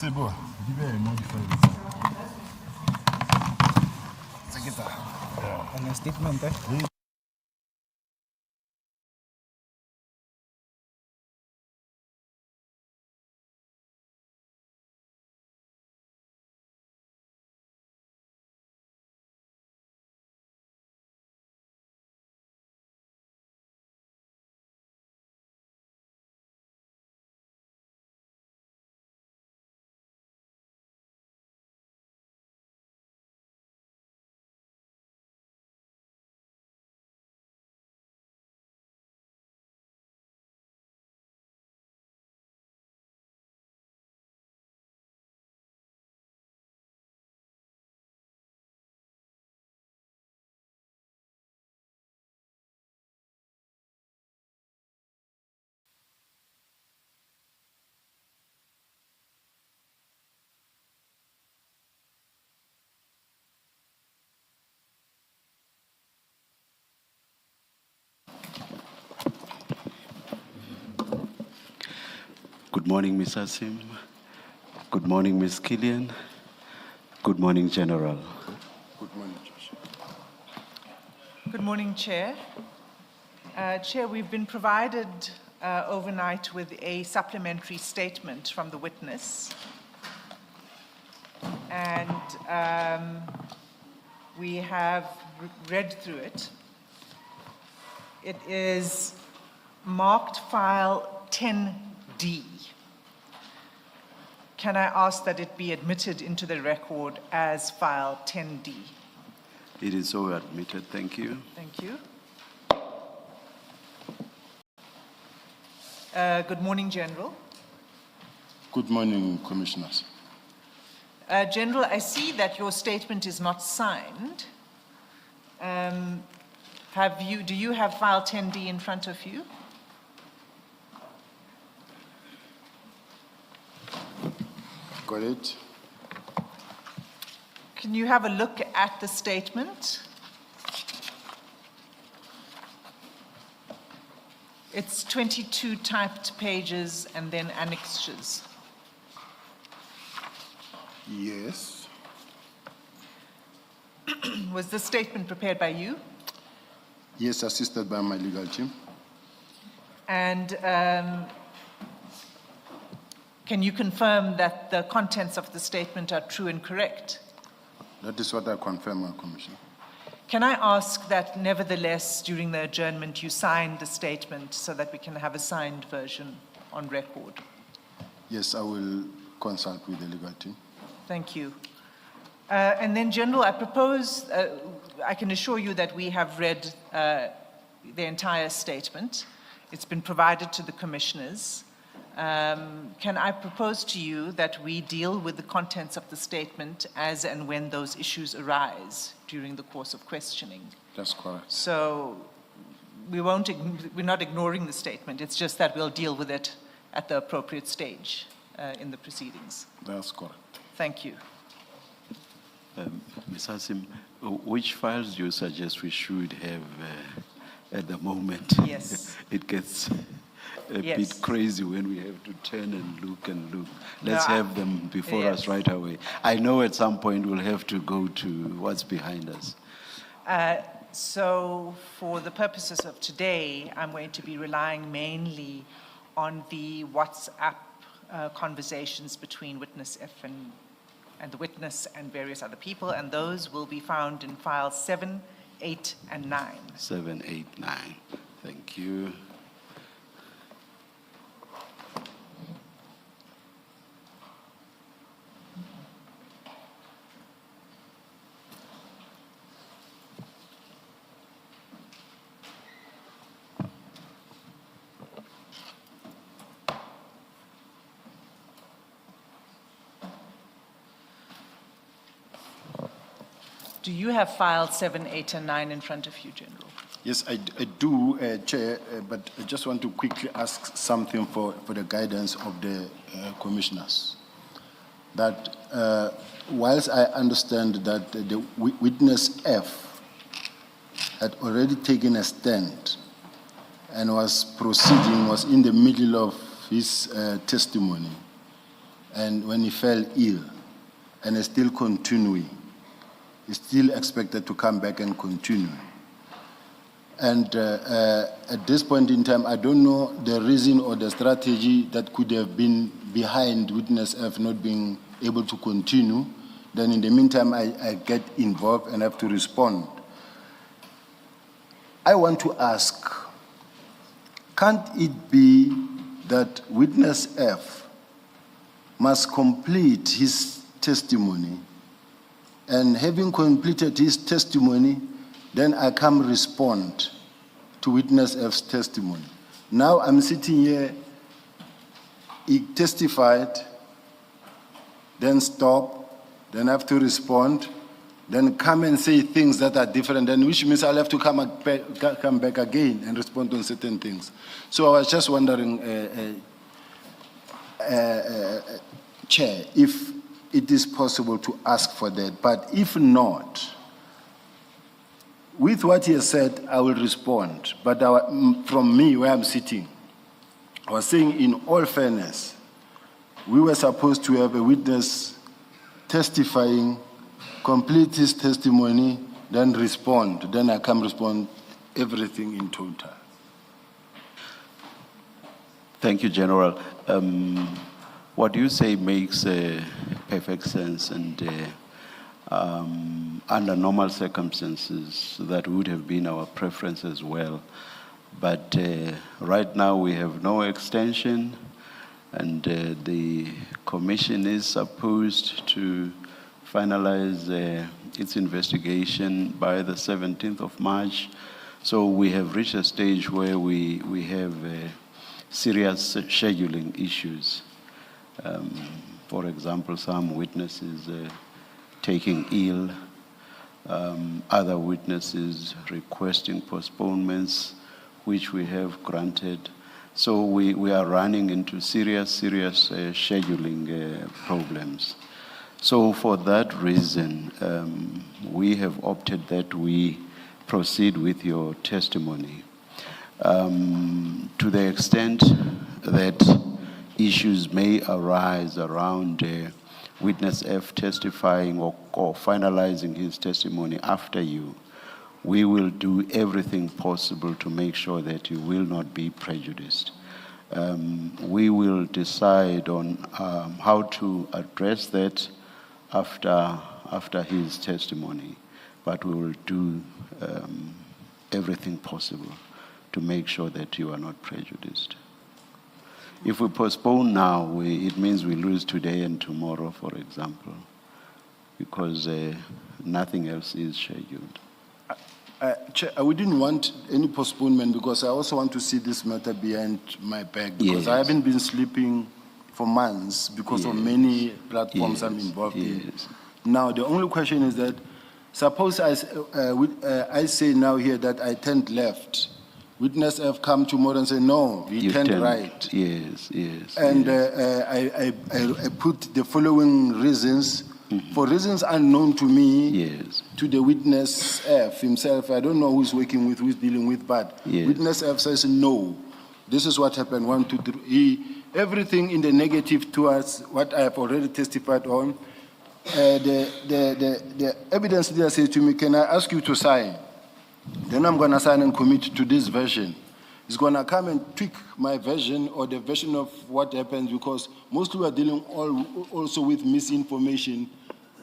C'est bon, divers modified. Ang statement eh. Good morning, Ms. Asim. Good morning, Ms. Kiernan. Good morning, General. Good morning, Judge. Good morning, Chair. Chair, we've been provided overnight with a supplementary statement from the witness. And we have read through it. It is marked file 10D. Can I ask that it be admitted into the record as file 10D? It is so admitted. Thank you. Thank you. Good morning, General. Good morning, Commissioners. General, I see that your statement is not signed. Do you have file 10D in front of you? Got it? Can you have a look at the statement? It's 22 typed pages and then annexures. Yes. Was this statement prepared by you? Yes, assisted by my legal team. And can you confirm that the contents of the statement are true and correct? That is what I confirm, my Commissioner. Can I ask that nevertheless, during the adjournment, you sign the statement so that we can have a signed version on record? Yes, I will consult with the legal team. Thank you. And then, General, I propose, I can assure you that we have read the entire statement. It's been provided to the commissioners. Can I propose to you that we deal with the contents of the statement as and when those issues arise during the course of questioning? That's correct. So we're not ignoring the statement. It's just that we'll deal with it at the appropriate stage in the proceedings. That's correct. Thank you. Ms. Asim, which files do you suggest we should have at the moment? Yes. It gets a Yes. bit crazy when we have to turn and look and look. Let's No, have them before yes. us right away. I know at some point we'll have to go to what's behind us. So for the purposes of today, I'm going to be relying mainly on the WhatsApp conversations between witness F and the witness and various other people, and those will be found in files 7, 8, and 9. 7, 8, 9. Thank you. Do you have files 7, 8, and 9 in front of you, General? Yes, I do, Chair, but I just want to quickly ask something for the guidance of the commissioners. That whilst I understand that the witness F had already taken a stand and was in the middle of his testimony, and when he fell ill, and is still continuing, he's still expected to come back and continue. And at this point in time, I don't know the reason or the strategy that could have been behind witness F not being able to continue. Then in the meantime, I get involved and have to respond. I want to ask, can't it be that witness F must complete his testimony, and having completed his testimony, then I come respond to witness F's testimony? Now I'm sitting here, he testified, then stop, then I have to respond, then come and say things that are different, then which means I'll have to come back again and respond on certain things. So I was just wondering, Chair, if it is possible to ask for that, but if not, with what he has said, I will respond. But from me, where I'm sitting, I was saying in all fairness, we were supposed to have a witness testifying, complete his testimony, then respond. Then I can respond everything in total. Thank you, General. What you say makes perfect sense, and under normal circumstances, that would have been our preference as well. But right now we have no extension, and the commission is supposed to finalize its investigation by the 17th of March. So we have reached a stage where we have serious scheduling issues. For example, some witnesses taking ill, other witnesses requesting postponements, which we have granted. So we are running into serious scheduling problems. So for that reason, we have opted that we proceed with your testimony. To the extent that issues may arise around witness F testifying or finalizing his testimony after you, we will do everything possible to make sure that you will not be prejudiced. We will decide on how to address that after his testimony, but we will do everything possible to make sure that you are not prejudiced. If we postpone now, it means we lose today and tomorrow, for example, because nothing else is scheduled. Chair, I wouldn't want any postponement because I also want to see this matter behind my back, because I haven't been sleeping for months because of many platforms I'm involved in. Now, the only question is that, suppose I say now here that I turned left. Witness F come tomorrow and say, no, he turned right. Yes. And I put the following reasons, for reasons unknown to me, to the witness F himself. I don't know who's working with, who's dealing with, but witness F says, no, this is what happened, 1, 2, 3. Everything in the negative towards what I have already testified on. The evidence there says to me, can I ask you to sign? Then I'm going to sign and commit to this version. It's going to come and tweak my version or the version of what happens, because mostly we are dealing also with misinformation,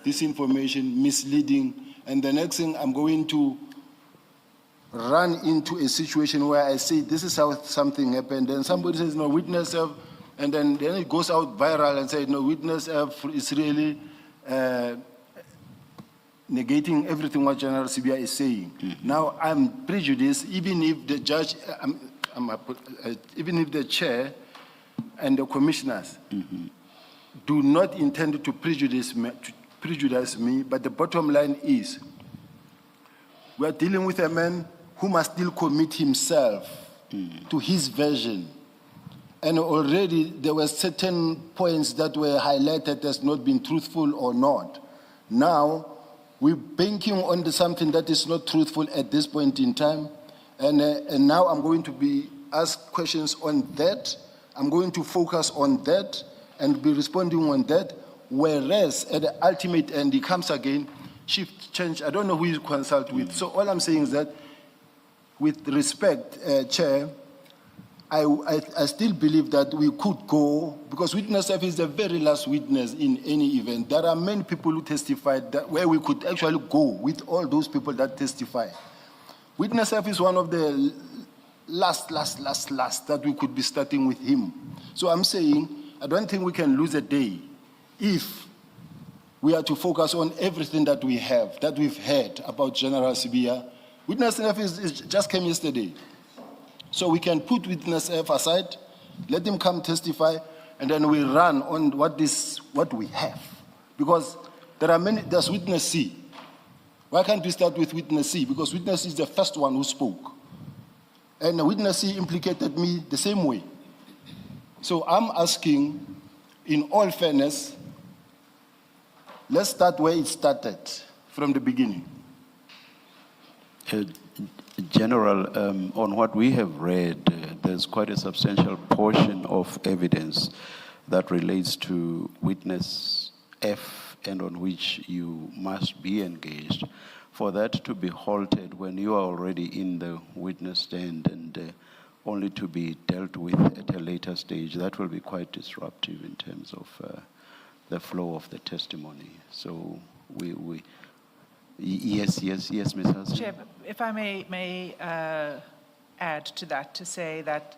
disinformation, misleading, and the next thing I'm going to run into a situation where I say this is how something happened, then somebody says no, witness F, and then it goes out viral and says no, witness F is really negating everything what General Sibiya is saying. Now I'm prejudiced, even if the judge, even if the chair and the commissioners do not intend to prejudice me, but the bottom line is, we are dealing with a man who must still commit himself to his version. And already there were certain points that were highlighted as not being truthful or not. Now, we're banking on something that is not truthful at this point in time. And now I'm going to be asked questions on that. I'm going to focus on that. and be responding on that, whereas at the ultimate end, he comes again, shift, change, I don't know who you consult with. So all I'm saying is that, with respect, Chair, I still believe that we could go, because witness F is the very last witness in any event. There are many people who testified that where we could actually go with all those people that testify. Witness F is one of the last that we could be starting with him. So I'm saying, I don't think we can lose a day if we are to focus on everything that we have, that we've heard about General Sibiya. Witness F just came yesterday. So we can put witness F aside, let him come testify, and then we run on what we have. Because there's witness C. Why can't we start with witness C? Because witness C is the first one who spoke. And the witness C implicated me the same way. So I'm asking, in all fairness, let's start where it started, from the beginning. General, on what we have read, there's quite a substantial portion of evidence that relates to witness F and on which you must be engaged. For that to be halted when you are already in the witness stand and only to be dealt with at a later stage, that will be quite disruptive in terms of the flow of the testimony. So Yes, Ms. Hudson. Chair, if I may add to that, to say that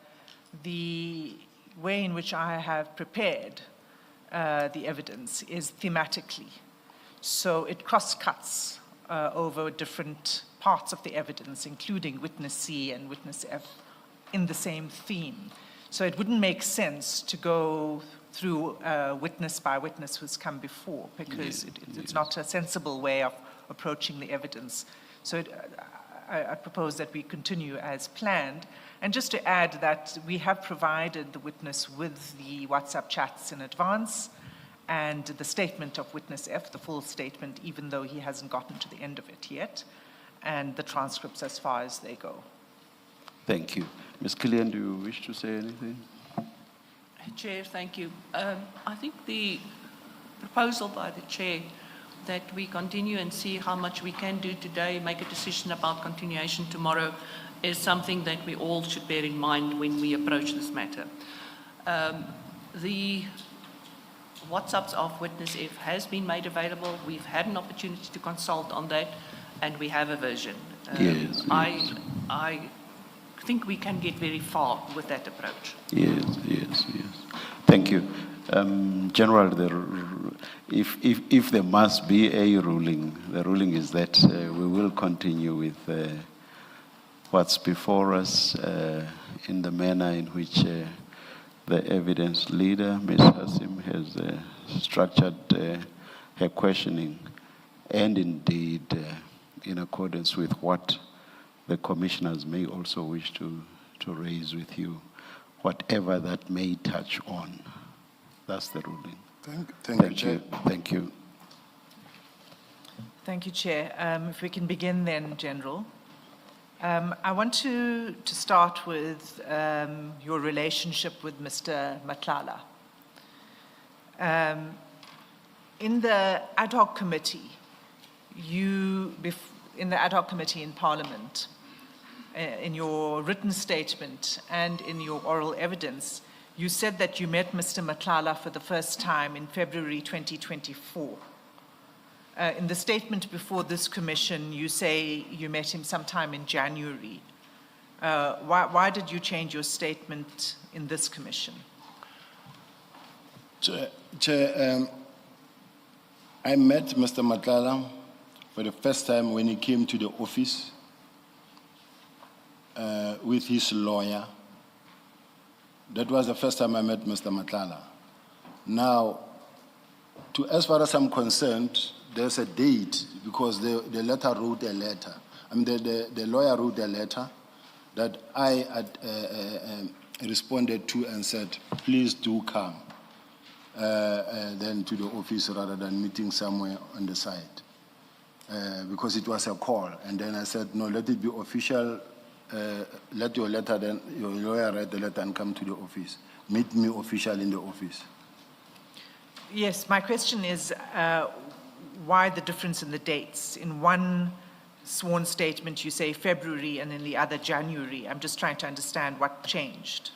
the way in which I have prepared the evidence is thematically. So it cross-cuts over different parts of the evidence, including witness C and witness F, in the same theme. So it wouldn't make sense to go through witness by witness who's come before, because it's not a sensible way of approaching the evidence. So I propose that we continue as planned. And just to add that we have provided the witness with the WhatsApp chats in advance and the statement of witness F, the full statement, even though he hasn't gotten to the end of it yet, and the transcripts as far as they go. Thank you. Ms. Kiernan, do you wish to say anything? Chair, thank you. I think the proposal by the Chair that we continue and see how much we can do today, make a decision about continuation tomorrow, is something that we all should bear in mind when we approach this matter. The WhatsApps of witness F has been made available. We've had an opportunity to consult on that, and we have a version. Yes. I think we can get very far with that approach. Yes. Thank you. General, if there must be a ruling, the ruling is that we will continue with what's before us in the manner in which the evidence leader, Ms. Hasim, has structured her questioning, and indeed in accordance with what the commissioners may also wish to raise with you, whatever that may touch on. That's the ruling. Thank you, Chair. Thank you. Thank you, Chair. If we can begin then, General. I want to start with your relationship with Mr. Matlala. In the ad hoc committee, in the ad hoc committee in Parliament, in your written statement and in your oral evidence, you said that you met Mr. Matlala for the first time in February 2024. In the statement before this commission, you say you met him sometime in January. Why did you change your statement in this commission? Chair, I met Mr. Matlala for the first time when he came to the office with his lawyer. That was the first time I met Mr. Matlala. Now, as far as I'm concerned, there's a date because the letter wrote a letter. I mean, the lawyer wrote a letter that I had responded to and said, please do come then to the office rather than meeting somewhere on the side. Because it was a call. And then I said, no, let it be official. Let your lawyer write the letter and come to the office. Meet me officially in the office. Yes, my question is why the difference in the dates? In one sworn statement, you say February, and in the other, January. I'm just trying to understand what changed.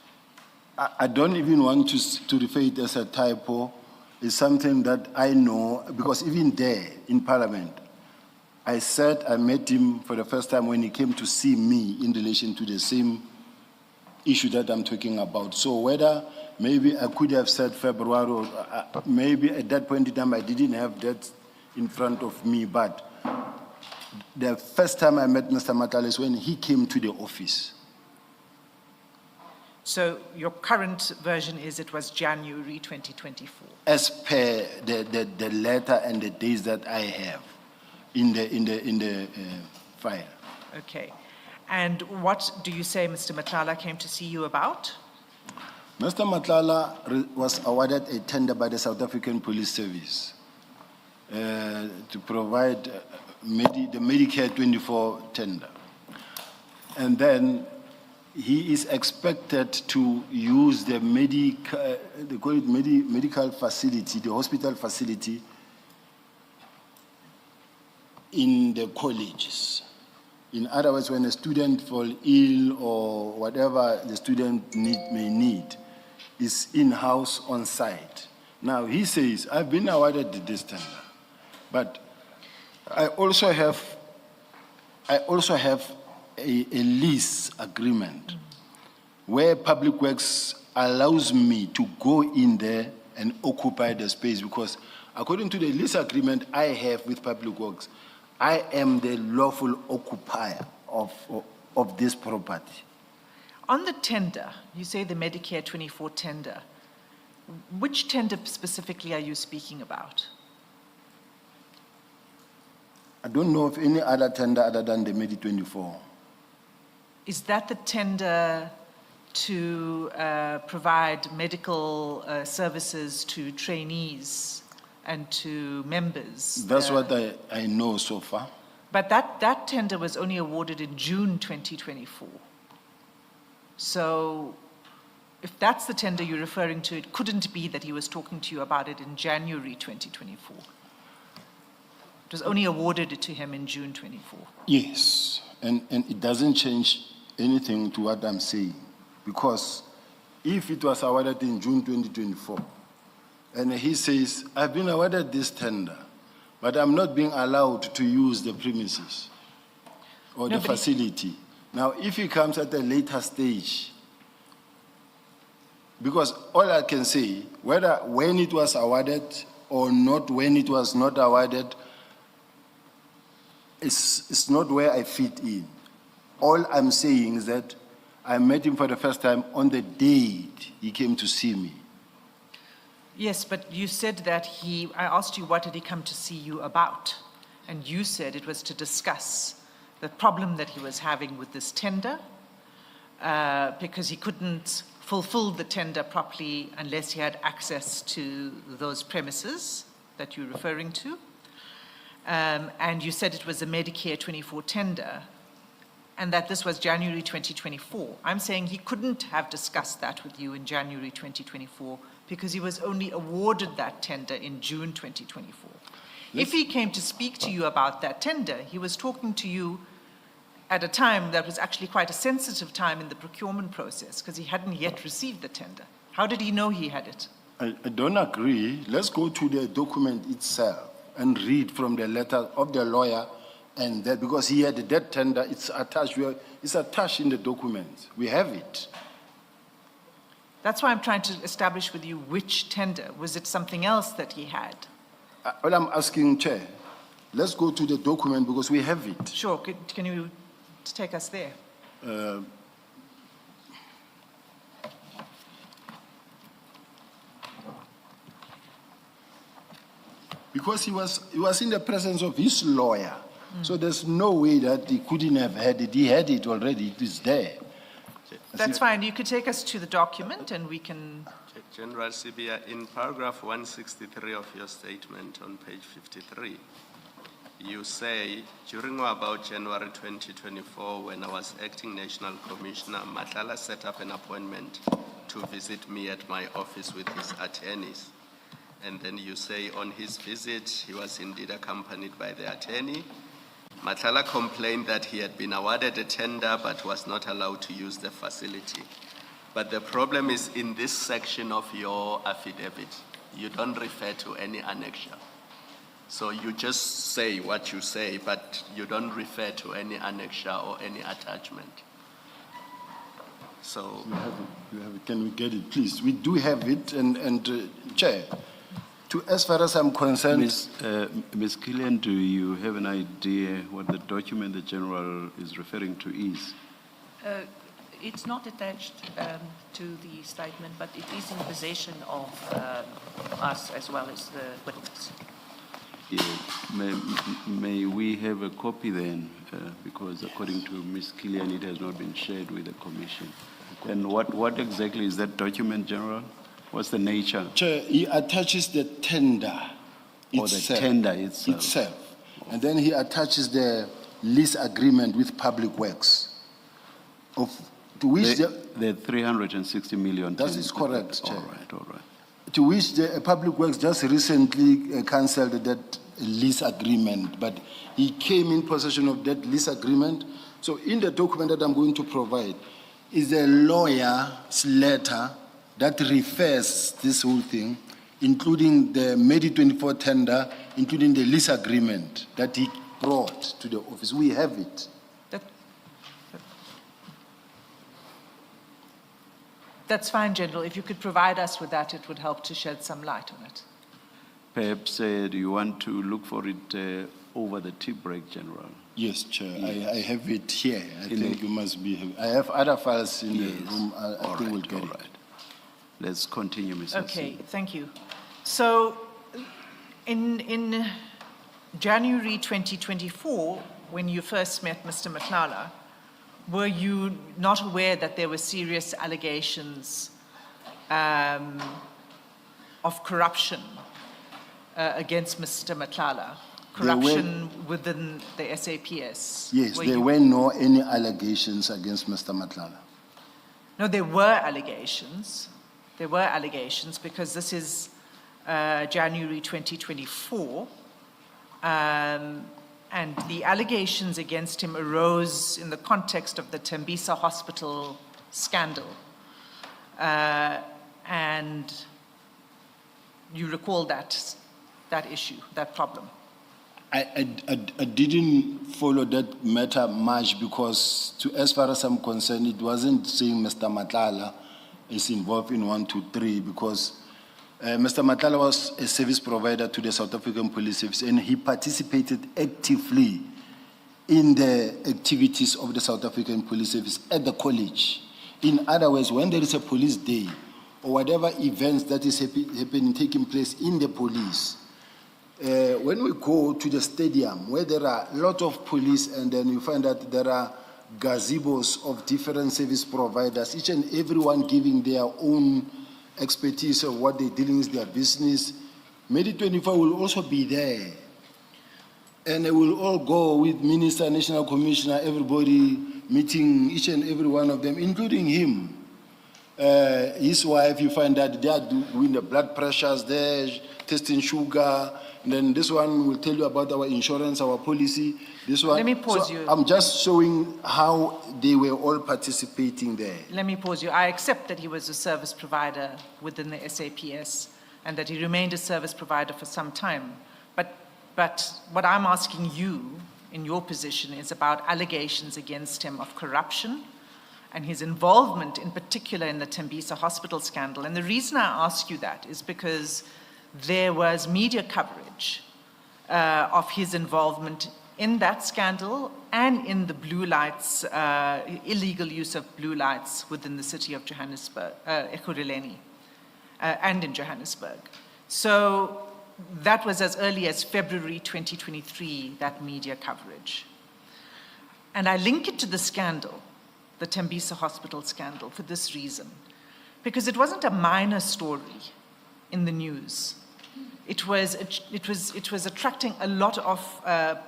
I don't even want to refer it as a typo. It's something that I know, because even there in Parliament, I said I met him for the first time when he came to see me in relation to the same issue that I'm talking about. So whether maybe I could have said February, or maybe at that point in time I didn't have that in front of me, but the first time I met Mr. Matlala is when he came to the office. So your current version is it was January 2024? As per the letter and the days that I have in the file. Okay. And what do you say Mr. Matlala came to see you about? Mr. Matlala was awarded a tender by the South African Police Service to provide the Medicare 24 tender. And then he is expected to use the they call it medical facility, the hospital facility in the colleges. In other words, when a student falls ill or whatever the student may need is in-house on site. Now he says, I've been awarded this tender, but I also have a lease agreement where Public Works allows me to go in there and occupy the space, because according to the lease agreement I have with Public Works, I am the lawful occupier of this property. On the tender, you say the Medicare 24 tender. Which tender specifically are you speaking about? I don't know of any other tender other than the Medi 24. Is that the tender to provide medical services to trainees and to members? That's what I know so far. But that tender was only awarded in June 2024. So if that's the tender you're referring to, it couldn't be that he was talking to you about it in January 2024. It was only awarded to him in June 24. Yes, and it doesn't change anything to what I'm saying, because if it was awarded in June 2024, and he says, I've been awarded this tender, but I'm not being allowed to use the premises or the facility. Now, if he comes at a later stage, because all I can say, whether when it was awarded or not, when it was not awarded, it's not where I fit in. All I'm saying is that I met him for the first time on the date he came to see me. Yes, but you said that I asked you what did he come to see you about, and you said it was to discuss the problem that he was having with this tender, because he couldn't fulfill the tender properly unless he had access to those premises that you're referring to. And you said it was a Medicare 24 tender, and that this was January 2024. I'm saying he couldn't have discussed that with you in January 2024 because he was only awarded that tender in June 2024. If he came to speak to you about that tender, he was talking to you at a time that was actually quite a sensitive time in the procurement process because he hadn't yet received the tender. How did he know he had it? I don't agree. Let's go to the document itself and read from the letter of the lawyer, and that because he had that tender, it's attached. It's attached in the document. We have it. That's why I'm trying to establish with you which tender. Was it something else that he had? Well, I'm asking, Chair, let's go to the document because we have it. Sure. Can you take us there? Because he was in the presence of his lawyer. So there's no way that he couldn't have had it. He had it already. It is there. That's fine. You could take us to the document and we can... General Sibiya, in paragraph 163 of your statement on page 53, you say, during or about January 2024, when I was acting National Commissioner, Matlala set up an appointment to visit me at my office with his attorneys. And then you say on his visit, he was indeed accompanied by the attorney. Matlala complained that he had been awarded a tender but was not allowed to use the facility. But the problem is in this section of your affidavit, you don't refer to any annexure. So you just say what you say, but you don't refer to any annexure or any attachment. So, You have it. Can we get it, please? We do have it, and Chair, as far as I'm concerned, Ms. Kiernan, do you have an idea what the document the General is referring to is? It's not attached to the statement, but it is in possession of us as well as the witness. Yeah. May we have a copy then? Because according to Ms. Kiernan, it has not been shared with the Commission. And what exactly is that document, General? What's the nature? Chair, he attaches the tender Or the tender itself? itself. And then he attaches the lease agreement with Public Works, to which The 360 million. That is correct, Chair. All right. to which the Public Works just recently cancelled that lease agreement, but he came in possession of that lease agreement. So in the document that I'm going to provide is a lawyer's letter that refers this whole thing, including the May 24 tender, including the lease agreement that he brought to the office. We have it. That's fine, General. If you could provide us with that, it would help to shed some light on it. Perhaps do you want to look for it over the tea break, General? Yes, Chair. I have it here. I In think a- you must be. I have other files in the room. I All think we'll right, get all it. right. Let's continue, Mr. Okay, thank you. So in January 2024, when you first met Mr. Matlala, were you not aware that there were serious allegations of corruption against Mr. Matlala? Corruption within the SAPS? Yes, there were no any allegations against Mr. Matlala. No, there were allegations. There were allegations because this is January 2024. And the allegations against him arose in the context of the Tembisa Hospital scandal. And you recall that issue, that problem. I didn't follow that matter much because, as far as I'm concerned, it wasn't saying Mr. Matlala is involved in 1, 2, 3 because Mr. Matlala was a service provider to the South African Police Service and he participated actively in the activities of the South African Police Service at the college. In other words, when there is a police day or whatever events that is taking place in the police, when we go to the stadium where there are a lot of police and then you find that there are gazebos of different service providers, each and everyone giving their own expertise of what they're dealing with their business, May 24 will also be there. And they will all go with Minister, National Commissioner, everybody meeting each and every one of them, including him. His wife, you find that they are doing the blood pressures there, testing sugar. And then this one will tell you about our insurance, our policy. This one. Let me pause you. I'm just showing how they were all participating there. Let me pause you. I accept that he was a service provider within the SAPS and that he remained a service provider for some time. But what I'm asking you in your position is about allegations against him of corruption and his involvement in particular in the Tembisa Hospital scandal. And the reason I ask you that is because there was media coverage of his involvement in that scandal and in the blue lights, illegal use of blue lights within the city of Johannesburg, Ekurhuleni, and in Johannesburg. So that was as early as February 2023, that media coverage. And I link it to the scandal, the Tembisa Hospital scandal, for this reason, because it wasn't a minor story in the news. It was attracting a lot of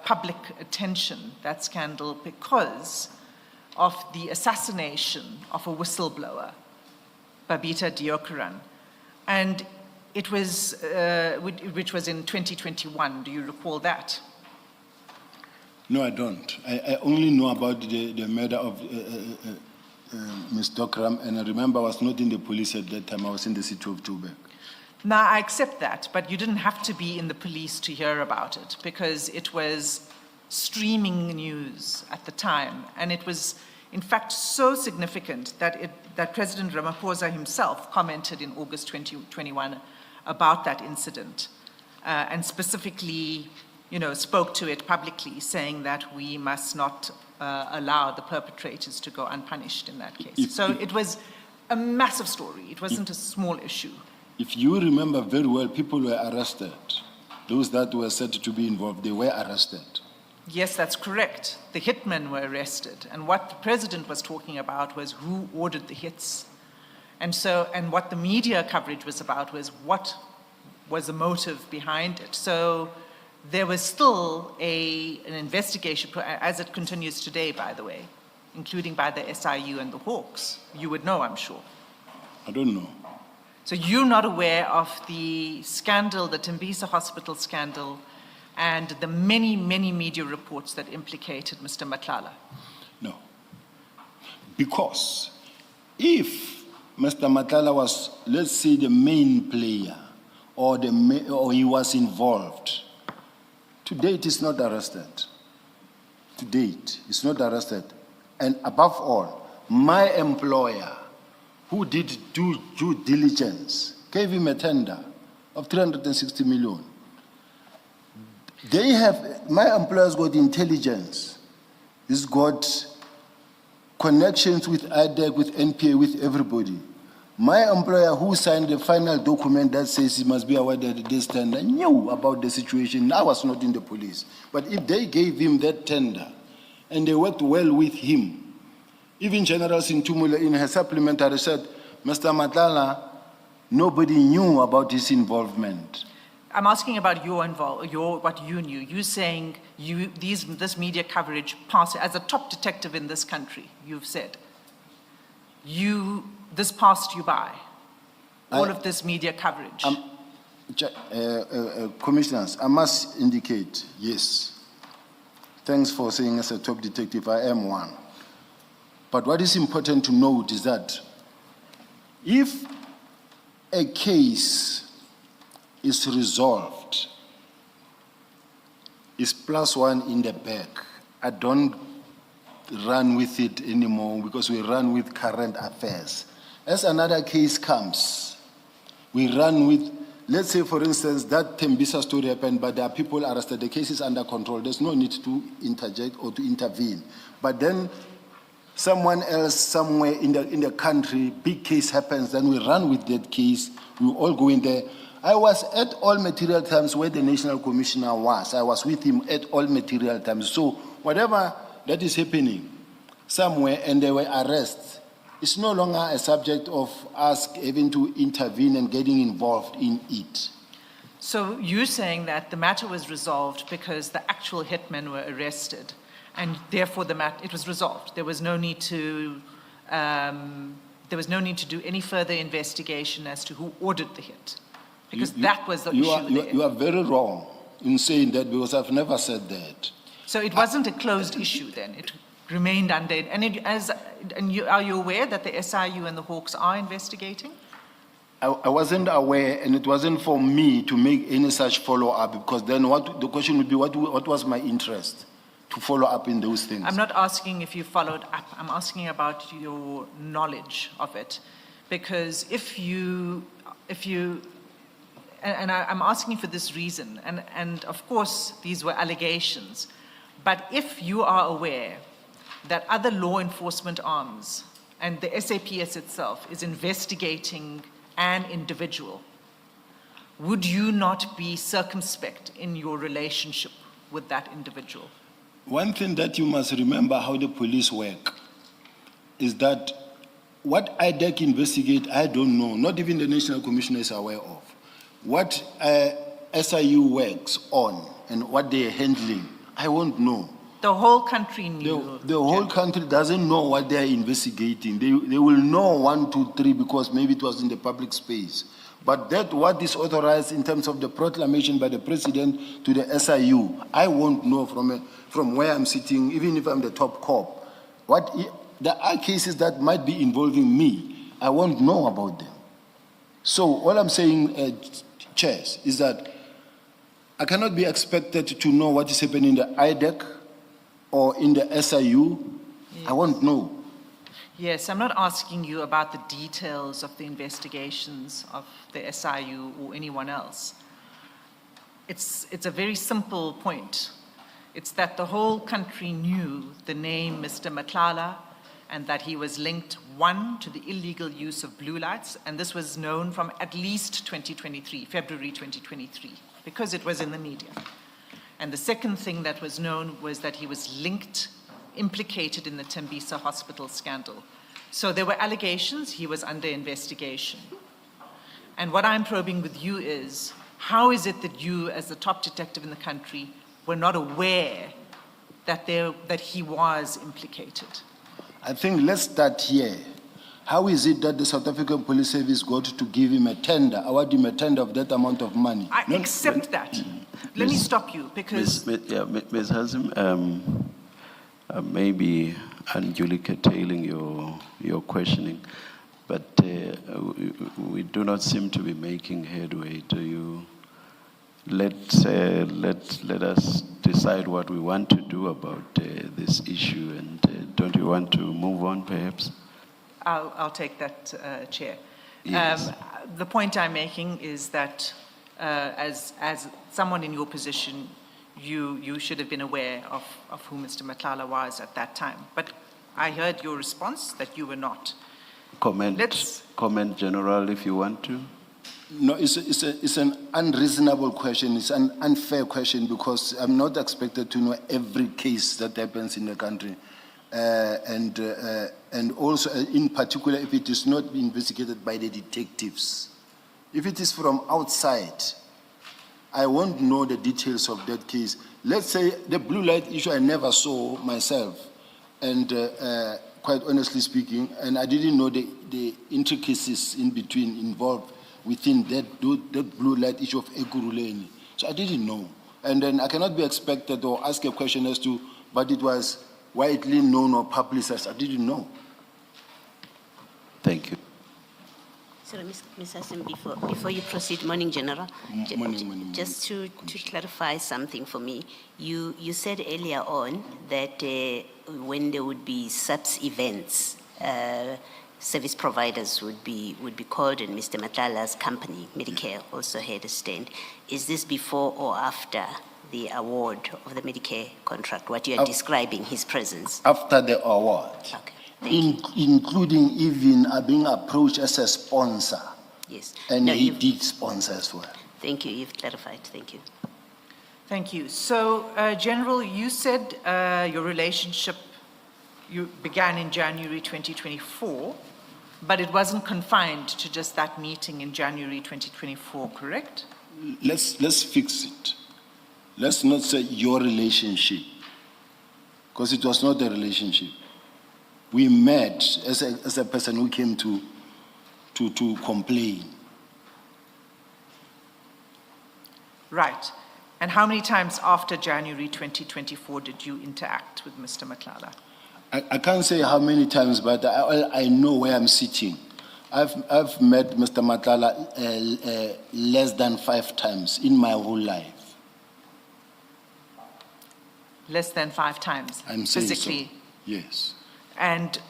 public attention, that scandal, because of the assassination of a whistleblower, Babita Deokaran. And It was, which was in 2021. Do you recall that? No, I don't. I only know about the murder of Ms. Dokram, and I remember I was not in the police at that time. I was in the city of Joburg. Now, I accept that, but you didn't have to be in the police to hear about it because it was streaming news at the time. And it was, in fact, so significant that President Ramaphosa himself commented in August 2021 about that incident and specifically, spoke to it publicly, saying that we must not allow the perpetrators to go unpunished in that case. So it was a massive story. It wasn't a small issue. If you remember very well, people were arrested. Those that were said to be involved, they were arrested. Yes, that's correct. The hitmen were arrested. And what the president was talking about was who ordered the hits. And what the media coverage was about was what was the motive behind it. So there was still an investigation, as it continues today, by the way, including by the SIU and the Hawks. You would know, I'm sure. I don't know. So you're not aware of the scandal, the Tembisa Hospital scandal, and the many, many media reports that implicated Mr. Matlala? No. Because if Mr. Matlala was, let's say, the main player, or he was involved, to date he's not arrested. To date, he's not arrested. And above all, my employer, who did due diligence, gave him a tender of 360 million. My employer's got intelligence. He's got connections with IDEC, with NPA, with everybody. My employer, who signed the final document that says he must be awarded this tender, knew about the situation. I was not in the police. But if they gave him that tender and they worked well with him, even General Sintumula in her supplementary said, Mr. Matlala, nobody knew about his involvement. I'm asking about what you knew. You're saying this media coverage passed, as a top detective in this country, you've said, this passed you by, all of this media coverage. Commissioners, I must indicate, yes. Thanks for saying as a top detective, I am one. But what is important to note is that if a case is resolved, is +1 in the bag, I don't run with it anymore because we run with current affairs. As another case comes, we run with, let's say for instance, that Tembisa story happened, but there are people arrested, the case is under control, there's no need to interject or to intervene. But then someone else somewhere in the country, big case happens, then we run with that case, we all go in there. I was at all material times where the National Commissioner was. I was with him at all material times. So whatever that is happening somewhere and there were arrests, it's no longer a subject of us having to intervene and getting involved in it. So you're saying that the matter was resolved because the actual hitmen were arrested, and therefore it was resolved. There was no need to do any further investigation as to who ordered the hit, because that was the issue. You are very wrong in saying that, because I've never said that. So it wasn't a closed issue then. It remained under. Are you aware that the SIU and the Hawks are investigating? I wasn't aware, and it wasn't for me to make any such follow-up, because then the question would be, what was my interest to follow up in those things? I'm not asking if you followed up. I'm asking about your knowledge of it, because I'm asking for this reason, and of course these were allegations, but if you are aware that other law enforcement arms and the SAPS itself is investigating an individual, would you not be circumspect in your relationship with that individual? One thing that you must remember how the police work is that what IDEC investigate, I don't know, not even the National Commissioner is aware of. What SIU works on and what they're handling, I won't know. The whole country knew. The whole country doesn't know what they're investigating. They will know 1, 2, 3 because maybe it was in the public space. But that what is authorized in terms of the proclamation by the president to the SIU, I won't know from where I'm sitting, even if I'm the top cop. There are cases that might be involving me. I won't know about them. So all I'm saying, Chairs, is that I cannot be expected to know what is happening in the IDEC or in the SIU. Yes. I won't know. Yes, I'm not asking you about the details of the investigations of the SIU or anyone else. It's a very simple point. It's that the whole country knew the name Mr. Matlala and that he was linked, one, to the illegal use of blue lights, and this was known from at least 2023, February 2023, because it was in the media. And the second thing that was known was that he was linked, implicated in the Tembisa hospital scandal. So there were allegations, he was under investigation. And what I'm probing with you is, how is it that you, as the top detective in the country, were not aware that he was implicated? I think let's start here. How is it that the South African Police Service got to give him a tender, award him a tender of that amount of money? I accept that. Let me stop you, because... Ms. Hazim, maybe unduly curtailing your questioning, but we do not seem to be making headway. Do you let us decide what we want to do about this issue, and don't you want to move on, perhaps? I'll take that, Chair. Yes. The point I'm making is that as someone in your position, you should have been aware of who Mr. Matlala was at that time. But I heard your response that you were not. Comment, General, if you want to. No, it's an unreasonable question. It's an unfair question because I'm not expected to know every case that happens in the country. And also, in particular, if it is not investigated by the detectives. If it is from outside, I won't know the details of that case. Let's say the blue light issue I never saw myself, and quite honestly speaking, and I didn't know the intricacies in between involved within that blue light issue of Ekurhuleni. So I didn't know. And then I cannot be expected or ask a question as to what it was widely known or publicized. I didn't know. Thank you. Sorry, Ms. Hassan, before you proceed, Morning General, Morning. just to clarify something for me, you said earlier on that when there would be SAPS events, service providers would be called, and Mr. Matlala's company, Medicare, also had a stand. Is this before or after the award of the Medicare contract, what you are describing, his presence? After the award. Okay. Including even being approached as a sponsor. Yes. And he did sponsor as well. Thank you, you've clarified, thank you. Thank you. So, General, you said your relationship began in January 2024, but it wasn't confined to just that meeting in January 2024, correct? Let's fix it. Let's not say your relationship, because it was not a relationship. We met as a person who came to complain. Right. And how many times after January 2024 did you interact with Mr. Matlala? I can't say how many times, but I know where I'm sitting. I've met Mr. Matlala less than 5 times in my whole life. Less than 5 times? I'm saying physically? So. Yes. And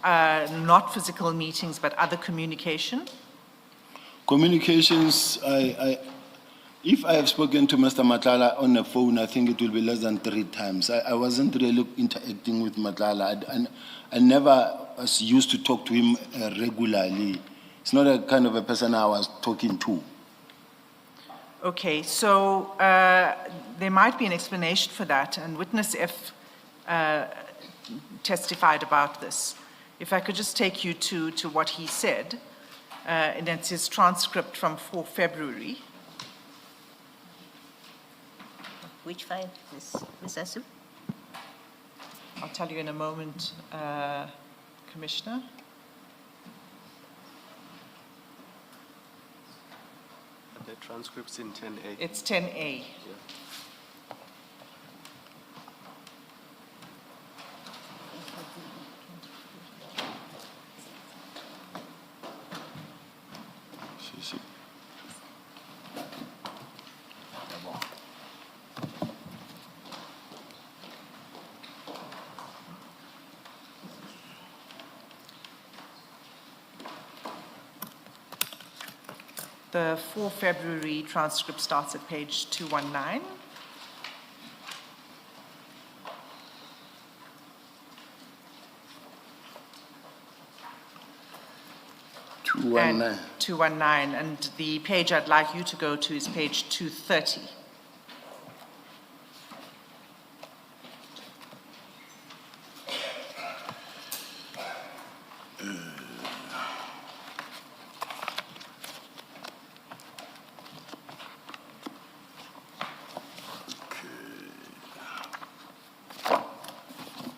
not physical meetings, but other communication? Communications, if I have spoken to Mr. Matlala on the phone, I think it will be less than 3 times. I wasn't really interacting with Matlala. I never was used to talk to him regularly. It's not a kind of a person I was talking to. Okay, so there might be an explanation for that, and Witness F testified about this. If I could just take you to what he said, and it's his transcript from 4 February. Which file, Ms. Hassan? I'll tell you in a moment, Commissioner. Transcripts in 10A. It's 10A. The 4 February transcript starts at page 219. And 219, and the page I'd like you to go to is page 230.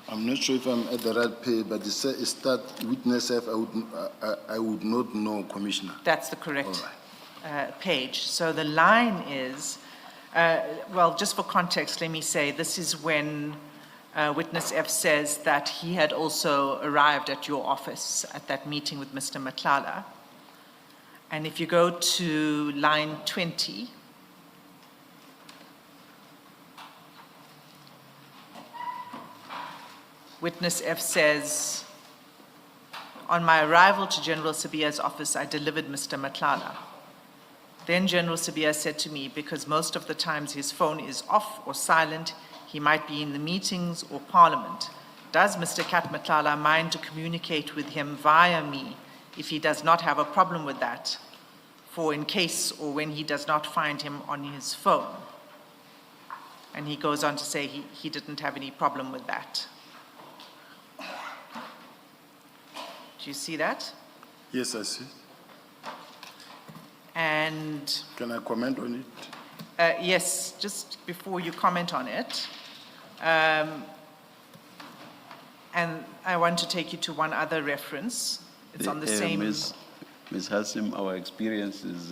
I'm not sure if I'm at the right page, but it says it's that witness F, I would not know, Commissioner. That's the correct All right. page. So the line is, well, just for context, let me say this is when witness F says that he had also arrived at your office at that meeting with Mr. Matlala. And if you go to line 20, witness F says, on my arrival to General Sibiya's office, I delivered Mr. Matlala. Then General Sibiya said to me, because most of the times his phone is off or silent, he might be in the meetings or parliament. Does Mr. Kat Matlala mind to communicate with him via me if he does not have a problem with that, for in case or when he does not find him on his phone? And he goes on to say he didn't have any problem with that. Do you see that? Yes, I see. And Can I comment on it? yes, just before you comment on it, and I want to take you to one other reference. It's on the same. Ms. Hassim, our experience is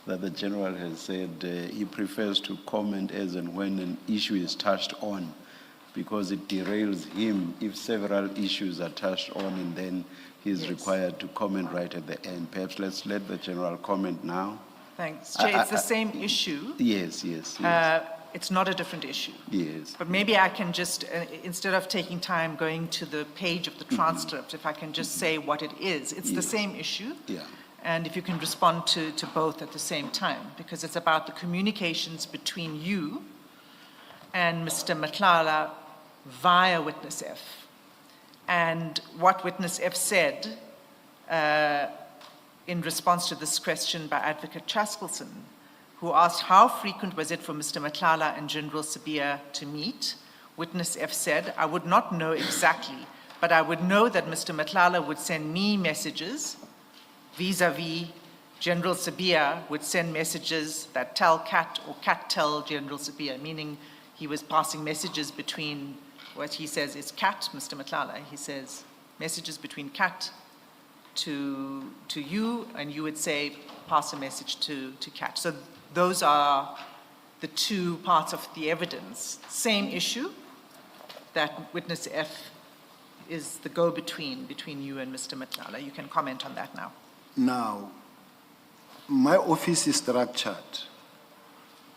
that the General has said he prefers to comment as and when an issue is touched on, because it derails him if several issues are touched on, and then he's required to comment right at the end. Perhaps let's let the General comment now. Thanks. Chair, it's the same issue. Yes. It's not a different issue. Yes. But maybe I can just, instead of taking time going to the page of the transcript, if I can just say what it is. It's the same issue. Yeah. And if you can respond to both at the same time, because it's about the communications between you and Mr. Matlala via witness F. And what witness F said in response to this question by Advocate Chaskelson, who asked how frequent was it for Mr. Matlala and General Sibiya to meet, witness F said, I would not know exactly, but I would know that Mr. Matlala would send me messages vis-a-vis General Sibiya would send messages that tell Kat or Kat tell General Sibiya, meaning he was passing messages between what he says is Kat, Mr. Matlala. He says messages between Kat to you, and you would say pass a message to Kat. So those are the two parts of the evidence. Same issue, that witness F is the go-between between you and Mr. Matlala. You can comment on that now. Now, my office is structured.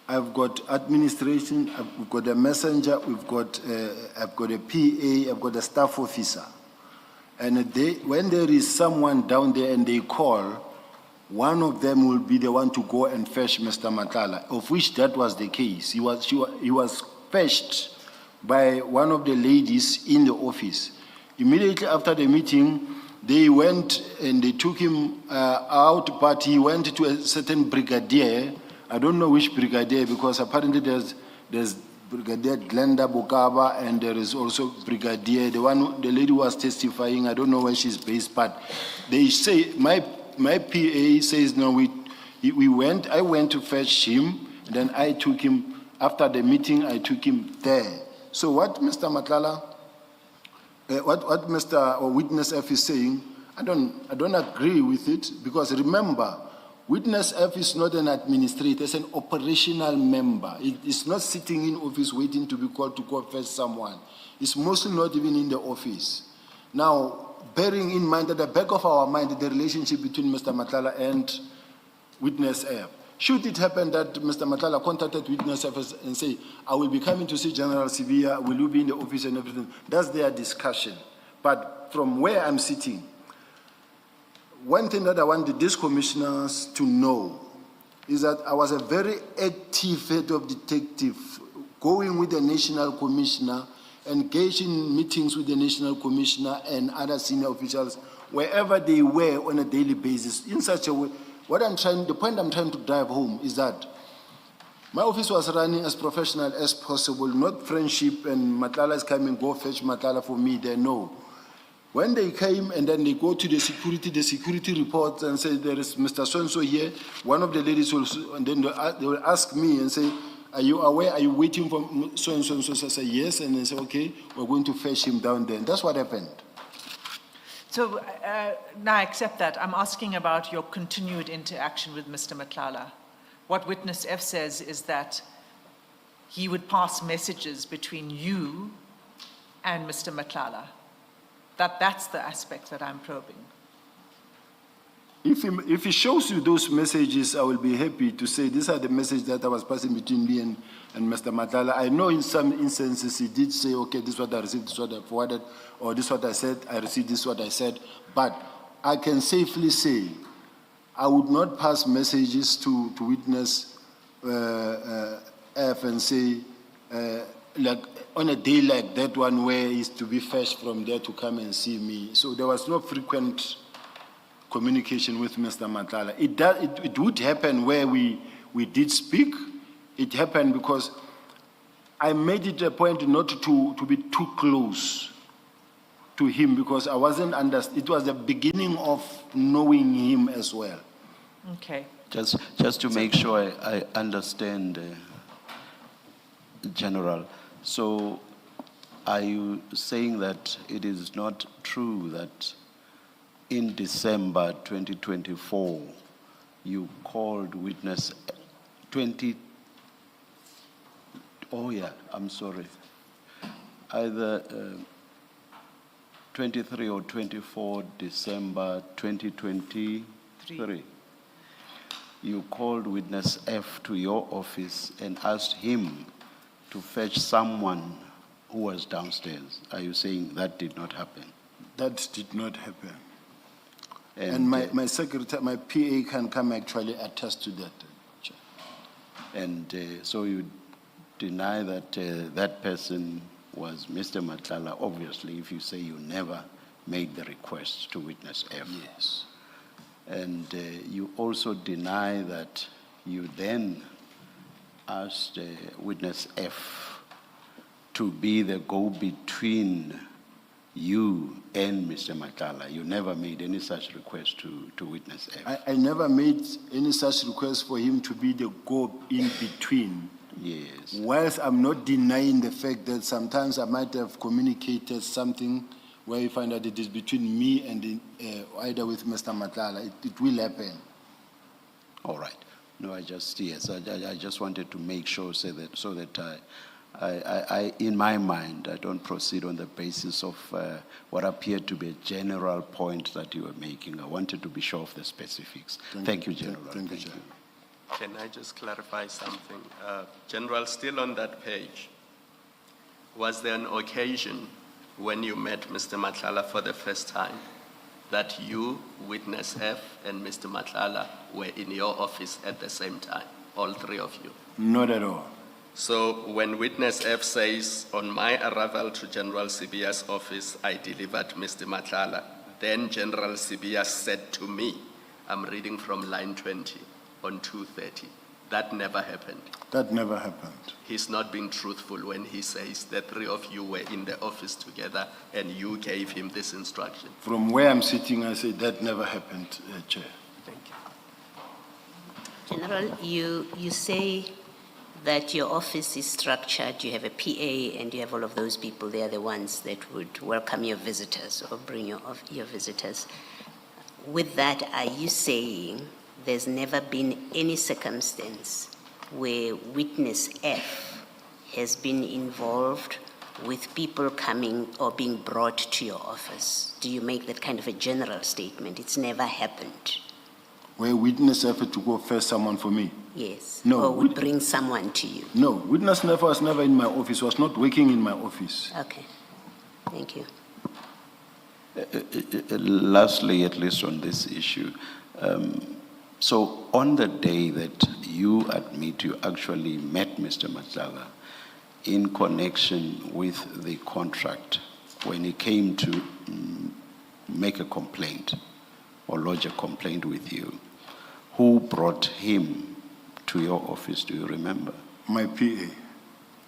I've got administration, I've got a messenger, I've got a PA, I've got a staff officer. And when there is someone down there and they call, one of them will be the one to go and fetch Mr. Matlala, of which that was the case. He was fetched by one of the ladies in the office. Immediately after the meeting, they went and they took him out, but he went to a certain brigadier. I don't know which brigadier, because apparently there's Brigadier Glenda Bokaba, and there is also Brigadier, the lady who was testifying. I don't know where she's based, but they say, my PA says, no, I went to fetch him, and then I took him, after the meeting, I took him there. So what Mr. Matlala, what Mr. or Witness F is saying, I don't agree with it, because remember, Witness F is not an administrator, it's an operational member. It is not sitting in office waiting to be called to confess someone. It's mostly not even in the office. Now, bearing in mind at the back of our mind the relationship between Mr. Matlala and Witness F. Should it happen that Mr. Matlala contacted Witness F and say, I will be coming to see General Sibiya, will you be in the office and everything? That's their discussion. But from where I'm sitting, one thing that I wanted these commissioners to know is that I was a very active head of detective, going with the National Commissioner, engaging in meetings with the National Commissioner and other senior officials, wherever they were on a daily basis, in such a way. The point I'm trying to drive home is that my office was running as professional as possible, not friendship and Matlala is coming, go fetch Matlala for me, they know. When they came and then they go to the security reports and say, there is Mr. So-and-so here, one of the ladies will, and then they will ask me and say, are you aware, are you waiting for so-and-so? So I say, yes, and they say, okay, we're going to fetch him down there. And that's what happened. So now I accept that. I'm asking about your continued interaction with Mr. Matlala. What Witness F says is that he would pass messages between you and Mr. Matlala. That's the aspect that I'm probing. If he shows you those messages, I will be happy to say these are the messages that I was passing between me and Mr. Matlala. I know in some instances he did say, okay, this is what I received, this is what I forwarded, or this is what I said, I received this is what I said. But I can safely say I would not pass messages to Witness F and say, like on a day like that one where he's to be fetched from there to come and see me. So there was no frequent communication with Mr. Matlala. It would happen where we did speak. It happened because I made it a point not to be too close to him because I wasn't it was the beginning of knowing him as well. Okay. Just to make sure I understand, General. So are you saying that it is not true that in December 2024, you called Witness 23 or 24 December 2023, you called Witness F to your office and asked him to fetch someone who was downstairs. Are you saying that did not happen? That did not happen. And my secretary, my PA can come actually attest to that. And so you deny that that person was Mr. Matlala, obviously, if you say you never made the request to Witness F. Yes. And you also deny that you then asked Witness F to be the go-between you and Mr. Matlala. You never made any such request to Witness F. I never made any such request for him to be the go-in-between. Yes. Whilst I'm not denying the fact that sometimes I might have communicated something where you find that it is between me and either with Mr. Matlala, it will happen. All right. No, I just wanted to make sure so that I in my mind, I don't proceed on the basis of what appeared to be a general point that you were making. I wanted to be sure of the specifics. Thank you, General. Thank you, General. Can I just clarify something? General, still on that page, was there an occasion when you met Mr. Matlala for the first time that you, Witness F, and Mr. Matlala were in your office at the same time, all three of you? Not at all. So when Witness F says, on my arrival to General Sibiya's office, I delivered Mr. Matlala, then General Sibiya said to me, I'm reading from line 20, on 2:30. That never happened. That never happened. He's not being truthful when he says the three of you were in the office together and you gave him this instruction. From where I'm sitting, I say that never happened, Chair. Thank you. General, you say that your office is structured, you have a PA and you have all of those people, they are the ones that would welcome your visitors or bring your visitors. With that, are you saying there's never been any circumstance where witness F has been involved with people coming or being brought to your office? Do you make that kind of a general statement? It's never happened. Where witness effort to go fetch someone for me? Yes. No, Or would bring someone to you? No, witness never was never in my office, was not working in my office. Okay. Thank you. Lastly, at least on this issue, so on the day that you admit you actually met Mr. Matlala in connection with the contract, when he came to make a complaint or lodge a complaint with you, who brought him to your office, do you remember? My PA.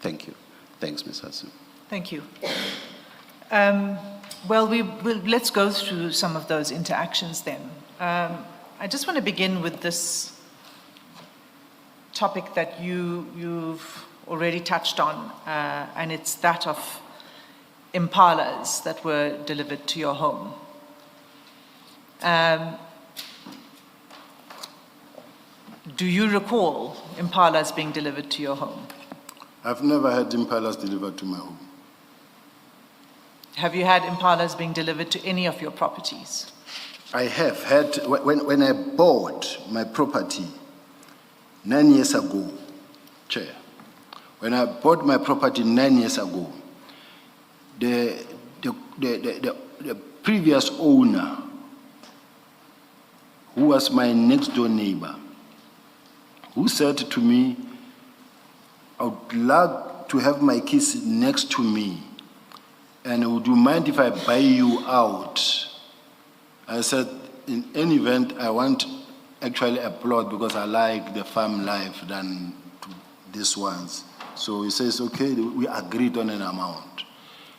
Thank you. Thanks, Ms. Hassan. Thank you. Well, let's go through some of those interactions then. I just want to begin with this topic that you've already touched on, and it's that of impalas that were delivered to your home. Do you recall impalas being delivered to your home? I've never had impalas delivered to my home. Have you had impalas being delivered to any of your properties? I have had, when I bought my property 9 years ago, Chair, when I bought my property 9 years ago, the previous owner, who was my next door neighbor, who said to me, I would like to have my kids next to me, and would you mind if I buy you out? I said, in any event, I want actually a plot because I like the farm life than these ones. So he says, okay, we agreed on an amount.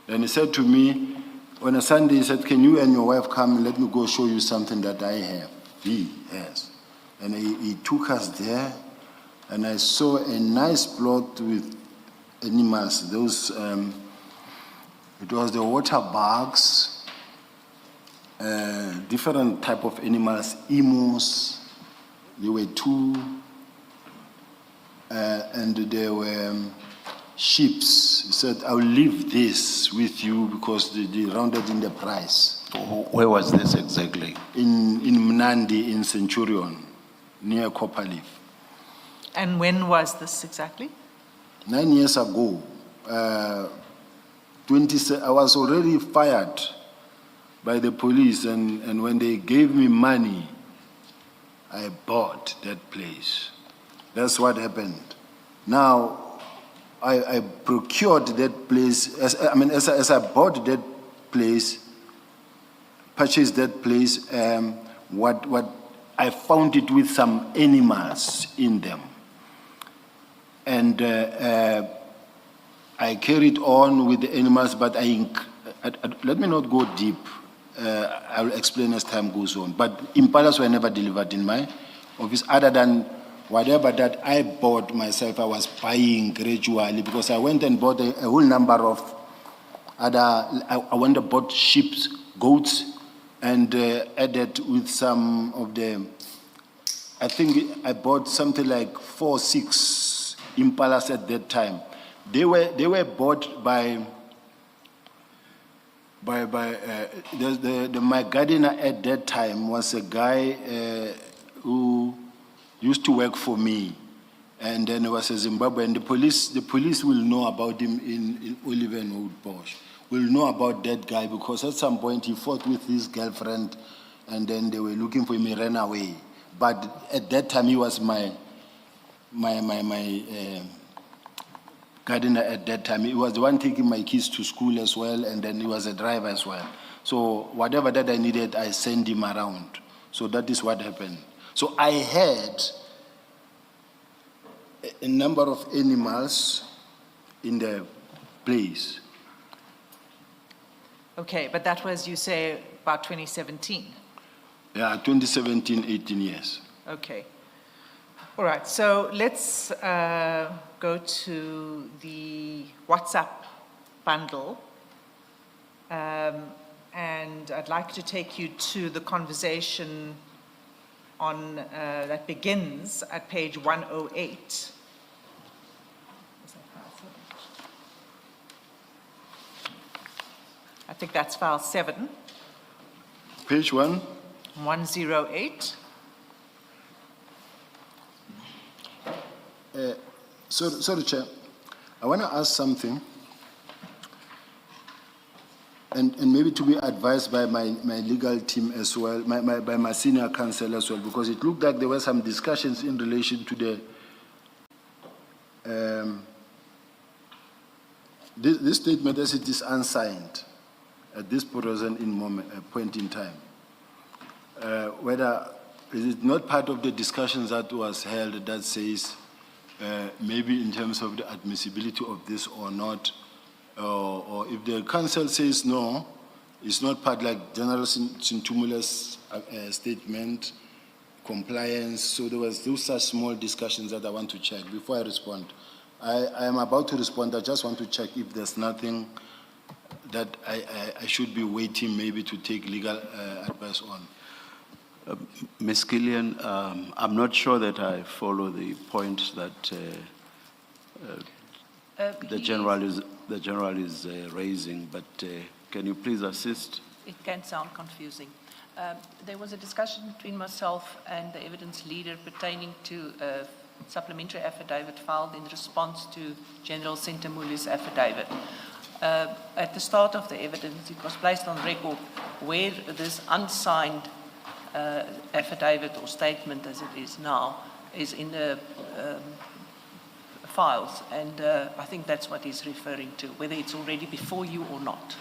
Then he said to me, on a Sunday, he said, can you and your wife come and let me go show you something that I have? He has. And he took us there, and I saw a nice plot with animals. Those, it was the water bugs, different type of animals, emus. There were 2, and there were sheep. He said, I'll leave this with you because they rounded in the price. Where was this exactly? In Mnandi, in Centurion, near Copperleaf. And when was this exactly? 9 years ago, I was already fired by the police, and when they gave me money, I bought that place. That's what happened. Now, I procured that place, as I bought that place, purchased that place, what I found it with some animals in them. And I carried on with the animals, but let me not go deep. I'll explain as time goes on. But impalas were never delivered in my office, other than whatever that I bought myself, I was buying gradually, because I went and bought a whole number of other, I went and bought sheep, goats, and added with some of the, I think I bought something like 4 or 6 impalas at that time. They were bought by my gardener at that time was a guy who used to work for me, and then he was a Zimbabwean. The police will know about him in Oliver and Old Bosch. Will know about that guy because at some point he fought with his girlfriend, and then they were looking for him. He ran away. But at that time he was my gardener at that time. He was the one taking my kids to school as well, and then he was a driver as well. So whatever that I needed, I sent him around. So that is what happened. So I had a number of animals in the place. Okay, but that was, you say, about 2017? Yeah, 2017, 18 years. Okay. All right, so let's go to the WhatsApp bundle. And I'd like to take you to the conversation on, that begins at page 108. I think that's file 7. Page 1. 108. Sorry, Chair. I want to ask something, and maybe to be advised by my legal team as well, by my senior counsel as well, because it looked like there were some discussions in relation to this statement as it is unsigned at this present point in time. Whether is it not part of the discussions that was held that says maybe in terms of the admissibility of this or not, or if the council says no, it's not part like General Sintumula's statement, compliance. So there was those such small discussions that I want to check before I respond. I am about to respond. I just want to check if there's nothing that I should be waiting maybe to take legal advice on. Ms. Kiernan, I'm not sure that I follow the point that the general is raising, but can you please assist? It can sound confusing. There was a discussion between myself and the evidence leader pertaining to a supplementary affidavit filed in response to General Sintamuli's affidavit. At the start of the evidence, it was placed on record where this unsigned affidavit or statement, as it is now, is in the files, and I think that's what he's referring to, whether it's already before you or not.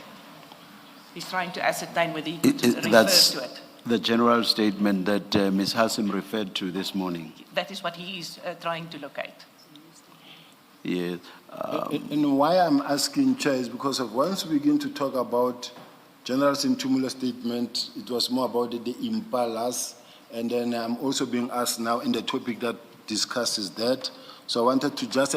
He's trying to ascertain whether he could refer That's to it. the general statement that Ms. Hassim referred to this morning. That is what he is trying to locate. Yes. And why I'm asking, Chair, is because of once we begin to talk about General Sintumula's statement, it was more about the impalas, and then I'm also being asked now in the topic that discusses that. So I wanted to just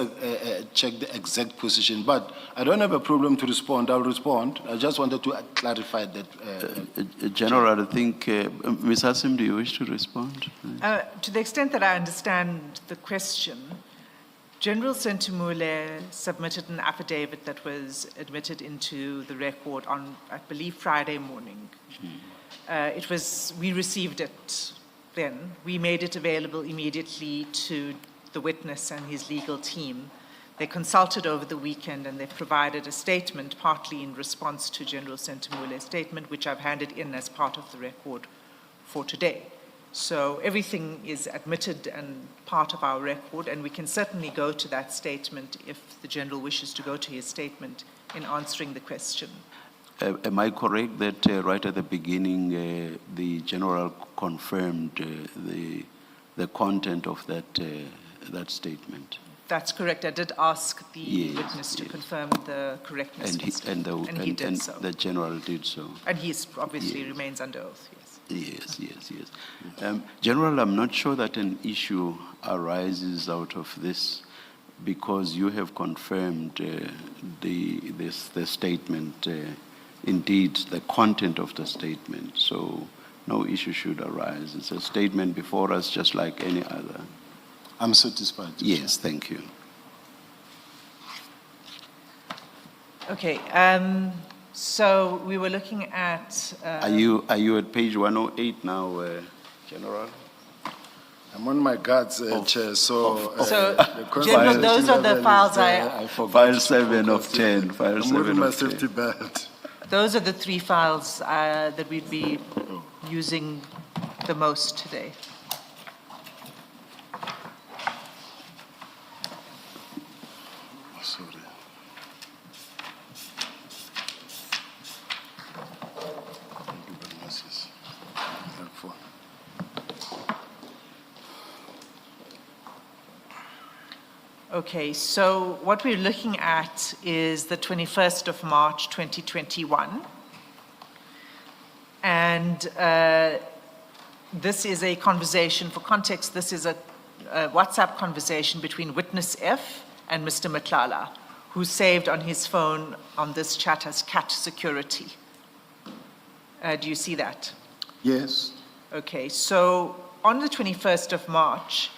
check the exact position, but I don't have a problem to respond. I'll respond. I just wanted to clarify that. General, I think, Ms. Hassim, do you wish to respond? To the extent that I understand the question, General Sintumule submitted an affidavit that was admitted into the record on, I believe, Friday morning. We received it then. We made it available immediately to the witness and his legal team. They consulted over the weekend and they provided a statement partly in response to General Sintumule's statement, which I've handed in as part of the record for today. So everything is admitted and part of our record, and we can certainly go to that statement if the General wishes to go to his statement in answering the question. Am I correct that right at the beginning, the General confirmed the content of that statement? That's correct. I did ask the Yes, witness to yes. confirm the correctness of the And statement, and he did so. the General did so. And he obviously Yes. remains under oath, yes. Yes. General, I'm not sure that an issue arises out of this because you have confirmed the statement, indeed the content of the statement. So no issue should arise. It's a statement before us just like any other. I'm satisfied. Yes, thank you. Okay, so we were looking at... Are you at page 108 now, General? I'm on my guards, Chair, so... So, the General, conversation those are the level files is, I forgot File to 7 of focus. 10. File I'm 7 moving my of 10. safety belt. Those are the 3 files that we'd be using the most today. Sorry. Thank you very much. It's helpful. Okay, so what we're looking at is the 21st of March, 2021. And this is a conversation, for context, this is a WhatsApp conversation between witness F and Mr. Matlala, who saved on his phone on this chat as cat security. Do you see that? Yes. Okay, so on the 21st of March,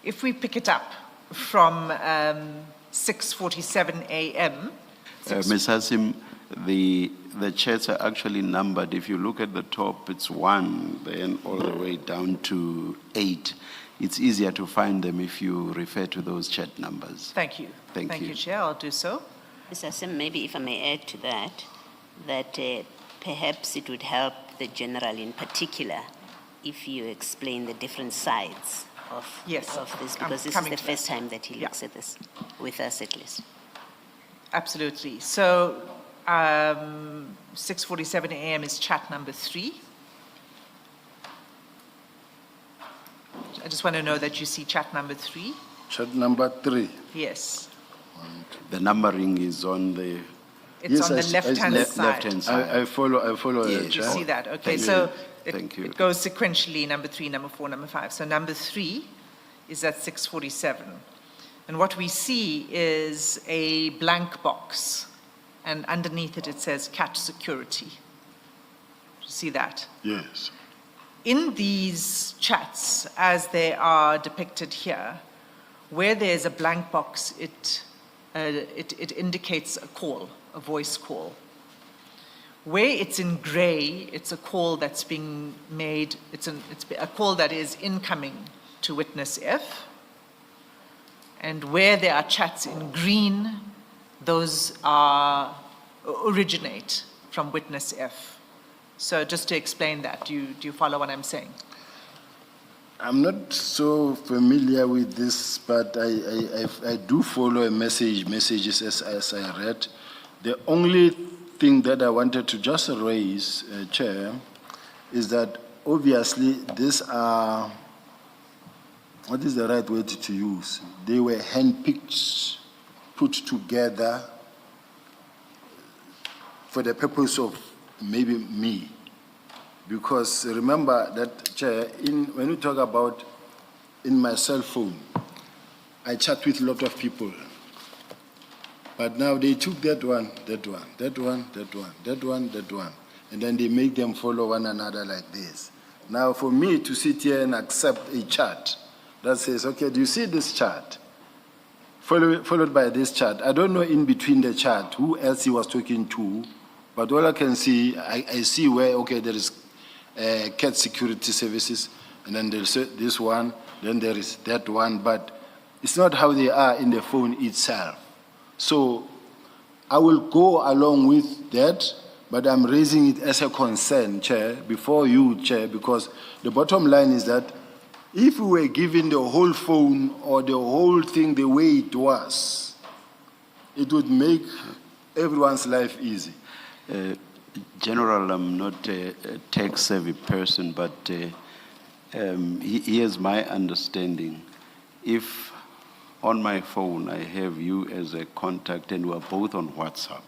if we pick it up from 6:47 a.m. Ms. Hassim, the chats are actually numbered. If you look at the top, it's 1, then all the way down to 8. It's easier to find them if you refer to those chat numbers. Thank you. Thank you. Chair. I'll do so. Mr. Sim, maybe if I may add to that, perhaps it would help the general in particular if you explain the different sides of Yes, of this, I'm because this is coming the to first that. time that he looks at this, with us at least. Absolutely. So 6:47 a.m. is chat number 3. I just want to know that you see chat number 3. Chat number 3. Yes. The numbering is on the It's Yes, on the I- left-hand I- side. left-hand side. I follow Yes. the You chair. see that? Okay, Thank so you. Thank you. it goes sequentially, number 3, number 4, number 5. So number 3 is at 6:47. And what we see is a blank box, and underneath it, it says catch security. You see that? Yes. In these chats, as they are depicted here, where there's a blank box, it indicates a call, a voice call. Where it's in gray, it's a call that's being made, it's a call that is incoming to witness F. And where there are chats in green, those originate from witness F. So just to explain that, do you follow what I'm saying? I'm not so familiar with this, but I do follow messages as I read. The only thing that I wanted to just raise, Chair, is that obviously these are, what is the right word to use? They were handpicked, put together for the purpose of maybe me. Because remember that, Chair, when you talk about in my cell phone, I chat with a lot of people. But now they took that one, and then they make them follow one another like this. Now for me to sit here and accept a chat that says, okay, do you see this chat? Followed by this chat. I don't know in between the chat who else he was talking to, but all I can see, I see where, okay, there is CAT security services, and then there's this one, then there is that one, but it's not how they are in the phone itself. So I will go along with that, but I'm raising it as a concern, Chair, before you, Chair, because the bottom line is that if we were given the whole phone or the whole thing the way it was, it would make everyone's life easy. General, I'm not a tech-savvy person, but here's my understanding. If on my phone I have you as a contact and we are both on WhatsApp,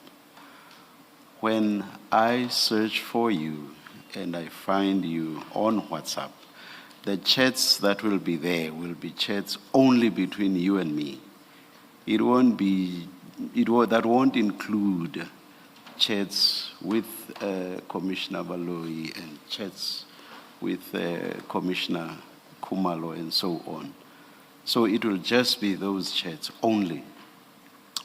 when I search for you and I find you on WhatsApp, the chats that will be there will be chats only between you and me. It won't be, that won't include chats with Commissioner Baloyi and chats with Commissioner Kumalo and so on. So it will just be those chats only.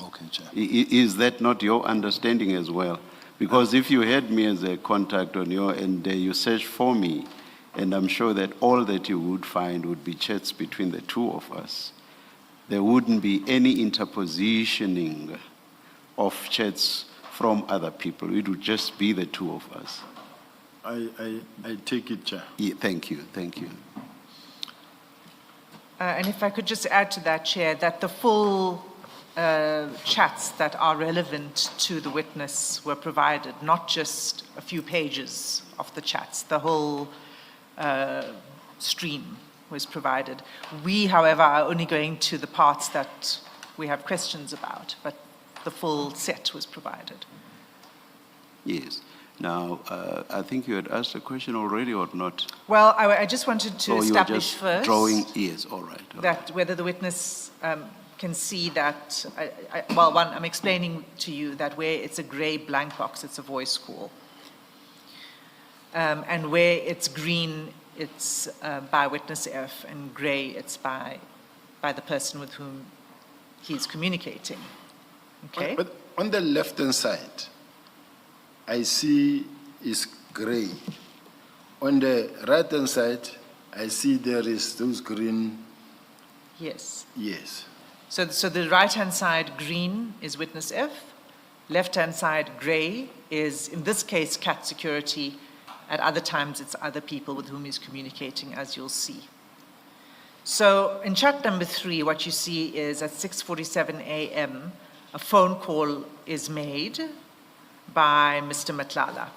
Okay, Chair. Is that not your understanding as well? Because if you had me as a contact on your end, you search for me, and I'm sure that all that you would find would be chats between the two of us. There wouldn't be any interpositioning of chats from other people. It would just be the two of us. I take it, Chair. Yeah, thank you. And if I could just add to that, Chair, that the full chats that are relevant to the witness were provided, not just a few pages of the chats. The whole stream was provided. We, however, are only going to the parts that we have questions about, but the full set was provided. Yes. Now, I think you had asked a question already or not? Well, I just wanted to Or you were establish just first drawing, yes, all right. that whether the witness can see that, well, one, I'm explaining to you that where it's a gray blank box, it's a voice call. And where it's green, it's by witness F, and gray, it's by the person with whom he's communicating. Okay? But on the left-hand side, I see is gray. On the right-hand side, I see there is those green, Yes. yes. So the right-hand side, green, is witness F. Left-hand side, gray, is, in this case, cat security. At other times, it's other people with whom he's communicating, as you'll see. So in chat number 3, what you see is at 6:47 a.m., a phone call is made by Mr. Matlala.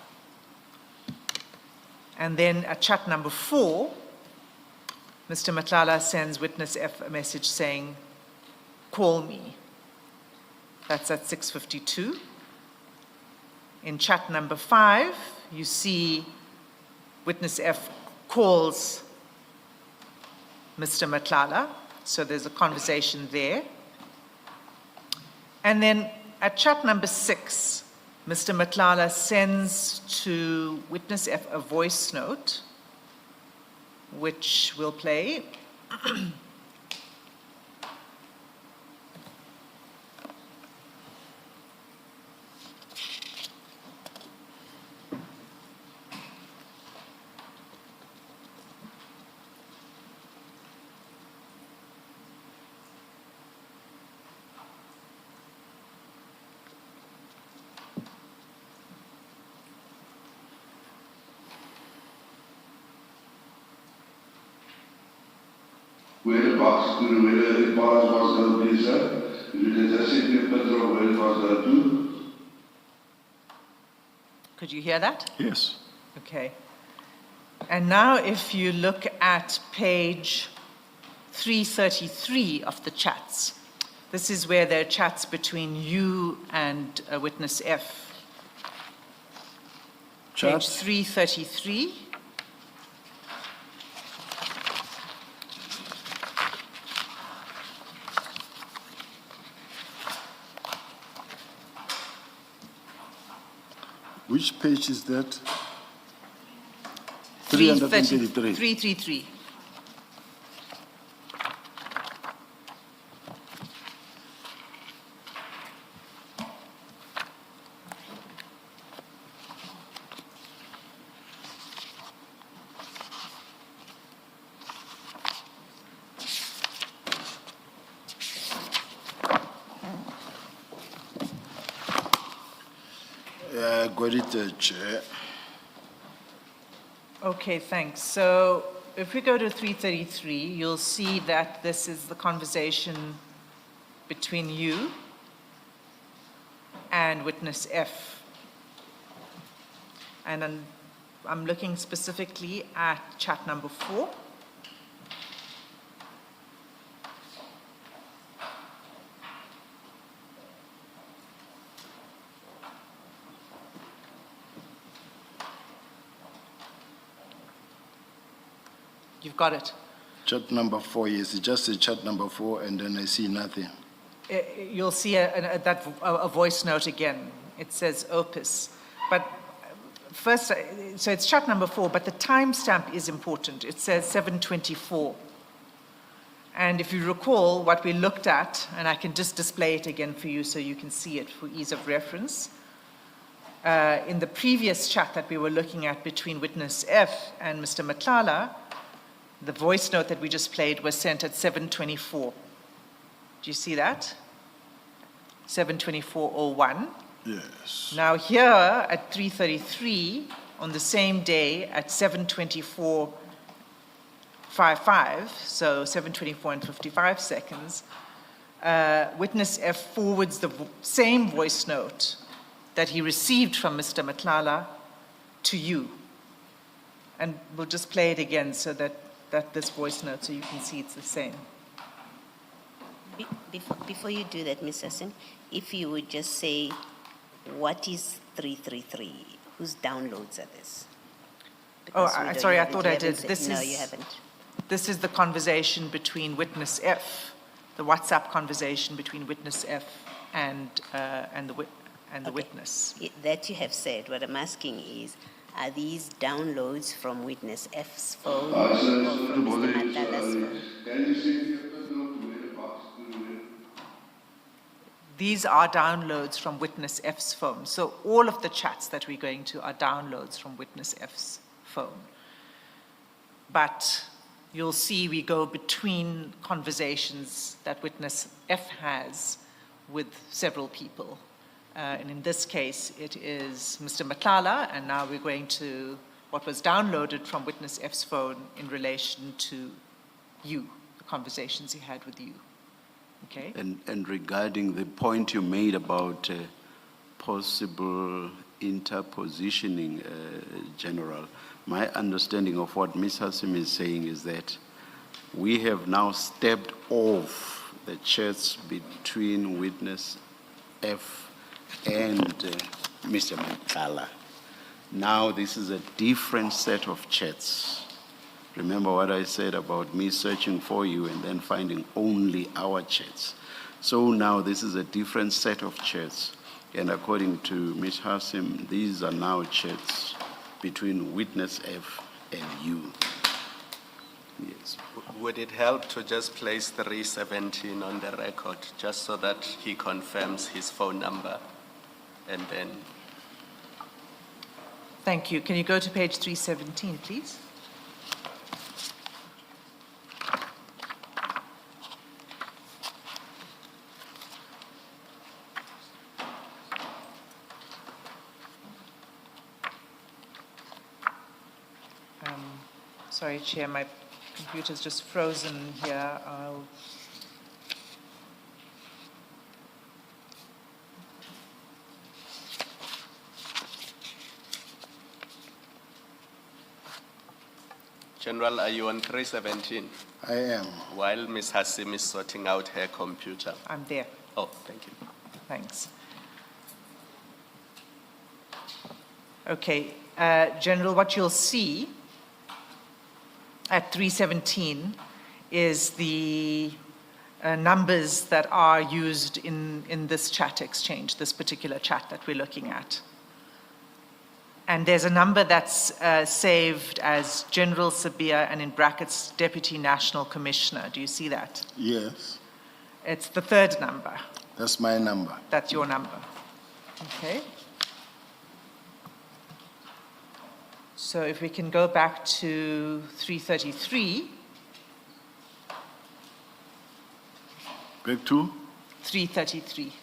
And then at chat number 4, Mr. Matlala sends witness F a message saying, "Call me." That's at 6:52. In chat number 5, you see witness F calls Mr. Matlala, so there's a conversation there. And then at chat number 6, Mr. Matlala sends to witness F a voice note, which we'll play. Where the box, where the box was going, please, sir. If you can just send me a picture of where it was going to. Could you hear that? Yes. Okay. And now if you look at page 333 of the chats, this is where there are chats between you and witness F. Page Chats? 333. Which page is that? 333. 333. 333. Got it, Chair. Okay, thanks. So if we go to 333, you'll see that this is the conversation between you and witness F. And I'm looking specifically at chat number 4. You've got it. Chat number 4, yes. It just says chat number 4, and then I see nothing. You'll see a voice note again. It says opus. But first, so it's chat number 4, but the timestamp is important. It says 7:24. And if you recall what we looked at, and I can just display it again for you so you can see it for ease of reference. In the previous chat that we were looking at between witness F and Mr. Matlala, the voice note that we just played was sent at 7:24. Do you see that? 7:24:01. Yes. Now here at 3:33 on the same day at 7:24:55, so 7:24 and 55 seconds, witness F forwards the same voice note that he received from Mr. Matlala to you. And we'll just play it again so that this voice note, so you can see it's the same. Before you do that, Ms. Hassan, if you would just say, what is 333? Whose downloads are this? Because we don't- Sorry, I you thought I haven't did. said- This No, is- you haven't. This is the conversation between witness F, the WhatsApp conversation between witness F and the Okay. witness. That you have said. What I'm asking is, Are these downloads from witness F's phone Ah, or sir, from Mr. Matala's phone? can you send me a picture of where the box is? These are downloads from witness F's phone. So all of the chats that we're going to are downloads from witness F's phone. But you'll see we go between conversations that witness F has with several people. And in this case, it is Mr. Matlala, and now we're going to what was downloaded from witness F's phone in relation to you, the conversations he had with you. Okay? And regarding the point you made about possible interpositioning, General, my understanding of what Ms. Hassim is saying is that we have now stepped off the chats between witness F and Mr. Matlala. Now this is a different set of chats. Remember what I said about me searching for you and then finding only our chats. So now this is a different set of chats. And according to Ms. Hassim, these are now chats between witness F and you. Yes. Would it help to just place 317 on the record, just so that he confirms his phone number? And then, Thank you. Can you go to page 317, please? Sorry, Chair, my computer's just frozen here. General, are you on 317? I am. While Ms. Hassim is sorting out her computer. I'm there. Oh, thank you. Thanks. Okay, General, what you'll see at 317 is the numbers that are used in this chat exchange, this particular chat that we're looking at. And there's a number that's saved as General Sibiya and in brackets Deputy National Commissioner. Do you see that? Yes, It's the third number. that's my number. That's your number. Okay. So if we can go back to 333, Back to? 333.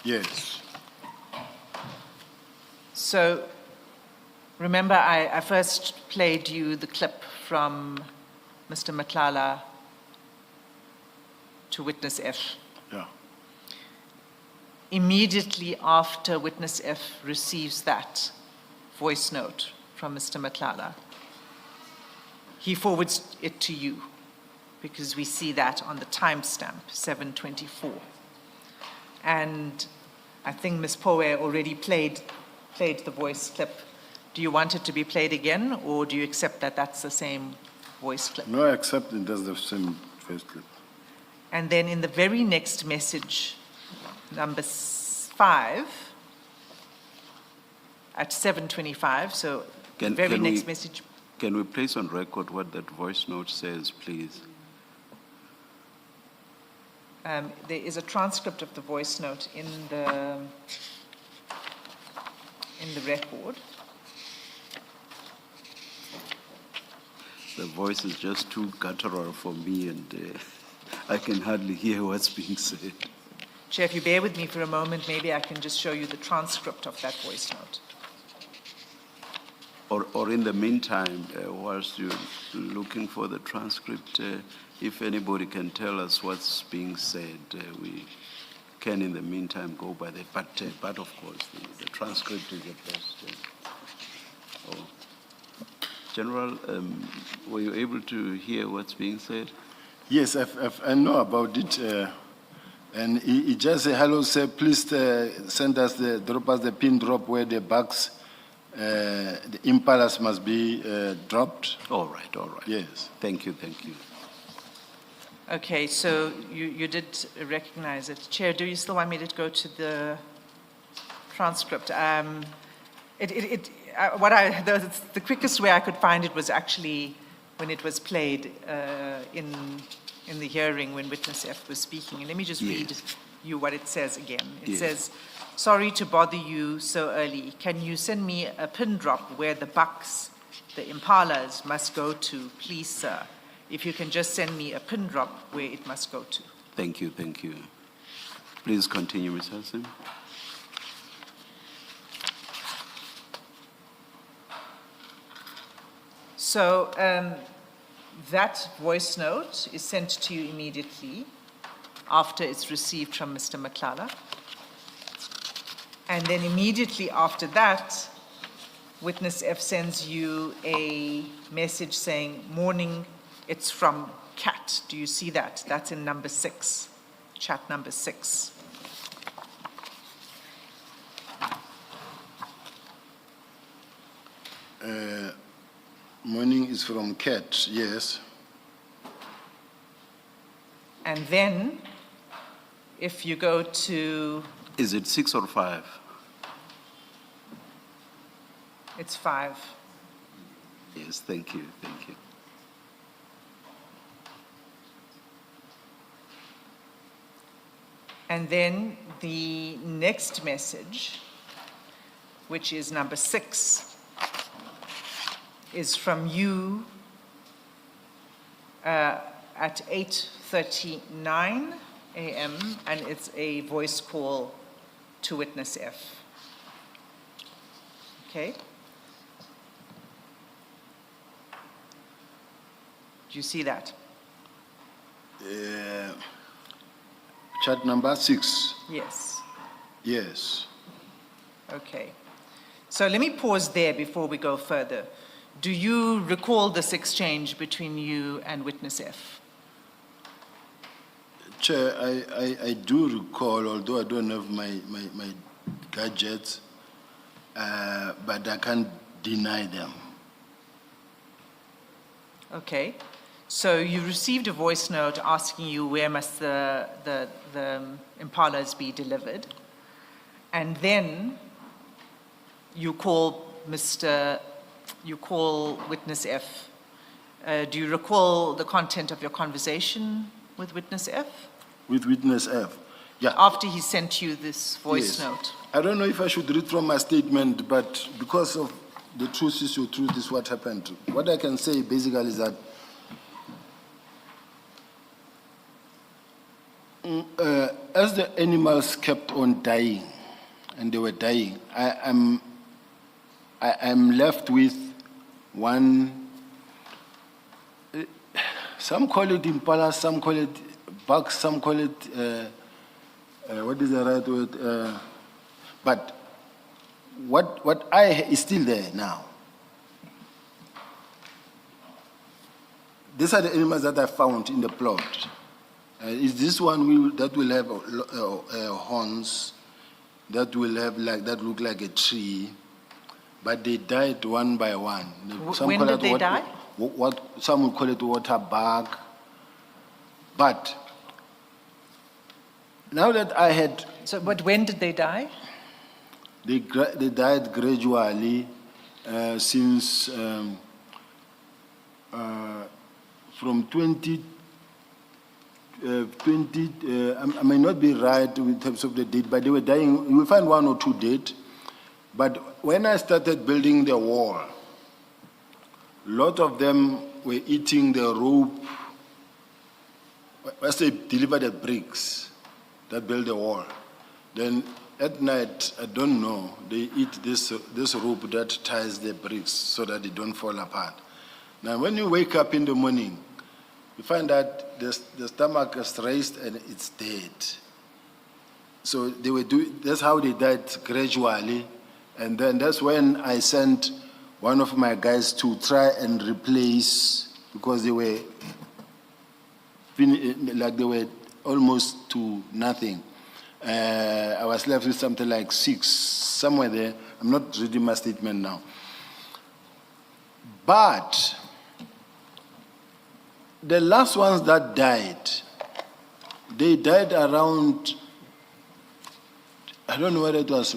Yes. So remember, I first played you the clip from Mr. Matlala to witness F. Yeah. Immediately after witness F receives that voice note from Mr. Matlala, he forwards it to you, because we see that on the timestamp, 7:24. And I think Ms. Poe already played the voice clip. Do you want it to be played again, or do you accept that that's the same voice clip? No, I accept it. That's the same first clip. And then in the very next message, number 5, at 7:25, so the very next message. Can we place on record what that voice note says, please? There is a transcript of the voice note in the record. The voice is just too guttural for me, and I can hardly hear what's being said. Chair, if you bear with me for a moment, maybe I can just show you the transcript of that voice note. Or in the meantime, whilst you're looking for the transcript, if anybody can tell us what's being said, we can in the meantime go by that. But of course, the transcript is the best. General, were you able to hear what's being said? Yes, I know about it. And he just said, hello, sir, please send us drop us the pin drop where the bugs, the impalas must be dropped. All right. Yes. Thank you. Okay, so you did recognize it. Chair, do you still want me to go to the transcript. The quickest way I could find it was actually when it was played in the hearing when witness F was speaking. And let me just read you what it says again. It says, "Sorry to bother you so early. Can you send me a pin drop where the bucks, the impalas, must go to, please, sir? If you can just send me a pin drop where it must go to." Thank you, thank you. Please continue, Ms. Hassan. So that voice note is sent to you immediately after it's received from Mr. Matlala. And then immediately after that, witness F sends you a message saying, "Morning, it's from Cat." Do you see that? That's in number 6, chat number 6. Morning is from Cat, yes. And then, if you go to, Is it 6 or 5? it's 5. Yes, thank you, thank you. And then the next message, which is number 6, is from you at 8:39 a.m., and it's a voice call to witness F. Okay? Do you see that? Chat number 6, Yes. yes. Okay. So let me pause there before we go further. Do you recall this exchange between you and witness F? Chair, I do recall, although I don't have my gadgets, but I can't deny them. Okay. So you received a voice note asking you where must the impalas be delivered. And then you call witness F. Do you recall the content of your conversation with witness F? With witness F, yeah. After he sent you this voice Yes. note. I don't know if I should read from my statement, but because of the truth is your truth is what happened. What I can say basically is that as the animals kept on dying, and they were dying, I am left with one, some call it impala, some call it bucks, some call it, what is the right word? But what is still there now. These are the animals that I found in the plot. Is this one that will have horns, that will have that look like a tree, but they died one by one. When did they die? Some would call it water bug. But now that I had... So, but when did they die? They died gradually since from 20, I may not be right in terms of the date, but they were dying. You will find 1 or 2 dead. But when I started building the wall, a lot of them were eating the rope. As they deliver the bricks that build the wall, then at night, I don't know, they eat this rope that ties the bricks so that they don't fall apart. Now, when you wake up in the morning, you find that the stomach is raised and it's dead. So they were that's how they died gradually. And then that's when I sent one of my guys to try and replace, because they were like they were almost to nothing. I was left with something like 6, somewhere there. I'm not reading my statement now. But the last ones that died, they died around I don't know whether it was,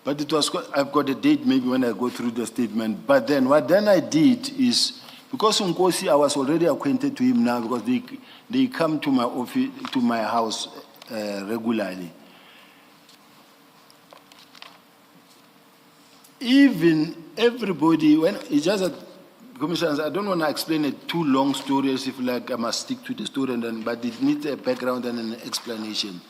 but it was, I've got a date maybe when I go through the statement. But then what then I did is, because Nkosi, I was already acquainted to him now because they come to my office, to my house regularly. Even everybody, when it's just that, Commissioners, I don't want to explain a too long story as if like I must stick to the story, but it needs a background and an explanation.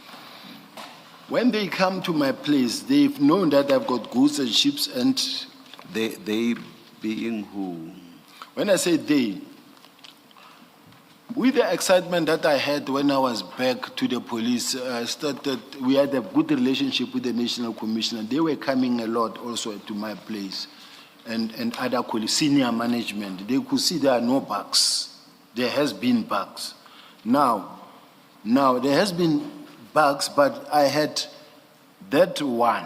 When they come to my place, they've known that I've got goats and sheep, and They being who? when I say they, with the excitement that I had when I was back to the police, I started, we had a good relationship with the National Commissioner. They were coming a lot also to my place, and other colleagues, senior management. They could see there are no bugs. There has been bugs. Now there has been bugs, but I had that one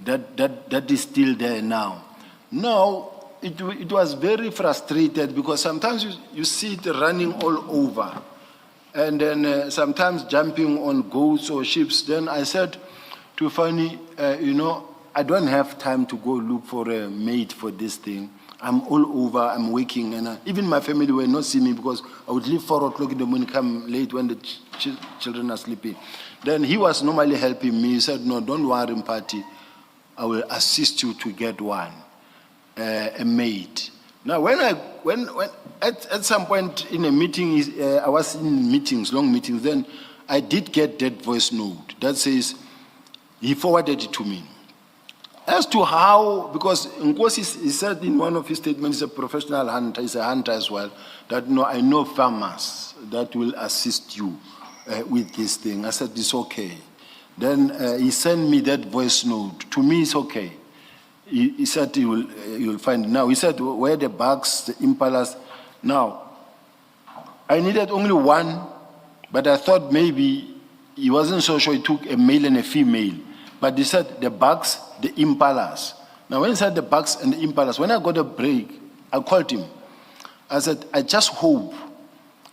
that is still there now. Now, it was very frustrated because sometimes you see it running all over, and then sometimes jumping on goats or sheep. Then I said to Fanny, I don't have time to go look for a mate for this thing. I'm all over, I'm working, and even my family will not see me because I would leave 4 o'clock in the morning, come late when the children are sleeping. Then he was normally helping me. He said, no, don't worry, Mpati, I will assist you to get one, a mate. Now, when at some point in a meeting, I was in meetings, long meetings, then I did get that voice note that says, he forwarded it to me. As to how, because Nkosi, he said in one of his statements, he's a professional hunter, he's a hunter as well, that I know farmers that will assist you with this thing. I said, it's okay. Then he sent me that voice note. To me, it's okay. He said you'll find it. Now, he said, where the bugs, the impalas. Now, I needed only one, but I thought maybe he wasn't so sure he took a male and a female. But he said the bugs, the impalas. Now, when he said the bugs and the impalas, when I got a break, I called him. I said, I just hope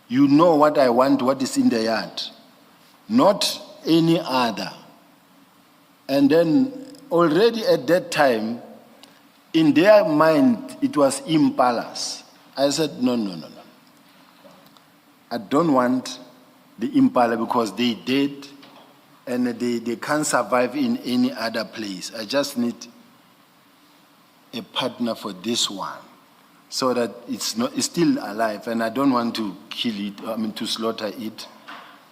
you know what I want, what is in the yard, not any other. And then already at that time, in their mind, it was impalas. I said, no. I don't want the impala because they did, and they can't survive in any other place. I just need a partner for this one so that it's still alive, and I don't want to kill it, to slaughter it.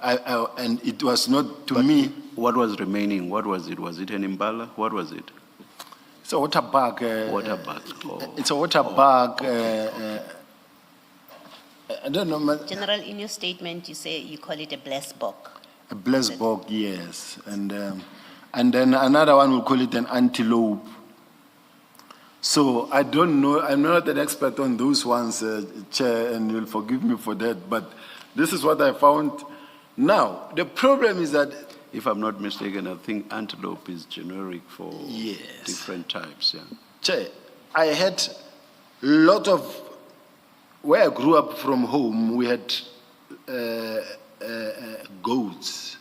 And it was not, to me... What was remaining? What was it? Was it an impala? What was it? It's a water bug. Water bug. It's a water bug. I don't know. General, in your statement, you say you call it a blessed bok. A blessed bog, yes. And then another one will call it an antelope. So I don't know, I'm not an expert on those ones, Chair, and you'll forgive me for that, but this is what I found. Now, the problem is that... If I'm not mistaken, I think antelope is generic for different types. Yeah. Chair, I had a lot of... Where I grew up from home, we had... goats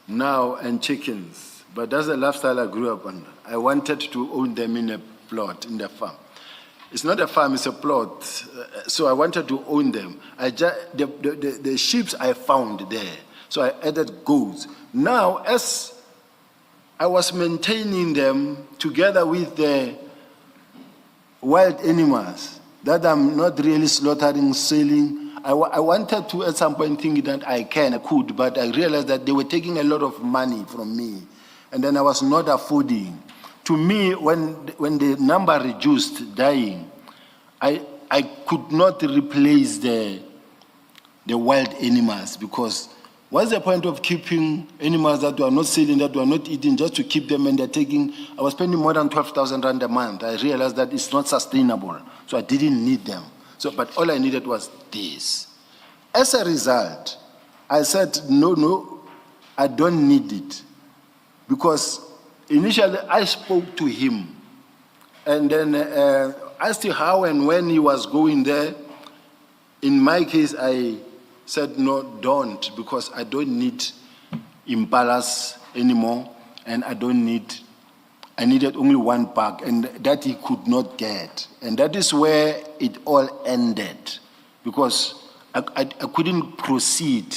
now and chickens, but that's the lifestyle I grew up on. I wanted to own them in a plot, in the farm. It's not a farm, it's a plot. So I wanted to own them. The sheep I found there, so I added goats. Now, as I was maintaining them together with the wild animals that I'm not really slaughtering, selling, I wanted to at some point think that I could, but I realized that they were taking a lot of money from me, and then I was not affording. To me, when the number reduced, dying, I could not replace the wild animals, because what's the point of keeping animals that were not selling, that were not eating, just to keep them, and they're taking, I was spending more than 12,000 rand a month. I realized that it's not sustainable, so I didn't need them. So, but all I needed was this. As a result, I said, no, I don't need it. Because initially I spoke to him, and then asked him how and when he was going there. In my case, I said, no, don't, because I don't need impalas anymore, and I needed only one bag, and that he could not get. And that is where it all ended, because I couldn't proceed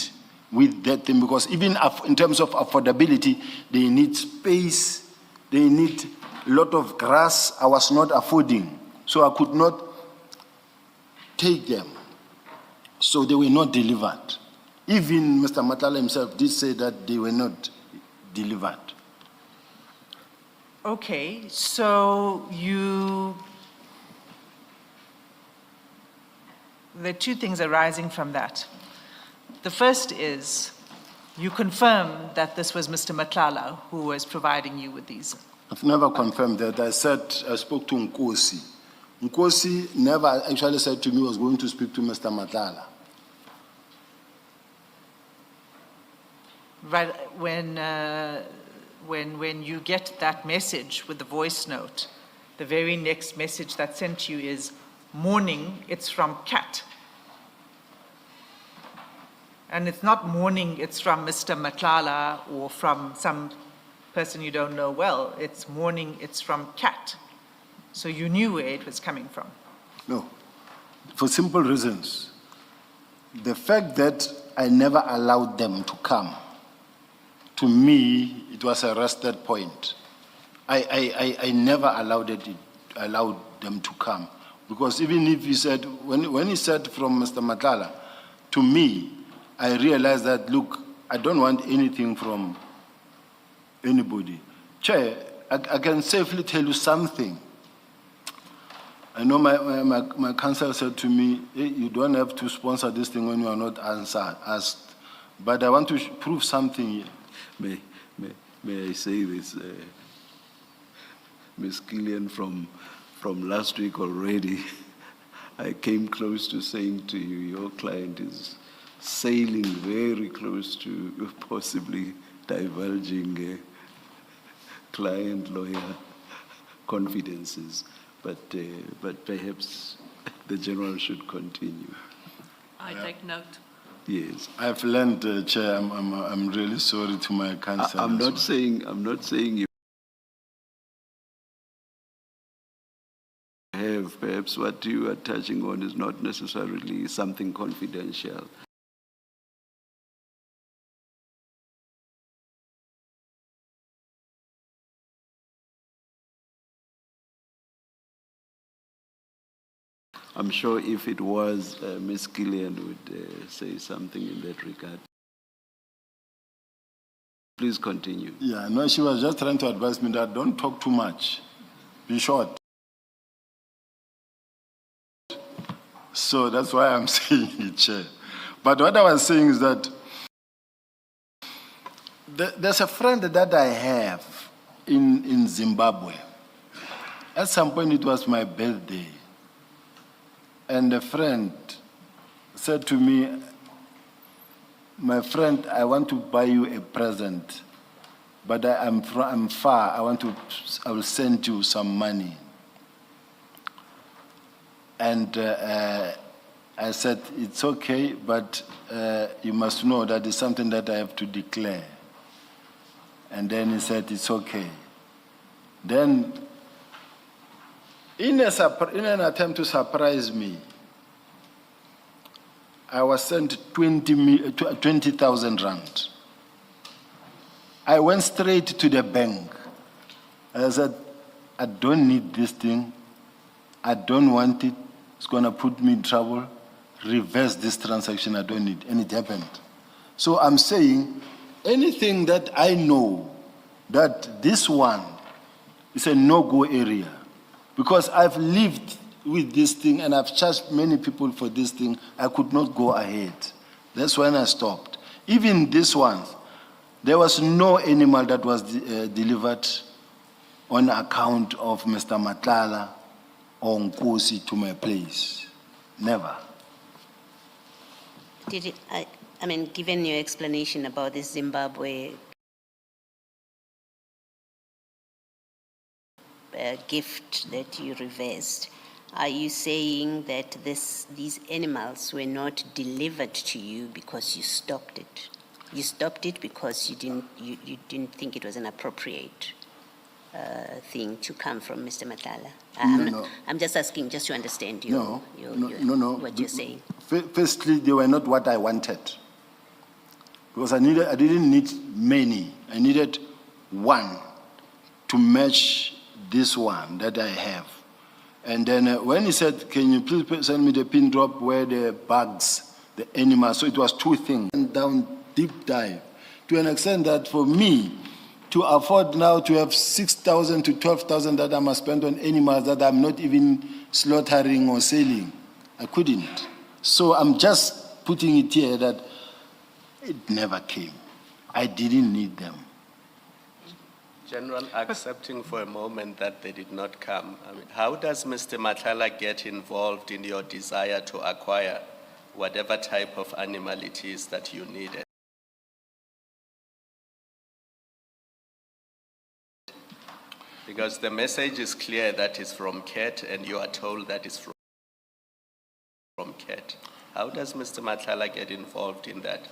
with that thing, because even in terms of affordability, they need space, they need a lot of grass. I was not affording, so I could not take them. So they were not delivered. Even Mr. Matlala himself did say that they were not delivered. Okay, so there are two things arising from that. The first is, you confirm that this was Mr. Matlala who was providing you with these. I've never confirmed that. I spoke to Nkosi. Nkosi never actually said to me he was going to speak to Mr. Matlala. Right, when you get that message with the voice note, the very next message that's sent to you is, morning, it's from Kat. And it's not morning, it's from Mr. Matlala or from some person you don't know well. It's morning, it's from Kat. So you knew where it was coming from. No, for simple reasons. The fact that I never allowed them to come, to me, it was a rested point. I never allowed them to come. Because even if he said, when he said from Mr. Matlala, to me, I realized that, look, I don't want anything from anybody. Chair, I can safely tell you something. I know my counsel said to me, hey, you don't have to sponsor this thing when you are not asked. But I want to prove something here. May I say this, Ms. Kiernan, from last week already, I came close to saying to you, your client is sailing very close to possibly divulging client-lawyer confidences, but perhaps the General should continue. I take note. Yes. I've learned, Chair, I'm really sorry to my counsel. I'm not saying you have. Perhaps what you are touching on is not necessarily something confidential. I'm sure if it was, Ms. Kiernan would say something in that regard. Please continue. Yeah, no, she was just trying to advise me that don't talk too much. Be short. So that's why I'm saying it, Chair. But what I was saying is that there's a friend that I have in Zimbabwe. At some point, it was my birthday. And a friend said to me, my friend, I want to buy you a present, but I'm far. I will send you some money. And I said, it's okay, but you must know that it's something that I have to declare. And then he said, it's okay. Then, in an attempt to surprise me, I was sent 20,000 rand. I went straight to the bank. I said, I don't need this thing. I don't want it. It's going to put me in trouble. Reverse this transaction. I don't need. And it happened. So I'm saying anything that I know that this one is a no-go area, because I've lived with this thing and I've charged many people for this thing, I could not go ahead. That's when I stopped. Even this one, there was no animal that was delivered on account of Mr. Matlala or Nkosi to my place. Never. Did it, I mean, given your explanation about this Zimbabwe gift that you reversed, Are you saying that these animals were not delivered to you because you stopped it? You stopped it because you didn't think it was an appropriate thing to come from Mr. Matlala? No. I'm just asking, just to understand No. what you're saying. Firstly, they were not what I wanted. Because I didn't need many. I needed one to match this one that I have. And then when he said, can you please send me the pin drop where the bugs, the animals, so it was two things. And down deep dive, to an extent that for me, to afford now to have 6,000 to 12,000 that I must spend on animals that I'm not even slaughtering or selling, I couldn't. So I'm just putting it here that it never came. I didn't need them. General, accepting for a moment that they did not come, I mean, how does Mr. Matlala get involved in your desire to acquire whatever type of animal it is that you needed? Because the message is clear that it's from CAT, and you are told that it's from CAT. How does Mr. Matlala get involved in that?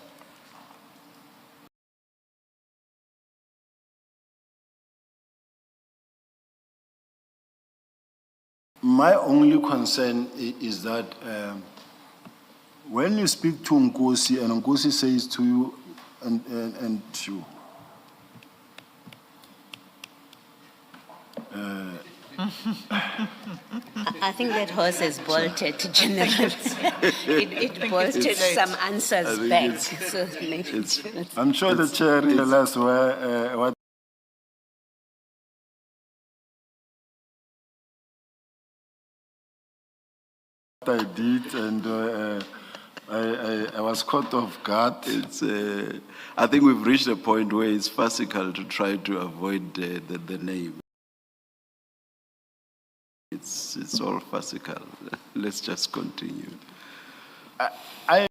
My only concern is that when you speak to Nkosi and Nkosi says to you and to I think that horse has bolted, General. it bolted some answers back. So maybe I'm sure the chair realized what I did, and I was caught off guard. I think we've reached a point where it's farcical to try to avoid the name. It's all farcical. Let's just continue. I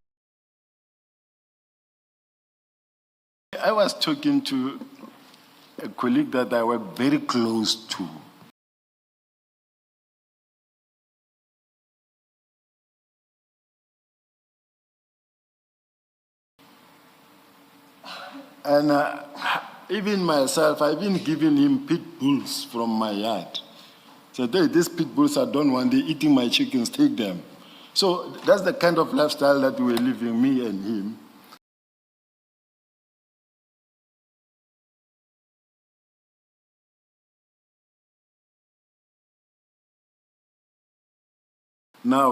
was talking to a colleague that I work very close to. And even myself, I've been giving him pit bulls from my yard. Said, hey, these pit bulls I don't want, they're eating my chickens, take them. So that's the kind of lifestyle that we're living, me and him. Now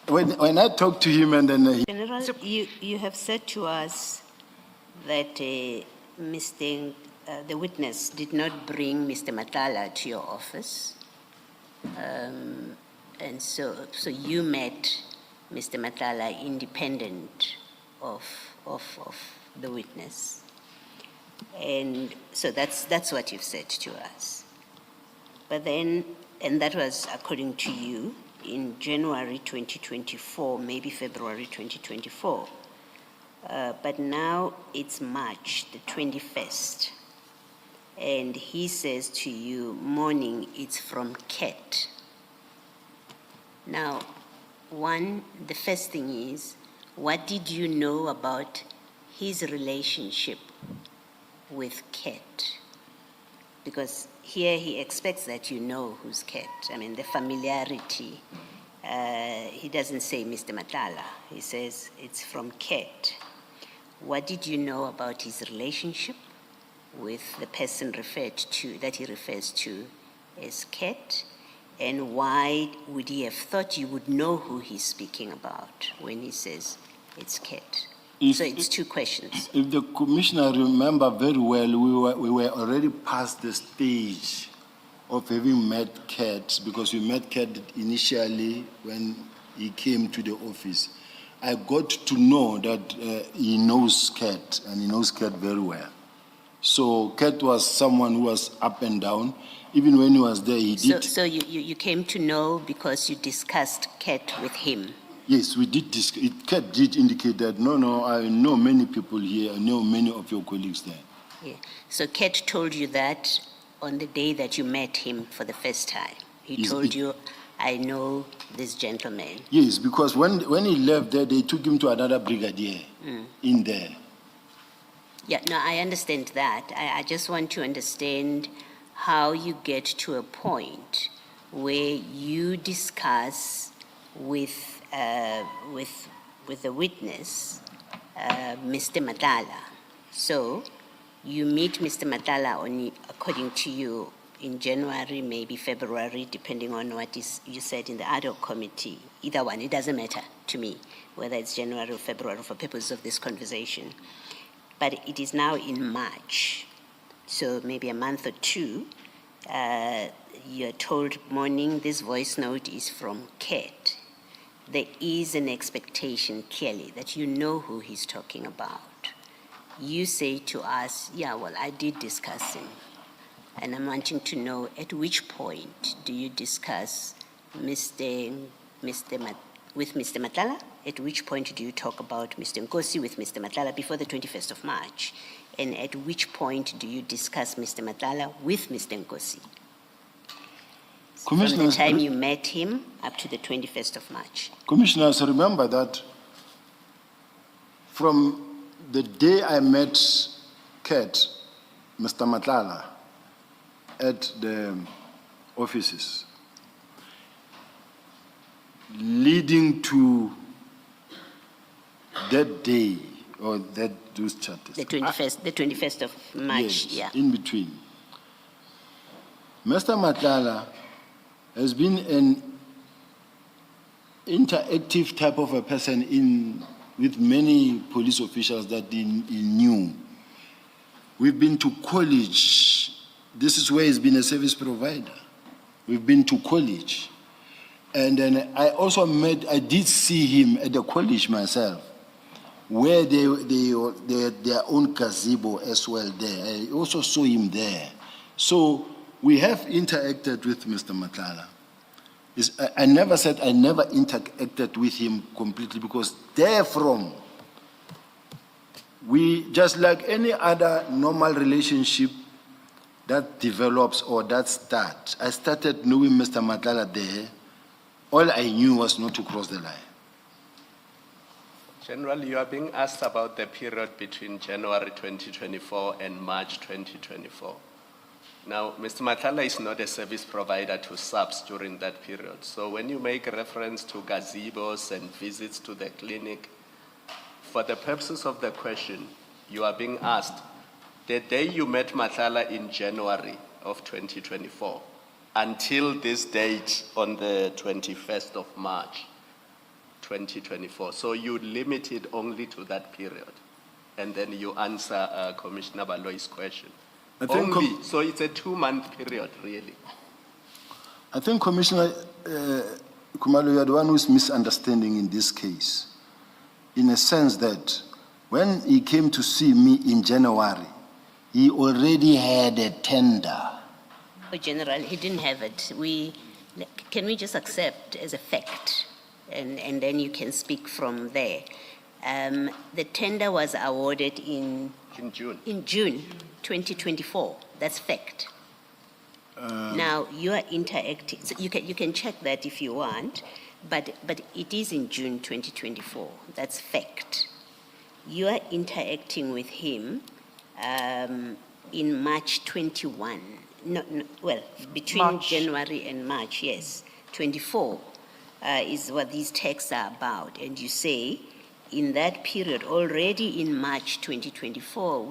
when I talk to him and then General, you have said to us that the witness did not bring Mr. Matlala to your office. And so you met Mr. Matlala independent of the witness. And so that's what you've said to us. But then, and that was according to you, in January 2024, maybe February 2024. But now it's March the 21st. And he says to you, morning, it's from CAT. Now, the first thing is, what did you know about his relationship with CAT? Because here he expects that you know who's CAT. I mean, the familiarity. He doesn't say Mr. Matlala. He says it's from CAT. What did you know about his relationship with the person that he refers to as CAT? And why would he have thought you would know who he's speaking about when he says it's CAT? So it's two questions. If the commissioner remember very well, we were already past the stage of having met CAT, because we met CAT initially when he came to the office. I got to know that he knows CAT, and he knows CAT very well. So CAT was someone who was up and down. Even when he was there, he did. So you came to know because you discussed CAT with him? Yes, we did. CAT did indicate that, no, I know many people here, I know many of your colleagues there. Yeah. So CAT told you that on the day that you met him for the first time? He Is told it- you, I know this gentleman. Yes, because when he left there, they took him to another brigadier in there. Yeah, no, I understand that. I just want to understand how you get to a point where you discuss with the witness, Mr. Matlala. So you meet Mr. Matlala according to you, in January, maybe February, depending on what you said in the ad hoc committee. Either one, it doesn't matter to me whether it's January or February for purposes of this conversation. But it is now in March, so maybe a month or two. You're told, morning, this voice note is from Kate. There is an expectation clearly that you know who he's talking about. You say to us, yeah, well, I did discuss him. And I'm wanting to know at which point do you discuss with Mr. Matlala? At which point do you talk about Mr. Nkosi with Mr. Matlala before the 21st of March? And at which point do you discuss Mr. Matlala with Mr. Nkosi? From the Commissioners, time you met him up to the 21st of March. Commissioners, remember that from the day I met Kat, Mr. Matlala, at the offices, leading to that day or those charters. The 21st of March, Yes, yeah. in between. Mr. Matlala has been an interactive type of a person with many police officials that he knew. We've been to college. This is where he's been a service provider. We've been to college. And then I did see him at the college myself, where they had their own gazebo as well there. I also saw him there. So we have interacted with Mr. Matlala. I never said I never interacted with him completely, because therefrom, we, just like any other normal relationship that develops or that starts, I started knowing Mr. Matlala there. All I knew was not to cross the line. General, you are being asked about the period between January 2024 and March 2024. Now, Mr. Matlala is not a service provider to SAPS during that period. So when you make reference to gazebos and visits to the clinic, for the purposes of the question, you are being asked, the day you met Matlala in January of 2024, until this date on the 21st of March 2024. So you limit it only to that period. And then you answer Commissioner Baloy's question. I think Only, so it's a 2-month period, really. I think, Commissioner Khumalo, you are the one who's misunderstanding in this case, in a sense that when he came to see me in January, he already had a tender. Oh, General, he didn't have it. Can we just accept as a fact, and then you can speak from there. The tender was awarded in June 2024. That's fact. Now you are interacting. So you can check that if you want, but it is in June 2024. That's fact. You are interacting with him in March 21. Well, between March. January and March, yes. 24 is what these texts are about. And you say, in that period, already in March 2024,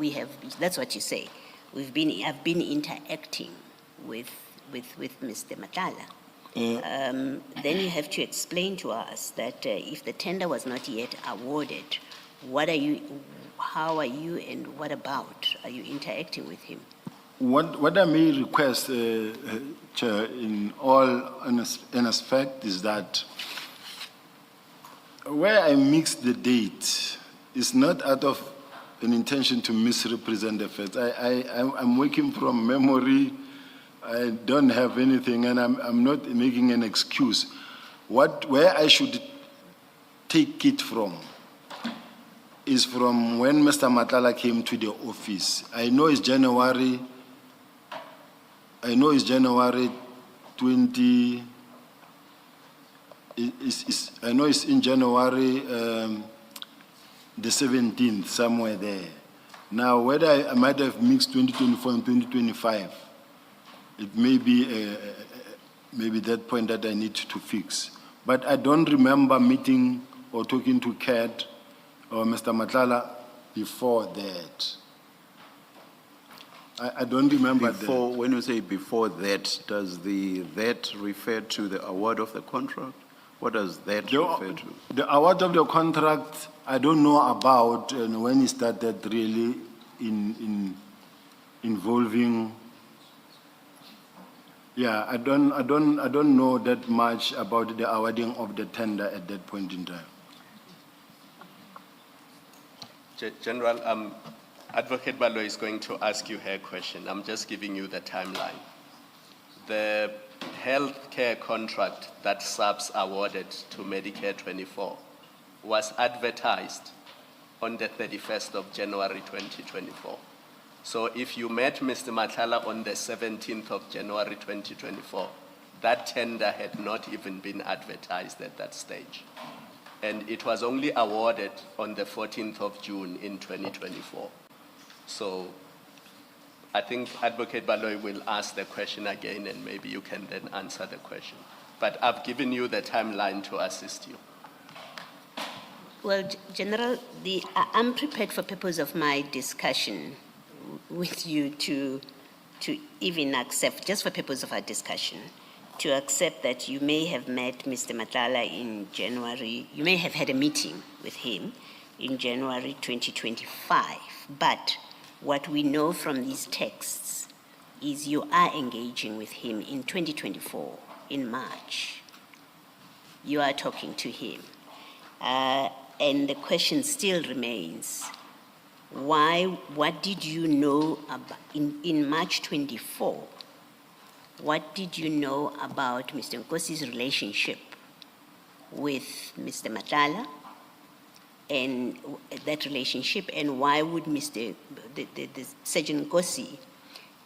that's what you say, I've been interacting with Mr. Matlala. Then you have to explain to us that if the tender was not yet awarded, how are you, and what about are you interacting with him? What I may request, Chair, in all aspect, is that where I mix the date is not out of an intention to misrepresent the facts. I'm working from memory. I don't have anything, and I'm not making an excuse. Where I should take it from is from when Mr. Matlala came to the office. I know it's January 20, I know it's in January, the 17th, somewhere there. Now, whether I might have mixed 2024 and 2025, it may be maybe that point that I need to fix. But I don't remember meeting or talking to Kat or Mr. Matlala before that. I don't remember Before, that. when you say before that, does that refer to the award of the contract? What does that refer to? The award of the contract, I don't know about when it started really in involving. Yeah, I don't know that much about the awarding of the tender at that point in time. General, Advocate Balo is going to ask you her question. I'm just giving you the timeline. The healthcare contract that SAPS awarded to Medicare 24 was advertised on the 31st of January 2024. So if you met Mr. Matlala on the 17th of January 2024, that tender had not even been advertised at that stage. And it was only awarded on the 14th of June in 2024. So I think Advocate Baloy will ask the question again and maybe you can then answer the question. But I've given you the timeline to assist you. Well, General, I'm prepared for purpose of my discussion with you to even accept, just for purpose of our discussion, to accept that you may have met Mr. Matlala in January, you may have had a meeting with him in January 2025, but what we know from these texts is you are engaging with him in 2024, in March. You are talking to him. And the question still remains, what did you know about, in March 24, what did you know about Mr. Nkosi's relationship with Mr. Matlala and that relationship, and why would the Sergeant Nkosi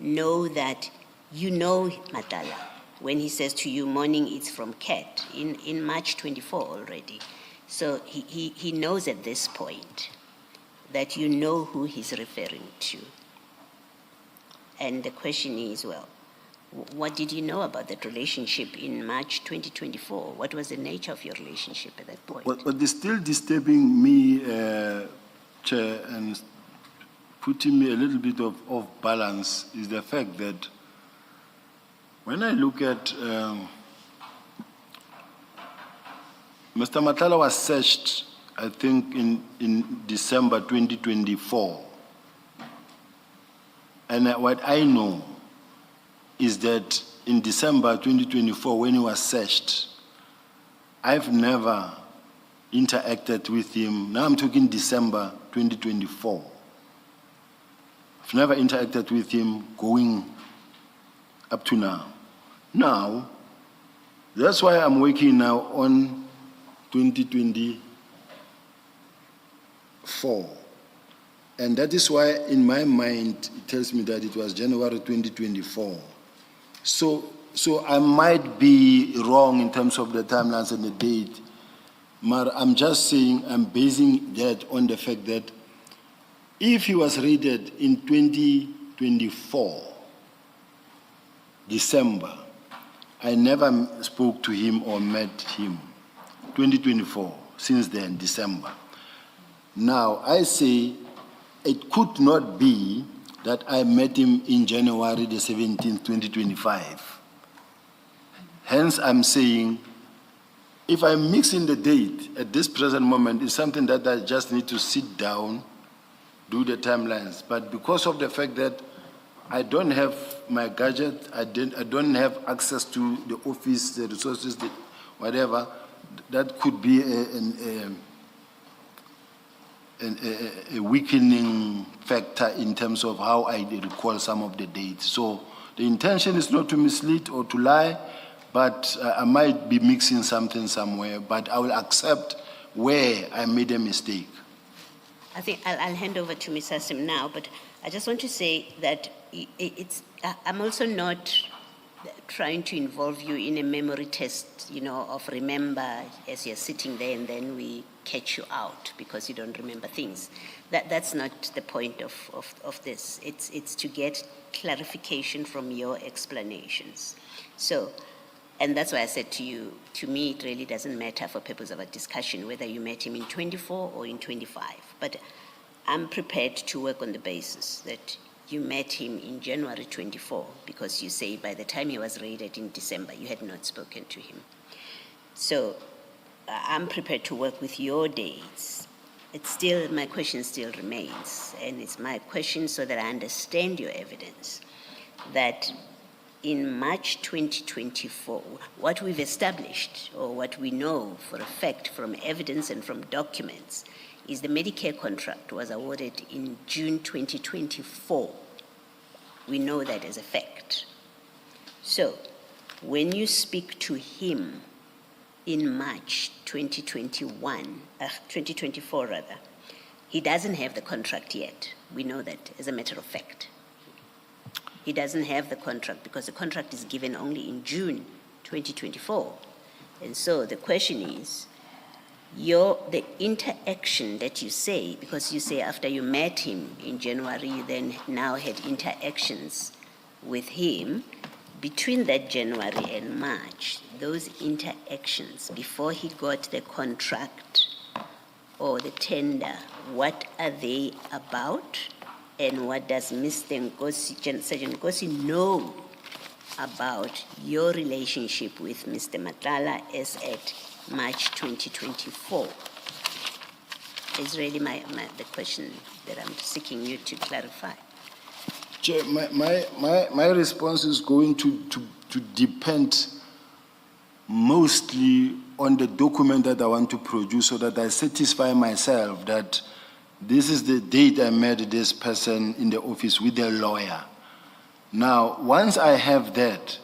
know that you know Matlala when he says to you, morning it's from Kat, in March 24 already. So he knows at this point that you know who he's referring to. And the question is, well, what did you know about that relationship in March 2024? What was the nature of your relationship at that point? What is still disturbing me, Chair, and putting me a little bit off balance is the fact that when I look at Mr. Matlala was searched, I think, in December 2024. And what I know is that in December 2024, when he was searched, I've never interacted with him. Now I'm talking December 2024. I've never interacted with him going up to now. Now, that's why I'm working now on 2024. And that is why in my mind, it tells me that it was January 2024. So I might be wrong in terms of the timelines and the date, but I'm just saying, I'm basing that on the fact that if he was raided in 2024, December, I never spoke to him or met him. 2024, since then, December. Now, I say it could not be that I met him in January the 17th, 2025. Hence, I'm saying, if I'm mixing the date at this present moment, it's something that I just need to sit down, do the timelines. But because of the fact that I don't have my gadget, I don't have access to the office, the resources, whatever, that could be a weakening factor in terms of how I recall some of the dates. So the intention is not to mislead or to lie, but I might be mixing something somewhere, but I will accept where I made a mistake. I think I'll hand over to Ms. Hassim now, but I just want to say that I'm also not trying to involve you in a memory test, of remember as you're sitting there and then we catch you out because you don't remember things. That's not the point of this. It's to get clarification from your explanations. So, and that's why I said to you, to me, it really doesn't matter for purpose of a discussion whether you met him in 24 or in 25. But I'm prepared to work on the basis that you met him in January 24 because you say by the time he was raided in December, you had not spoken to him. So I'm prepared to work with your dates. My question still remains, and it's my question so that I understand your evidence, that in March 2024, what we've established, or what we know for a fact from evidence and from documents, is the Medicare contract was awarded in June 2024. We know that as a fact. So, when you speak to him in March 2024 rather, he doesn't have the contract yet. We know that as a matter of fact. He doesn't have the contract because the contract is given only in June 2024. And so the question is, the interaction that you say, because you say after you met him in January, you then now had interactions with him, between that January and March, those interactions before he got the contract or the tender, what are they about? And what does Mr. Sergeant Nkosi know about your relationship with Mr. Matlala as at March 2024? Is really the question that I'm seeking you to clarify. Chair, my response is going to depend mostly on the document that I want to produce so that I satisfy myself that this is the date I met this person in the office with a lawyer. Now, once I have that,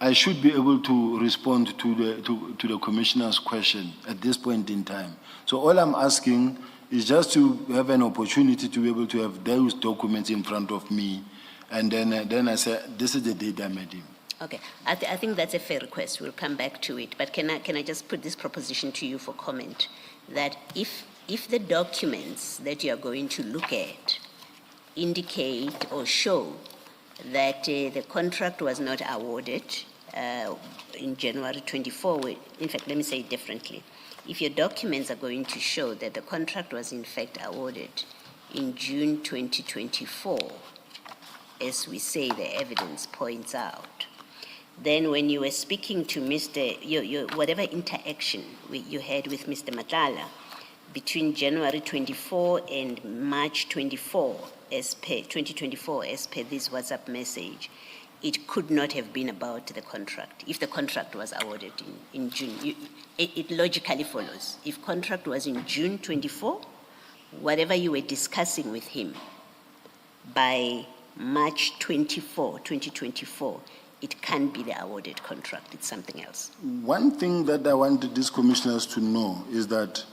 I should be able to respond to the Commissioner's question at this point in time. So all I'm asking is just to have an opportunity to be able to have those documents in front of me, and then I say, this is the date I met him. Okay, I think that's a fair request. We'll come back to it. But can I just put this proposition to you for comment, that if the documents that you are going to look at indicate or show that the contract was not awarded in January 24, in fact, let me say it differently. If your documents are going to show that the contract was in fact awarded in June 2024, as we say the evidence points out, then when you were speaking to whatever interaction you had with Mr. Matlala between January 24 and March 24, as per 2024, as per this WhatsApp message, it could not have been about the contract. If the contract was awarded in June, it logically follows. If contract was in June 24, whatever you were discussing with him by March 24, 2024, it can't be the awarded contract, it's something else. One thing that I wanted these commissioners to know is that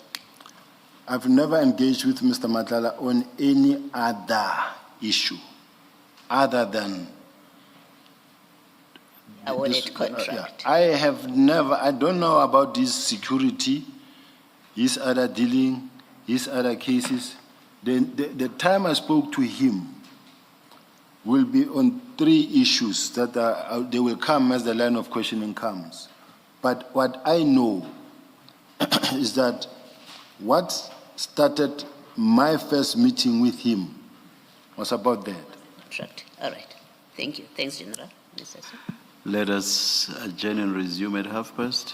I've never engaged with Mr. Matlala on any other issue other than Awarded contract. I have never, I don't know about this security, his other dealing, his other cases. The time I spoke to him will be on 3 issues that they will come as the line of questioning comes. But what I know is that what started my first meeting with him was about that. Contract. All right. Thank you. Thanks, General. Mr. Sir. Let us adjourn and resume at 12:30.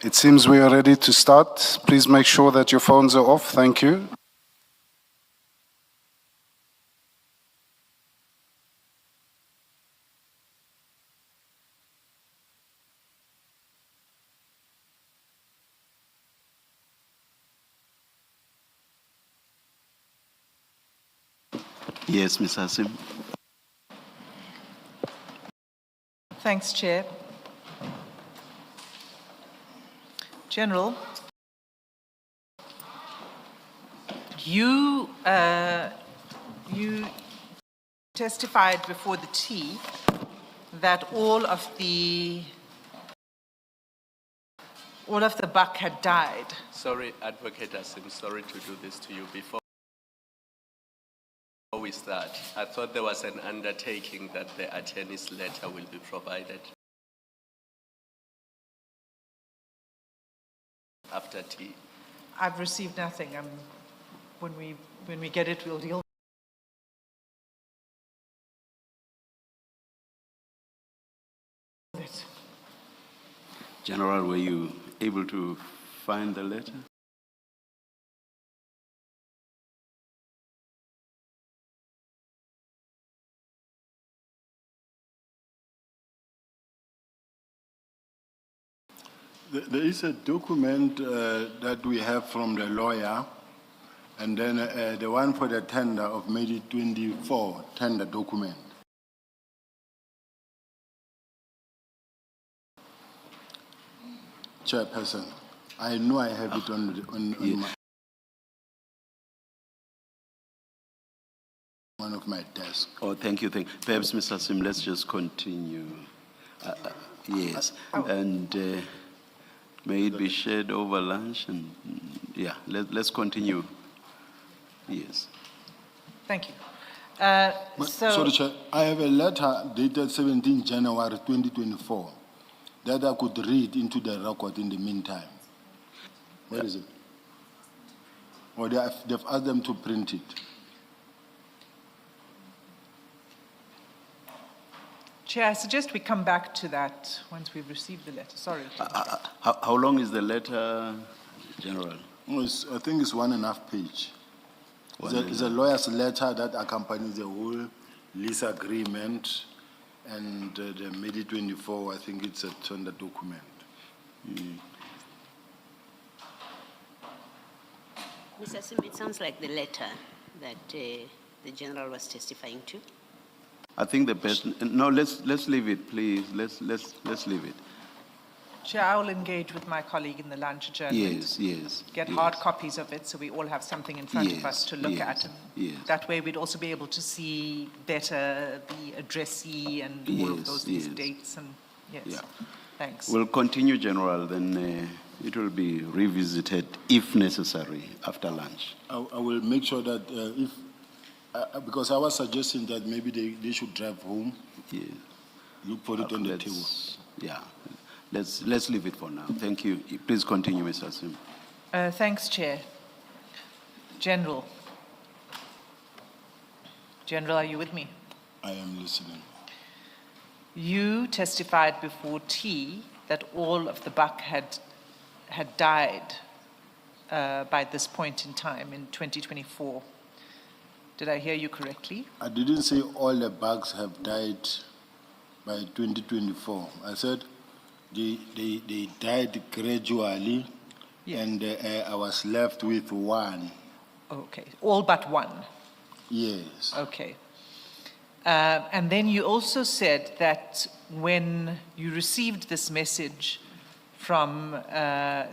It seems we are ready to start. Please make sure that your phones are off. Thank you. Yes, Ms. Hassim. Thanks, Chair. General, you testified before the T that all of the buck had died. Sorry, Advocate Hassim, sorry to do this to you. Before we start, I thought there was an undertaking that the attorney's letter will be provided after tea. I've received nothing. When we get it, we'll deal with it. General, were you able to find the letter? There is a document that we have from the lawyer, and then the one for the tender of May 24 tender document. Chairperson, I know I have it on my, one of my desks. Oh, thank you. Perhaps, Mr. Sim, let's just continue. Yes, and may it be shared over lunch, and yeah, let's continue. Yes. Thank you. Sorry, Chair, I have a letter dated 17 January 2024 that I could read into the record in the meantime. Where is it? Or they've asked them to print it. Chair, I suggest we come back to that once we've received the letter. Sorry. How long is the letter, General? No, I think it's 1.5 pages. It's a lawyer's letter that accompanies the whole lease agreement and the May 24, I think it's a tender document. Mr. Sim, it sounds like the letter that the General was testifying to. I think the best. No, let's leave it, please. Let's leave it. Chair, I will engage with my colleague in the lunch adjournment. Yes. Get hard copies of it so we all have something in front of us to look at. And that way we'd also be able to see better the addressee and all of these dates. And yes, thanks. We'll continue, General, then it will be revisited if necessary after lunch. I will make sure that if, because I was suggesting that maybe they should drive home. Yeah. Look for it on the table. Yeah. Let's leave it for now. Thank you. Please continue, Mr. Sim. Thanks, Chair. General. General, are you with me? I am listening. You testified before T that all of the buck had died by this point in time in 2024. Did I hear you correctly? I didn't say all the bugs have died by 2024. I said they died gradually, and I was left with one. Okay, all but one? Yes. Okay. And then you also said that when you received this message from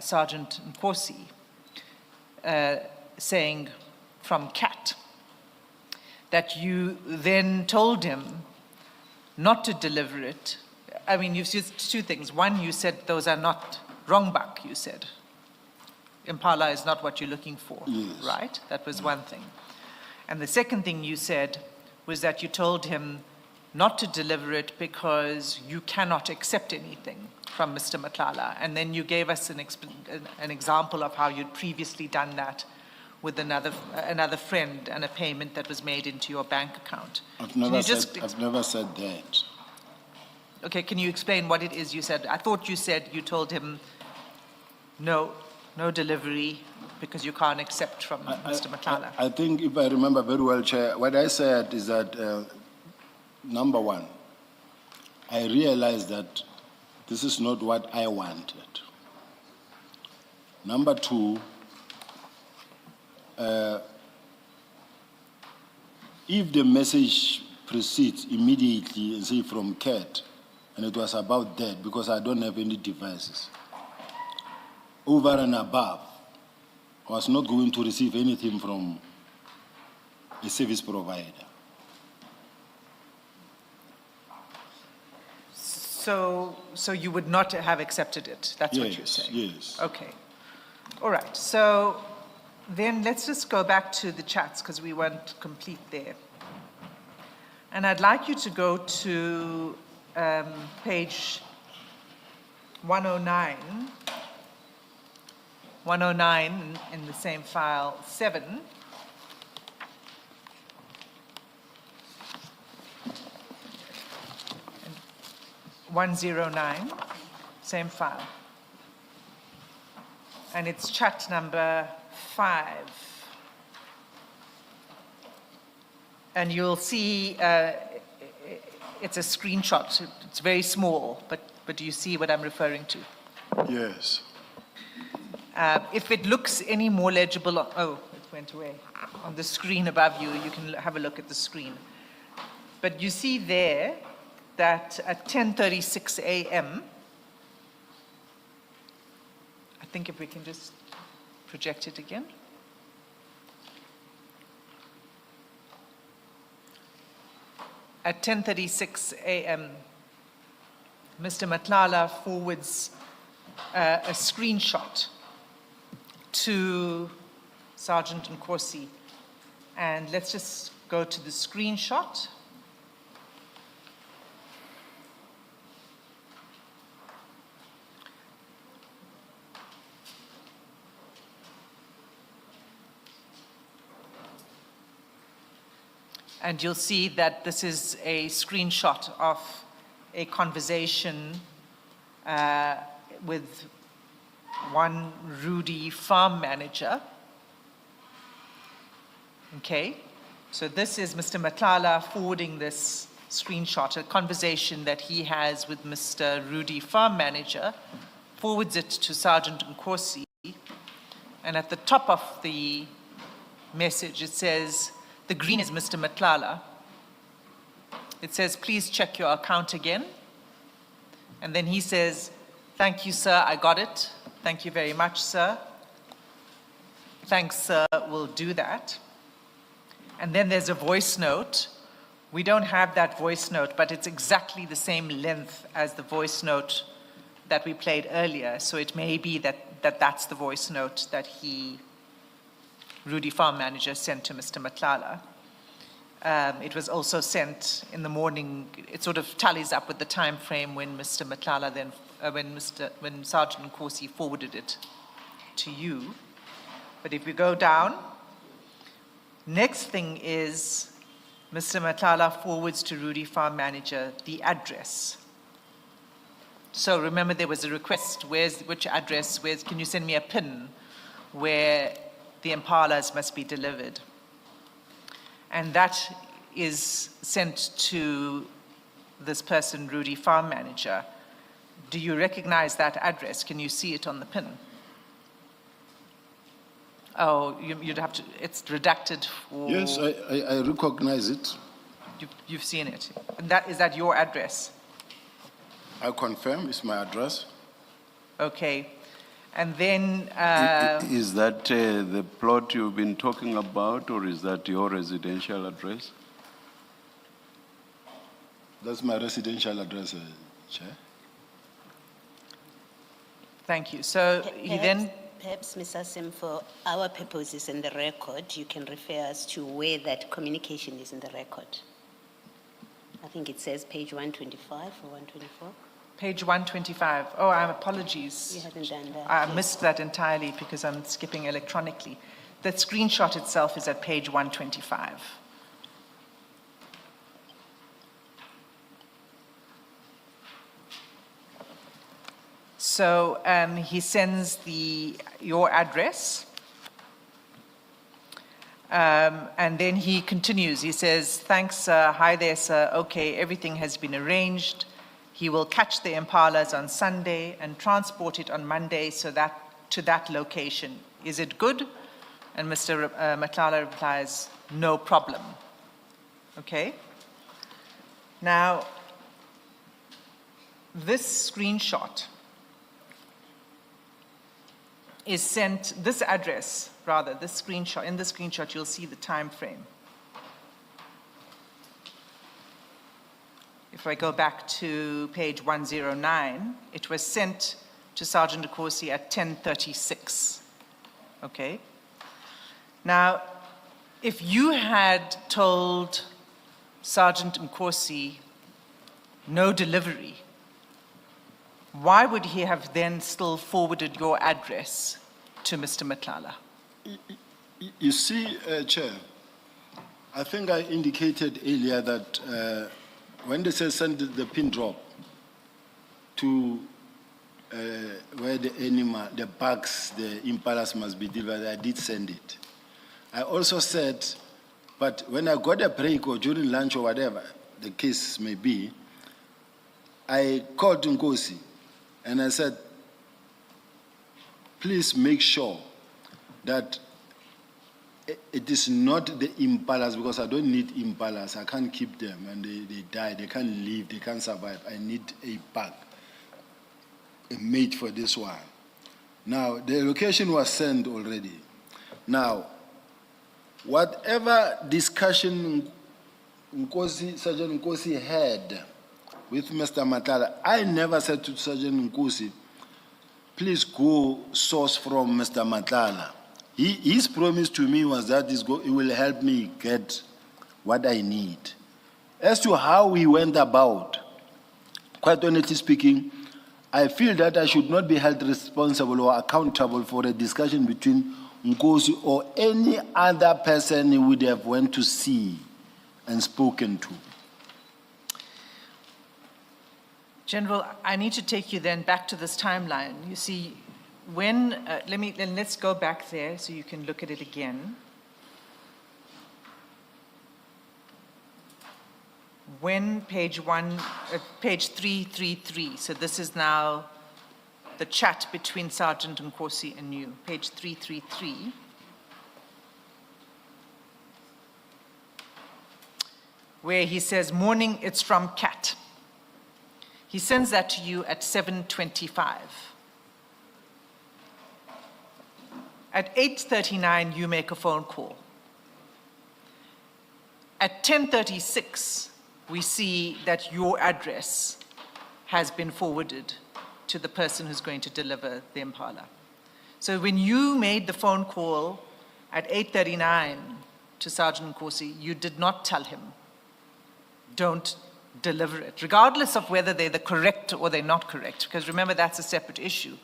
Sergeant Nkosi saying from CAT, that you then told him not to deliver it. I mean, you've used two things. One, you said those are not wrong buck, you said. Impala is not what you're looking for, right? That was one thing. And the second thing you said was that you told him not to deliver it because you cannot accept anything from Mr. Matlala. And then you gave us an example of how you'd previously done that with another friend and a payment that was made into your bank account. I've never said that. Okay, can you explain what it is you said? I thought you said you told him No delivery, because you can't accept from Mr. Matlala. I think if I remember very well, Chair, what I said is that, number one, I realized that this is not what I wanted. Number two, if the message proceeds immediately, say from CAT, and it was about that, because I don't have any devices, over and above, I was not going to receive anything from a service provider. So you would not have accepted it? That's what you're saying? Yes. Okay. All right. So then let's just go back to the chats, because we weren't complete there. And I'd like you to go to page 109. 109 in the same file, 7. And 109, same file. And it's chat number 5. And you'll see it's a screenshot. It's very small, but do you see what I'm referring to? Yes. If it looks any more legible, oh, it went away. On the screen above you, you can have a look at the screen. But you see there that at 10:36 a.m., I think if we can just project it again. At 10:36 a.m., Mr. Matlala forwards a screenshot to Sergeant Nkosi. And let's just go to the screenshot. And you'll see that this is a screenshot of a conversation with one Rudy farm manager. Okay, so this is Mr. Matlala forwarding this screenshot, a conversation that he has with Mr. Rudy farm manager, forwards it to Sergeant Nkosi, and at the top of the message it says, the green is Mr. Matlala. It says, please check your account again. And then he says, thank you, sir, I got it. Thank you very much, sir. Thanks, sir, we'll do that. And then there's a voice note. We don't have that voice note, but it's exactly the same length as the voice note that we played earlier. So it may be that's the voice note that Rudy farm manager sent to Mr. Matlala. It was also sent in the morning. It sort of tallies up with the time frame when Mr. Matlala then, when Sergeant Nkosi forwarded it to you. But if we go down, next thing is Mr. Matlala forwards to Rudy farm manager the address. So remember, there was a request. Which address? Can you send me a PIN where the impalas must be delivered? And that is sent to this person, Rudy farm manager. Do you recognize that address? Can you see it on the PIN? Oh, you'd have to, it's redacted for... Yes, I recognize it. You've seen it. And is that your address? I confirm it's my address. Okay. And then... Is that the plot you've been talking about, or is that your residential address? That's my residential address, Chair. Thank you. So he then... Perhaps, Mr. Sim, for our purposes in the record, you can refer us to where that communication is in the record. I think it says page 125 or 124. Page 125. Oh, apologies. You haven't done that. I missed that entirely because I'm skipping electronically. The screenshot itself is at page 125. So he sends your address. And then he continues. He says, thanks, sir. Hi there, sir. Okay, everything has been arranged. He will catch the Impalas on Sunday and transport it on Monday to that location. Is it good? And Mr. Matlala replies, no problem. Okay? Now, this screenshot is sent, this address, rather, this screenshot, in the screenshot you'll see the time frame. If I go back to page 109, it was sent to Sergeant Nkosi at 10:36, okay? Now, if you had told Sergeant Nkosi no delivery, why would he have then still forwarded your address to Mr. Matlala? You see, Chair, I think I indicated earlier that when they say send the pin drop to where the animal, the bugs, the impalas must be delivered, I did send it. I also said, but when I got a break or during lunch or whatever the case may be, I called Nkosi and I said, please make sure that it is not the impalas, because I don't need impalas. I can't keep them and they die. They can't live, they can't survive. I need a bag, a mate for this one. Now, the location was sent already. Now, whatever discussion Sergeant Nkosi had with Mr. Matlala, I never said to Sergeant Nkosi, please go source from Mr. Matlala. His promise to me was that it will help me get what I need. As to how he went about, quite honestly speaking, I feel that I should not be held responsible or accountable for a discussion between Nkosi or any other person he would have went to see and spoken to. General, I need to take you then back to this timeline. You see, when, let's go back there so you can look at it again. When page 333, so this is now the chat between Sergeant Nkosi and you, page 333. Where he says, morning, it's from Cat. He sends that to you at 7:25. At 8:39, you make a phone call. At 10:36, we see that your address has been forwarded to the person who's going to deliver the Impala. So when you made the phone call at 8:39 to Sergeant Nkosi, you did not tell him, don't deliver it, regardless of whether they're the correct or they're not correct, because remember, that's a separate issue.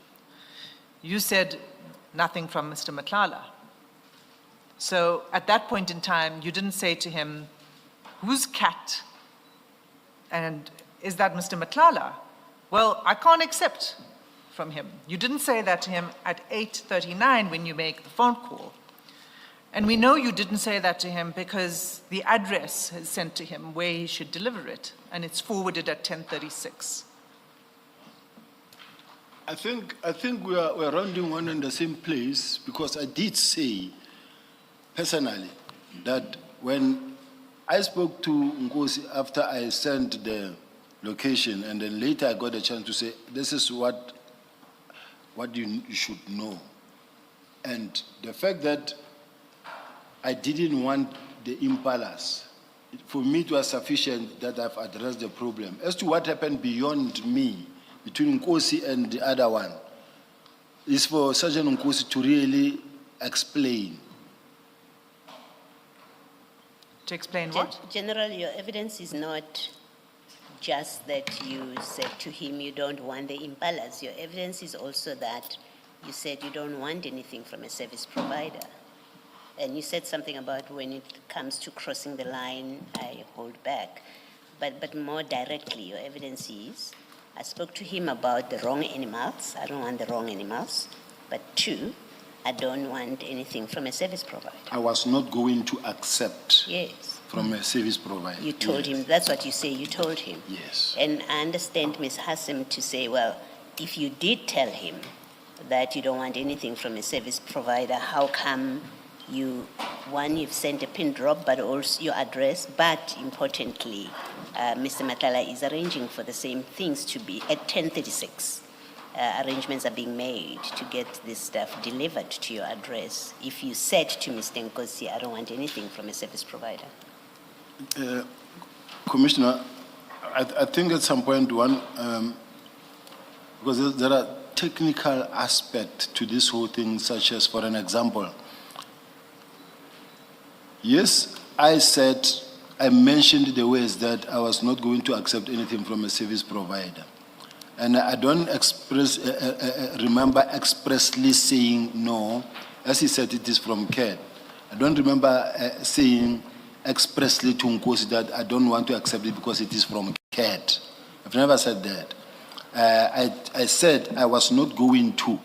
You said nothing from Mr. Matlala. So at that point in time, you didn't say to him, who's Cat? And is that Mr. Matlala? Well, I can't accept from him. You didn't say that to him at 8:39 when you make the phone call. And we know you didn't say that to him because the address is sent to him where he should deliver it, and it's forwarded at 10:36. I think we're rounding one in the same place, because I did say personally that when I spoke to Nkosi after I sent the location, and then later I got a chance to say, this is what you should know. And the fact that I didn't want the impalas, for me it was sufficient that I've addressed the problem. As to what happened beyond me, between Nkosi and the other one, is for Sergeant Nkosi to really explain. To explain what? General, your evidence is not just that you said to him you don't want the impalas. Your evidence is also that you said you don't want anything from a service provider. And you said something about when it comes to crossing the line, I hold back. But more directly, your evidence is, I spoke to him about the wrong animals. I don't want the wrong animals. But 2, I don't want anything from a service provider. I was not going to accept Yes. from a service provider. You told him, that's what you say, you told him. Yes. And I understand Ms. Hassan to say, well, if you did tell him that you don't want anything from a service provider, how come you've sent a pin drop, but also your address, but importantly, Mr. Matlala is arranging for the same things to be at 10:36. Arrangements are being made to get this stuff delivered to your address. If you said to Mr. Nkosi, I don't want anything from a service provider. Commissioner, I think at some point because there are technical aspects to this whole thing, such as, for an example, yes, I mentioned the ways that I was not going to accept anything from a service provider. And I don't remember expressly saying no. As he said, it is from CAD. I don't remember saying expressly to Nkosi that I don't want to accept it because it is from CAD. I've never said that. I said I was not going to.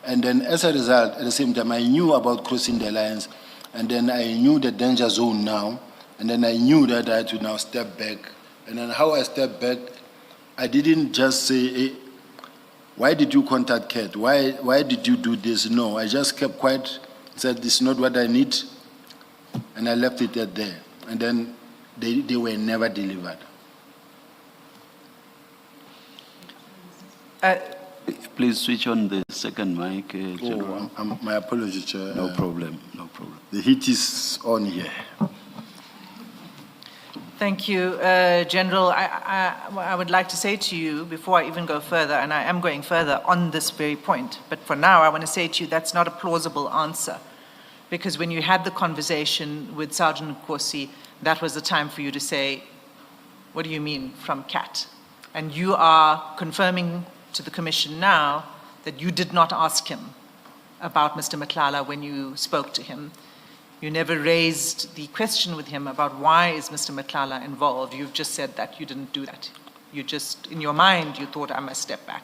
And then as a result, at the same time, I knew about crossing the lines. And then I knew the danger zone now. And then I knew that I had to now step back. And then how I stepped back, I didn't just say, hey, why did you contact CAT? Why did you do this? No, I just kept quiet, said, this is not what I need. And I left it at there. And then they were never delivered. Please switch on the second mic, General. My apologies, Chair. No problem, no problem. The heat is on here. Thank you, General. I would like to say to you, before I even go further, and I am going further on this very point, but for now I want to say to you that's not a plausible answer. Because when you had the conversation with Sergeant Nkosi, that was the time for you to say, what do you mean from CAT? And you are confirming to the Commission now that you did not ask him about Mr. Matlala when you spoke to him. You never raised the question with him about why is Mr. Matlala involved. You've just said that you didn't do that. You just, in your mind, you thought I must step back.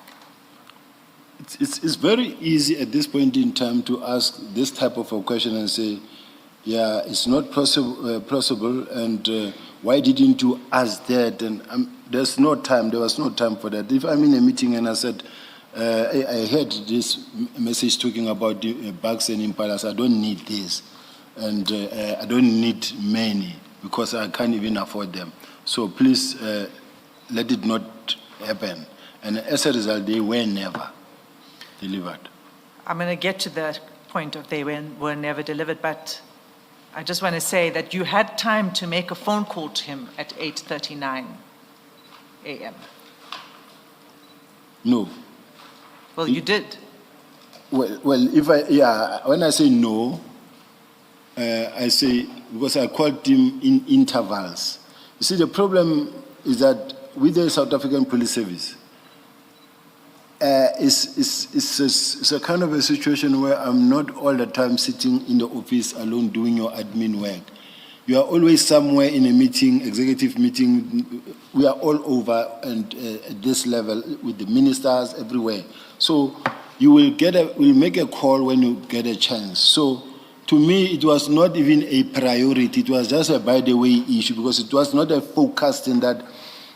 It's very easy at this point in time to ask this type of a question and say, yeah, it's not possible, and why didn't you ask that? And there was no time for that. If I'm in a meeting and I said, I heard this message talking about the bugs and impalas, I don't need this. And I don't need many because I can't even afford them. So please let it not happen. And as a result, they were never delivered. I'm going to get to the point of they were never delivered, but I just want to say that you had time to make a phone call to him at 8:39 a.m. No. Well, you did. Well, when I say no, I say, because I called him in intervals. You see, the problem is that with the South African Police Service, it's a kind of a situation where I'm not all the time sitting in the office alone doing your admin work. You are always somewhere in a meeting, executive meeting. We are all over and at this level with the ministers everywhere. So you will make a call when you get a chance. So to me, it was not even a priority. It was just a by the way issue because it was not a focused in that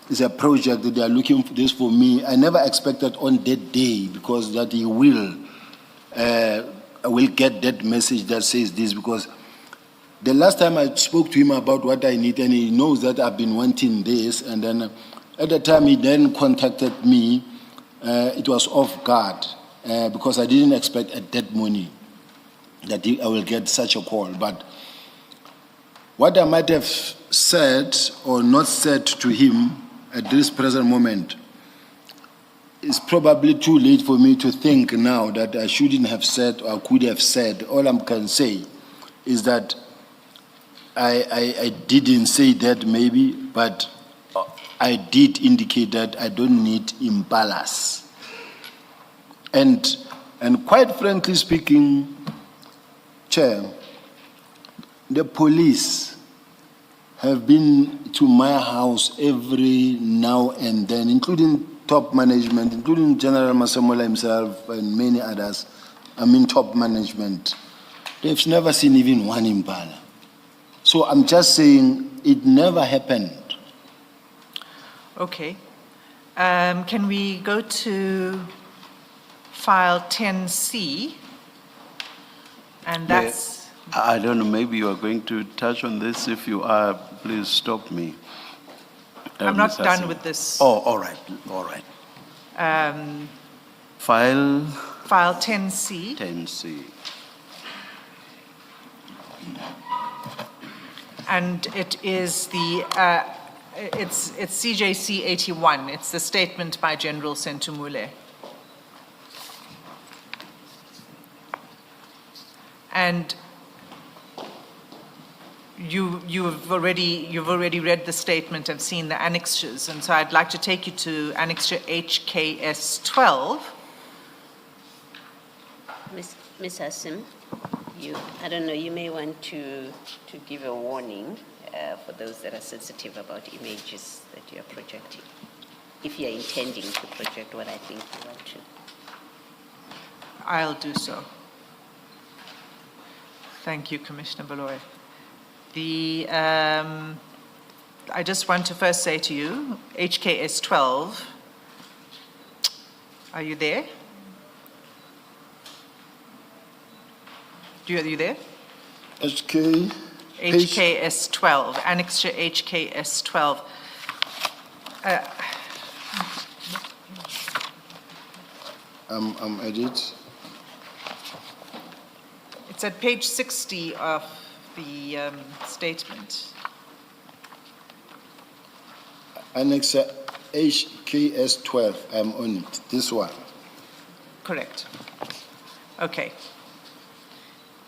it's a project that they are looking for this for me. I never expected on that day because that he will get that message that says this, because the last time I spoke to him about what I need, and he knows that I've been wanting this, and then at the time he then contacted me, it was off guard because I didn't expect at that money that I will get such a call. But what I might have said or not said to him at this present moment is probably too late for me to think now that I shouldn't have said or could have said. All I can say is that I didn't say that maybe, but I did indicate that I don't need impalas. And quite frankly speaking, Chair, the police have been to my house every now and then, including top management, including General Masemola himself and many others, top management, they've never seen even one impala. So I'm just saying it never happened. Okay. Can we go to file 10C? And that's, I don't know, maybe you are going to touch on this. If you are, please stop me. I'm not Ms. done Hassan. with this. Oh, all right, all right. File File 10C. 10C. And it is the, it's CJC 81. It's the statement by General Sentumule. And you've already read the statement and seen the annexures, and so I'd like to take you to annexure HKS 12. Ms. Hassan, I don't know, you may want to give a warning for those that are sensitive about images that you are projecting, if you are intending to project what I think you want to. I'll do so. Thank you, Commissioner Baloy. I just want to first say to you, HKS 12, are you there? Are you there? HKS 12, annexure HKS 12. I'm at it. It's at page 60 of the statement. Annex HKS 12, I'm on it, this one. Correct. Okay.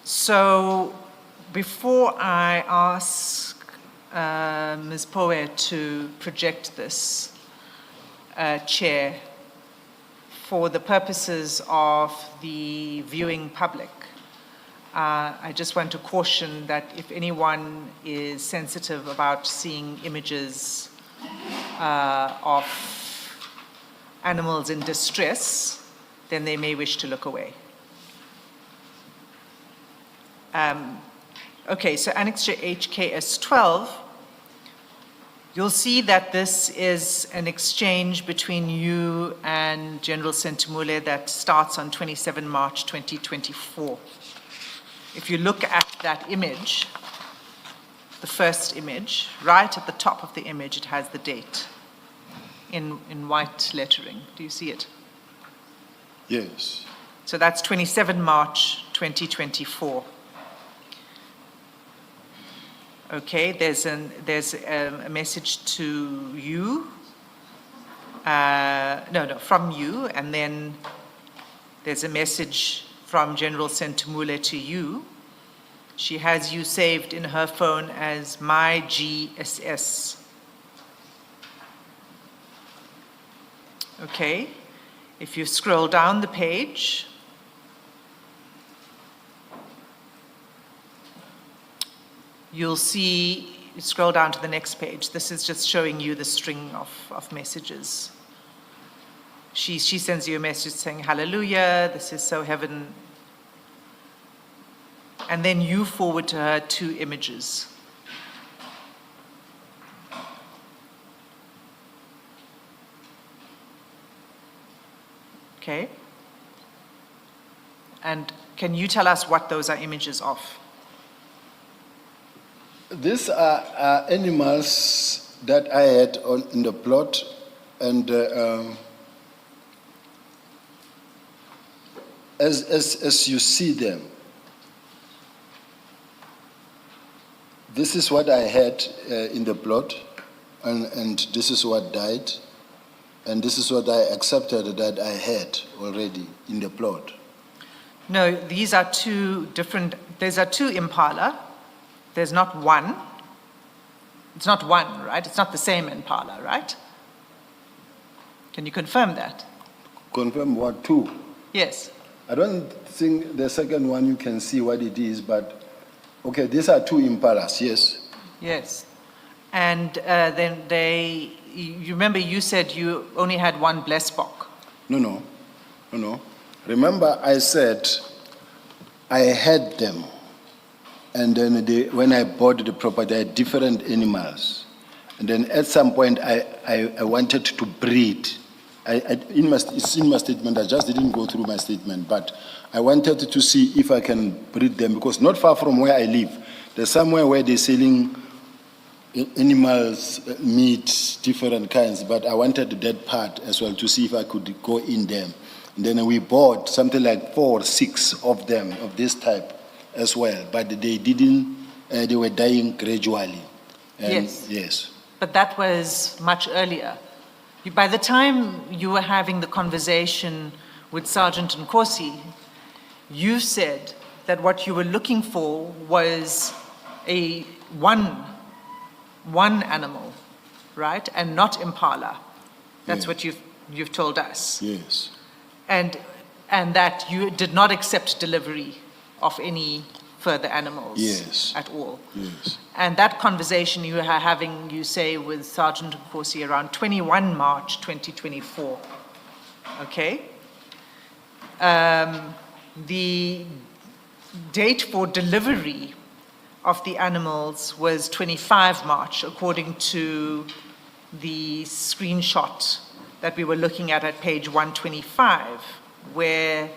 So before I ask Ms. Poe to project this, Chair, for the purposes of the viewing public, I just want to caution that if anyone is sensitive about seeing images of animals in distress, then they may wish to look away. Okay, so annexure HKS 12, you'll see that this is an exchange between you and General Sentumule that starts on 27 March 2024. If you look at that image, the first image, right at the top of the image, it has the date in white lettering. Do you see it? Yes. So that's 27 March 2024. Okay, there's a message to you, from you, and then there's a message from General Sentumule to you. She has you saved in her phone as my GSS. Okay, if you scroll down the page, you'll see, you scroll down to the next page. This is just showing you the string of messages. She sends you a message saying, hallelujah, this is so heaven. And then you forward to her 2 images. Okay? And can you tell us what those are images of? These are animals that I had in the plot, and as you see them, this is what I had in the plot, and this is what died, and this is what I accepted that I had already in the plot. No, these are 2 different, these are 2 impala. There's not one. It's not one, right? It's not the same impala, right? Can you confirm that? Confirm what? 2? Yes. I don't think the second one you can see what it is, but okay, these are 2 impalas, yes. Yes. And then you remember you said you only had one blesbok. No. Remember I said I had them. And then when I bought the property, I had different animals. And then at some point, I wanted to breed. It's in my statement, I just didn't go through my statement, but I wanted to see if I can breed them, because not far from where I live, there's somewhere where they're selling animals, meat, different kinds, but I wanted that part as well to see if I could go in them. And then we bought something like 4 or 6 of them, of this type as well, but they didn't, they were dying gradually. And yes. But that was much earlier. By the time you were having the conversation with Sergeant Nkosi, you said that what you were looking for was one animal, right? And not impala. That's what you've told us. Yes. And that you did not accept delivery of any further animals at all. Yes. And that conversation you were having, you say, with Sergeant Nkosi around 21 March 2024, okay? The date for delivery of the animals was 25 March, according to the screenshot that we were looking at page 125, where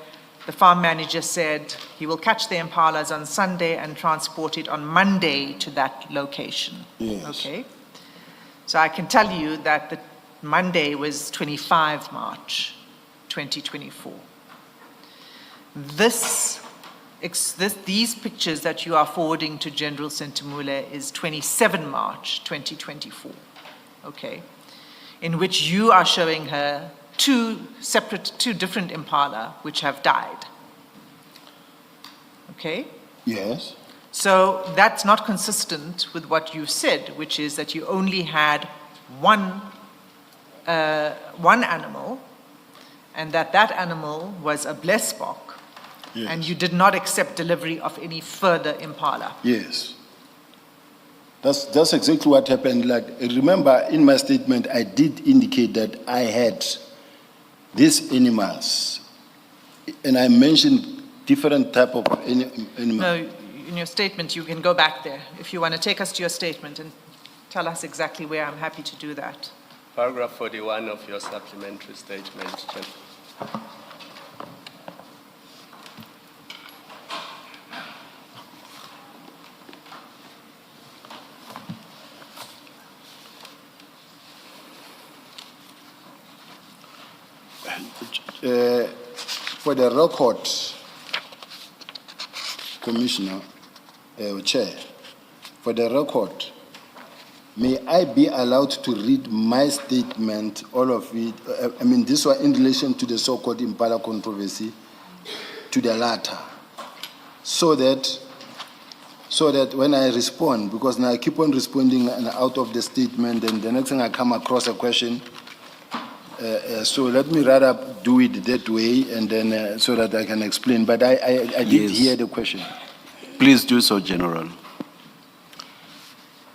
the farm manager said he will catch the impalas on Sunday and transport it on Monday to that location. Yes. Okay? So I can tell you that the Monday was 25 March 2024. These pictures that you are forwarding to General Sentimule is 27 March 2024, okay? In which you are showing her two different impala which have died. Okay? Yes. So that's not consistent with what you said, which is that you only had one animal, and that animal was a blesbok, and you did not accept delivery of any further impala. Yes. That's exactly what happened. Like, remember in my statement, I did indicate that I had these animals, and I mentioned different type of animals. No, in your statement, you can go back there. If you want to take us to your statement and tell us exactly where, I'm happy to do that. Paragraph 41 of your supplementary statement, Chair. For the record, Commissioner, Chair, for the record, may I be allowed to read my statement, all of it, this one in relation to the so-called impala controversy, to the latter, so that when I respond, because now I keep on responding out of the statement, and the next thing I come across a question, so let me rather do it that way, and then so that I can explain. But I did hear the question. Please do so, General.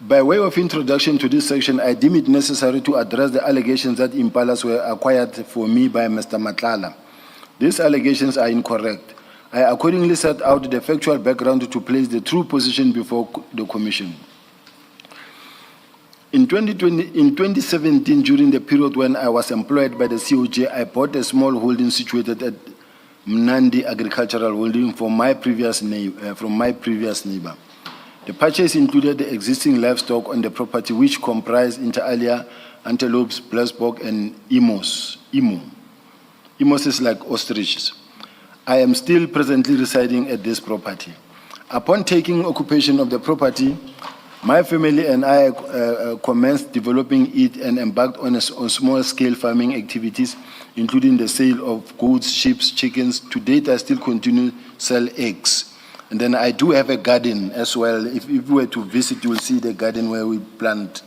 By way of introduction to this section, I deem it necessary to address the allegations that impalas were acquired for me by Mr. Matlala. These allegations are incorrect. I accordingly set out the factual background to place the true position before the Commission. In 2017, during the period when I was employed by the COJ, I bought a small holding situated at Mnandi Agricultural Holding from my previous neighbor. The purchase included the existing livestock on the property, which comprised inter alia antelopes, blesbok, and emos. Emos is like ostriches. I am still presently residing at this property. Upon taking occupation of the property, my family and I commenced developing it and embarked on small-scale farming activities, including the sale of goats, sheep, chickens. To date, I still continue to sell eggs. And then I do have a garden as well. If you were to visit, you will see the garden where we plant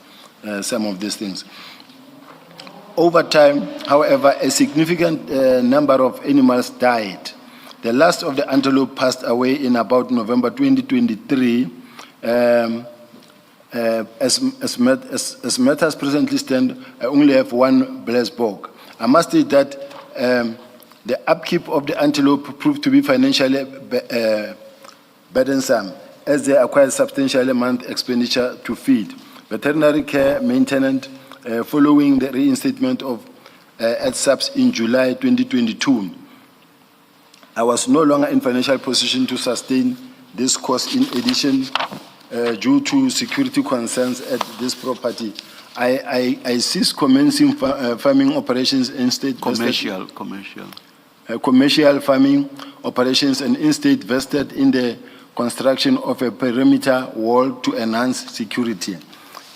some of these things. Over time, however, a significant number of animals died. The last of the antelope passed away in about November 2023. As matters presently stand, I only have one blessed bog. I must say that the upkeep of the antelope proved to be financially burdensome, as they acquired substantial amount expenditure to feed. Veterinary care maintenance following the reinstatement of SAPS in July 2022. I was no longer in financial position to sustain this cost. In addition, due to security concerns at this property, I ceased commencing farming operations in state Commercial. commercial farming operations and instead vested in the construction of a perimeter wall to enhance security.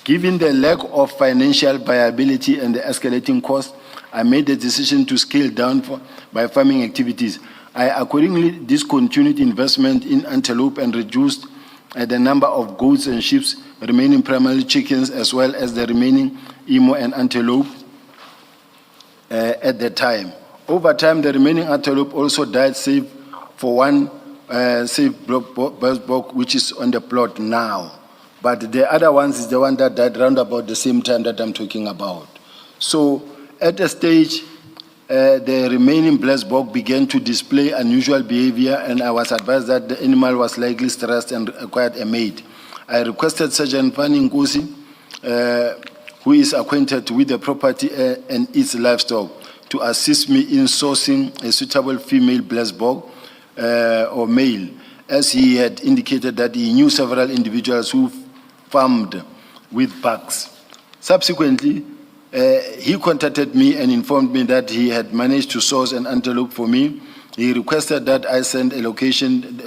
Given the lack of financial viability and the escalating costs, I made the decision to scale down by farming activities. I accordingly discontinued investment in antelope and reduced the number of goats and sheep, remaining primarily chickens, as well as the remaining emu and antelope at the time. Over time, the remaining antelope also died, save for one safe bog, which is on the plot now. But the other ones is the one that died around about the same time that I'm talking about. So at a stage, the remaining blessed bog began to display unusual behavior, and I was advised that the animal was likely stressed and required a maid. I requested Sergeant Fanny Nkosi, who is acquainted with the property and its livestock, to assist me in sourcing a suitable female blessed bog or male, as he had indicated that he knew several individuals who farmed with bucks. Subsequently, he contacted me and informed me that he had managed to source an antelope for me. He requested that I send a location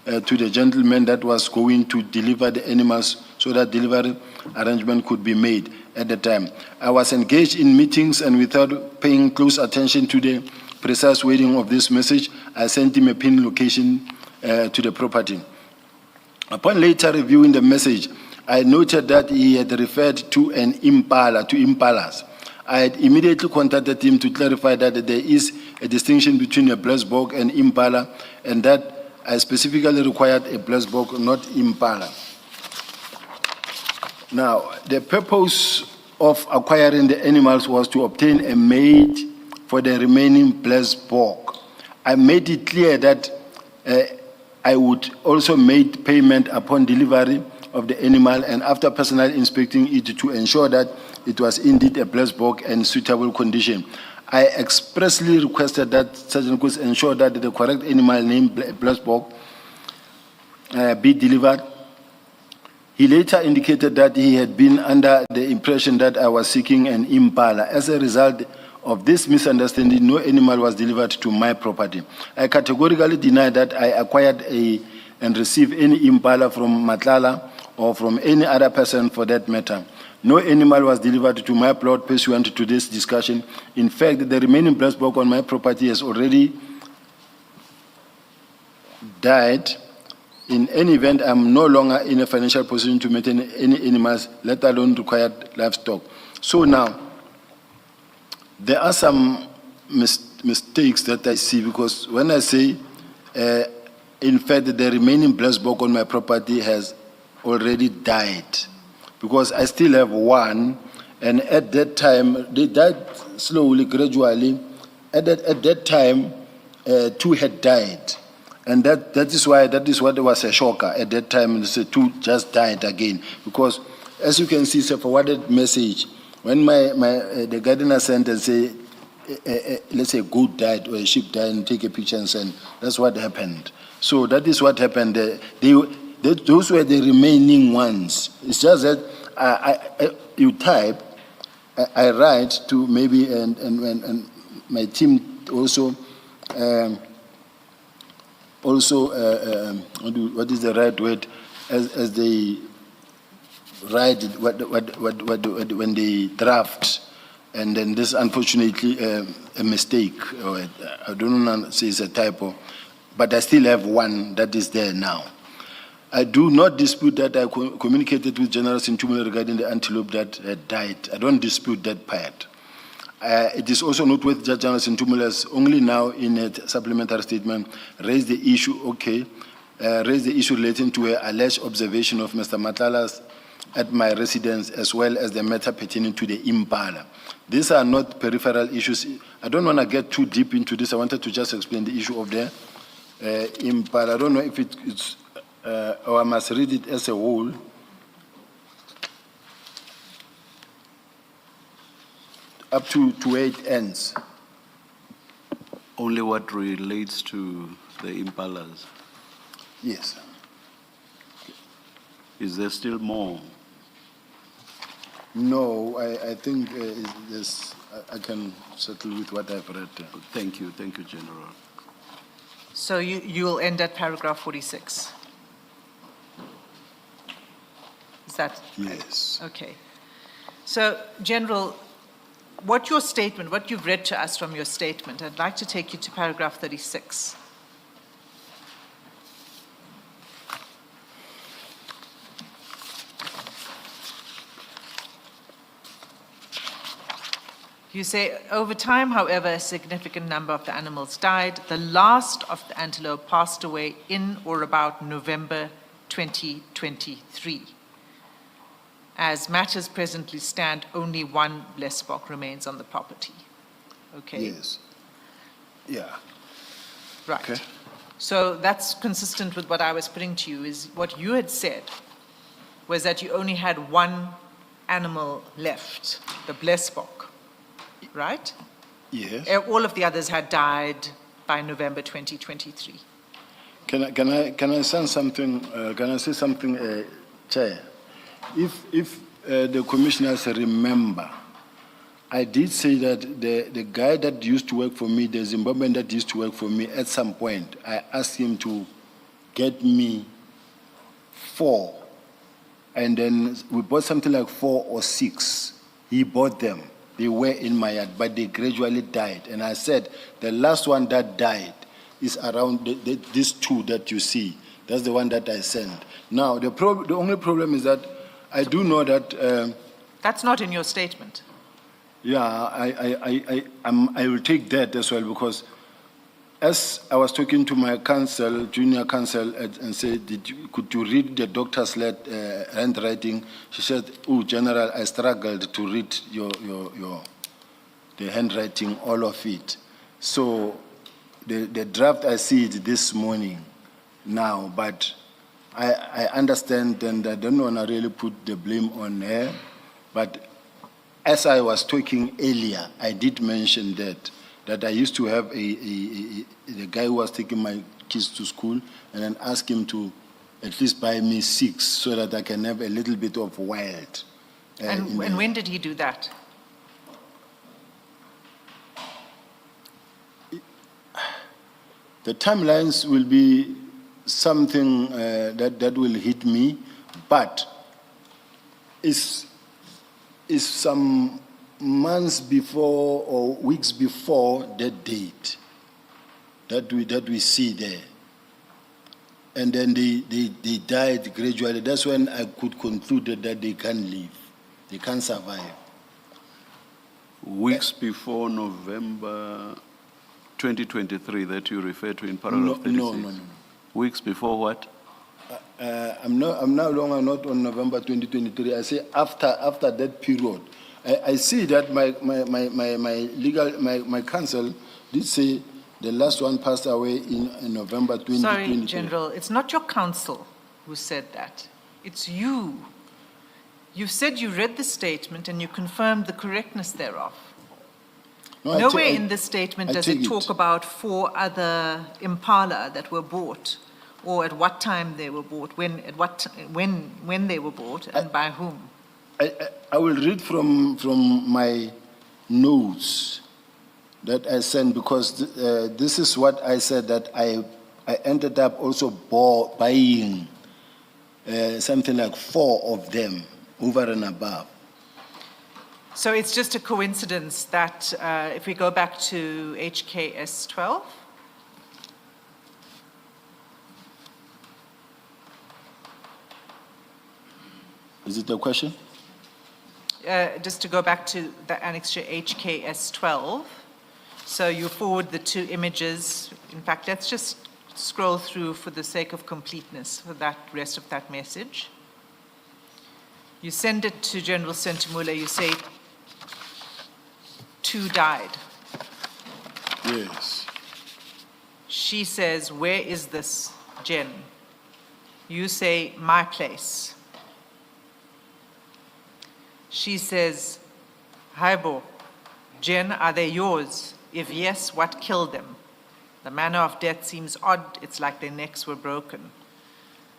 to the gentleman that was going to deliver the animals so that delivery arrangement could be made at the time. I was engaged in meetings, and without paying close attention to the precise wording of this message, I sent him a pin location to the property. Upon later reviewing the message, I noted that he had referred to an impala, to impalas. I had immediately contacted him to clarify that there is a distinction between a blessed bog and impala, and that I specifically required a blessed bog, not impala. Now, the purpose of acquiring the animals was to obtain a maid for the remaining blessed bog. I made it clear that I would also make payment upon delivery of the animal, and after personally inspecting it to ensure that it was indeed a blessed bog and suitable condition. I expressly requested that Sergeant Nkosi ensure that the correct animal named blessed bog be delivered. He later indicated that he had been under the impression that I was seeking an impala. As a result of this misunderstanding, no animal was delivered to my property. I categorically deny that I acquired and received any impala from Matlala or from any other person for that matter. No animal was delivered to my plot pursuant to this discussion. In fact, the remaining blessed bog on my property has already died. In any event, I'm no longer in a financial position to maintain any animals, let alone required livestock. So now, there are some mistakes that I see, because when I say, in fact, the remaining blessed bog on my property has already died, because I still have one, and at that time, they died slowly, gradually. At that time, two had died. And that is what was a shocker at that time. The two just died again, because as you can see, it's a forwarded message. When the gardener sent and say, let's say a goat died or a sheep died, and take a picture and send, that's what happened. So that is what happened. Those were the remaining ones. It's just that you type, I write to maybe, and my team also. What is the right word, as they write it, when they draft, and then this unfortunately a mistake, or I don't know, say it's a typo, but I still have one that is there now. I do not dispute that I communicated with General Sintumile regarding the antelope that had died. I don't dispute that part. It is also noteworthy that General Sintumile has only now, in a supplementary statement, raised the issue relating to an alleged observation of Mr. Matlala's at my residence, as well as the matter pertaining to the Impala. These are not peripheral issues. I don't want to get too deep into this. I wanted to just explain the issue of the Impala. I don't know if it's, or I must read it as a whole. Up to where it ends. Only what relates to the impalas. Yes. Is there still more? No, I think I can settle with what I've read. Thank you, General. So you will end at paragraph 46? Is that? Yes. Okay. So, General, what you've read to us from your statement, I'd like to take you to paragraph 36. You say, over time, however, a significant number of the animals died. The last of the antelope passed away in or about November 2023. As matters presently stand, only one blesbok remains on the property. Okay? Yes. Yeah. Right. Okay. So that's consistent with what I was putting to you, is what you had said was that you only had one animal left, the blesbok. Right? Yes. All of the others had died by November 2023. Can I say something? Chair? If the commissioners remember, I did say that the guy that used to work for me, the Zimbabwean that used to work for me, at some point, I asked him to get me 4, and then we bought something like 4 or 6. He bought them. They were in my yard, but they gradually died. And I said, the last one that died is around these 2 that you see. That's the one that I sent. Now, the only problem is that I do know that... That's not in your statement. Yeah, I will take that as well, because as I was talking to my counsel, junior counsel, and said, could you read the doctor's handwriting? She said, oh, General, I struggled to read the handwriting, all of it. So the draft, I see it this morning now, but I understand, and I don't want to really put the blame on her, but as I was talking earlier, I did mention that I used to have the guy who was taking my kids to school, and then ask him to at least buy me 6 so that I can have a little bit of wild. And when did he do that? The timelines will be something that will hit me, but it's some months before or weeks before that date that we see there. And then they died gradually. That's when I could conclude that they can't live. They can't survive. Weeks before November 2023 that you refer to in paragraph 36? No. Weeks before what? I'm no longer not on November 2023. I say after that period. I see that my counsel did say the last one passed away in November 2023. Sorry, General, it's not your counsel who said that. It's you. You said you read the statement and you confirmed the correctness thereof. No, Nowhere in this statement does it talk about 4 other Impala that were bought, or at what time they were bought, when they were bought, and by whom. I will read from my notes that I sent, because this is what I said, that I ended up also buying something like 4 of them over and above. So it's just a coincidence that if we go back to HKS 12, is it a question? just to go back to the annexure HKS 12. So you forward the 2 images. In fact, let's just scroll through for the sake of completeness for that rest of that message. You send it to General Sentimula, you say 2 died. Yes. She says, where is this, Jen? You say, my place. She says, Haibo, Jen, are they yours? If yes, what killed them? The manner of death seems odd. It's like their necks were broken.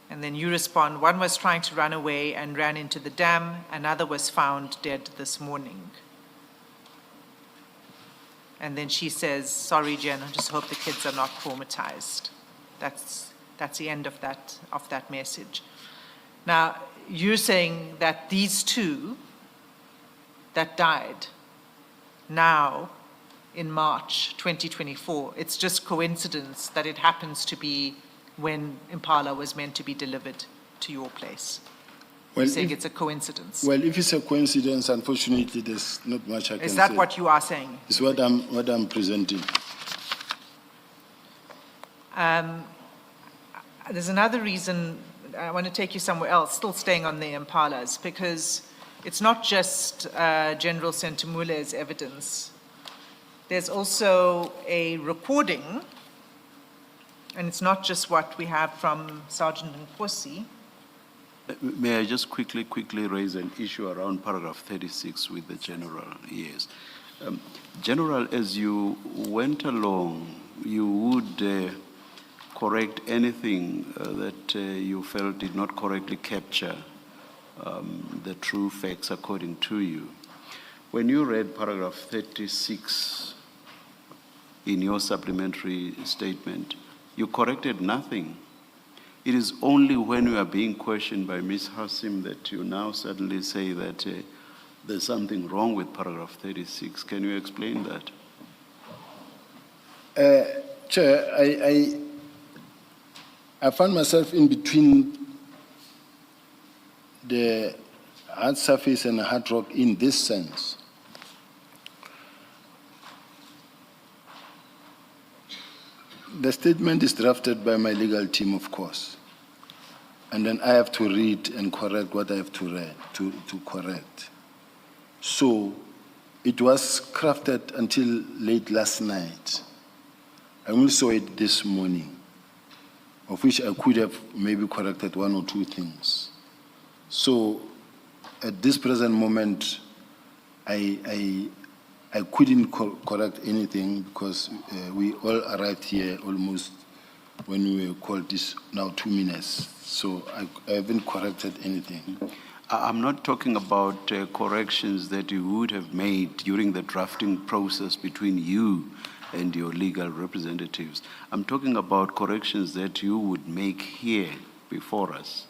And then you respond, one was trying to run away and ran into the dam. Another was found dead this morning. And then she says, sorry, Jen, I just hope the kids are not traumatized. That's the end of that message. Now, you're saying that these 2 that died now in March 2024, it's just coincidence that it happens to be when Impala was meant to be delivered to your place. You're saying it's a coincidence. Well, if it's a coincidence, unfortunately, there's not much I can say. Is that what you are saying? It's what I'm presenting. There's another reason I want to take you somewhere else, still staying on the Impalas, because it's not just General Sentimula's evidence. There's also a recording, and it's not just what we have from Sergeant Nkosi. May I just quickly raise an issue around paragraph 36 with the General? Yes. General, as you went along, you would correct anything that you felt did not correctly capture the true facts according to you. When you read paragraph 36 in your supplementary statement, you corrected nothing. It is only when you are being questioned by Ms. Hassim that you now suddenly say that there's something wrong with paragraph 36. Can you explain that? Chair, I found myself in between the hard surface and hard rock in this sense. The statement is drafted by my legal team, of course. And then I have to read and correct what I have to read, to correct. So it was crafted until late last night. I only saw it this morning, of which I could have maybe corrected 1 or 2 things. So at this present moment, I couldn't correct anything because we all arrived here almost when we were called this now 2 minutes. So I haven't corrected anything. I'm not talking about corrections that you would have made during the drafting process between you and your legal representatives. I'm talking about corrections that you would make here before us.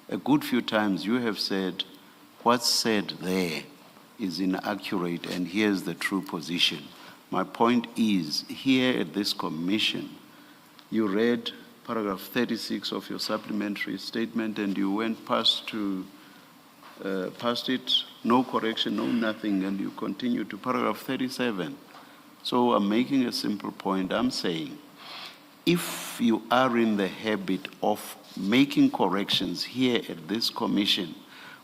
A good few times you have said, what's said there is inaccurate and here's the true position. My point is, here at this commission, you read paragraph 36 of your supplementary statement and you went past it, no correction, no nothing, and you continue to paragraph 37. So I'm making a simple point. I'm saying, if you are in the habit of making corrections here at this commission,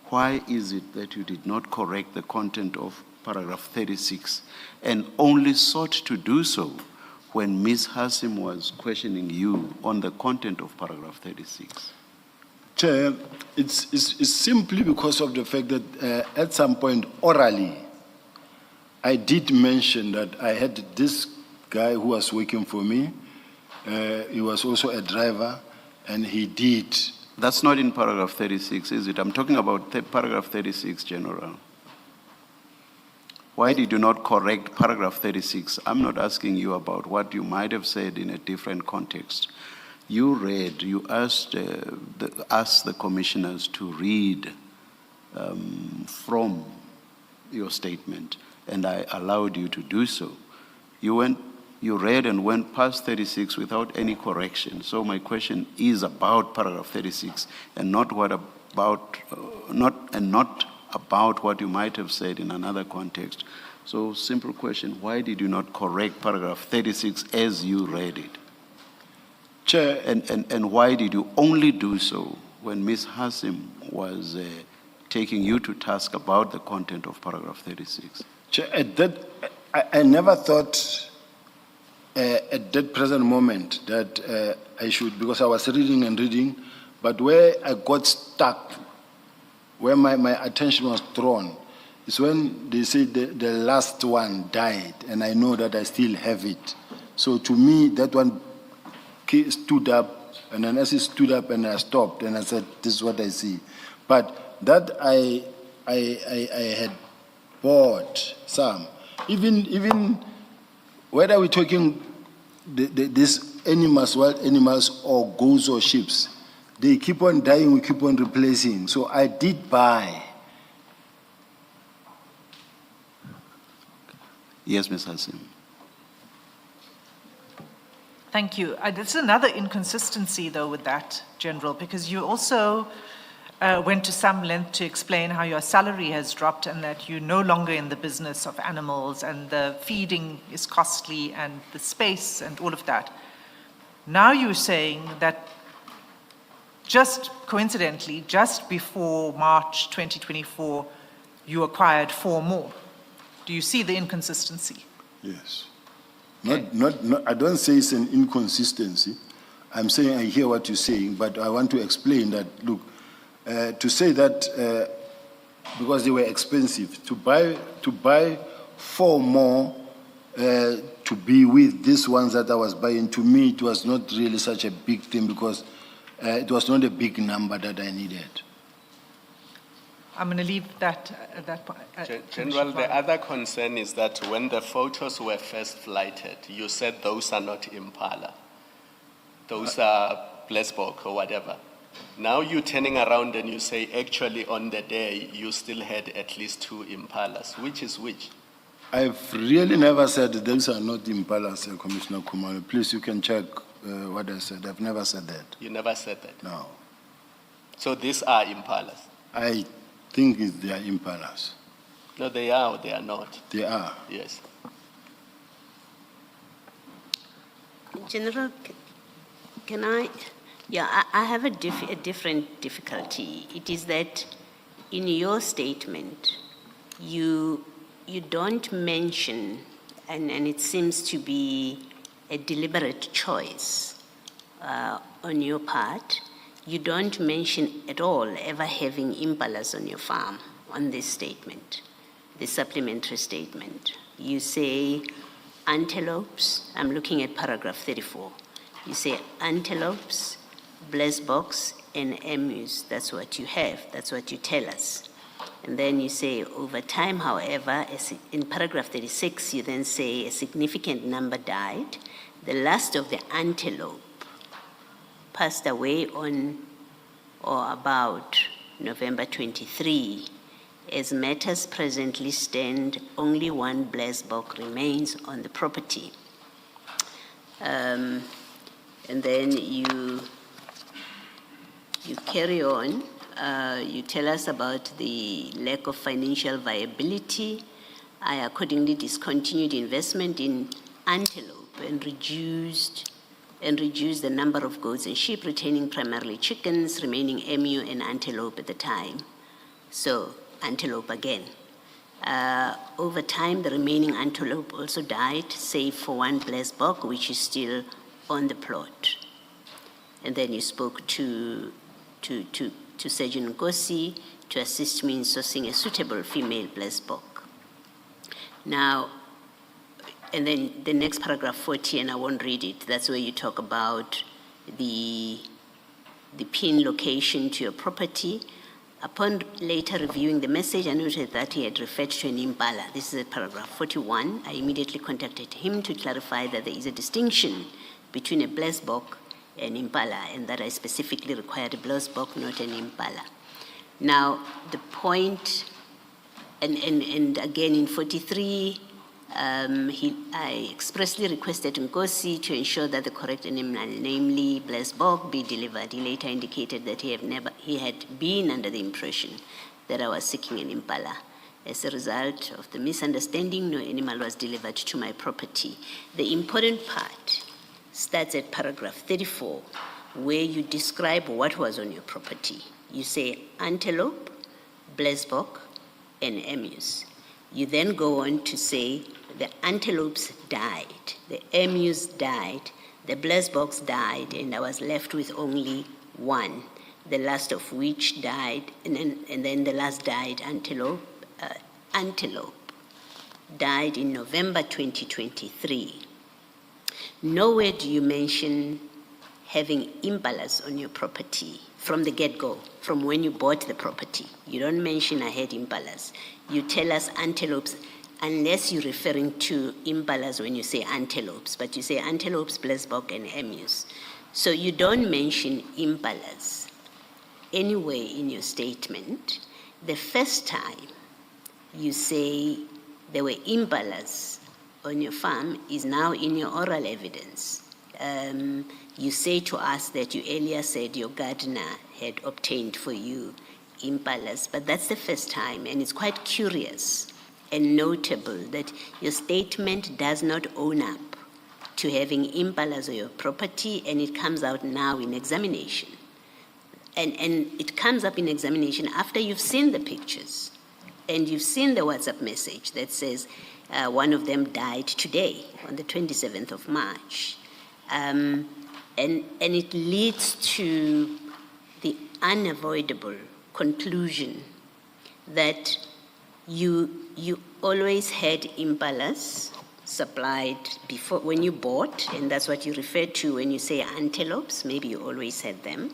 why is it that you did not correct the content of paragraph 36 and only sought to do so when Ms. Hassim was questioning you on the content of paragraph 36? Chair, it's simply because of the fact that at some point orally, I did mention that I had this guy who was working for me. He was also a driver, and he did. That's not in paragraph 36, is it? I'm talking about paragraph 36, General. Why did you not correct paragraph 36? I'm not asking you about what you might have said in a different context. You read, you asked the commissioners to read from your statement, and I allowed you to do so. You read and went past 36 without any correction. So my question is about paragraph 36 and not about what you might have said in another context. So simple question, why did you not correct paragraph 36 as you read it? Chair, And why did you only do so when Ms. Hassim was taking you to task about the content of paragraph 36. Chair, I never thought at that present moment that I should, because I was reading and reading, but where I got stuck, where my attention was drawn, is when they say the last one died, and I know that I still have it. So to me, that one stood up, and then as it stood up, and I stopped, and I said, "This is what I see." But that I had bought some, even whether we're talking these animals, wild animals, or goats or sheep, they keep on dying, we keep on replacing. So I did buy. Yes, Ms. Hassim. Thank you. There's another inconsistency, though, with that, General, because you also went to some length to explain how your salary has dropped and that you're no longer in the business of animals and the feeding is costly and the space and all of that. Now you're saying that just coincidentally, just before March 2024, you acquired 4 more. Do you see the inconsistency? Yes. Not, I don't say it's an inconsistency. I'm saying I hear what you're saying, but I want to explain that, look, to say that because they were expensive, to buy 4 more to be with these ones that I was buying, to me it was not really such a big thing because it was not a big number that I needed. I'm going to leave that at that point. General, the other concern is that when the photos were first flighted, you said those are not Impala. Those are Blesbok or whatever. Now you're turning around and you say, actually on the day, you still had at least 2 Impalas. Which is which? I've really never said that those are not Impalas, Commissioner Khumalo. Please, you can check what I said. I've never said that. You never said that? No. So these are Impalas? I think they are Impalas. No, they are or they are not? They are. Yes. General, can I? Yeah, I have a different difficulty. It is that in your statement, you don't mention, and it seems to be a deliberate choice on your part, you don't mention at all ever having impalas on your farm on this statement, the supplementary statement. You say antelopes, I'm looking at paragraph 34. You say antelopes, blesboks, and emus. That's what you have, that's what you tell us. And then you say over time, however, in paragraph 36, you then say a significant number died. The last of the antelope passed away on or about November 23. As matters presently stand, only 1 blesbok remains on the property. And then you carry on. You tell us about the lack of financial viability. I accordingly discontinued investment in antelope and reduced the number of goats and sheep, retaining primarily chickens, remaining emu and antelope at the time. So antelope again. Over time, the remaining antelope also died, save for 1 blesbok, which is still on the plot. And then you spoke to Sergeant Nkosi to assist me in sourcing a suitable female blesbok. Now, and then the next paragraph 40, and I won't read it, that's where you talk about the pin location to your property. Upon later reviewing the message, I noted that he had referred to an impala. This is at paragraph 41. I immediately contacted him to clarify that there is a distinction between a blesbok and impala, and that I specifically required a blesbok, not an impala. Now, the point, and again in 43, I expressly requested Nkosi to ensure that the correct animal, namely blesbok, be delivered. He later indicated that he had been under the impression that I was seeking an impala. As a result of the misunderstanding, no animal was delivered to my property. The important part starts at paragraph 34, where you describe what was on your property. You say antelope, blesbok, and emus. You then go on to say the antelopes died, the emus died, the blesboks died, and I was left with only one, the last of which died, and then the last died, antelope, died in November 2023. Nowhere do you mention having impalas on your property from the get-go, from when you bought the property. You don't mention I had impalas. You tell us antelopes, unless you're referring to impalas when you say antelopes, but you say antelopes, blesbok, and emus. So you don't mention impalas anywhere in your statement. The first time you say there were impalas on your farm is now in your oral evidence. You say to us that you earlier said your gardener had obtained for you impalas, but that's the first time, and it's quite curious and notable that your statement does not own up to having impalas on your property, and it comes out now in examination. And it comes up in examination after you've seen the pictures, and you've seen the WhatsApp message that says one of them died today, on the 27th of March. And it leads to the unavoidable conclusion that you always had impalas supplied before when you bought, and that's what you refer to when you say antelopes. Maybe you always had them,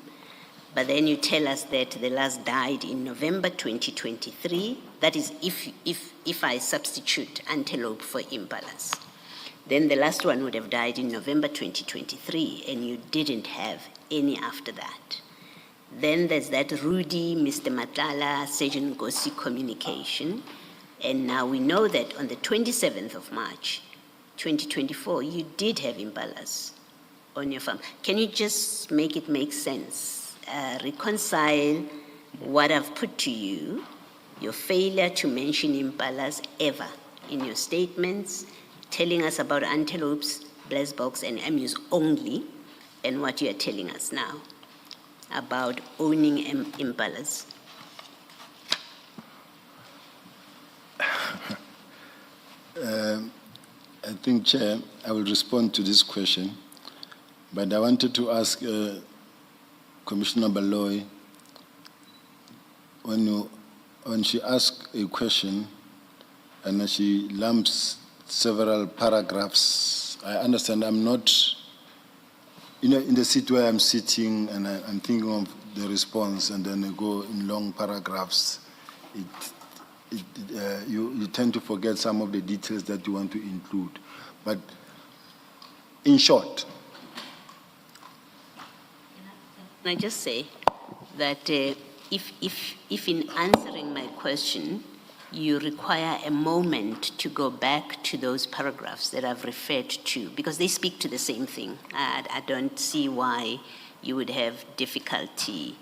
but then you tell us that the last died in November 2023. That is if I substitute antelope for impalas. Then the last one would have died in November 2023, and you didn't have any after that. Then there's that Rudy, Mr. Matlala, Sergeant Gosi communication. And now we know that on the 27th of March, 2024, you did have impalas on your farm. Can you just make it make sense? Reconcile what I've put to you, your failure to mention impalas ever in your statements, telling us about antelopes, blesboks, and emus only, and what you are telling us now about owning impalas. I think, Chair, I will respond to this question, but I wanted to ask Commissioner Baloy, when she asks a question and she lumps several paragraphs, I understand I'm not, in the seat where I'm sitting and I'm thinking of the response, and then I go in long paragraphs, you tend to forget some of the details that you want to include. But in short, can I just say that if in answering my question, you require a moment to go back to those paragraphs that I've referred to, because they speak to the same thing. I don't see why you would have difficulty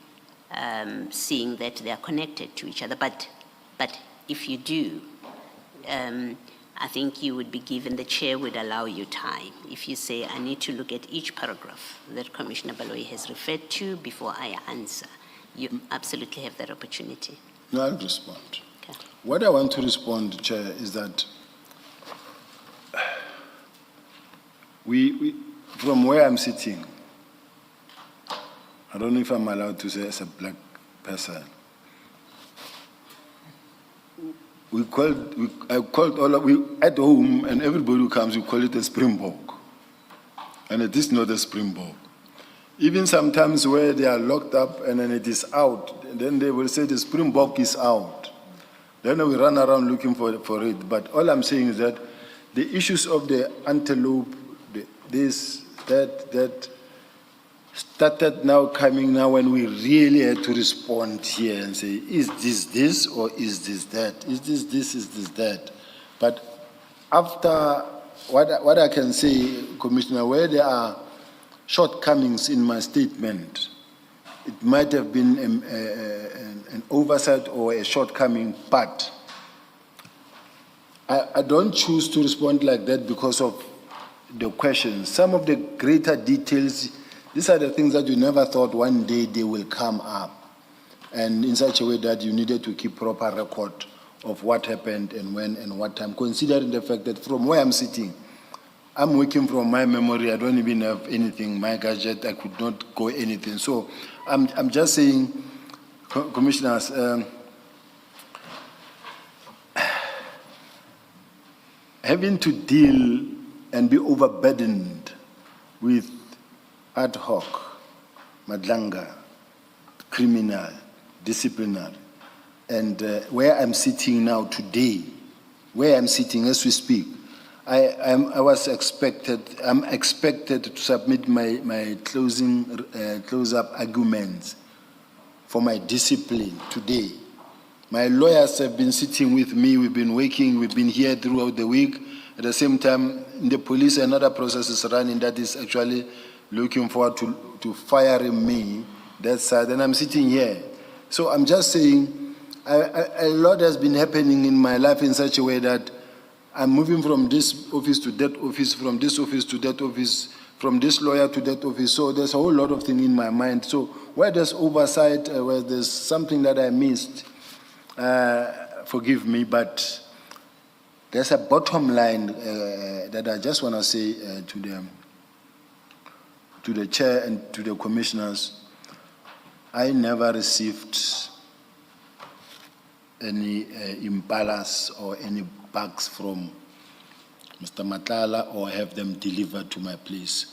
seeing that they are connected to each other. But if you do, I think you would be given, the chair would allow you time. If you say, I need to look at each paragraph that Commissioner Baloyi has referred to before I answer, you absolutely have that opportunity. No, I'll respond. Okay. What I want to respond, Chair, is that we from where I'm sitting, I don't know if I'm allowed to say as a black person, I called at home, and everybody who comes, we call it a springbok. And it is not a springbok. Even sometimes where they are locked up and then it is out, then they will say the springbok is out. Then we run around looking for it. But all I'm saying is that the issues of the antelope, that started now coming now when we really had to respond here and say, is this or is this that? Is this, is this that? But after what I can say, Commissioner, where there are shortcomings in my statement, it might have been an oversight or a shortcoming, but I don't choose to respond like that because of the questions. Some of the greater details, these are the things that you never thought one day they will come up. and in such a way that you needed to keep proper record of what happened and when and what time, considering the fact that from where I'm sitting, I'm working from my memory. I don't even have anything, my gadget, I could not go anything. So I'm just saying, Commissioners, having to deal and be overburdened with ad hoc, Madlanga, criminal, disciplinary, and where I'm sitting now today, where I'm sitting as we speak, I'm expected to submit my close-up arguments for my discipline today. My lawyers have been sitting with me, we've been working, we've been here throughout the week. At the same time, the police and other processes running that is actually looking forward to firing me that side, and I'm sitting here. So I'm just saying, a lot has been happening in my life in such a way that I'm moving from this office to that office, from this office to that office, from this lawyer to that office. So there's a whole lot of things in my mind. So where there's oversight, where there's something that I missed, forgive me, but there's a bottom line that I just want to say to the chair and to the commissioners. I never received any impalas or any bags from Mr. Matlala or have them delivered to my place.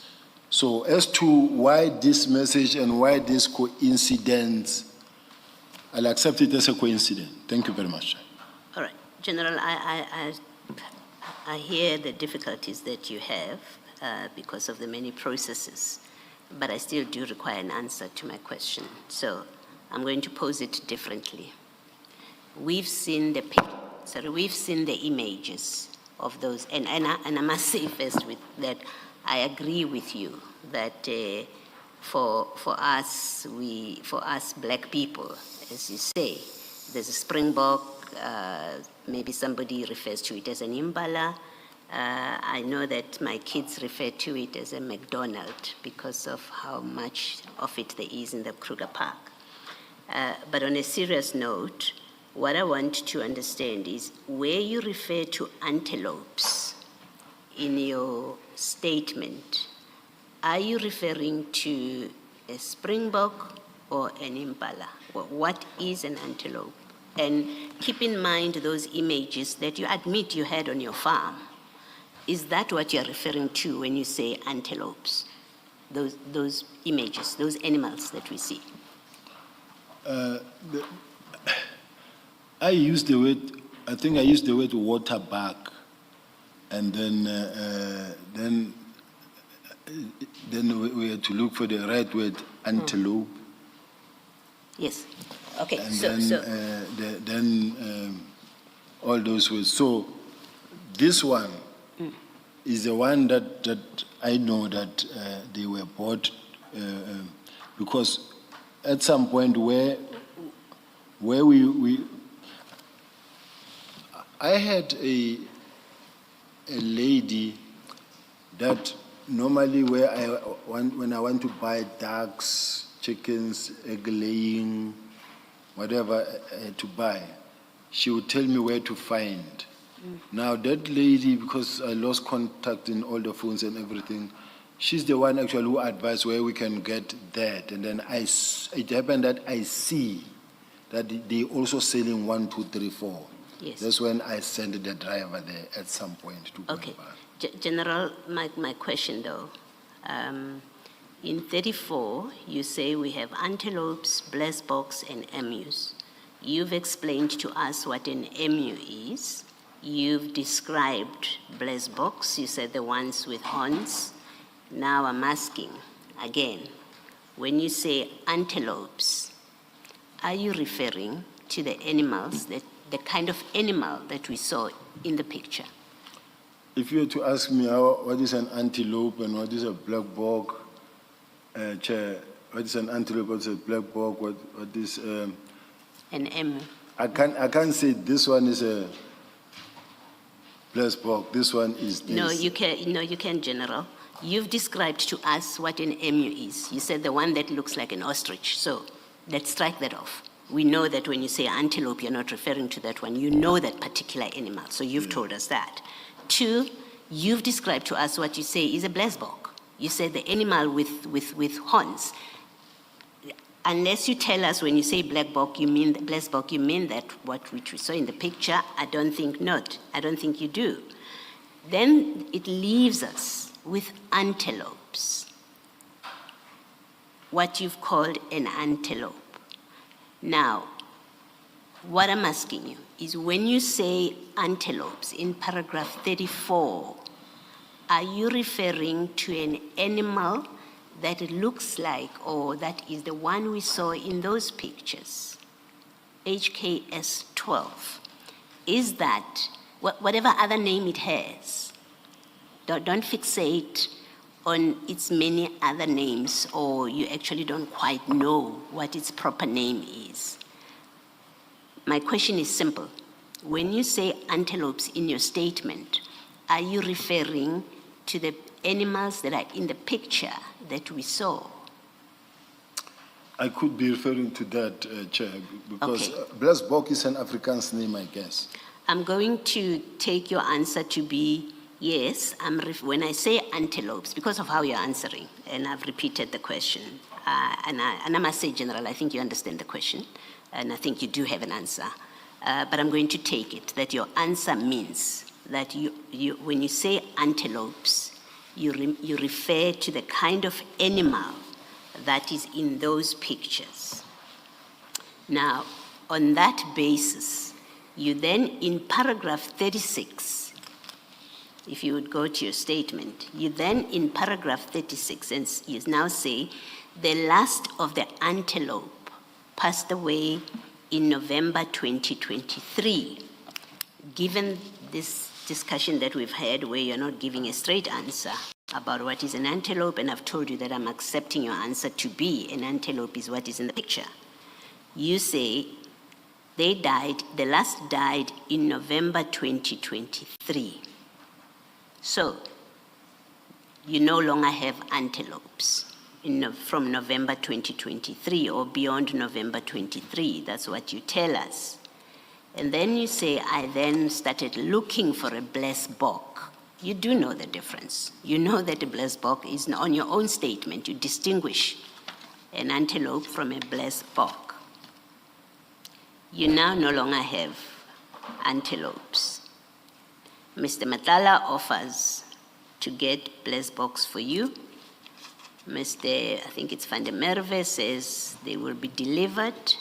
So as to why this message and why this coincidence, I'll accept it as a coincidence. Thank you very much. All right, General, I hear the difficulties that you have because of the many processes, but I still do require an answer to my question. So I'm going to pose it differently. We've seen the images of those, and I must say first with that, I agree with you that for us black people, as you say, there's a springbok, maybe somebody refers to it as an impala. I know that my kids refer to it as a McDonald's because of how much of it there is in the Kruger Park. But on a serious note, what I want to understand is where you refer to antelopes in your statement, are you referring to a springbok or an impala? What is an antelope? And keep in mind those images that you admit you had on your farm. Is that what you're referring to when you say antelopes? Those images, those animals that we see? I used the word, I think I used the word water bug, and then we had to look for the right word, antelope. Yes. Okay. And then all those words. So this one is the one that I know that they were bought because at some point where we I had a lady that normally when I want to buy ducks, chickens, egg laying, whatever to buy, she would tell me where to find. Now that lady, because I lost contact in all the phones and everything, she's the one actually who advised where we can get that. And then it happened that I see that they also selling 1, 2, 3, 4. Yes. That's when I sent the driver there at some point to go Okay. back. General, my question though, in 34, you say we have antelopes, blesboks, and emus. You've explained to us what an emu is. You've described blesboks, you said the ones with horns. Now I'm asking, again, when you say antelopes, are you referring to the animals, the kind of animal that we saw in the picture? If you were to ask me what is an antelope and what is a black bog, Chair, what is an antelope, what is a black bog, what is... An emu. I can't say this one is a black bog, this one is this. No, you can, General. You've described to us what an emu is. You said the one that looks like an ostrich, so let's strike that off. We know that when you say antelope, you're not referring to that one. You know that particular animal, so you've told us that. 2, you've described to us what you say is a blesbok. You said the animal with horns. Unless you tell us when you say blesbok, you mean that which we saw in the picture. I don't think not. I don't think you do. Then it leaves us with antelopes. What you've called an antelope. Now, what I'm asking you is when you say antelopes in paragraph 34, are you referring to an animal that looks like, or that is the one we saw in those pictures? HKS 12. Is that, whatever other name it has, don't fixate on its many other names, or you actually don't quite know what its proper name is. My question is simple. When you say antelopes in your statement, are you referring to the animals that are in the picture that we saw? I could be referring to that, Chair, because Okay. blesbok is an Afrikaans name, I guess. I'm going to take your answer to be yes. When I say antelopes, because of how you're answering, and I've repeated the question, and I must say, General, I think you understand the question, and I think you do have an answer. But I'm going to take it that your answer means that when you say antelopes, you refer to the kind of animal that is in those pictures. Now, on that basis, you then, in paragraph 36, if you would go to your statement, you then, in paragraph 36, and you now say, the last of the antelope passed away in November 2023. Given this discussion that we've had where you're not giving a straight answer about what is an antelope, and I've told you that I'm accepting your answer to be an antelope is what is in the picture. You say they died, the last died in November 2023. So, you no longer have antelopes from November 2023 or beyond November 23. That's what you tell us. And then you say, I then started looking for a blesbok. You do know the difference. You know that a blesbok is on your own statement. You distinguish an antelope from a blesbok. You now no longer have antelopes. Mr. Matlala offers to get blesboks for you. I think it's Van der Merwe says they will be delivered.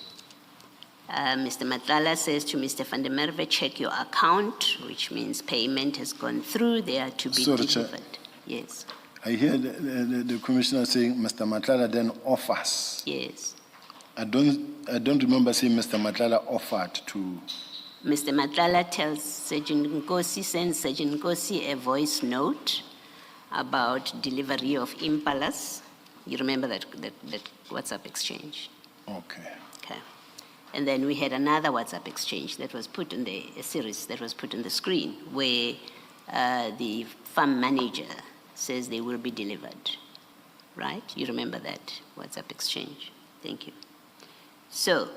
Mr. Matlala says to Mr. Van der Merwe, check your account, which means payment has gone through. They are to be Sorry, Chair. delivered. Yes. I hear the Commissioner saying Mr. Matlala then offers. Yes. I don't remember saying Mr. Matlala offered to. Mr. Matlala tells Sergeant Nkosi, sends Sergeant Nkosi a voice note about delivery of impalas. You remember that WhatsApp exchange? Okay. Okay. And then we had another WhatsApp exchange that was put in a series that was put on the screen where the farm manager says they will be delivered, right? You remember that WhatsApp exchange? Thank you. So,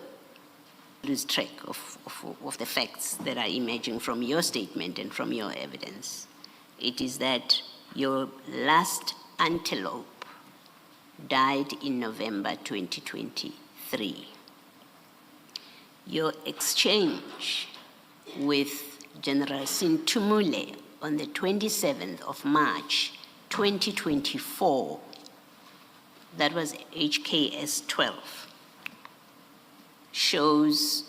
lose track of the facts that are emerging from your statement and from your evidence. It is that your last antelope died in November 2023. Your exchange with General Sintumule on the 27th of March 2024, that was HKS 12, shows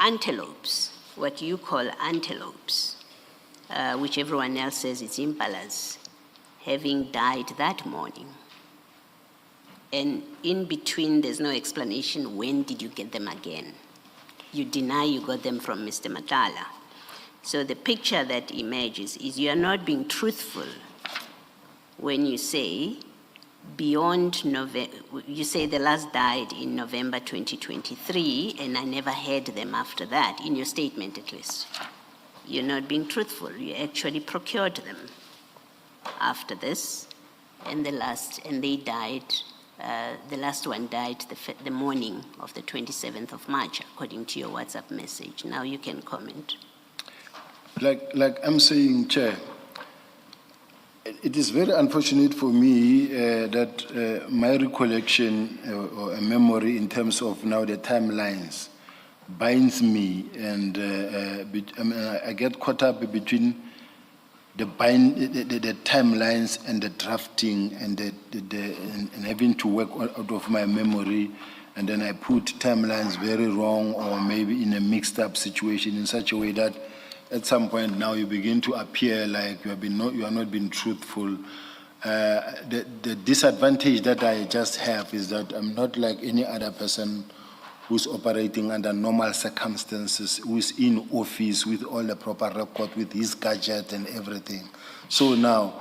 antelopes, what you call antelopes, which everyone else says it's impalas, having died that morning. And in between, there's no explanation, when did you get them again? You deny you got them from Mr. Matlala. So the picture that emerges is you are not being truthful when you say beyond November, you say the last died in November 2023, and I never had them after that, in your statement at least. You're not being truthful. You actually procured them after this, and they died The last one died the morning of the 27th of March, according to your WhatsApp message. Now you can comment. Like I'm saying, Chair, it is very unfortunate for me that my recollection or a memory in terms of now the timelines binds me, and I get caught up between the timelines and the drafting and and having to work out of my memory, and then I put timelines very wrong or maybe in a mixed up situation in such a way that at some point now you begin to appear like you are not being truthful. The disadvantage that I just have is that I'm not like any other person who's operating under normal circumstances, who's in office with all the proper record, with his gadget and everything. So now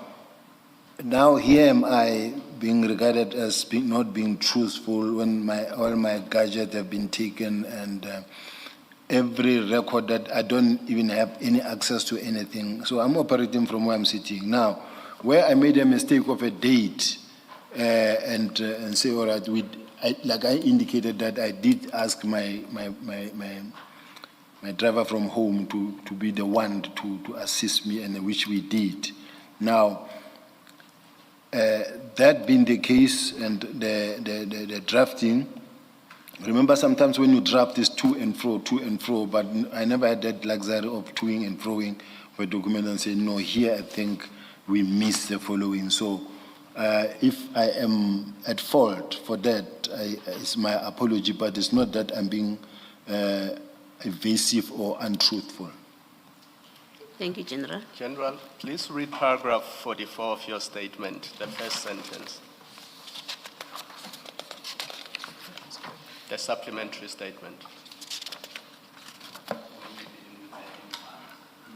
here am I being regarded as not being truthful when all my gadgets have been taken, and every record that I don't even have any access to anything. So I'm operating from where I'm sitting. Now, where I made a mistake of a date and say, all right, like I indicated that I did ask my driver from home to be the one to assist me, and which we did. Now, that being the case, and the drafting, remember sometimes when you draft is to and fro, but I never had that luxury of toing and froing for a document and saying, no, here I think we missed the following. So if I am at fault for that, it's my apology, but it's not that I'm being evasive or untruthful. Thank you, General. General, please read paragraph 44 of your statement, the first sentence. The supplementary statement.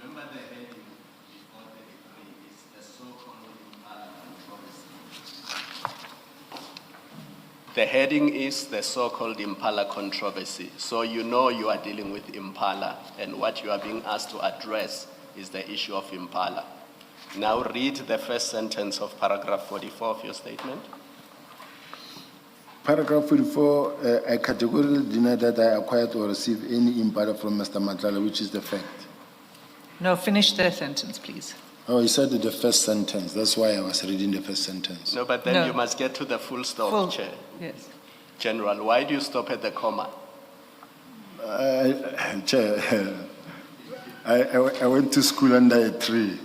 Remember the heading before 33 is the so-called Impala controversy. The heading is the so-called Impala controversy. So you know you are dealing with Impala, and what you are being asked to address is the issue of Impala. Now read the first sentence of paragraph 44 of your statement. Paragraph 44, I categorically deny that I acquired or received any Impala from Mr. Matlala, which is the fact. No, finish the sentence, please. Oh, he said the first sentence. That's why I was reading the first sentence. No, but then No. you must get to the full stop, Chair. Yes. General, why do you stop at the comma? Chair, I went to school under a tree.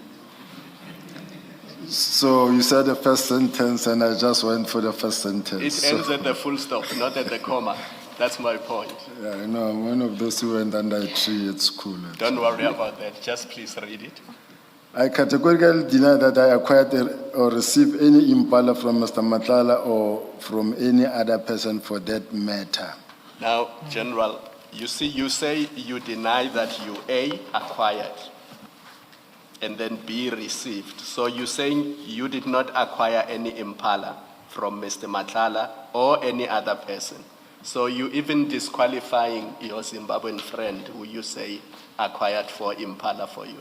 So you said the first sentence, and I just went for the first sentence. It ends at the full stop, not at the comma. That's my point. Yeah, I know, I'm one of those who went under a tree at school. Don't worry about that. Just please read it. I categorically deny that I acquired or received any Impala from Mr. Matlala or from any other person for that matter. Now, General, you see, you say you deny that you A, acquired, and then B, received. So you're saying you did not acquire any Impala from Mr. Matlala or any other person. So you even disqualifying your Zimbabwean friend who you say acquired for Impala for you.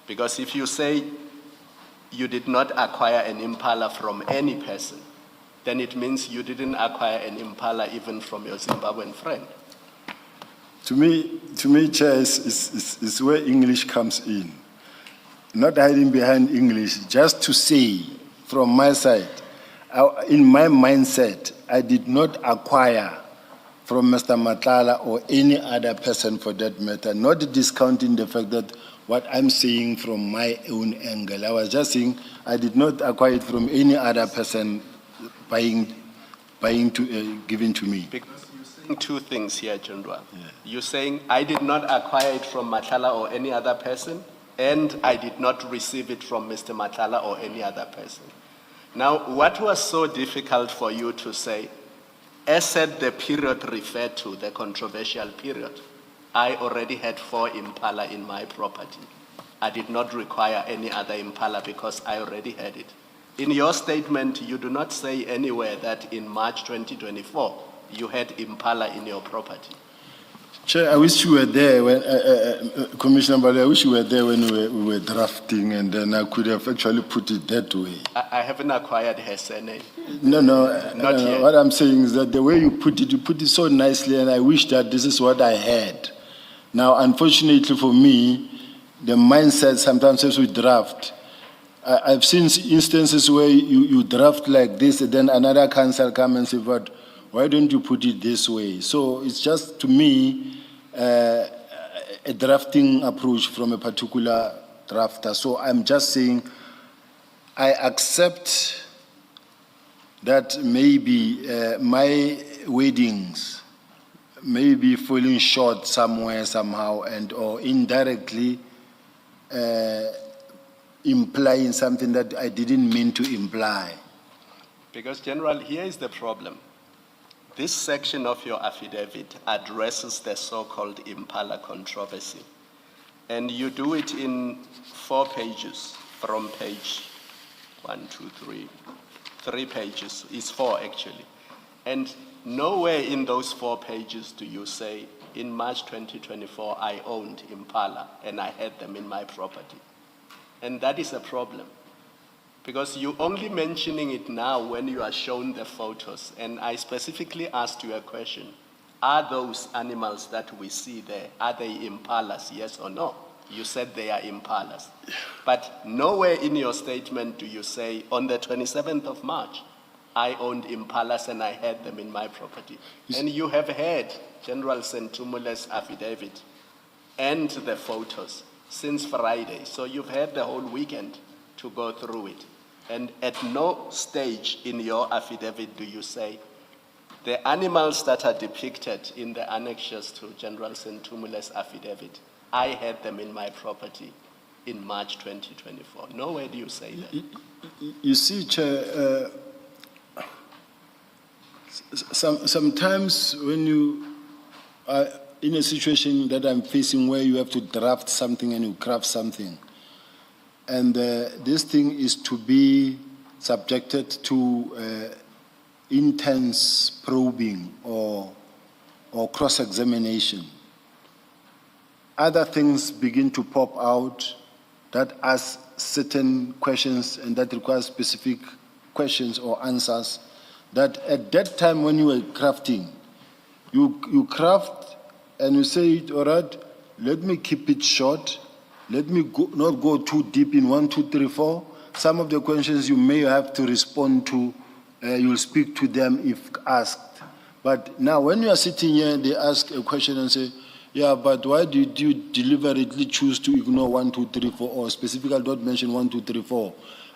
Because if you say you did not acquire an Impala from any person, then it means you didn't acquire an Impala even from your Zimbabwean friend. To me, Chair, is where English comes in. Not hiding behind English, just to say from my side, in my mindset, I did not acquire from Mr. Matlala or any other person for that matter, not discounting the fact that what I'm saying from my own angle. I was just saying I did not acquire it from any other person giving to me. Because you're saying two things here, General. Yeah. You're saying I did not acquire it from Matlala or any other person, and I did not receive it from Mr. Matlala or any other person. Now, what was so difficult for you to say, as at the period referred to, the controversial period, I already had 4 Impala in my property. I did not require any other Impala because I already had it. In your statement, you do not say anywhere that in March 2024, you had Impala in your property. Chair, I wish you were there when, Commissioner Bali, I wish you were there when we were drafting, and then I could have actually put it that way. I haven't acquired her surname. No, Not yet. what I'm saying is that the way you put it so nicely, and I wish that this is what I had. Now, unfortunately for me, the mindset sometimes as we draft, I've seen instances where you draft like this, and then another council come and say, but why don't you put it this way? So it's just, to me, a drafting approach from a particular drafter. So I'm just saying, I accept that maybe my wordings may be falling short somewhere, somehow, and or indirectly implying something that I didn't mean to imply. Because, General, here is the problem. This section of your affidavit addresses the so-called Impala controversy. And you do it in 4 pages from page 1, 2, 3. 3 pages. It's 4 actually. And nowhere in those 4 pages do you say, in March 2024, I owned Impala and I had them in my property. And that is a problem. Because you're only mentioning it now when you are shown the photos. And I specifically asked you a question. Are those animals that we see there, are they impalas, yes or no? You said they are impalas. But nowhere in your statement do you say, on the 27th of March, I owned impalas and I had them in my property. And you have had General Sentumule's affidavit and the photos since Friday. So you've had the whole weekend to go through it. And at no stage in your affidavit do you say, the animals that are depicted in the annexures to General Sentumule's affidavit, I had them in my property in March 2024. Nowhere do you say that. You see, Chair, sometimes when you are in a situation that I'm facing where you have to draft something and you craft something, and this thing is to be subjected to intense probing or cross-examination. Other things begin to pop out that ask certain questions and that require specific questions or answers that at that time when you were crafting, you craft and you say, all right, let me keep it short. Let me not go too deep in 1, 2, 3, 4. Some of the questions you may have to respond to, you'll speak to them if asked. But now when you are sitting here, they ask a question and say, yeah, but why did you deliberately choose to ignore 1, 2, 3, 4, or specifically don't mention 1, 2, 3, 4?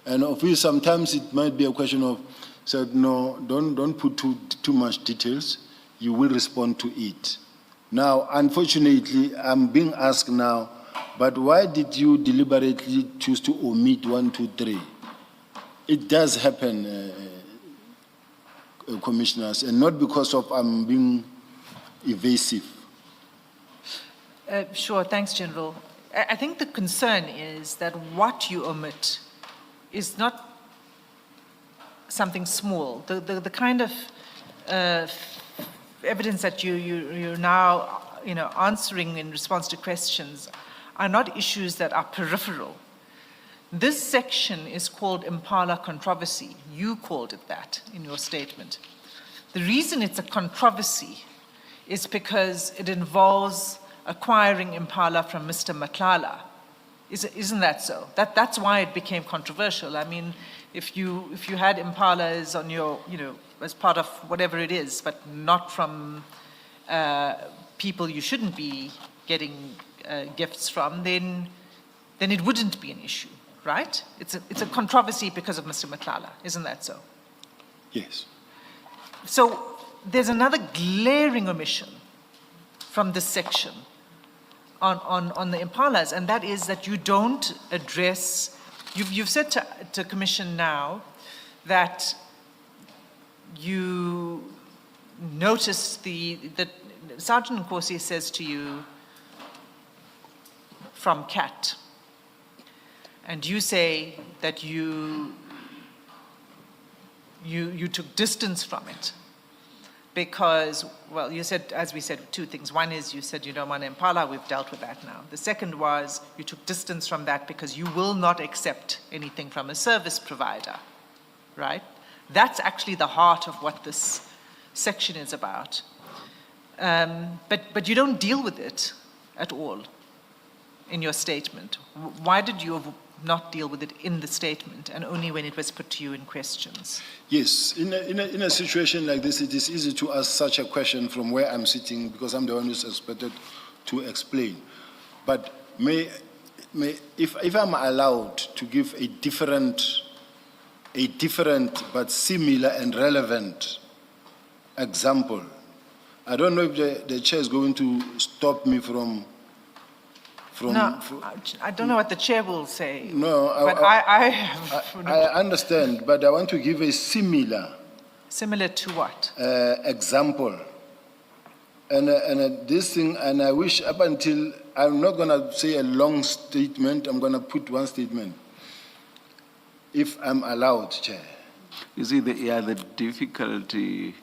And of course, sometimes it might be a question of, said, no, don't put too much details. You will respond to it. Now, unfortunately, I'm being asked now, but why did you deliberately choose to omit 1, 2, 3? It does happen, commissioners, and not because of I'm being evasive. Sure, thanks, General. I think the concern is that what you omit is not something small. The kind of evidence that you're now answering in response to questions are not issues that are peripheral. This section is called Impala controversy. You called it that in your statement. The reason it's a controversy is because it involves acquiring Impala from Mr. Matlala. Isn't that so? That's why it became controversial. I mean, if you had Impalas on your, as part of whatever it is, but not from people you shouldn't be getting gifts from, then it wouldn't be an issue, right? It's a controversy because of Mr. Matlala. Isn't that so? Yes. So there's another glaring omission from this section on the Impalas, and that is that you don't address, you've said to Commission now that you notice that Sergeant Nkosi says to you from CAT, and you say that you took distance from it. because, well, you said, as we said, two things. One is you said you don't want Impala. We've dealt with that now. The second was you took distance from that because you will not accept anything from a service provider, right? That's actually the heart of what this section is about. But you don't deal with it at all in your statement. Why did you not deal with it in the statement and only when it was put to you in questions? Yes, in a situation like this, it is easy to ask such a question from where I'm sitting because I'm the one who's expected to explain. But if I'm allowed to give a different but similar and relevant example, I don't know if the chair is going to stop me from. No, I don't know what the chair will say. No, but I understand, but I want to give a similar. Similar to what? Example. And this thing, and I wish up until, I'm not going to say a long statement, I'm going to put one statement. If I'm allowed, Chair. You see, the difficulty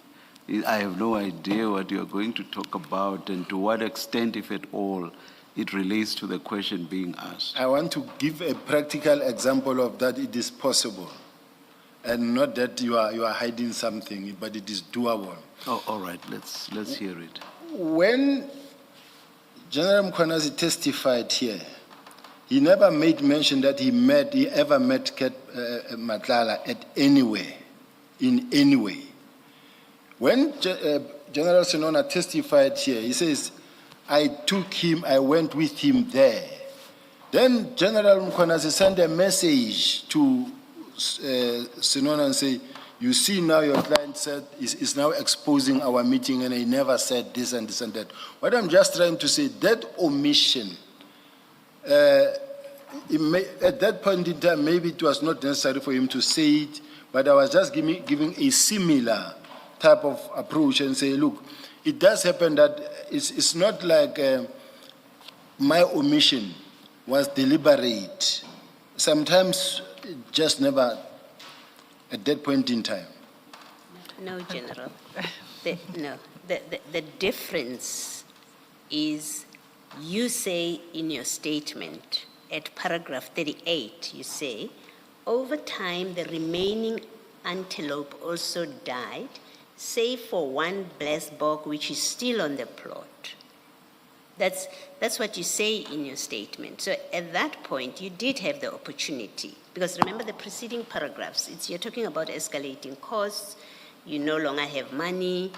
is I have no idea what you're going to talk about and to what extent, if at all, it relates to the question being asked. I want to give a practical example of that it is possible. And not that you are hiding something, but it is doable. Oh, all right, let's hear it. When General Mkhwanazi testified here, he never made mention that he ever met Matlala at anywhere, in any way. When General Sinona testified here, he says, I went with him there. Then General Mkhwanazi sent a message to Sinona and say, you see now your client said is now exposing our meeting and he never said this and this and that. What I'm just trying to say, that omission, at that point in time, maybe it was not necessary for him to say it, but I was just giving a similar type of approach and say, look, it does happen that it's not like my omission was deliberate. Sometimes it just never, at that point in time. No, General. The difference is you say in your statement at paragraph 38, you say, over time the remaining antelope also died, save for one blessed bog which is still on the plot. That's what you say in your statement. So at that point, you did have the opportunity. Because remember the preceding paragraphs, you're talking about escalating costs, you no longer have money,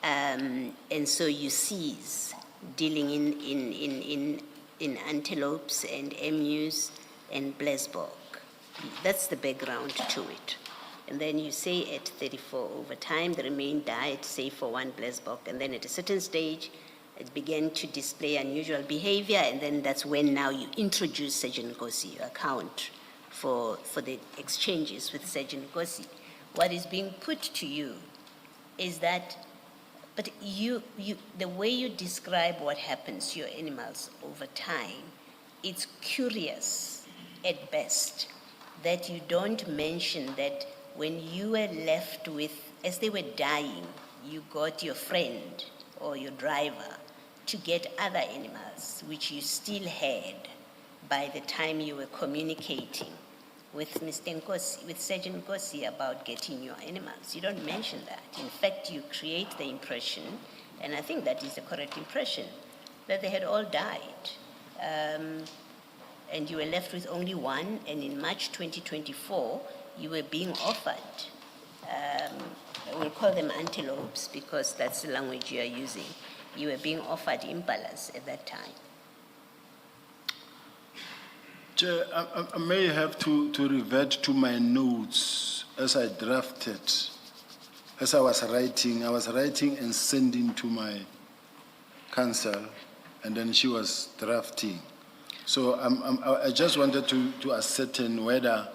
and so you cease dealing in antelopes and emus and blessed bog. That's the background to it. And then you say at 34, over time, the remain died, save for one blessed bog. And then at a certain stage, it began to display unusual behavior, and then that's when now you introduce Sergeant Nkosi, you account for the exchanges with Sergeant Nkosi. What is being put to you is that, but the way you describe what happens to your animals over time, it's curious at best that you don't mention that when you were left with, as they were dying, you got your friend or your driver to get other animals, which you still had by the time you were communicating with Mr. Nkosi, with Sergeant Nkosi about getting your animals. You don't mention that. In fact, you create the impression, and I think that is the correct impression, that they had all died. And you were left with only one, and in March 2024, you were being offered, we'll call them antelopes because that's the language you are using. You were being offered impalas at that time. Chair, I may have to revert to my notes as I drafted, as I was writing and sending to my counsel, and then she was drafting. So I just wanted to ascertain whether,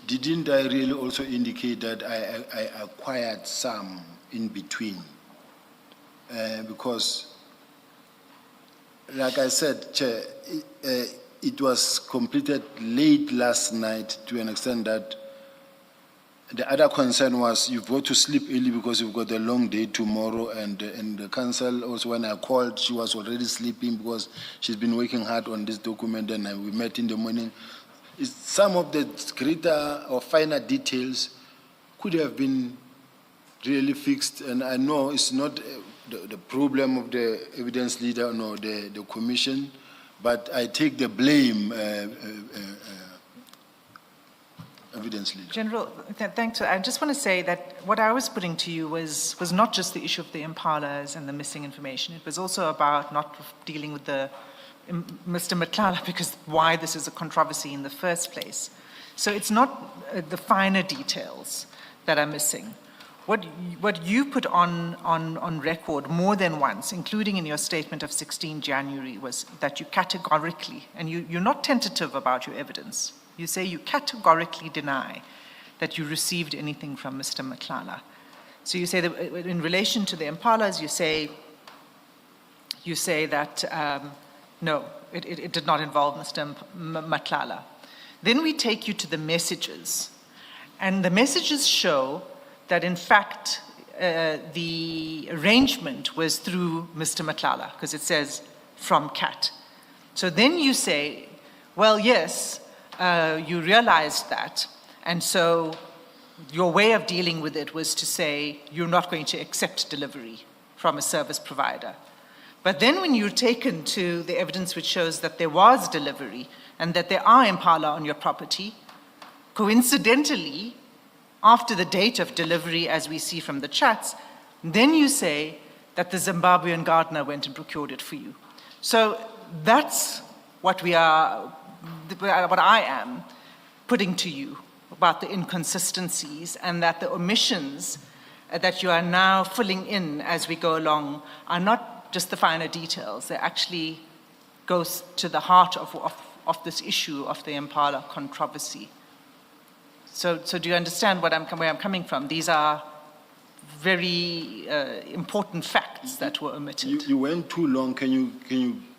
didn't I really also indicate that I acquired some in between? Because, like I said, Chair, it was completed late last night to an extent that the other concern was you've got to sleep early because you've got a long day tomorrow, and the council also, when I called, she was already sleeping because she's been working hard on this document, and we met in the morning. Some of the greater or finer details could have been really fixed, and I know it's not the problem of the evidence leader nor the commission, but I take the blame, evidence leader. General, thanks. I just want to say that what I was putting to you was not just the issue of the impalas and the missing information. It was also about not dealing with the Mr. Matlala, because why this is a controversy in the first place. So it's not the finer details that are missing. What you put on record more than once, including in your statement of 16 January, was that you categorically, and you're not tentative about your evidence, you say you categorically deny that you received anything from Mr. Matlala. So you say that in relation to the impalas, you say that no, it did not involve Mr. Matlala. Then we take you to the messages, and the messages show that in fact the arrangement was through Mr. Matlala, because it says from CAT. So then you say, well, yes, you realized that, and so your way of dealing with it was to say you're not going to accept delivery from a service provider. But then when you're taken to the evidence which shows that there was delivery and that there are impala on your property, coincidentally, after the date of delivery, as we see from the chats, then you say that the Zimbabwean gardener went and procured it for you. So that's what what I am putting to you about the inconsistencies, and that the omissions that you are now filling in as we go along are not just the finer details. They actually go to the heart of this issue of the impala controversy. So do you understand where I'm coming from? These are very important facts that were omitted. You went too long. Can you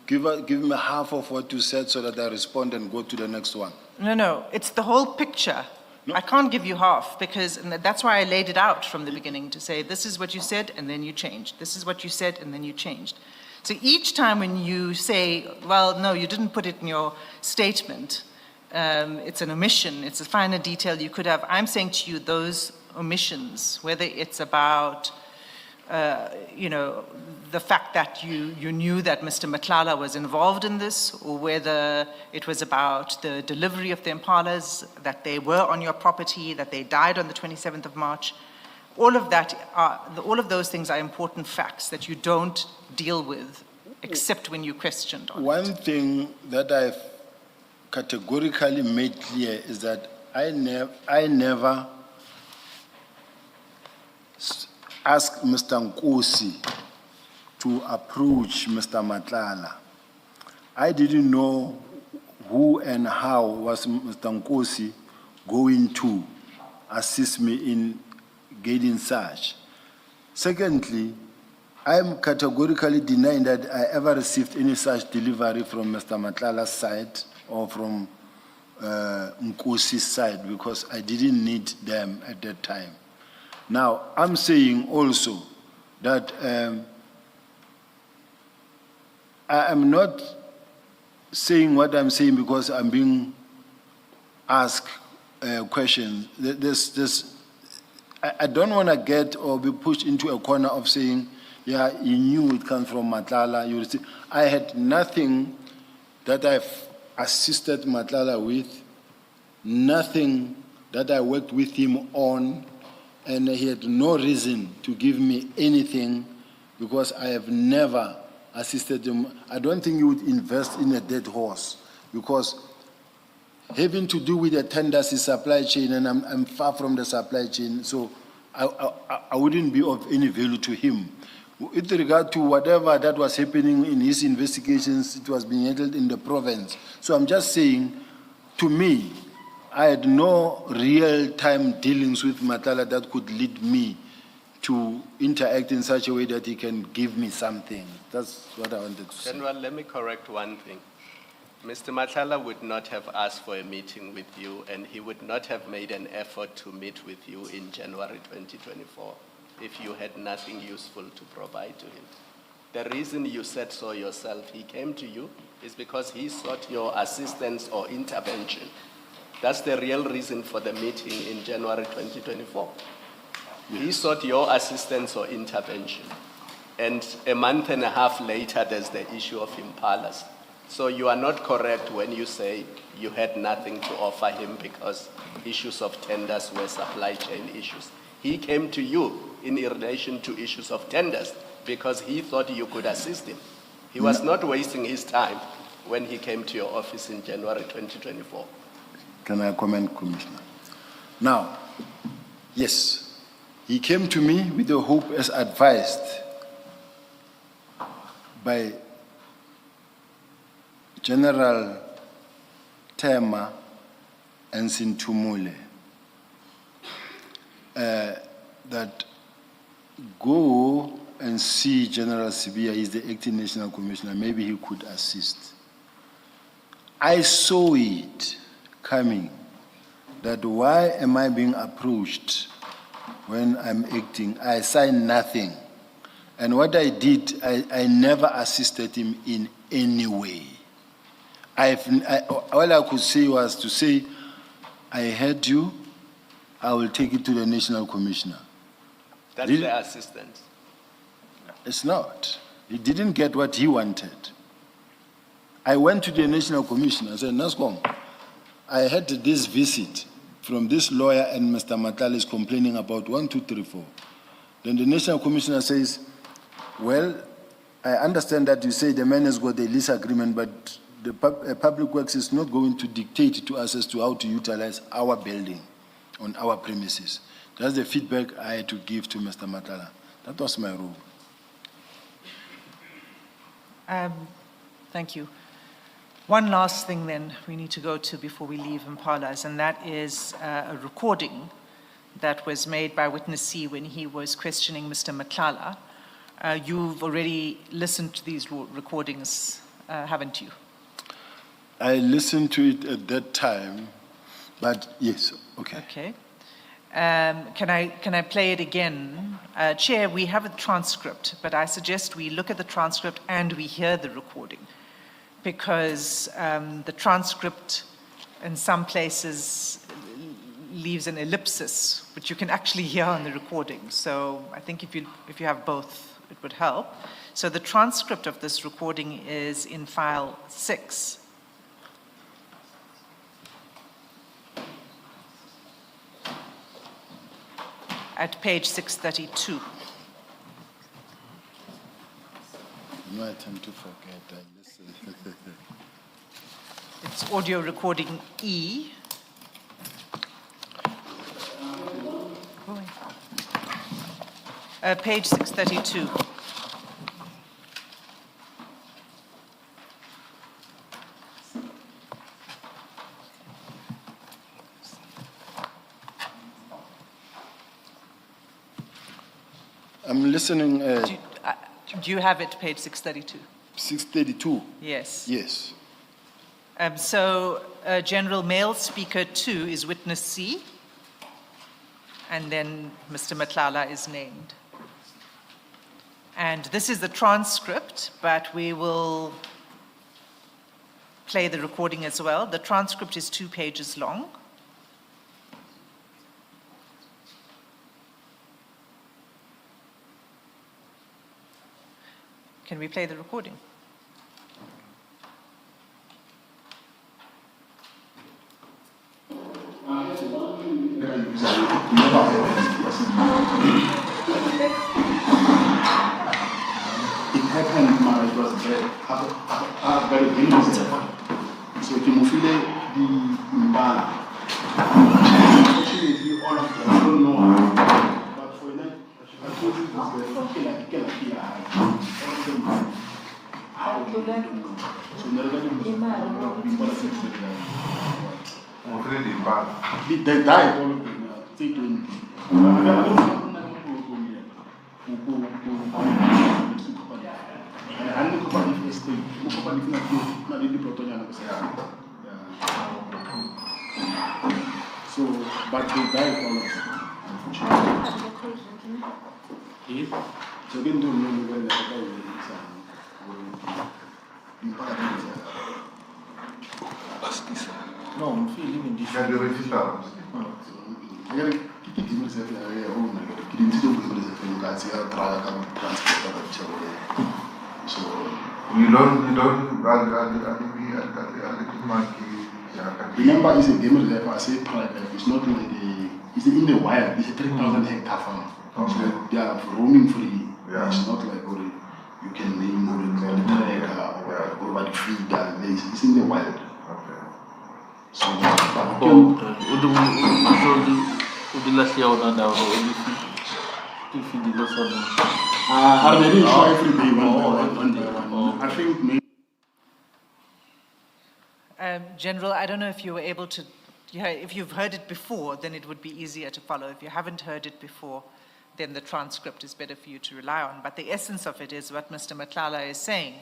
give me half of what you said so that I respond and go to the next one? No, it's the whole picture. No. I can't give you half, because and that's why I laid it out from the beginning to say this is what you said and then you changed. This is what you said and then you changed. So each time when you say, well, no, you didn't put it in your statement, it's an omission, it's a finer detail you could have. I'm saying to you those omissions, whether it's about the fact that you knew that Mr. Matlala was involved in this, or whether it was about the delivery of the impalas, that they were on your property, that they died on the 27th of March, all of those things are important facts that you don't deal with except when you questioned on One it. thing that I've categorically made clear is that I never asked Mr. Nkosi to approach Mr. Matlala. I didn't know who and how was Mr. Nkosi going to assist me in getting such. Secondly, I'm categorically denying that I ever received any such delivery from Mr. Matlala's side or from Nkosi's side, because I didn't need them at that time. Now, I'm saying also that I am not saying what I'm saying because I'm being asked questions. I don't want to get or be pushed into a corner of saying, yeah, you knew it comes from Matlala. I had nothing that I've assisted Matlala with, nothing that I worked with him on, and he had no reason to give me anything because I have never assisted him. I don't think you would invest in a dead horse, because having to do with the tenders is supply chain, and I'm far from the supply chain, so I wouldn't be of any value to him. With regard to whatever that was happening in his investigations, it was being handled in the province. So I'm just saying, to me, I had no real-time dealings with Matlala that could lead me to interact in such a way that he can give me something. That's what I wanted to say. General, let me correct one thing. Mr. Matlala would not have asked for a meeting with you, and he would not have made an effort to meet with you in January 2024 if you had nothing useful to provide to him. The reason you said so yourself, he came to you, is because he sought your assistance or intervention. That's the real reason for the meeting in January 2024. Yes. He sought your assistance or intervention. And a month and a half later, there's the issue of impalas. So you are not correct when you say you had nothing to offer him because issues of tenders were supply chain issues. He came to you in relation to issues of tenders because he thought you could assist him. He was not wasting his time when he came to your office in January 2024. Can I comment, Commissioner? Now, yes, he came to me with the hope as advised by General Tema and Sintumule that go and see General Sibiya, he's the acting national commissioner, maybe he could assist. I saw it coming, that why am I being approached when I'm acting? I signed nothing. And what I did, I never assisted him in any way. All I could say was to say, I heard you, I will take it to the national commissioner. That's the assistance. It's not. He didn't get what he wanted. I went to the national commissioner and said, Nascom, I had this visit from this lawyer and Mr. Matlala is complaining about 1, 2, 3, 4. Then the national commissioner says, well, I understand that you say the man has got a lease agreement, but the Public Works is not going to dictate to us as to how to utilize our building on our premises. That's the feedback I had to give to Mr. Matlala. That was my role. Thank you. One last thing then we need to go to before we leave Impalas, and that is a recording that was made by witness C when he was questioning Mr. Matlala. You've already listened to these recordings, haven't you? I listened to it at that time, but yes, okay. Okay. Can I play it again? Chair, we have a transcript, but I suggest we look at the transcript and we hear the recording, because the transcript in some places leaves an ellipsis, which you can actually hear on the recording. So I think if you have both, it would help. So the transcript of this recording is in file 6. At page 632. No, I tend to forget. I listen. It's audio recording E. Page 632. I'm listening. Do you have it, page 632? 632? Yes. Yes. So General Male Speaker 2 is witness C, and then Mr. Matlala is named. And this is the transcript, but we will play the recording as well. The transcript is 2 pages long. Can we play the recording? It happened, it was very innocent. So Timofile the Mbala. Actually, all of them, I don't know how. But for that, I told you this they died all of them. they died all of them, unfortunately. So we can do no, I'm feeling in this. Can you register? So You don't, remember, it's a game reserve. I say private. It's not in the. It's in the wild. It's a 3,000 hectare farm. So they are roaming free. Yeah. It's not like you can name or the tracker or the feeder. It's in the wild. Okay. So I maybe try every day one by one. I think maybe. General, I don't know if you were able to, if you've heard it before, then it would be easier to follow. If you haven't heard it before, then the transcript is better for you to rely on. But the essence of it is what Mr. Matlala is saying,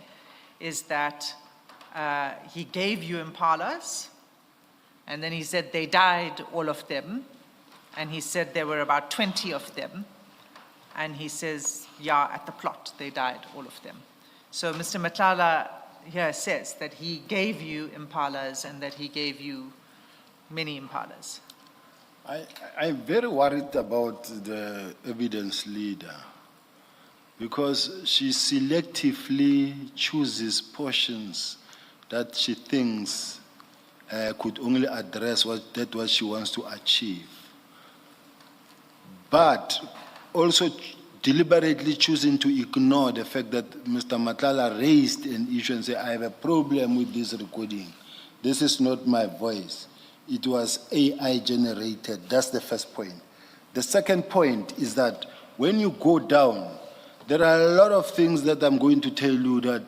is that he gave you impalas, and then he said they died, all of them, and he said there were about 20 of them, and he says, yeah, at the plot, they died, all of them. So Mr. Matlala here says that he gave you impalas and that he gave you many impalas. I'm very worried about the evidence leader because she selectively chooses portions that she thinks could only address what she wants to achieve, but also deliberately choosing to ignore the fact that Mr. Matlala raised an issue and said, I have a problem with this recording. This is not my voice. It was AI generated. That's the first point. The second point is that when you go down, there are a lot of things that I'm going to tell you that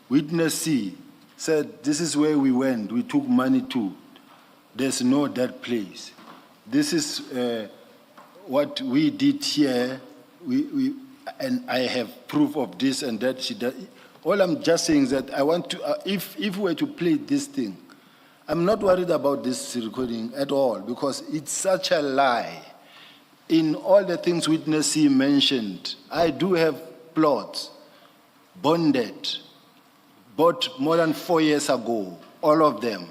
witness C said, this is where we went. We took money to. There's no that place. This is what we did here. And I have proof of this and that. She does. All I'm just saying is that I want to, if we were to play this thing, I'm not worried about this recording at all because it's such a lie. In all the things witness C mentioned, I do have plots, bonded, bought more than 4 years ago, all of them.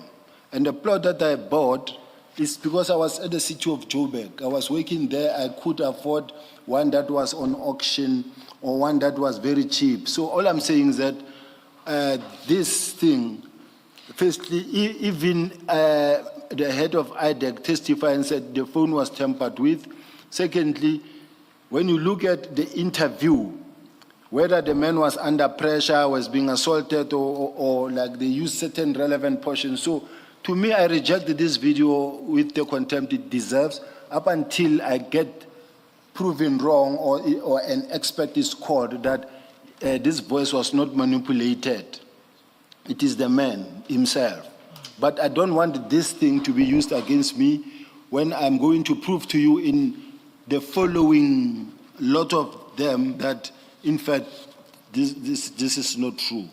And the plot that I bought is because I was at the city of Joburg. I was working there. I could afford one that was on auction or one that was very cheap. So all I'm saying is that this thing, firstly, even the head of IDEC testified and said the phone was tampered with. Secondly, when you look at the interview, whether the man was under pressure, was being assaulted, or like they used certain relevant portions. So to me, I rejected this video with the contempt it deserves up until I get proven wrong or an expert is called that this voice was not manipulated. It is the man himself. But I don't want this thing to be used against me when I'm going to prove to you in the following lot of them that, in fact, this is not true.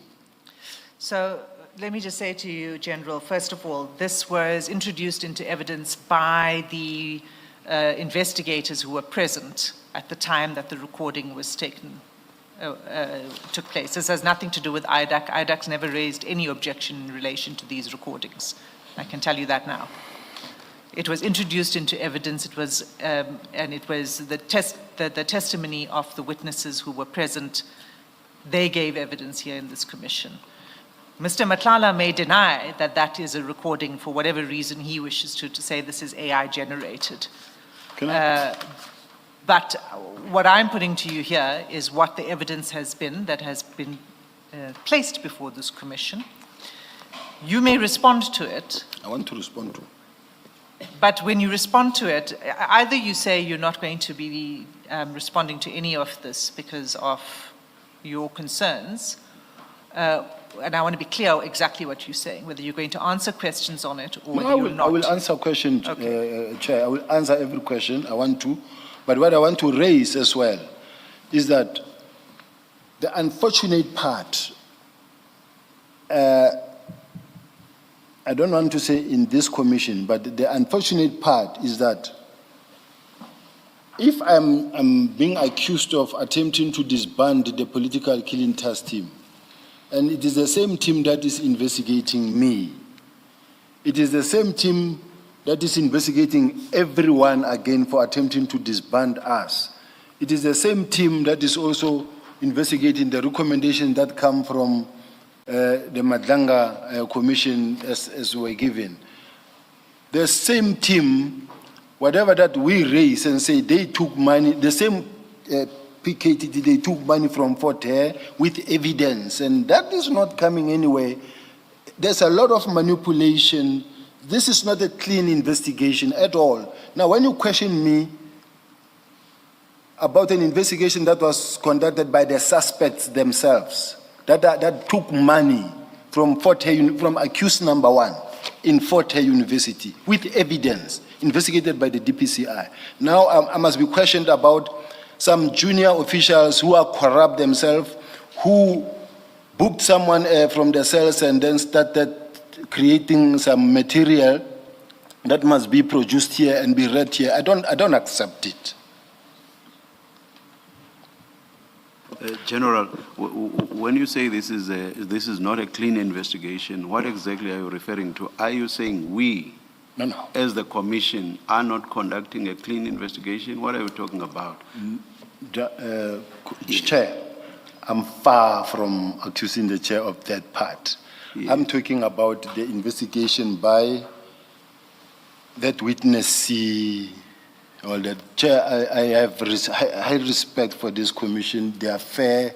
So let me just say to you, General, first of all, this was introduced into evidence by the investigators who were present at the time that the recording was took place. This has nothing to do with IDAC. IDAC's never raised any objection in relation to these recordings. I can tell you that now. It was introduced into evidence. It was, and it was the testimony of the witnesses who were present. They gave evidence here in this commission. Mr. Matlala may deny that that is a recording for whatever reason he wishes to say this is AI generated. Can I? But what I'm putting to you here is what the evidence has been that has been placed before this commission. You may respond to it. I want to respond to. But when you respond to it, either you say you're not going to be responding to any of this because of your concerns, and I want to be clear exactly what you're saying, whether you're going to answer questions on it or whether you're not. I will answer questions, Okay. Chair. I will answer every question I want to. But what I want to raise as well is that the unfortunate part, I don't want to say in this commission, but the unfortunate part is that if I'm being accused of attempting to disband the political killing task team, and it is the same team that is investigating me, it is the same team that is investigating everyone again for attempting to disband us. It is the same team that is also investigating the recommendations that come from the Madlanga Commission as were given. The same team, whatever that we raise and say they took money, the same PKTT, they took money from Fort Hare with evidence, and that is not coming anywhere. There's a lot of manipulation. This is not a clean investigation at all. Now, when you question me about an investigation that was conducted by the suspects themselves, that took money from Fort Hare, from accused number 1 in Fort Hare University with evidence, investigated by the DPCI. Now I must be questioned about some junior officials who are corrupt themselves, who booked someone from the cells and then started creating some material that must be produced here and be read here. I don't accept it. General, when you say this is not a clean investigation, what exactly are you referring to? Are you saying we, No. as the commission, are not conducting a clean investigation? What are you talking about? Chair, I'm far from accusing the chair of that part. Yeah. I'm talking about the investigation by that witness C. All that. Chair, I have high respect for this commission. They are fair.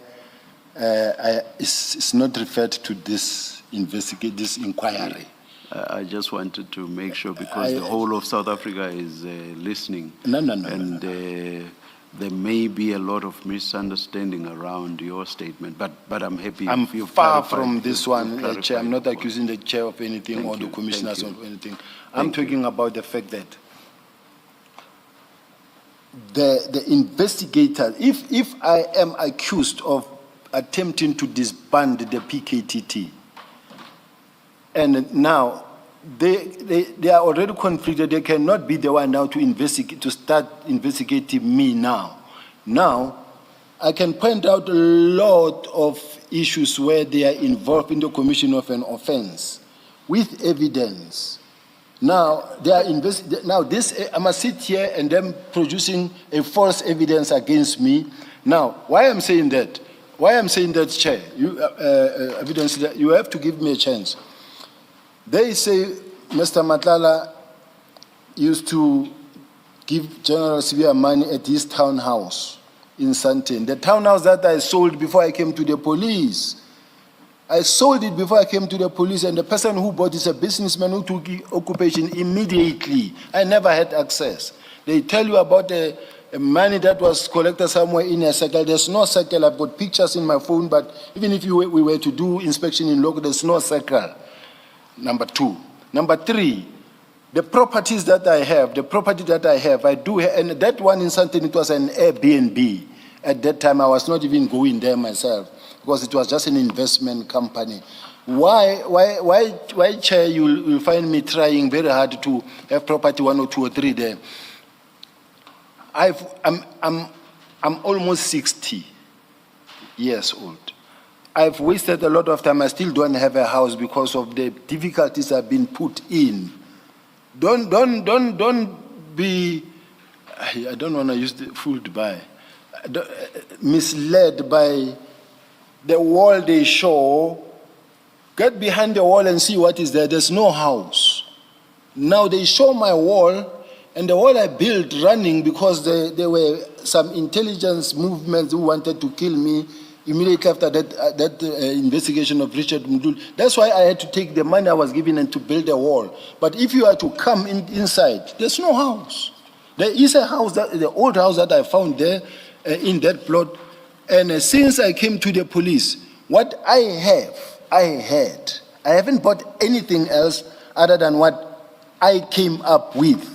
It's not referred to this inquiry. I just wanted to make sure, because the whole of South Africa is listening. No. And there may be a lot of misunderstanding around your statement, but I'm happy. I'm if you've far clarified- from this you've one, clarified Chair. I'm not the point. accusing the chair of anything Thank or the you, commissioners thank of you. anything. I'm Thank you. talking about the fact that the investigator, if I am accused of attempting to disband the PKTT, and now they are already conflicted, they cannot be the one now to investigate, to start investigating me now. Now, I can point out a lot of issues where they are involved in the commission of an offense with evidence. Now, I must sit here and them producing a false evidence against me. Now, why I'm saying that? Chair, evidence that you have to give me a chance. They say Mr. Matlala used to give General Sibiya money at his townhouse in Sandton. The townhouse that I sold before I came to the police. I sold it before I came to the police, and the person who bought it is a businessman who took occupation immediately. I never had access. They tell you about the money that was collected somewhere in a circle. There's no circle. I've got pictures in my phone, but even if we were to do inspection in local, there's no circle. Number 2. Number 3, the properties that I have, I do, and that one in Sandton, it was an Airbnb. At that time, I was not even going there myself, because it was just an investment company. Why, Chair, you'll find me trying very hard to have property 1 or 2 or 3 there. I'm almost 60 years old. I've wasted a lot of time. I still don't have a house because of the difficulties I've been put in. Don't be, I don't want to use the fooled by, misled by the wall they show. Get behind the wall and see what is there. There's no house. Now they show my wall, and the wall I built running because there were some intelligence movements who wanted to kill me immediately after that investigation of Richard Mdul. That's why I had to take the money I was given and to build a wall. But if you are to come inside, there's no house. There is a house, the old house that I found there in that plot. And since I came to the police, what I haven't bought anything else other than what I came up with.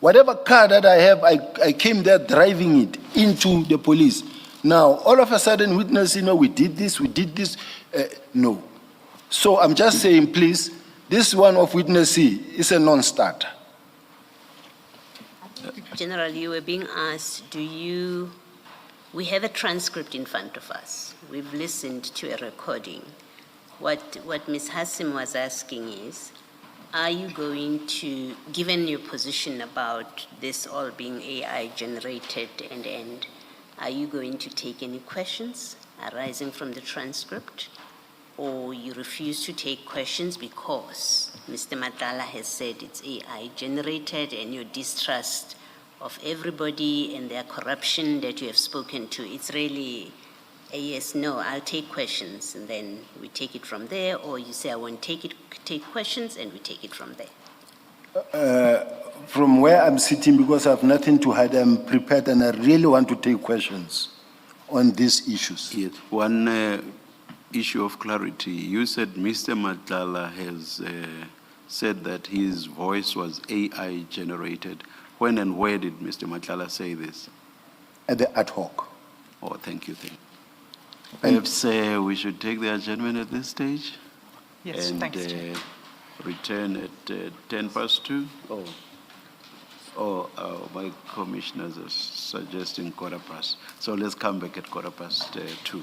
Whatever car that I have, I came there driving it into the police. Now, all of a sudden, witness, we did this. No. So I'm just saying, please, this one of witness C is a non-starter. General, you were being asked, we have a transcript in front of us. We've listened to a recording. What Ms. Hassim was asking is, are you going to, given your position about this all being AI generated and are you going to take any questions arising from the transcript? Or you refuse to take questions because Mr. Matlala has said it's AI generated and your distrust of everybody and their corruption that you have spoken to, it's really a yes, no, I'll take questions and then we take it from there, or you say I won't take questions and we take it from there? From where I'm sitting, because I have nothing to hide, I'm prepared and I really want to take questions on these issues. Yes. One issue of clarity. You said Mr. Matlala has said that his voice was AI generated. When and where did Mr. Matlala say this? At the ad hoc. Oh, thank you. Perhaps we should take the adjournment at this stage? Yes, and thanks, Chair. return at 2:10. My commissioners are suggesting 2:15. So let's come back at 2:15.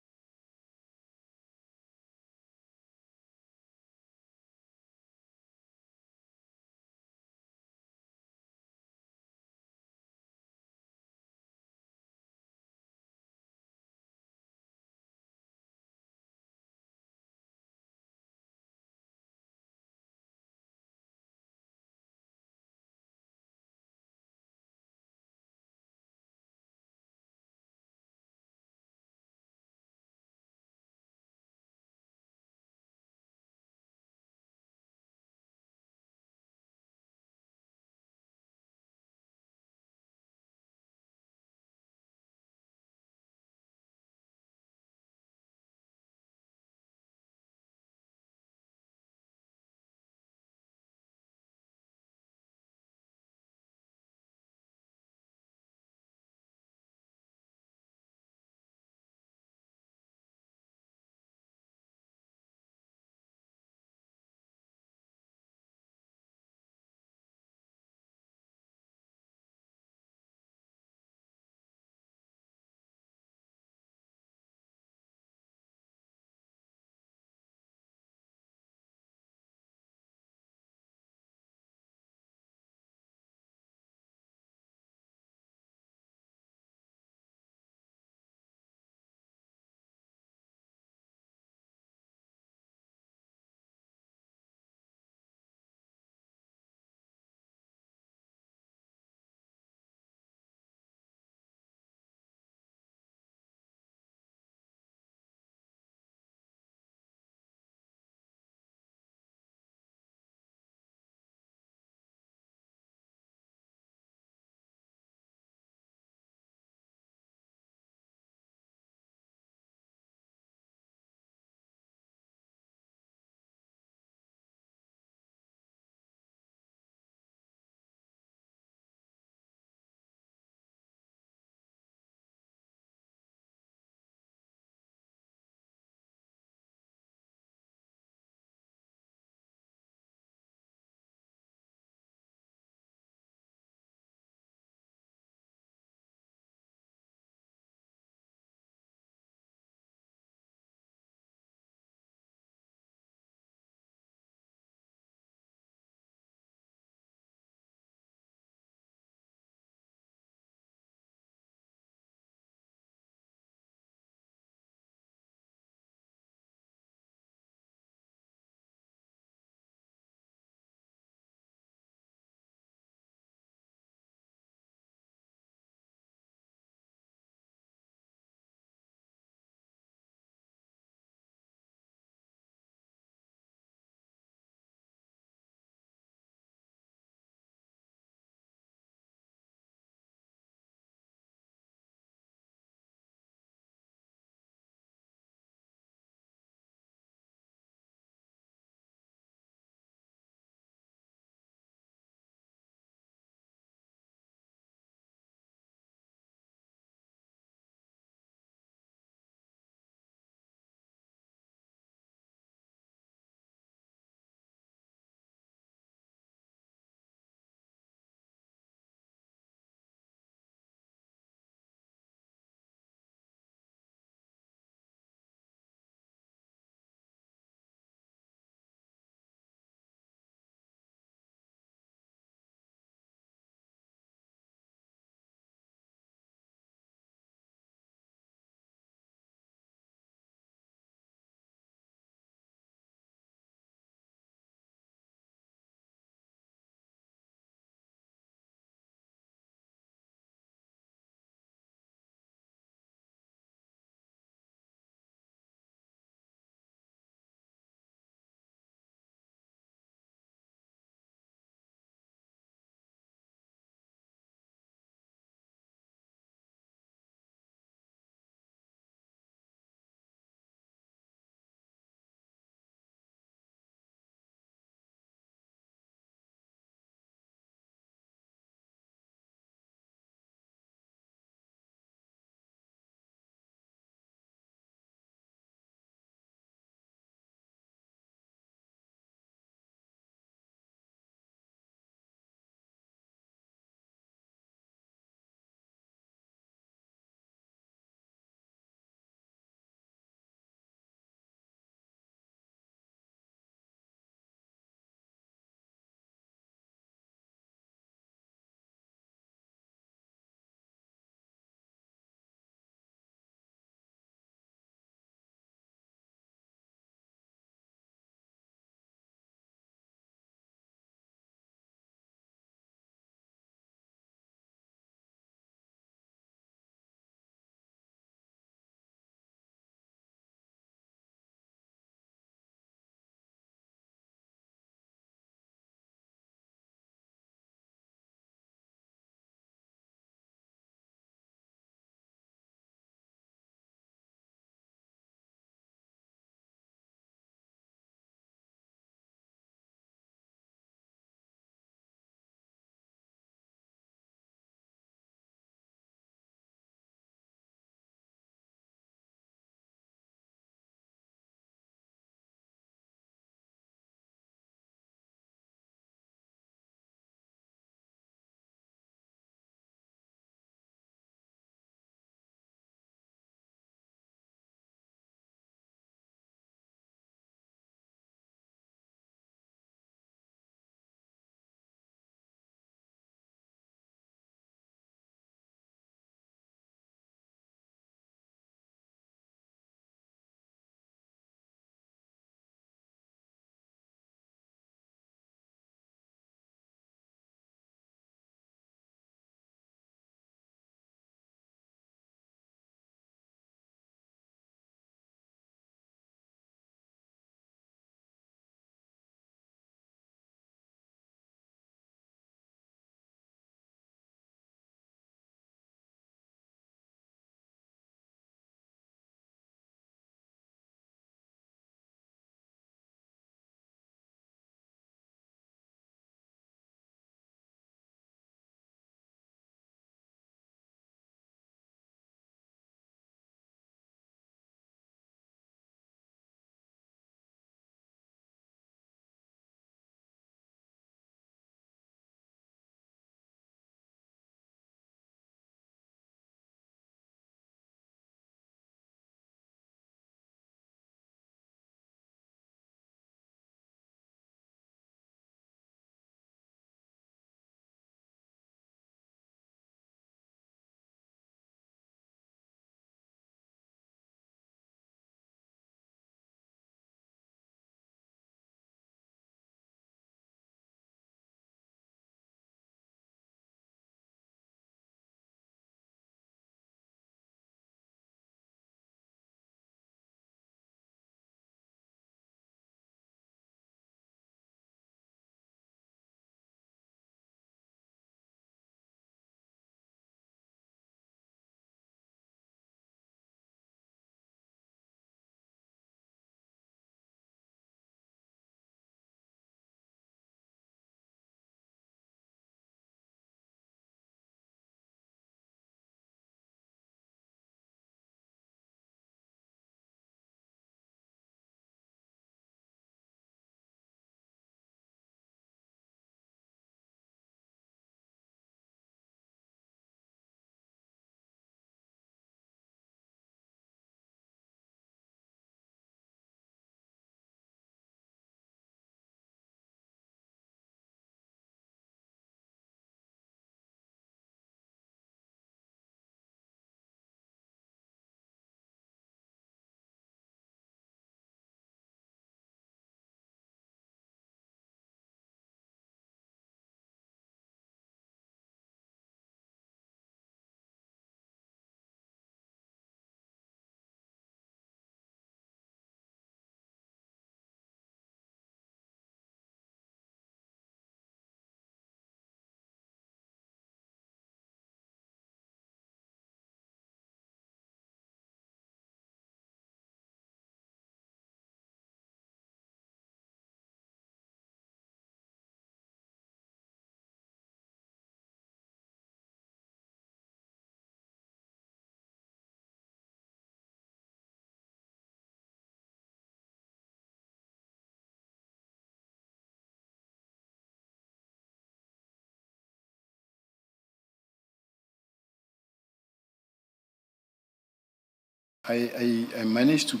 I managed to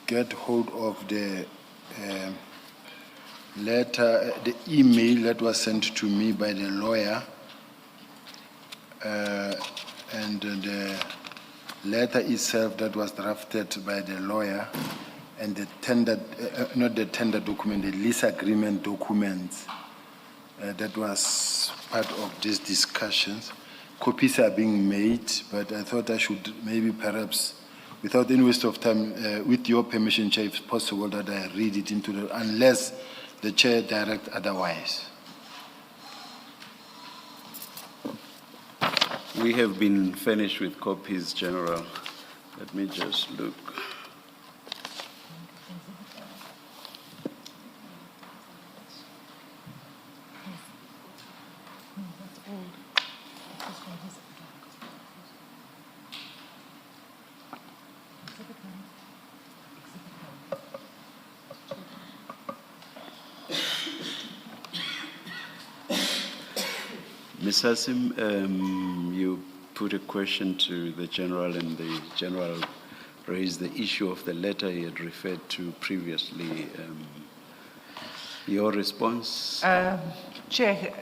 get hold of the letter, the email that was sent to me by the lawyer, and the letter itself that was drafted by the lawyer, and the tender, not the tender document, the lease agreement documents that was part of these discussions. Copies are being made, but I thought I should maybe perhaps, without any waste of time, with your permission, Chair, if possible, that I read it into the, unless the Chair directs otherwise. We have been furnished with copies, General. Let me just look. Ms. Hassim, you put a question to the General, and the General raised the issue of the letter he had referred to previously. Your response? Chair,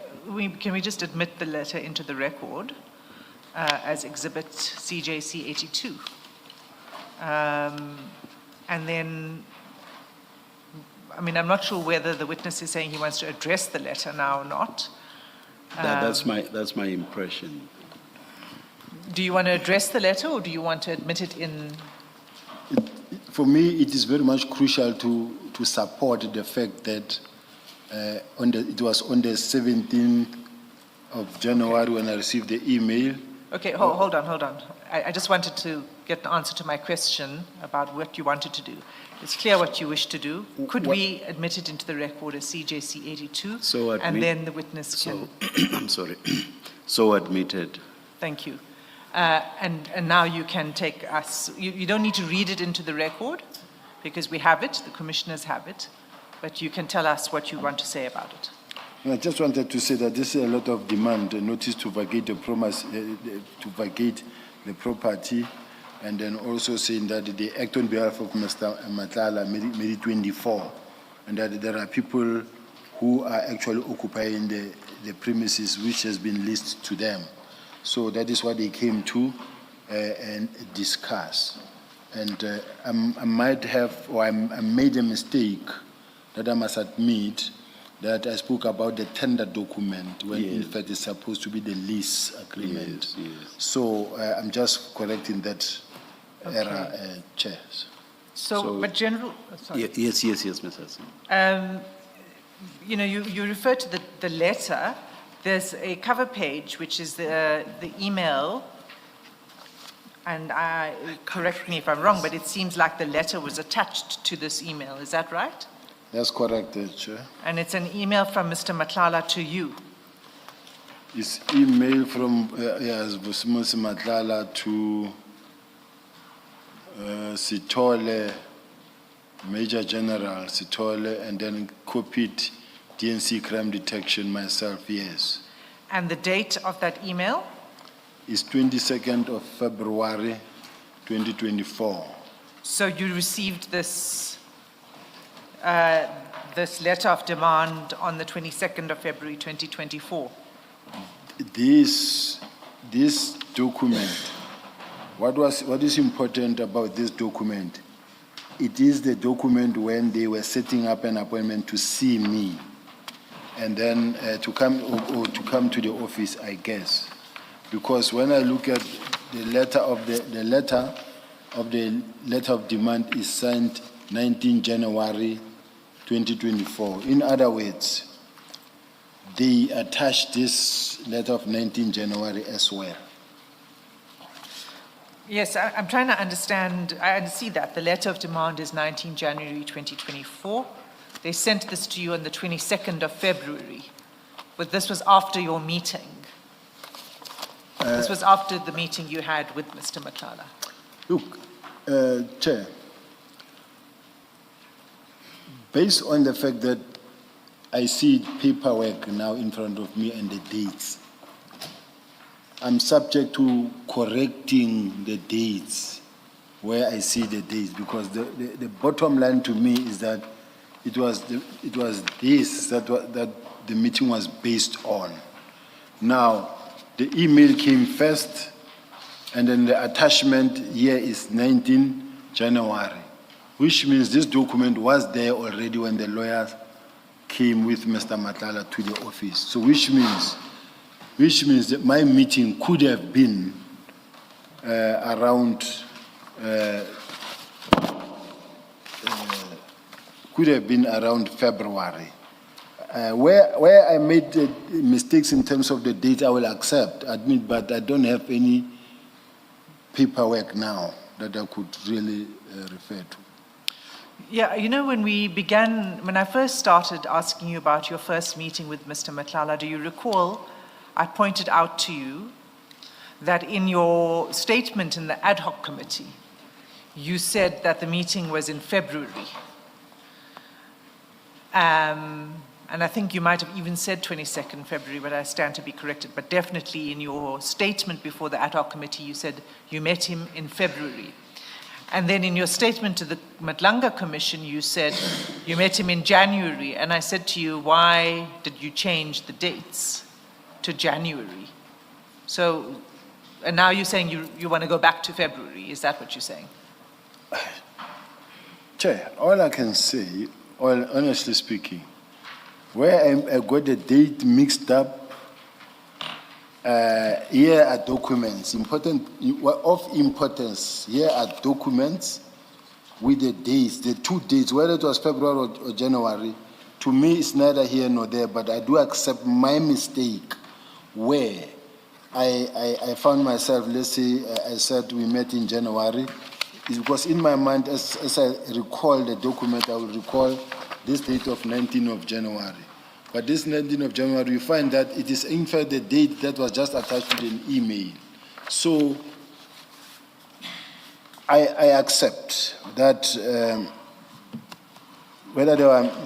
can we just admit the letter into the record as Exhibit CJC 82? And then, I mean, I'm not sure whether the witness is saying he wants to address the letter now or not. That's my impression. Do you want to address the letter, or do you want to admit it in? For me, it is very much crucial to support the fact that it was on the 17th of January when I received the email. Okay, hold on. I just wanted to get the answer to my question about what you wanted to do. It's clear what you wish to do. Could we admit it into the record as CJC 82? And then the witness can... I'm sorry. So admitted. Thank you. And now you can take us... You don't need to read it into the record, because we have it, the commissioners have it, but you can tell us what you want to say about it. I just wanted to say that this is a lot of demand, a notice to vacate the promise, to vacate the property, and then also saying that they act on behalf of Mr. Matlala made it 24, and that there are people who are actually occupying the premises which has been leased to them. So that is what they came to and discuss. And I might have, or I made a mistake that I must admit, that I spoke about the tender document when in fact it's supposed to be the lease agreement. Yes. So I'm just correcting that error, Chair. So, but General... sorry. Yes, Ms. Hassim. You know, you refer to the letter. There's a cover page, which is the email, and correct me if I'm wrong, but it seems like the letter was attached to this email. Is that right? That's correct, Chair. And it's an email from Mr. Matlala to you. It's email from Vusimuzi Matlala to Sithole, Major General Sithole, and then copied DNC Crime Detection, myself, yes. And the date of that email? It's 22nd of February, 2024. So you received this this letter of demand on the 22nd of February 2024? This document, what is important about this document, it is the document when they were setting up an appointment to see me, and then to come to the office, I guess. Because when I look at the letter of demand is signed 19 January 2024. In other words, they attached this letter of 19 January as well. Yes, I'm trying to understand. I see that the letter of demand is 19 January 2024. They sent this to you on the 22nd of February, but this was after your meeting. This was after the meeting you had with Mr. Matlala. Look, Chair, based on the fact that I see paperwork now in front of me and the dates, I'm subject to correcting the dates where I see the dates, because the bottom line to me is that it was this that the meeting was based on. Now, the email came first, and then the attachment here is 19 January, which means this document was there already when the lawyers came with Mr. Matlala to the office. So which means that my meeting could have been around February. Where I made mistakes in terms of the date, I will admit, but I don't have any paperwork now that I could really refer to. Yeah, you know, when I first started asking you about your first meeting with Mr. Matlala, do you recall I pointed out to you that in your statement in the ad hoc committee, you said that the meeting was in February. And I think you might have even said 22nd February, but I stand to be corrected. But definitely in your statement before the ad hoc committee, you said you met him in February. And then in your statement to the Madlanga Commission, you said you met him in January. And I said to you, why did you change the dates to January? So, and now you're saying you want to go back to February. Is that what you're saying? Chair, all I can say, honestly speaking, where I got the date mixed up, here are documents, of importance. Here are documents with the dates, the two dates, whether it was February or January. To me, it's neither here nor there, but I do accept my mistake where I found myself, let's say, I said we met in January. It's because in my mind, as I recall the document, I will recall this date of 19th of January. But this 19th of January, you find that it is in fact the date that was just attached to an email. So I accept that whether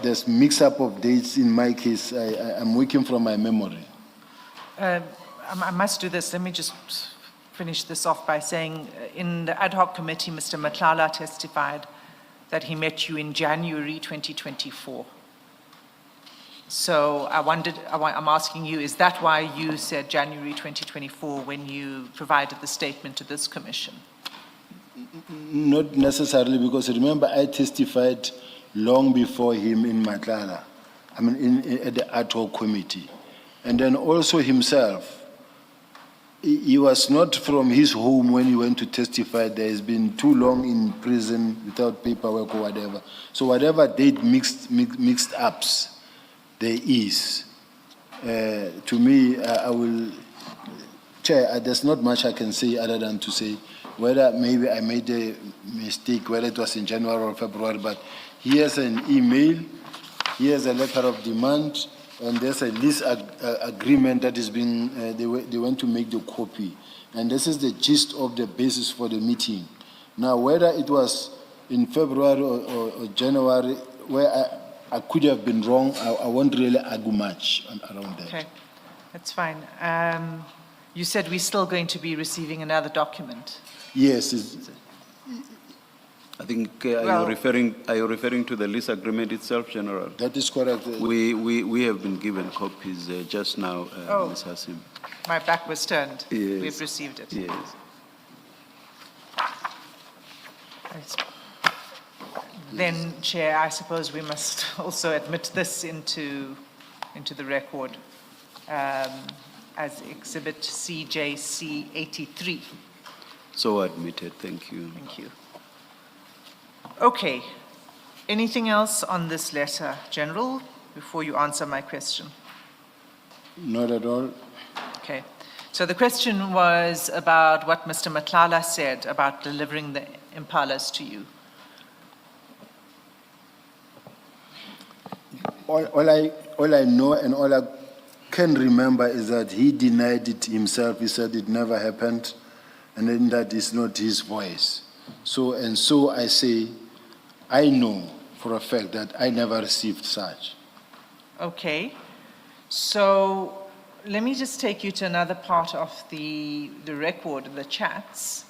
there's mix-up of dates in my case, I'm working from my memory. I must do this. Let me just finish this off by saying in the ad hoc committee, Mr. Matlala testified that he met you in January 2024. So I'm asking you, is that why you said January 2024 when you provided the statement to this commission? Not necessarily, because remember I testified long before him in Matlala, at the ad hoc committee. And then also himself, he was not from his home when he went to testify. There has been too long in prison without paperwork or whatever. So whatever date mixed ups there is, to me, I will, Chair, there's not much I can say other than to say whether maybe I made a mistake, whether it was in January or February, but here's an email, here's a letter of demand, and there's a lease agreement that is being, they went to make the copy. And this is the gist of the basis for the meeting. Now, whether it was in February or January, where I could have been wrong, I won't really argue much around that. Okay, that's fine. You said we're still going to be receiving another document. Yes. I think, are you referring to the lease agreement itself, General? That is correct. We have been given copies just now, Ms. Hassim. My back was turned. Yes. We've received it. Yes. Right. Then, Chair, I suppose we must also admit this into the record as Exhibit CJC 83. So admitted, thank you. Thank you. Okay. Anything else on this letter, General, before you answer my question? Not at all. Okay. So the question was about what Mr. Matlala said about delivering the impalas to you. All I know and all I can remember is that he denied it himself. He said it never happened, and then that is not his voice. So I say, I know for a fact that I never received such. Okay. So let me just take you to another part of the record, the chats.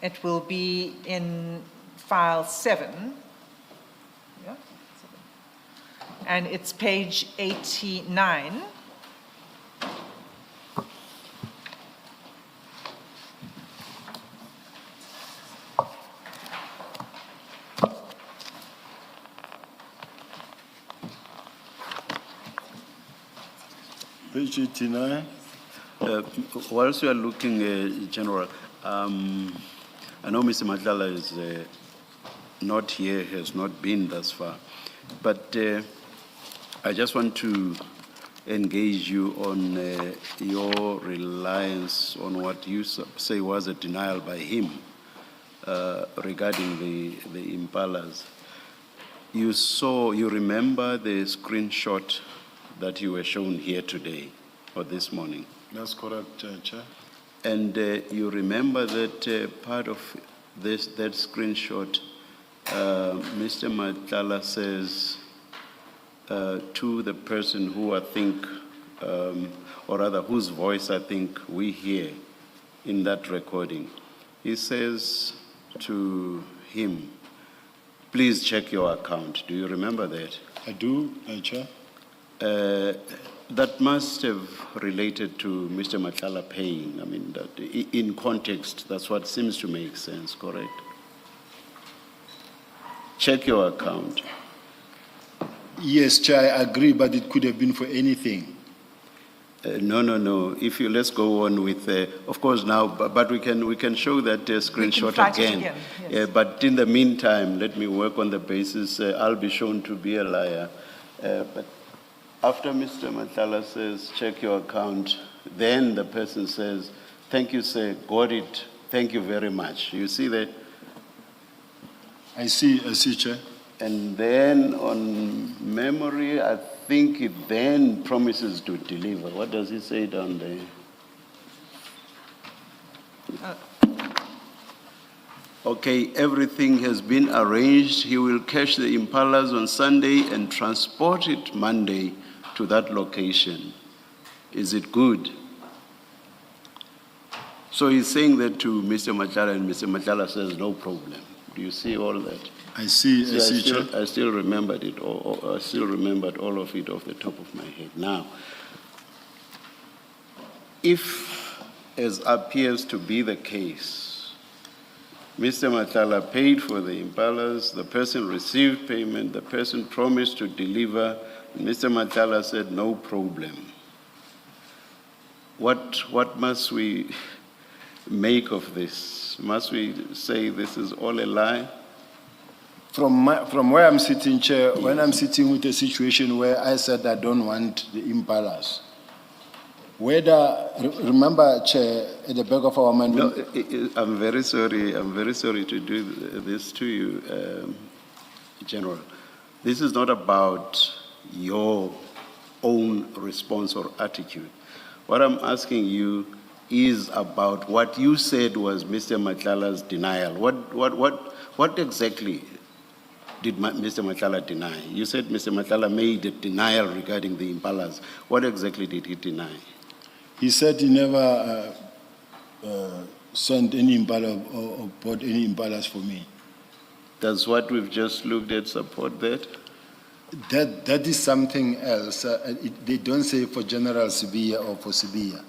It will be in file 7. Yeah, 7. And it's page 89. Page 89. Whilst you are looking, General, I know Mr. Matlala is not here, has not been thus far, but I just want to engage you on your reliance on what you say was a denial by him regarding the impalas. You remember the screenshot that you were shown here today or this morning? That's correct, Chair. And you remember that part of that screenshot, Mr. Matlala says to the person who I think, or rather whose voice I think we hear in that recording, he says to him, please check your account. Do you remember that? I do, Chair. That must have related to Mr. Matlala paying. I mean, that in context, that's what seems to make sense, correct? Check your account. Yes, Chair, I agree, but it could have been for anything. No. If you let's go on with, of course now, but we can show that screenshot flash it again. again, yes. But in the meantime, let me work on the basis I'll be shown to be a liar. But after Mr. Matlala says, check your account, then the person says, thank you, sir, got it, thank you very much. You see that? I see, Chair. And then on memory, I think it then promises to deliver. What does he say down there? Okay, everything has been arranged. He will cash the impalas on Sunday and transport it Monday to that location. Is it good? So he's saying that to Mr. Matlala, and Mr. Matlala says, no problem. Do you see all that? I see, Chair. I still remembered it, or I still remembered all of it off the top of my head. Now, if, as appears to be the case, Mr. Matlala paid for the impalas, the person received payment, the person promised to deliver, Mr. Matlala said, no problem. What must we make of this? Must we say this is all a lie? From where I'm sitting, Chair, when I'm sitting with a situation where I said I don't want the impalas, remember, Chair, at the back of our mind... No, I'm very sorry to do this to you, General. This is not about your own response or attitude. What I'm asking you is about what you said was Mr. Matlala's denial. What exactly did Mr. Matlala deny? You said Mr. Matlala made a denial regarding the impalas. What exactly did he deny? He said he never sent any impala or bought any impalas for me. Does what we've just looked at support that? That is something else. They don't say for General Sibiya or for Sibiya.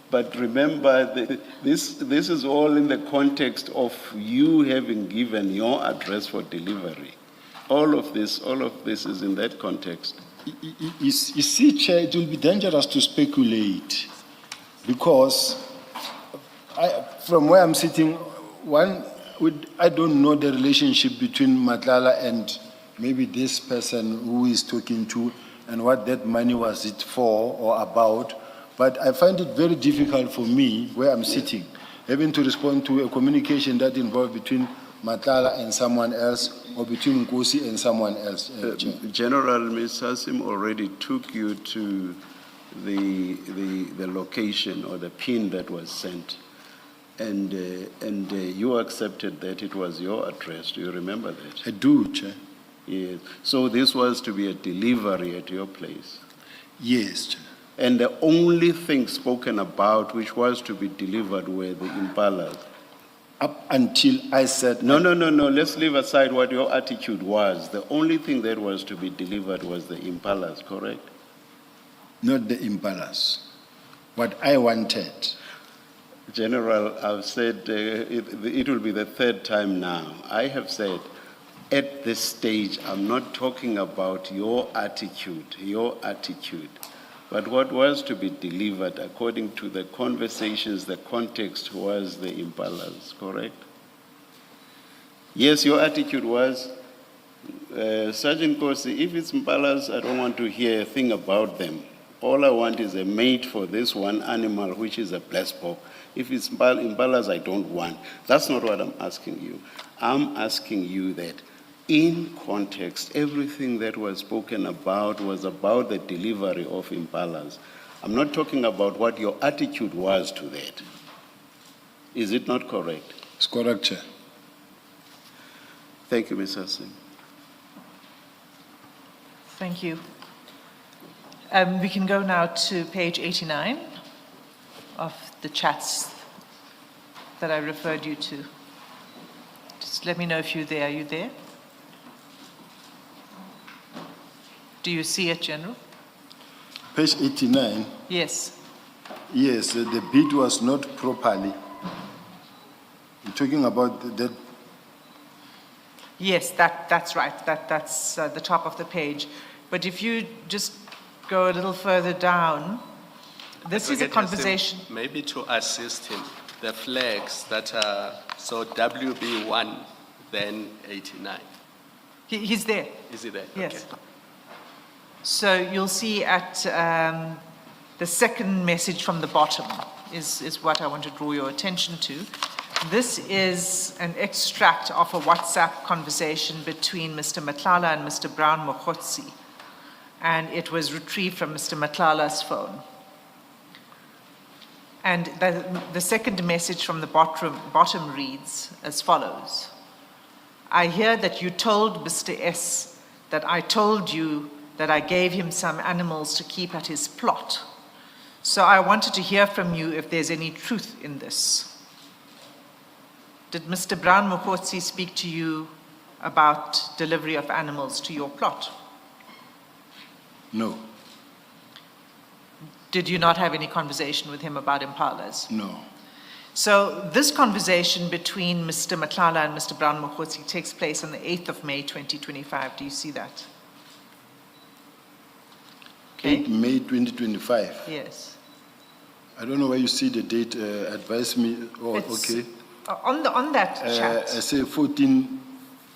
But remember, this is all in the context of you having given your address for delivery. All of this is in that context. You see, Chair, it will be dangerous to speculate because from where I'm sitting, I don't know the relationship between Matlala and maybe this person who is talking to and what that money was it for or about. But I find it very difficult for me, where I'm sitting, having to respond to a communication that involved between Matlala and someone else, or between Nkosi and someone else. General, Ms. Hassim already took you to the location or the pin that was sent, and you accepted that it was your address. Do you remember that? I do, Chair. Yes. So this was to be a delivery at your place? Yes, Chair. And the only thing spoken about which was to be delivered were the impalas. Up until I said, No, let's leave aside what your attitude was. The only thing that was to be delivered was the impalas, correct? not the impalas. What I wanted, General, I've said it will be the third time now. I have said at this stage, I'm not talking about your attitude, but what was to be delivered according to the conversations, the context was the impalas, correct? Yes, your attitude was, Sergeant Kosi, if it's impalas, I don't want to hear a thing about them. All I want is a mate for this one animal, which is a black spock. If it's impalas, I don't want. That's not what I'm asking you. I'm asking you that in context, everything that was spoken about was about the delivery of impalas. I'm not talking about what your attitude was to that. Is it not correct? it's correct, Chair. Thank you, Mr. Singh. Thank you. We can go now to page 89 of the chats that I referred you to. Just let me know if you're there. Are you there? Do you see it, General? Page 89, Yes. yes, the bid was not properly. You're talking about that. Yes, that's right. That's the top of the page. But if you just go a little further down, this is a Advocate conversation. Yasim, maybe to assist him, the flags that are, so WB1, then 89. He's there. Is he there? Yes. Okay. So you'll see at the second message from the bottom is what I want to draw your attention to. This is an extract of a WhatsApp conversation between Mr. Matlala and Mr. Brown Mkhwanazi, and it was retrieved from Mr. Matlala's phone. And the second message from the bottom reads as follows. I hear that you told Mr. S that I told you that I gave him some animals to keep at his plot. So I wanted to hear from you if there's any truth in this. Did Mr. Brown Mkhwanazi speak to you about delivery of animals to your plot? No, Did you not have any conversation with him about impalas? no. So this conversation between Mr. Matlala and Mr. Brown Mkhwanazi takes place on the 8th of May, 2025. Do you see that? 8 May 2025. Yes. I don't know where you see the date, advise me, oh, It's okay. On that chat. I say 14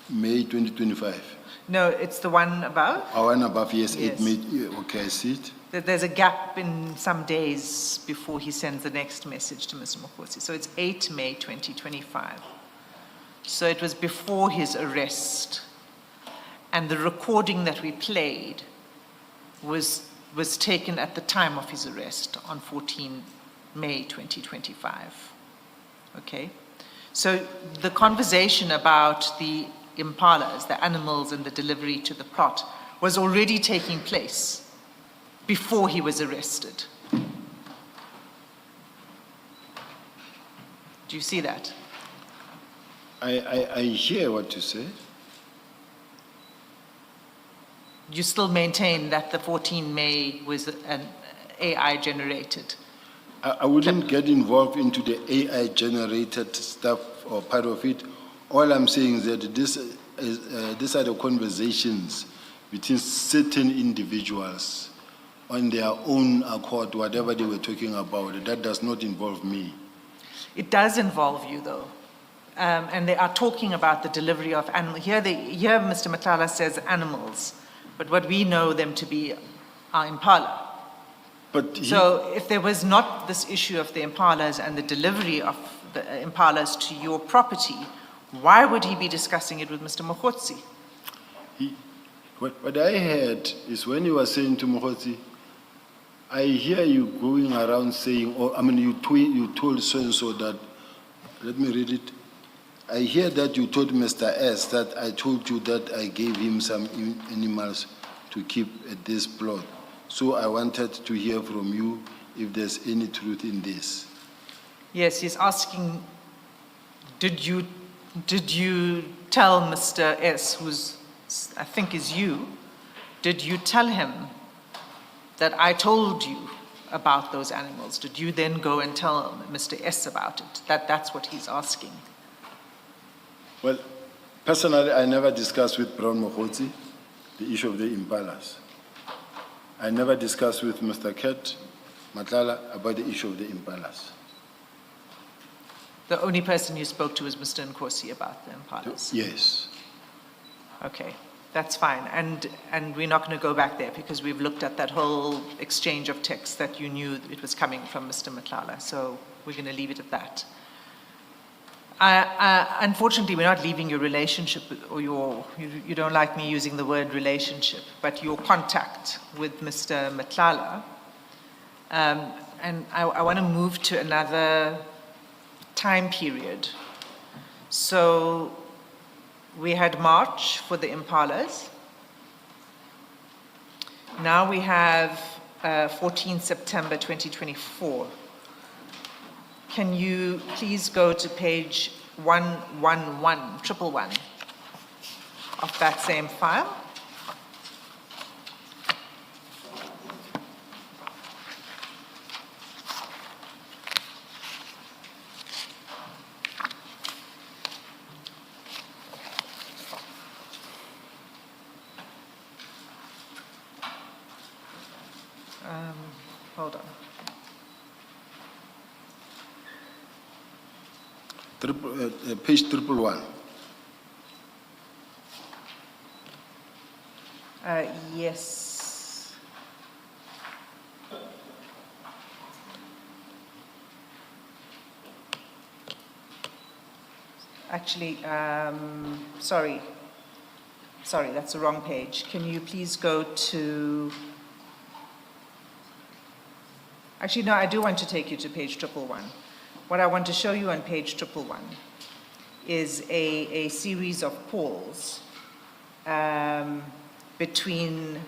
May 2025. No, it's the one above. One above, yes, 8 Yes. May, yeah, okay, I see it. There's a gap in some days before he sends the next message to Mr. Mkhwanazi. So it's 8 May 2025. So it was before his arrest. And the recording that we played was taken at the time of his arrest on 14 May 2025. Okay? So the conversation about the impalas, the animals and the delivery to the plot, was already taking place before he was arrested. Do you see that? I hear what you say. You still maintain that the 14 May was an AI generated? I wouldn't get involved into the AI generated stuff or part of it. All I'm saying is that these are the conversations between certain individuals on their own accord, whatever they were talking about. That does not involve me. It does involve you, though. And they are talking about the delivery of animals. Here Mr. Matlala says animals, but what we know them to be are impala. But So if there was not this issue of the impalas and the delivery of the impalas to your property, why would he be discussing it with Mr. Mkhwanazi? what I heard is when you were saying to Mkhwanazi, I hear you going around saying, you told so-and-so that, let me read it. I hear that you told Mr. S that I told you that I gave him some animals to keep at this plot. So I wanted to hear from you if there's any truth in this. Yes, he's asking, did you tell Mr. S, who's, I think is you, did you tell him that I told you about those animals? Did you then go and tell Mr. S about it? That's what he's asking. Well, personally, I never discussed with Brown Mkhwanazi the issue of the impalas. I never discussed with Mr. Ket, Matlala, about the issue of the impalas. The only person you spoke to was Mr. Nkosi about the impalas? Yes. Okay, that's fine. And we're not going to go back there because we've looked at that whole exchange of text that you knew it was coming from Mr. Matlala. So we're going to leave it at that. Unfortunately, we're not leaving your relationship, or you don't like me using the word relationship, but your contact with Mr. Matlala. And I want to move to another time period. So we had March for the impalas. Now we have 14 September 2024. Can you please go to page 111 of that same file? Hold on. Page 111. Yes. Actually, sorry, that's the wrong page. Can you please go to... Actually, no, I do want to take you to page 111. What I want to show you on page 111 is a series of calls between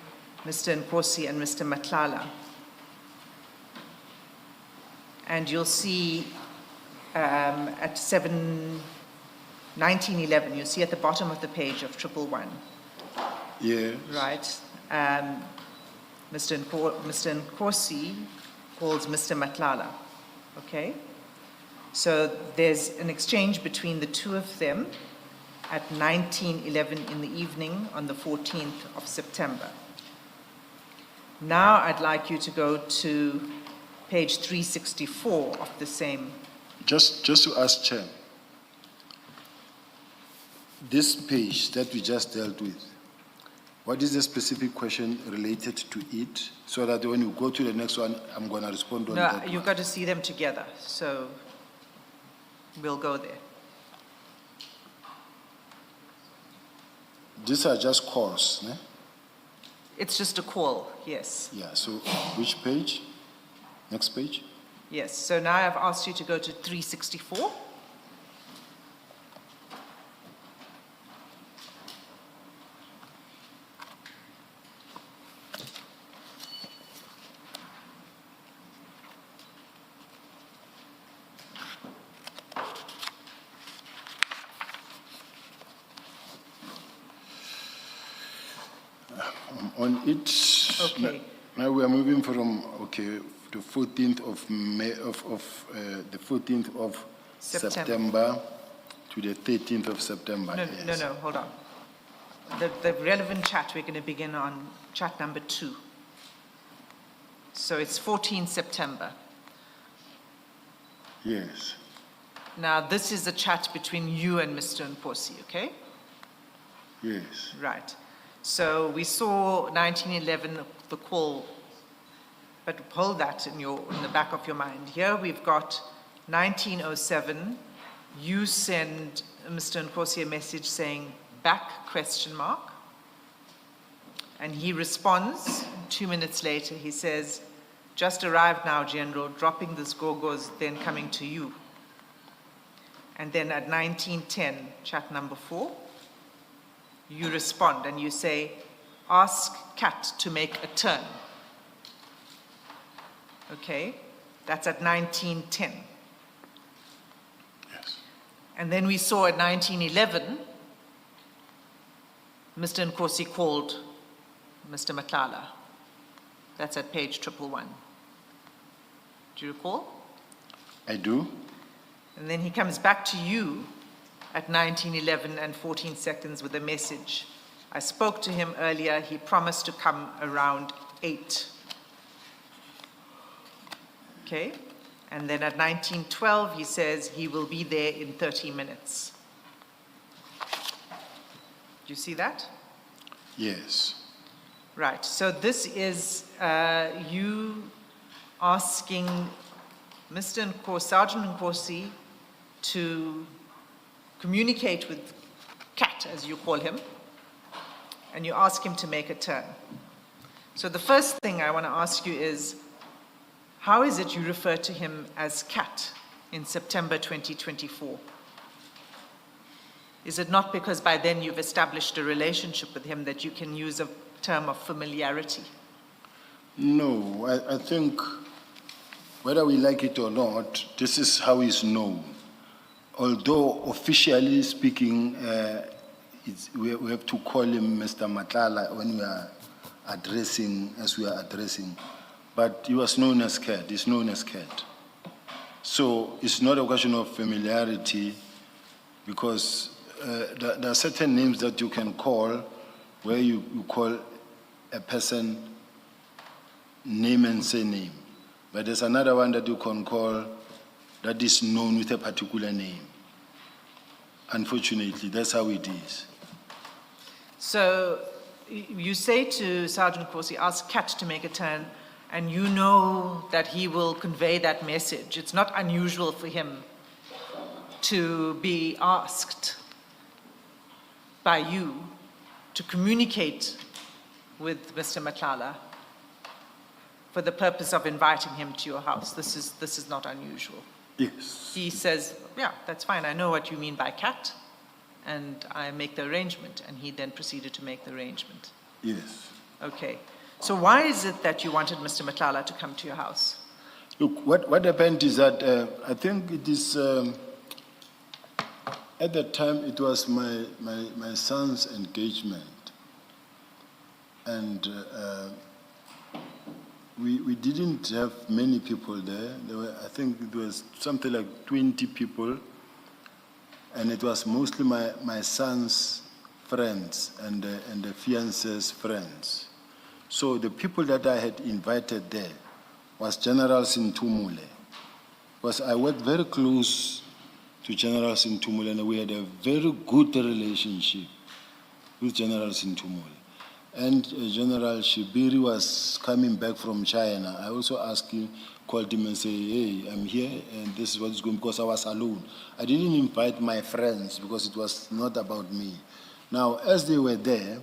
Mr. Nkosi and Mr. Matlala. And you'll see at 1911, you'll see at the bottom of the page of 111. Yeah. Right. Mr. Nkosi calls Mr. Matlala. Okay? So there's an exchange between the two of them at 19:11 in the evening on the 14th of September. Now I'd like you to go to page 364 of the same. Just to ask Chair, this page that we just dealt with, what is the specific question related to it, so that when you go to the next one, I'm going to respond on that. No, you've got to see them together, so we'll go there. These are just calls, ne? It's just a call, yes. Yeah, so which page? Next page? Yes, so now I've asked you to go to 364. On it, Okay. now we are moving from, the 14th of May, the 14th of September to the 13th of September. No, hold on. The relevant chat, we're going to begin on chat number 2. So it's 14 September. Yes. Now, this is the chat between you and Mr. Nkosi, okay? Yes. Right. So we saw 1911, the call, but hold that in the back of your mind. Here we've got 1907, you send Mr. Nkosi a message saying, back, ? And he responds, 2 minutes later, he says, just arrived now, General, dropping this gogos, then coming to you. And then at 1910, chat number 4, you respond and you say, ask Cat to make a turn. Okay, that's at 1910. Yes. And then we saw at 1911, Mr. Nkosi called Mr. Matlala. That's at page 111. Do you recall? I do. And then he comes back to you at 1911 and 14 seconds with a message. I spoke to him earlier. He promised to come around 8. Okay? And then at 1912, he says he will be there in 30 minutes. Do you see that? Yes. Right. So this is you asking Mr. Nkosi, Sergeant Nkosi, to communicate with Cat, as you call him, and you ask him to make a turn. So the first thing I want to ask you is, how is it you refer to him as Cat in September 2024? Is it not because by then you've established a relationship with him that you can use a term of familiarity? No, I think whether we like it or not, this is how he's known. Although officially speaking, we have to call him Mr. Matlala when we are addressing, as we are addressing. But he was known as Cat, he's known as Cat. So it's not a question of familiarity, because there are certain names that you can call where you call a person name and surname. But there's another one that you can call that is known with a particular name. Unfortunately, that's how it is. So you say to Sergeant Nkosi, ask Cat to make a turn, and you know that he will convey that message. It's not unusual for him to be asked by you to communicate with Mr. Matlala for the purpose of inviting him to your house. This is not unusual. Yes. He says, yeah, that's fine. I know what you mean by Cat, and I make the arrangement. And he then proceeded to make the arrangement. Yes. Okay. So why is it that you wanted Mr. Matlala to come to your house? Look, what happened is that I think it is, at that time it was my son's engagement. And we didn't have many people there. I think it was something like 20 people. And it was mostly my son's friends and the fiance's friends. So the people that I had invited there was General Sintumule. Because I worked very close to General Sintumule, and we had a very good relationship with General Sintumule. And General Shibiri was coming back from China. I also asked him, called him and said, hey, I'm here and this is what is going, because I was alone. I didn't invite my friends because it was not about me. Now, as they were there,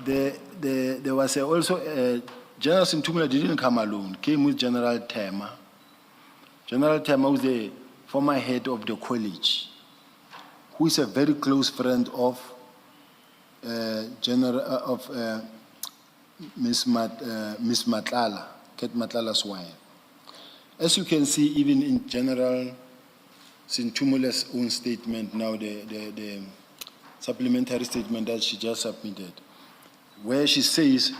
there was also, General Sintumula didn't come alone, came with General Tema. General Tema was the former head of the college, who is a very close friend of Miss Matlala, Cat Matlala's wife. As you can see, even in General Sintumula's own statement now, the supplementary statement that she just submitted, where she says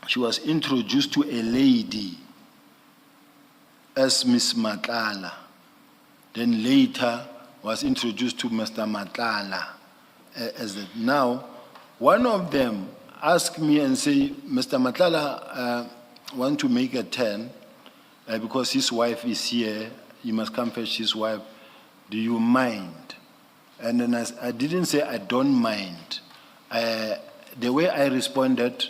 she was introduced to a lady as Miss Matlala, then later was introduced to Mr. Matlala. Now, one of them asked me and say, Mr. Matlala want to make a turn because his wife is here. He must come fetch his wife. Do you mind? And then I didn't say I don't mind. The way I responded,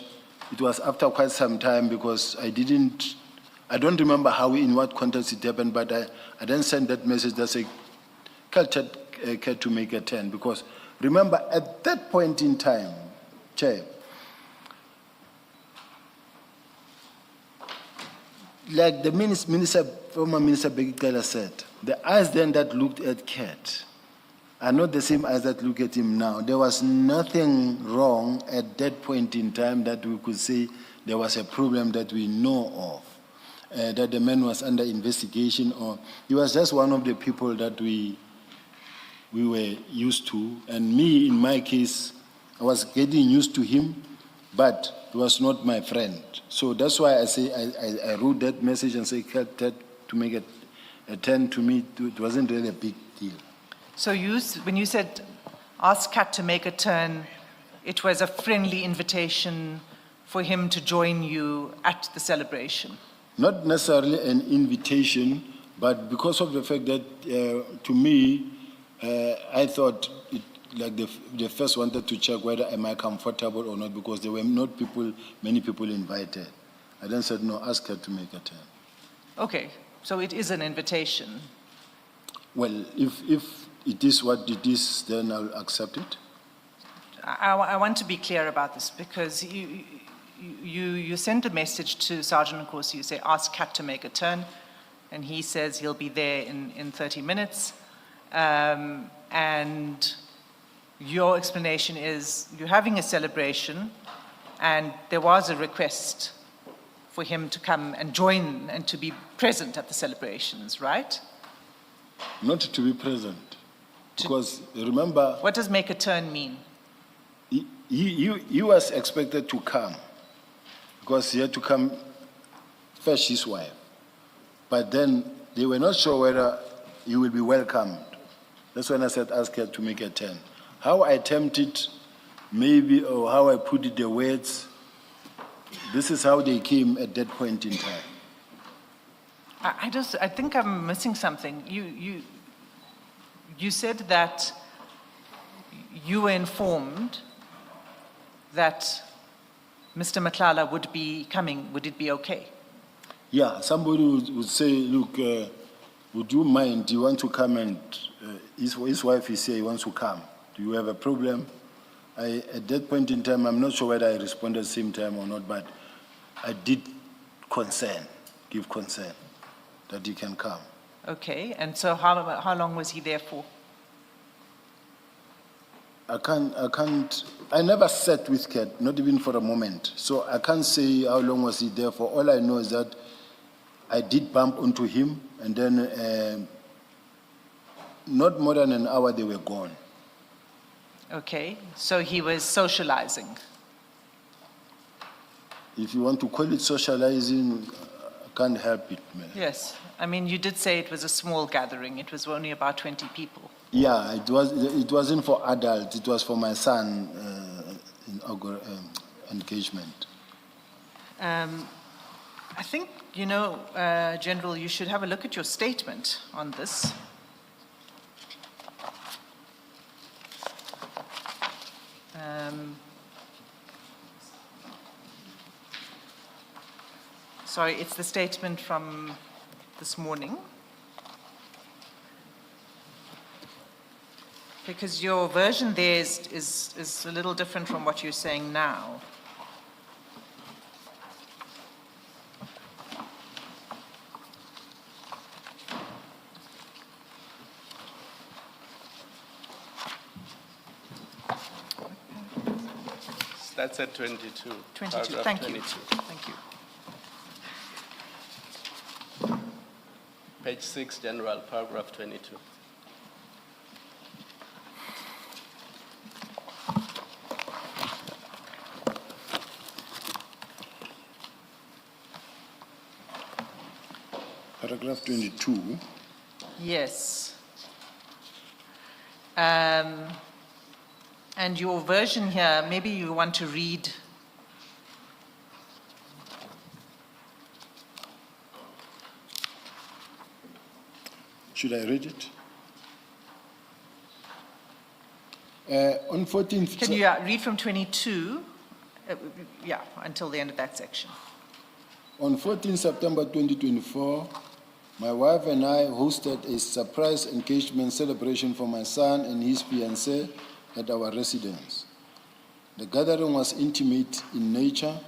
it was after quite some time, because I don't remember how, in what context it happened, but I then sent that message that said, care to make a turn, because remember, at that point in time, Chair, like the former Minister Bekela said, the eyes then that looked at Cat are not the same eyes that look at him now. There was nothing wrong at that point in time that we could say there was a problem that we know of. that the man was under investigation, or he was just one of the people that we were used to. And me, in my case, I was getting used to him, but he was not my friend. So that's why I say I wrote that message and say that to make it a 10 to me, it wasn't really a big deal. So when you said ask Kat to make a turn, it was a friendly invitation for him to join you at the celebration? Not necessarily an invitation, but because of the fact that, to me, I thought, they first wanted to check whether am I comfortable or not, because there were not many people invited. I then said, no, ask her to make a turn. Okay, so it is an invitation. Well, if it is what it is, then I'll accept it. I want to be clear about this, because you send a message to Sergeant Nkosi, you say, ask Kat to make a turn, and he says he'll be there in 30 minutes. And your explanation is you're having a celebration, and there was a request for him to come and join and to be present at the celebrations, right? Not to be present, because remember... What does make a turn mean? He was expected to come, because he had to come fetch his wife. But then they were not sure whether he will be welcomed. That's when I said, ask her to make a turn. How I termed it, maybe, or how I put it, the words, this is how they came at that point in time. I think I'm missing something. You said that you were informed that Mr. Matlala would be coming. Would it be okay? Yeah, somebody would say, look, would you mind, do you want to come, and his wife is here, he wants to come. Do you have a problem? At that point in time, I'm not sure whether I responded at the same time or not, but I did give consent that he can come. Okay, and so how long was he there for? I never sat with Kat, not even for a moment. So I can't say how long was he there for. All I know is that I did bump into him, and then not more than an hour they were gone. Okay, so he was socializing. If you want to call it socializing, I can't help it, man. Yes, I mean, you did say it was a small gathering. It was only about 20 people. Yeah, it wasn't for adults. It was for my son engagement. I think, General, you should have a look at your statement on this. Sorry, it's the statement from this morning. Because your version there is a little different from what you're saying now. That's at 22. 22, Paragraph thank 22. you. Thank you. Page 6, General, paragraph 22. Paragraph 22. Yes. And your version here, maybe you want to read. Should I read it? On 14th... Can you read from 22, until the end of that section. On 14 September 2024, my wife and I hosted a surprise engagement celebration for my son and his fiancée at our residence. The gathering was intimate in nature,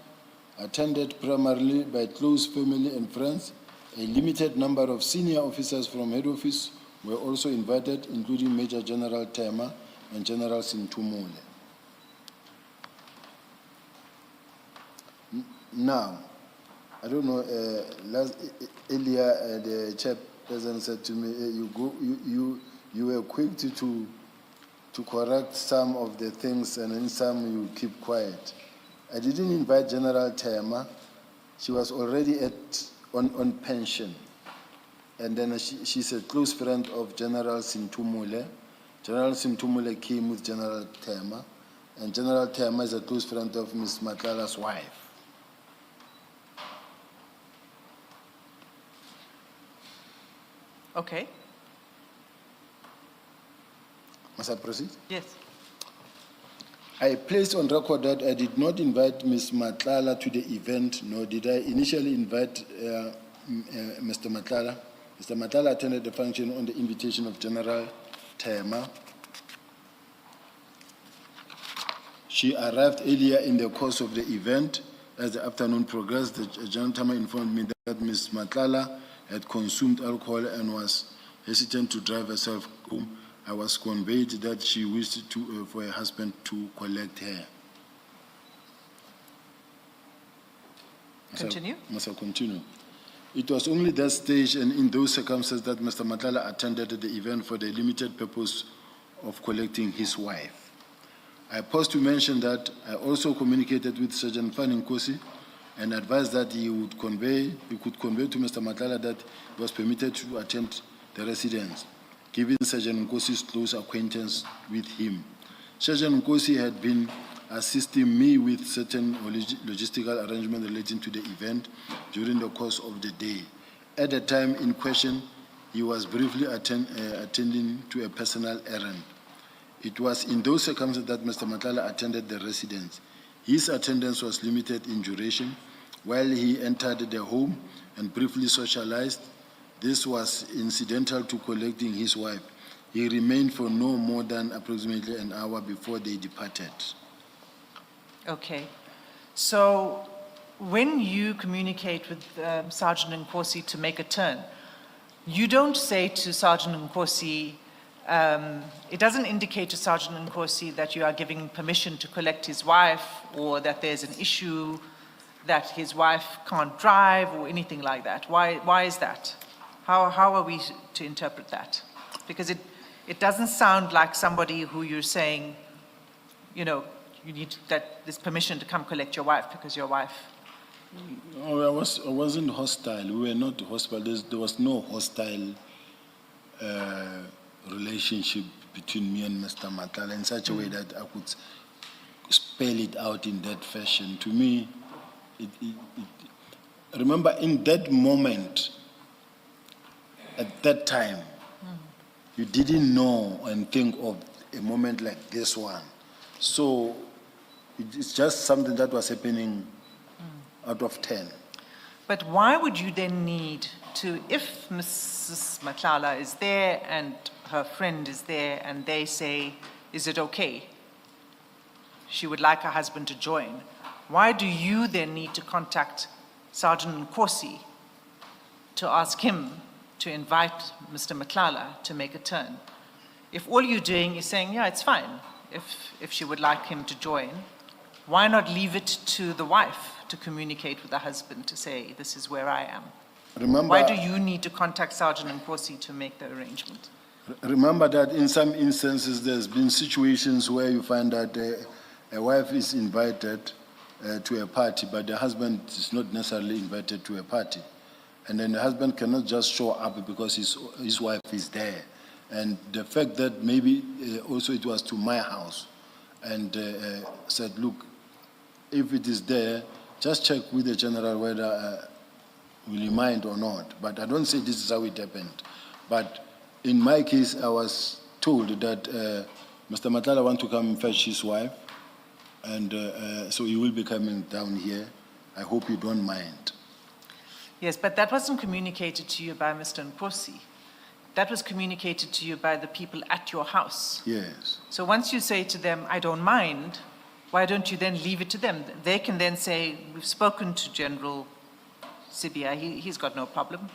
attended primarily by close family and friends. A limited number of senior officers from head office were also invited, including Major General Tema and General Sintumule. Now, I don't know, earlier the chairperson said to me, you were quick to correct some of the things and then some you keep quiet. I didn't invite General Tema. She was already on pension. And then she's a close friend of General Sintumule. General Sintumule came with General Tema. And General Tema is a close friend of Ms. Matlala's wife. Okay, Must I proceed? yes. I placed on record that I did not invite Ms. Matlala to the event, nor did I initially invite Mr. Matlala. Mr. Matlala attended the function on the invitation of General Tema. She arrived earlier in the course of the event. As the afternoon progressed, General Tema informed me that Ms. Matlala had consumed alcohol and was hesitant to drive herself home. I was conveyed that she wished for her husband to collect her. Continue. Must I continue? It was only that stage and in those circumstances that Mr. Matlala attended the event for the limited purpose of collecting his wife. I paused to mention that I also communicated with Sergeant Nkosi and advised that he could convey to Mr. Matlala that he was permitted to attend the residence, given Sergeant Nkosi's close acquaintance with him. Sergeant Nkosi had been assisting me with certain logistical arrangements relating to the event during the course of the day. At the time in question, he was briefly attending to a personal errand. It was in those circumstances that Mr. Matlala attended the residence. His attendance was limited in duration. While he entered the home and briefly socialized, this was incidental to collecting his wife. He remained for no more than approximately an hour before they departed. Okay. So when you communicate with Sergeant Nkosi to make a turn, you don't say to Sergeant Nkosi, it doesn't indicate to Sergeant Nkosi that you are giving permission to collect his wife or that there's an issue that his wife can't drive or anything like that. Why is that? How are we to interpret that? Because it doesn't sound like somebody who you're saying, you know, you need this permission to come collect your wife because your wife. No, I wasn't hostile. We were not hostile. There was no hostile relationship between me and Mr. Matlala in such a way that I could spell it out in that fashion. To me, remember in that moment, at that time, you didn't know and think of a moment like this one. So it's just something that was happening out of 10. But why would you then need to, if Mrs. Matlala is there and her friend is there and they say, is it okay? She would like her husband to join. Why do you then need to contact Sergeant Nkosi to ask him to invite Mr. Matlala to make a turn? If all you're doing is saying, yeah, it's fine, if she would like him to join, why not leave it to the wife to communicate with the husband to say, this is where I am? Remember, why do you need to contact Sergeant Nkosi to make the arrangement? Remember that in some instances there's been situations where you find that a wife is invited to a party, but the husband is not necessarily invited to a party. And then the husband cannot just show up because his wife is there. And the fact that maybe also it was to my house and said, look, if it is there, just check with the general whether will he mind or not. But I don't say this is how it happened. But in my case, I was told that Mr. Matlala wants to come and fetch his wife, and so he will be coming down here. I hope you don't mind. Yes, but that wasn't communicated to you by Mr. Nkosi. That was communicated to you by the people at your house. Yes. So once you say to them, I don't mind, why don't you then leave it to them? They can then say, we've spoken to General Sibiya, he's got no problem.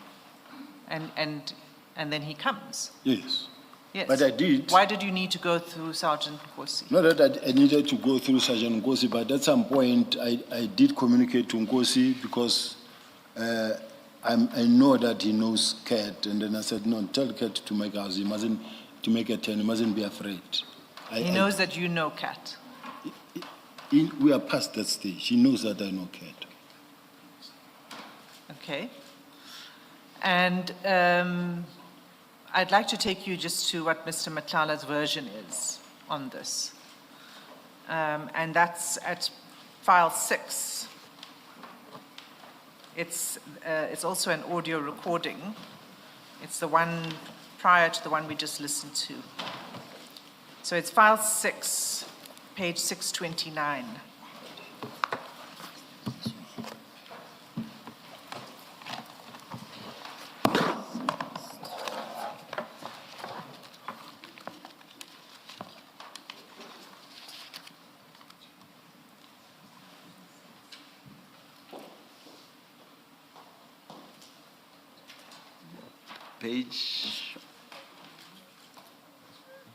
And then he comes. Yes. Yes. But I did. Why did you need to go through Sergeant Nkosi? Not that I needed to go through Sergeant Nkosi, but at some point I did communicate to Nkosi because I know that he knows cat, and then I said, no, tell cat to make house. He mustn't, to make a turn, he mustn't be afraid. He knows that you know cat. We are past that stage. He knows that I know cat. Okay. And I'd like to take you just to what Mr. Matlala's version is on this. And that's at file 6. It's also an audio recording. It's the one prior to the one we just listened to. So it's file 6, page 629.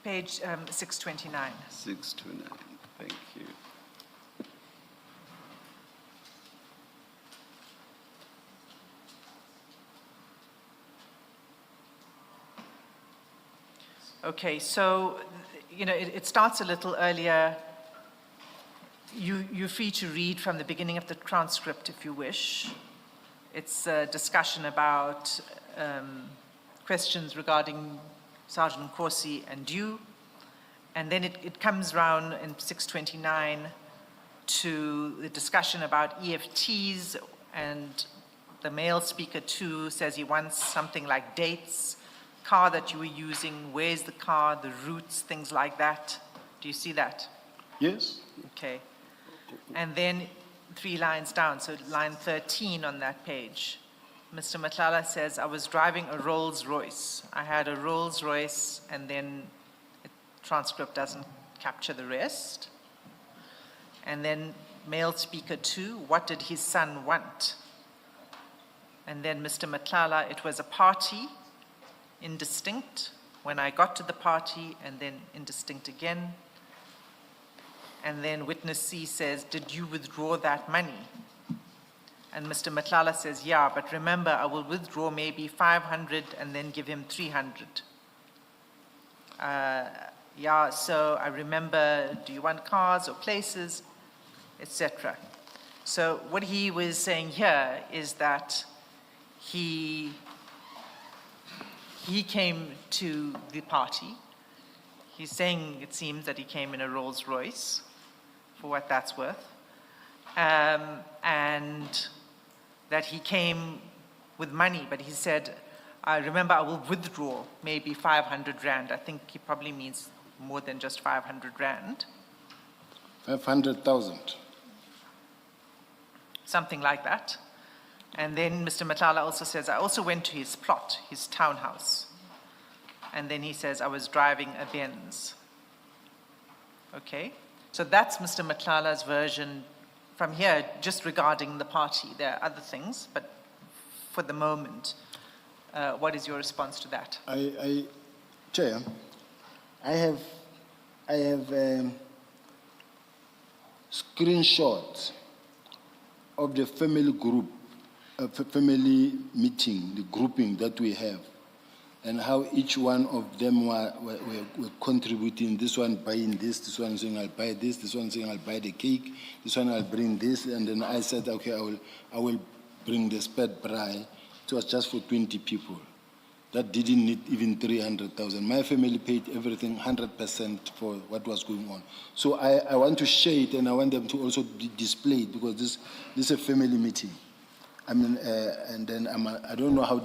Page 629. 629, thank you. Okay, so, you know, it starts a little earlier. You're free to read from the beginning of the transcript if you wish. It's a discussion about questions regarding Sergeant Nkosi and you. And then it comes round in 629 to the discussion about EFTs, and the male speaker too says he wants something like dates, car that you were using, where's the car, the routes, things like that. Do you see that? Yes. Okay. And then 3 lines down, so line 13 on that page, Mr. Matlala says, I was driving a Rolls Royce. I had a Rolls Royce, and then the transcript doesn't capture the rest. And then male speaker 2, what did his son want? And then Mr. Matlala, it was a party, indistinct. When I got to the party, and then indistinct again. And then witness C says, did you withdraw that money? And Mr. Matlala says, yeah, but remember, I will withdraw maybe 500 and then give him 300. Yeah, so I remember, do you want cars or places, etc. So what he was saying here is that he came to the party. He's saying, it seems, that he came in a Rolls Royce, for what that's worth. And that he came with money, but he said, I remember I will withdraw maybe 500 Rand. I think he probably means more than just 500 Rand. 500,000. Something like that. And then Mr. Matlala also says, I also went to his plot, his townhouse. And then he says, I was driving a Benz. Okay, so that's Mr. Matlala's version from here, just regarding the party. There are other things, but for the moment, what is your response to that? Chair, I have screenshots of the family group, family meeting, the grouping that we have, and how each one of them were contributing. This one buying this one saying I'll buy this one saying I'll buy the cake, this one I'll bring this, and then I said, okay, I will bring the sped braai. It was just for 20 people. That didn't need even 300,000. My family paid everything 100% for what was going on. So I want to share it, and I want them to also be displayed, because this is a family meeting. I mean, and then I don't know how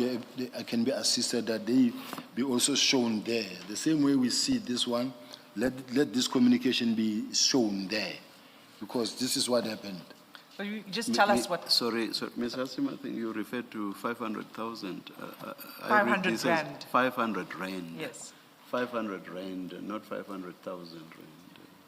I can be assisted that they be also shown there. The same way we see this one, let this communication be shown there, because this is what happened. Well, you just tell us what... Sorry, Ms. Hassim, I think you referred to 500,000. 500 Rand. 500 Rand. Yes. 500 Rand, not 500,000 Rand.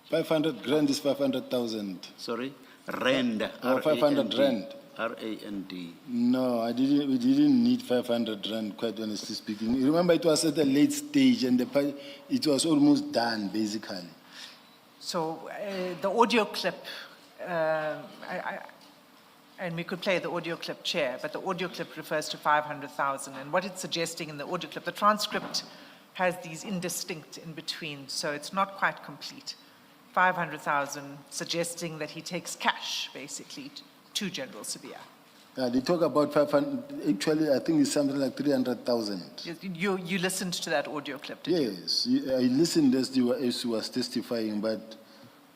500 grand is 500,000. Sorry? Rand. Oh, 500 Rand. R-A-N-D. No, we didn't need 500 Rand, quite honestly speaking. You remember, it was at a late stage, and it was almost done, basically. So the audio clip, I And we could play the audio clip, Chair, but the audio clip refers to 500,000. And what it's suggesting in the audio clip, the transcript has these indistinct in between, so it's not quite complete. 500,000 suggesting that he takes cash, basically, to General Sibiya. They talk about 500, actually, I think it's something like 300,000. You listened to that audio clip, did you? Yes, I listened as he was testifying, but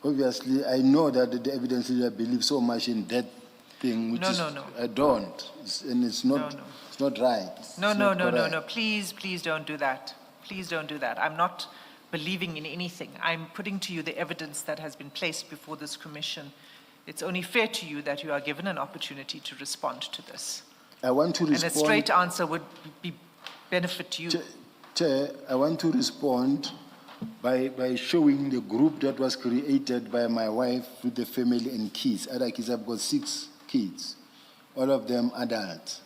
obviously I know that the evidence leader believes so much in that thing, which No, is, no, no. I don't, and it's not, No. it's not right. No, It's no, not no, no, correct. no, please don't do that. Please don't do that. I'm not believing in anything. I'm putting to you the evidence that has been placed before this commission. It's only fair to you that you are given an opportunity to respond to this. I want to And respond. a straight answer would be benefit to you. Chair, I want to respond by showing the group that was created by my wife with the family and kids. Other kids, I've got 6 kids, all of them adults.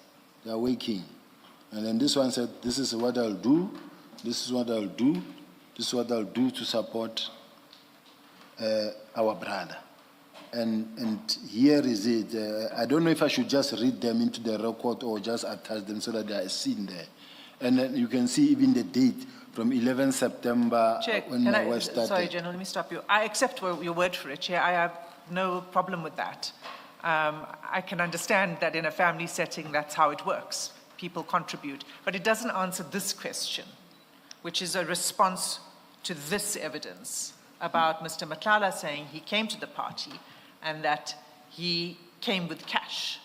They are working. And then this one said, this is what I'll do, this is what I'll do, this is what I'll do to support our brother. And here is it. I don't know if I should just read them into the record or just attach them so that they are seen there. And then you can see even the date from 11 September Chair, when my wife started. sorry, General, let me stop you. I accept your word for it, Chair. I have no problem with that. I can understand that in a family setting, that's how it works. People contribute. But it doesn't answer this question, which is a response to this evidence about Mr. Matlala saying he came to the party and that he came with cash.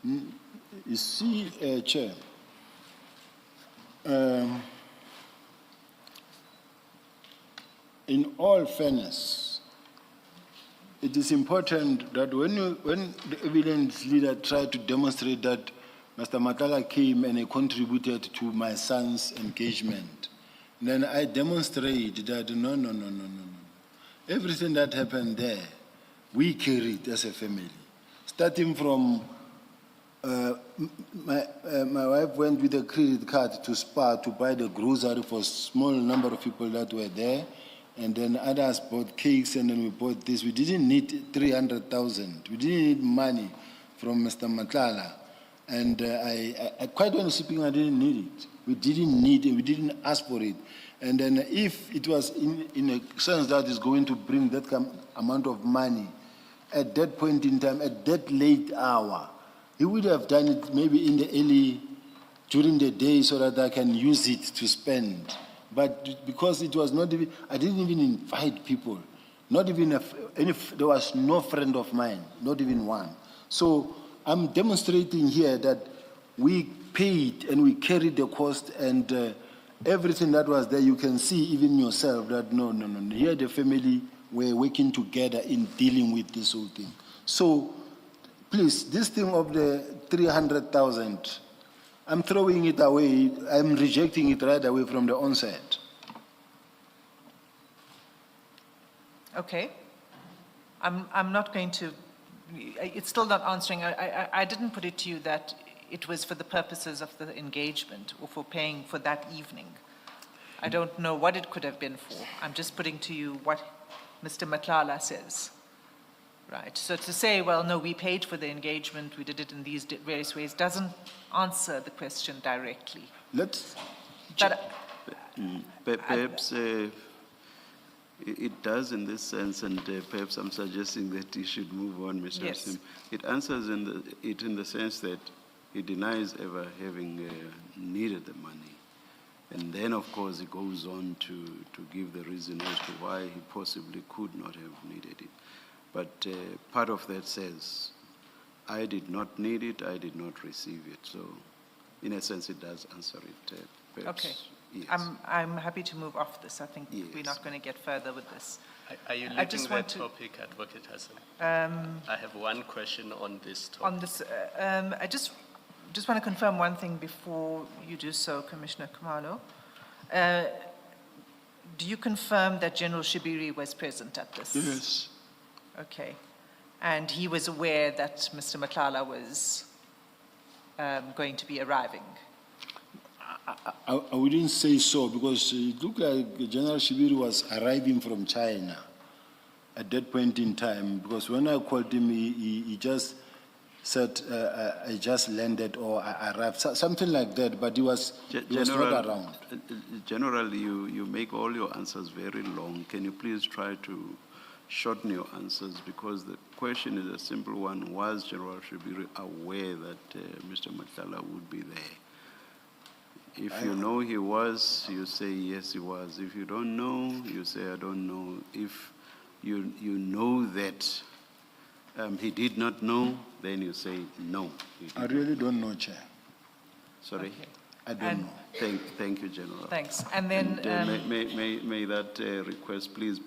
You see, Chair, in all fairness, it is important that when the evidence leader tried to demonstrate that Mr. Matlala came and he contributed to my son's engagement, then I demonstrate that no. Everything that happened there, we carried as a family. Starting from my wife went with a credit card to Spar to buy the grocery for a small number of people that were there. And then others bought cakes, and then we bought this. We didn't need 300,000. We didn't need money from Mr. Matlala. And I quite honestly speaking, I didn't need it. We didn't need it. We didn't ask for it. And then if it was in a sense that is going to bring that amount of money at that point in time, at that late hour, he would have done it maybe in the early, during the day so that I can use it to spend. But because it was not even, I didn't even invite people. Not even, there was no friend of mine, not even one. So I'm demonstrating here that we paid and we carried the cost, and everything that was there, you can see even yourself that no. Here the family were working together in dealing with this whole thing. So please, this thing of the 300,000, I'm throwing it away. I'm rejecting it right away from the onset. Okay. I'm not going to, it's still not answering. I didn't put it to you that it was for the purposes of the engagement or for paying for that evening. I don't know what it could have been for. I'm just putting to you what Mr. Matlala says. Right, so to say, well, no, we paid for the engagement, we did it in these various ways, doesn't answer the question directly. Let's. But, Perhaps it does in this sense, and perhaps I'm suggesting that he should move on, Mr. Yes. Sim. It answers in the sense that he denies ever having needed the money. And then, of course, he goes on to give the reason as to why he possibly could not have needed it. But part of that says, I did not need it, I did not receive it. So, in a sense, it does answer it. Perhaps, okay, yes. I'm happy to move off this. I think Yes. We're not going to get further with this. Are you I leaving just that want to- topic, Advocate Hassan? I have one question on this topic. On this, I just want to confirm one thing before you do so, Commissioner Khumalo. Do you confirm that General Shibiri was present at this? Yes. Okay. And he was aware that Mr. Matlala was going to be arriving? I wouldn't say so, because it looked like General Shibiri was arriving from China at that point in time, because when I called him, he just said, I just landed or I arrived, something like that, but he was not around. General, you make all your answers very long. Can you please try to shorten your answers? Because the question is a simple one. Was General Sibiya aware that Mr. Matlala would be there? If you know he was, you say yes, he was. If you don't know, you say I don't know. If you know that he did not know, then you say no. I really don't know, Chair. Sorry? Okay. I don't know. Thank you, General. Thanks. And then, May that request please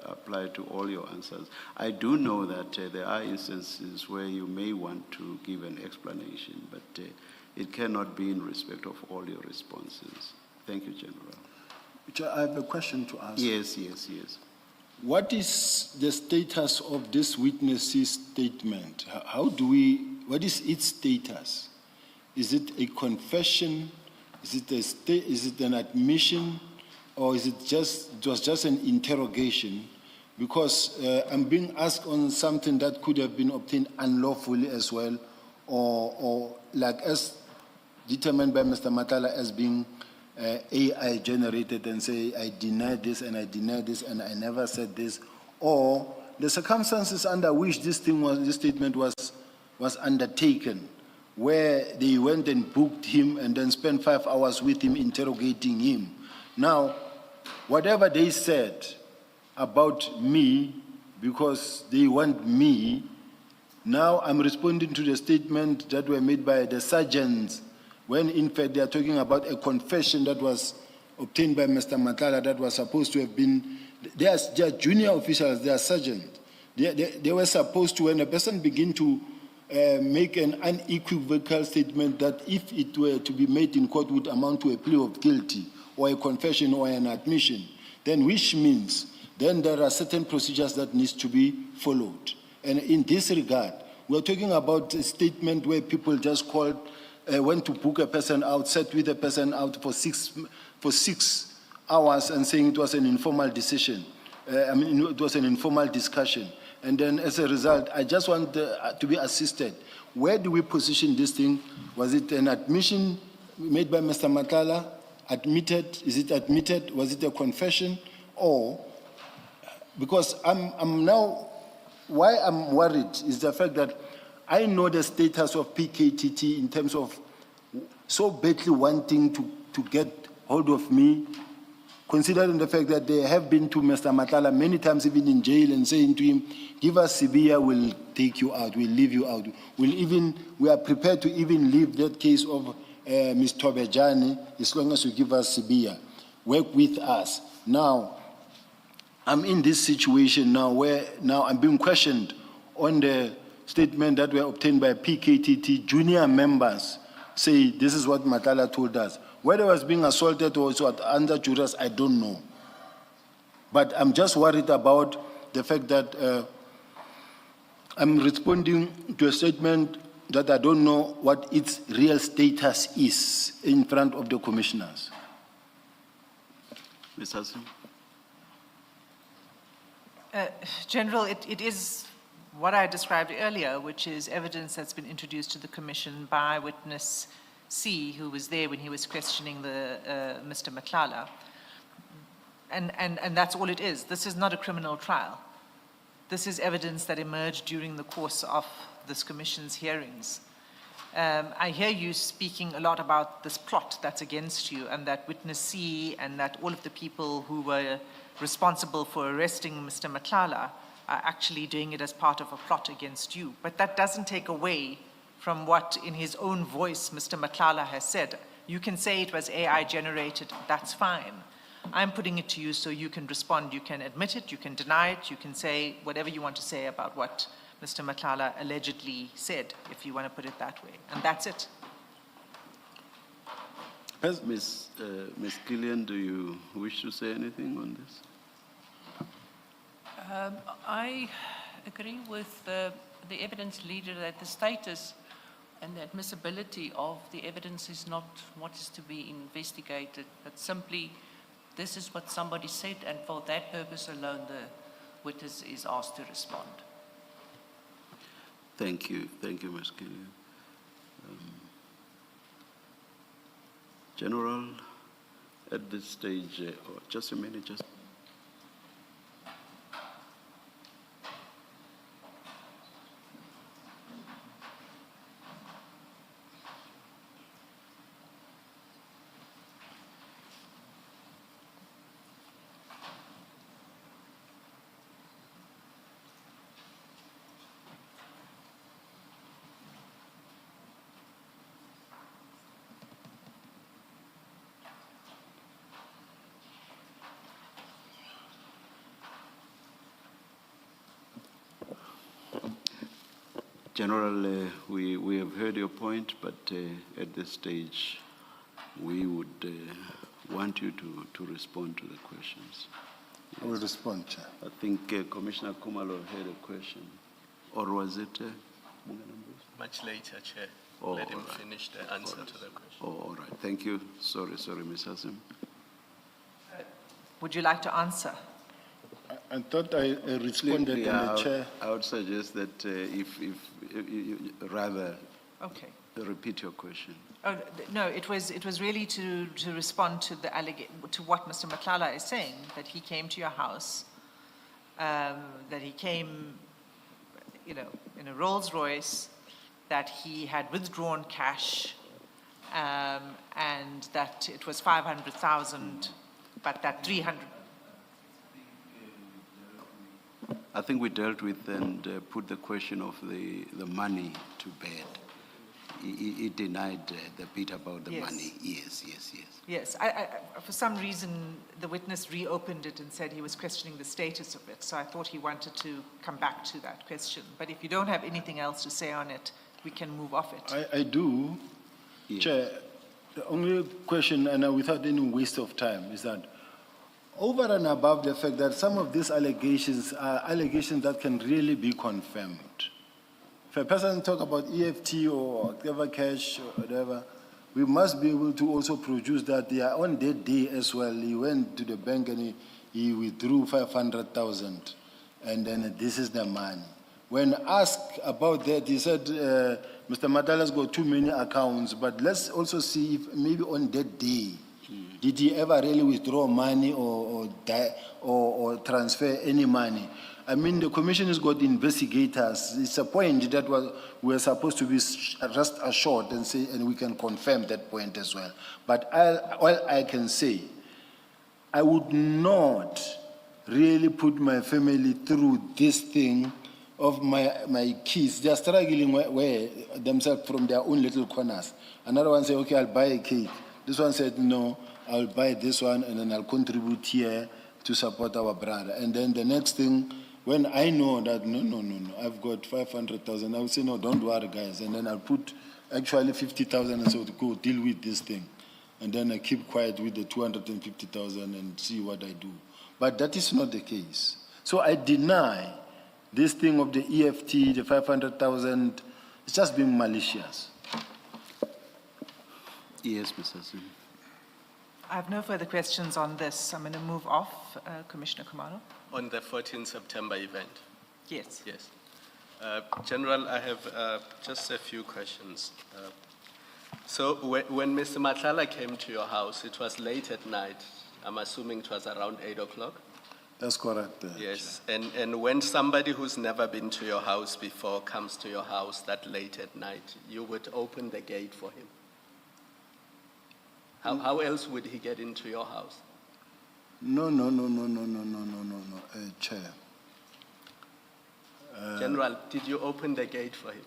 apply to all your answers. I do know that there are instances where you may want to give an explanation, but it cannot be in respect of all your responses. Thank you, General. Chair, I have a question to ask. Yes. What is the status of this witness's statement? What is its status? Is it a confession? Is it an admission? Or is it was just an interrogation? Because I'm being asked on something that could have been obtained unlawfully as well, or like as determined by Mr. Matlala as being AI generated and say, I deny this and I deny this and I never said this, or the circumstances under which this statement was undertaken, where they went and booked him and then spent 5 hours with him interrogating him. Now, whatever they said about me, because they want me, now I'm responding to the statement that were made by the sergeants, when in fact they are talking about a confession that was obtained by Mr. Matlala that was supposed to have been, they are junior officials, they are sergeants. They were supposed to, when a person begin to make an unequivocal statement that if it were to be made in court would amount to a plea of guilty or a confession or an admission, then which means then there are certain procedures that needs to be followed. And in this regard, we're talking about a statement where people just called, went to book a person out, sat with a person out for six hours and saying it was an informal decision. It was an informal discussion. And then as a result, I just want to be assisted. Where do we position this thing? Was it an admission made by Mr. Matlala? Admitted? Is it admitted? Was it a confession? Or, because I'm now, why I'm worried is the fact that I know the status of PKTT in terms of so badly wanting to get hold of me, considering the fact that they have been to Mr. Matlala many times, even in jail, and saying to him, give us Sibiya, we'll take you out, we'll leave you out. We are prepared to even leave that case of Ms. Tobejani as long as you give us Sibiya. Work with us. Now, I'm in this situation now where now I'm being questioned on the statement that were obtained by PKTT junior members, say this is what Matlala told us. Whether I was being assaulted or also under duress, I don't know. But I'm just worried about the fact that I'm responding to a statement that I don't know what its real status is in front of the commissioners. Ms. Hassan? General, it is what I described earlier, which is evidence that's been introduced to the commission by witness C, who was there when he was questioning Mr. Matlala. And that's all it is. This is not a criminal trial. This is evidence that emerged during the course of this commission's hearings. I hear you speaking a lot about this plot that's against you, and that witness C and that all of the people who were responsible for arresting Mr. Matlala are actually doing it as part of a plot against you. But that doesn't take away from what, in his own voice, Mr. Matlala has said. You can say it was AI generated, that's fine. I'm putting it to you so you can respond. You can admit it, you can deny it, you can say whatever you want to say about what Mr. Matlala allegedly said, if you want to put it that way. And that's it. Ms. Kiernan, do you wish to say anything on this? I agree with the evidence leader that the status and the admissibility of the evidence is not what is to be investigated, but simply this is what somebody said, and for that purpose alone the witness is asked to respond. Thank you, Ms. Kiernan. General, at this stage, just a minute, just. General, we have heard your point, but at this stage, we would want you to respond to the questions. I will respond, Chair. I think Commissioner Kumalo had a question, or was it? Much later, Chair. Oh, Let him all right. finish the answer to the question. Oh, all right. Thank you. Sorry, Ms. Hassim. Would you like to answer? I thought I responded Quickly, in the Chair. I would suggest that if you rather Okay. repeat your question. Oh, no, it was really to respond to the to what Mr. Matlala is saying, that he came to your house, that he came, in a Rolls Royce, that he had withdrawn cash, and that it was 500,000, but that 300. I think we dealt with and put the question of the money to bed. He denied the bit about the Yes. money. Yes. Yes, for some reason, the witness reopened it and said he was questioning the status of it, so I thought he wanted to come back to that question. But if you don't have anything else to say on it, we can move off it. I do. Yes. Chair, the only question, and without any waste of time, is that over and above the fact that some of these allegations are allegations that can really be confirmed. If a person talk about EFT or whatever cash or whatever, we must be able to also produce that they are on that day as well. He went to the bank and he withdrew 500,000, and then this is the money. When asked about that, he said, Mr. Matlala's got too many accounts, but let's also see if maybe on that day, did he ever really withdraw money or transfer any money? I mean, the commission has got investigators. It's a point that we're supposed to be rest assured and say, and we can confirm that point as well. But all I can say, I would not really put my family through this thing of my kids. They're struggling where themselves from their own little corners. Another one say, okay, I'll buy a cake. This one said, no, I'll buy this one and then I'll contribute here to support our brother. And then the next thing, when I know that, no, I've got 500,000, I will say, no, don't worry, guys. And then I'll put actually 50,000 and say, go deal with this thing. And then I keep quiet with the 250,000 and see what I do. But that is not the case. So I deny this thing of the EFT, the 500,000, it's just being malicious. Yes, Mr. Hassim. I have no further questions on this. I'm going to move off. Commissioner Kumalo? On the 14 September event? Yes. Yes. General, I have just a few questions. So when Mr. Matlala came to your house, it was late at night. I'm assuming it was around 8 o'clock? That's correct. Yes, and when somebody who's never been to your house before comes to your house that late at night, you would open the gate for him. How else would he get into your house? No, Chair. General, did you open the gate for him?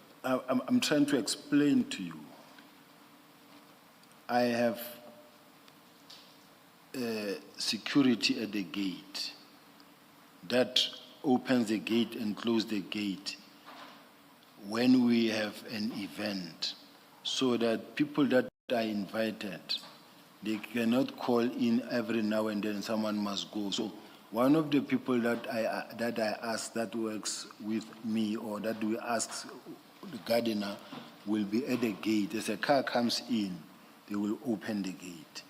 I'm trying to explain to you. I have security at the gate that opens the gate and closes the gate when we have an event, so that people that are invited, they cannot call in every now and then someone must go. So one of the people that I ask that works with me, or that we ask the gardener, will be at the gate. As a car comes in, they will open the gate.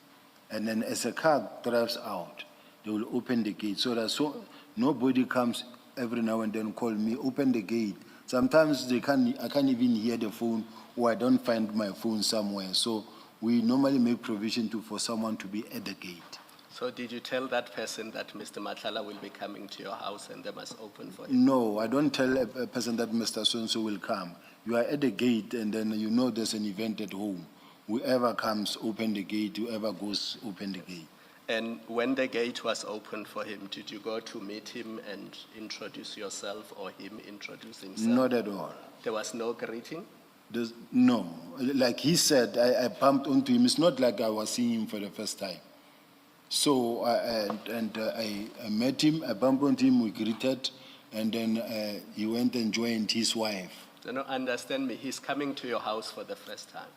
And then as a car drives out, they will open the gate so that nobody comes every now and then call me, open the gate, Sometimes I can't even hear the phone, or I don't find my phone somewhere. So we normally make provision for someone to be at the gate. So did you tell that person that Mr. Matlala will be coming to your house and they must open for him? No, I don't tell a person that Mr. So-and-so will come. You are at the gate and then you know there's an event at home. Whoever comes, open the gate. Whoever goes, open the gate. And when the gate was opened for him, did you go to meet him and introduce yourself or him introduce himself? Not at all. There was no greeting? No. Like he said, I bumped into him. It's not like I was seeing him for the first time. So, I met him, I bumped into him, we greeted, and then he went and joined his wife. So no, understand me, he's coming to your house for the first time.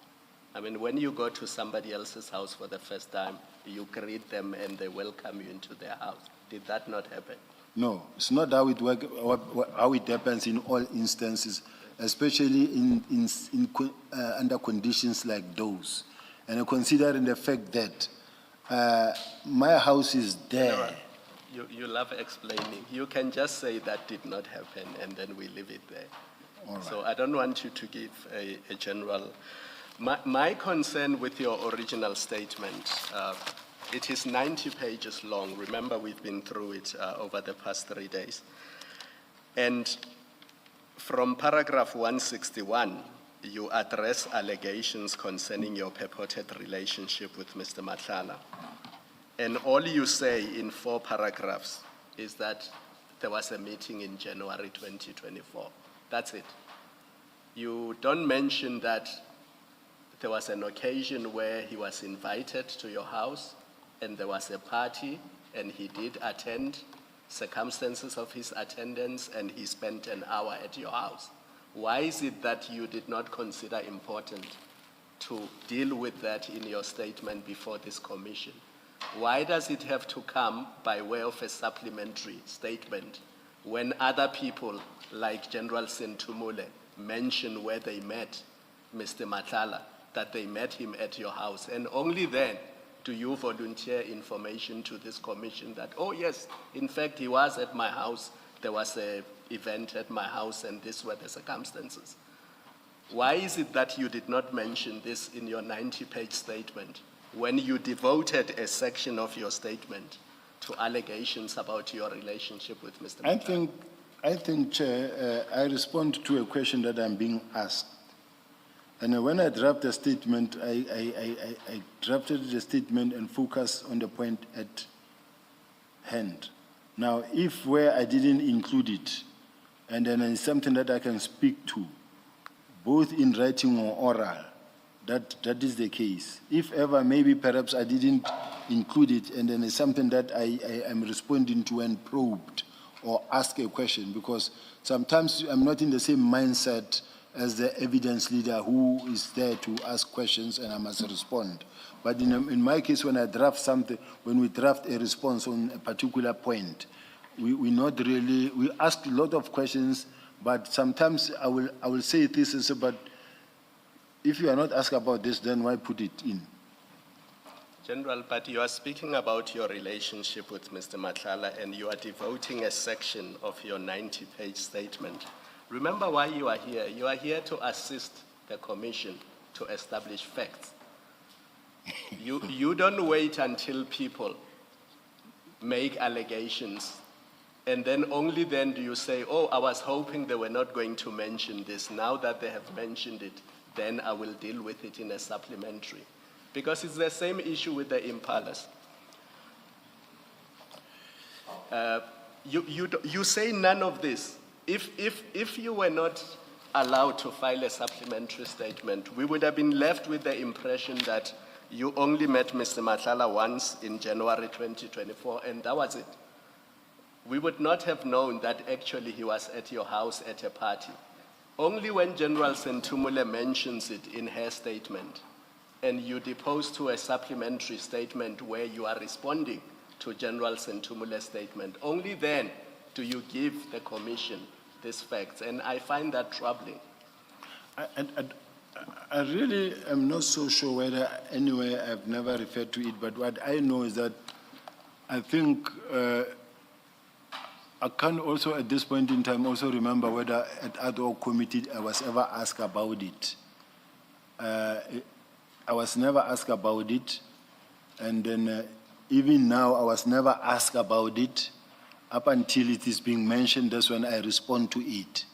I mean, when you go to somebody else's house for the first time, you greet them and they welcome you into their house. Did that not happen? No, it's not how it works, how it happens in all instances, especially under conditions like those. And considering the fact that my house is there. You love explaining. You can just say that did not happen and then we leave it there. All right. So I don't want you to give a general. My concern with your original statement, it is 90 pages long. Remember, we've been through it over the past 3 days. And from paragraph 161, you address allegations concerning your purported relationship with Mr. Matlala. And all you say in 4 paragraphs is that there was a meeting in January 2024. That's it. You don't mention that there was an occasion where he was invited to your house and there was a party and he did attend, circumstances of his attendance, and he spent an hour at your house. Why is it that you did not consider important to deal with that in your statement before this commission? Why does it have to come by way of a supplementary statement when other people like General Sentumule mention where they met Mr. Matlala, that they met him at your house, and only then do you volunteer information to this commission that, oh yes, in fact, he was at my house, there was an event at my house, and these were the circumstances? Why is it that you did not mention this in your 90-page statement when you devoted a section of your statement to allegations about your relationship with Mr. Matlala? I think, Chair, I respond to a question that I'm being asked. And when I draft a statement, I drafted the statement and focused on the point at hand. Now, if where I didn't include it, and then it's something that I can speak to, both in writing or oral, that is the case. If ever, maybe perhaps I didn't include it, and then it's something that I am responding to and probed or ask a question, because sometimes I'm not in the same mindset as the evidence leader who is there to ask questions and I must respond. But in my case, when I draft something, when we draft a response on a particular point, we ask a lot of questions, but sometimes I will say this and say, but if you are not asked about this, then why put it in? General, but you are speaking about your relationship with Mr. Matlala and you are devoting a section of your 90-page statement. Remember why you are here. You are here to assist the commission to establish facts. You don't wait until people make allegations and then only then do you say, oh, I was hoping they were not going to mention this. Now that they have mentioned it, then I will deal with it in a supplementary. Because it's the same issue with the impalas. You say none of this. If you were not allowed to file a supplementary statement, we would have been left with the impression that you only met Mr. Matlala once in January 2024, and that was it. We would not have known that actually he was at your house at a party. Only when General Sentumule mentions it in her statement, and you depose to a supplementary statement where you are responding to General Sentumule's statement, only then do you give the commission these facts, and I find that troubling. I really am not so sure whether anyway I've never referred to it, but what I know is that I think I can also at this point in time also remember whether at ad hoc committee I was ever asked about it. I was never asked about it, and then even now I was never asked about it. Up until it is being mentioned, that's when I respond to it.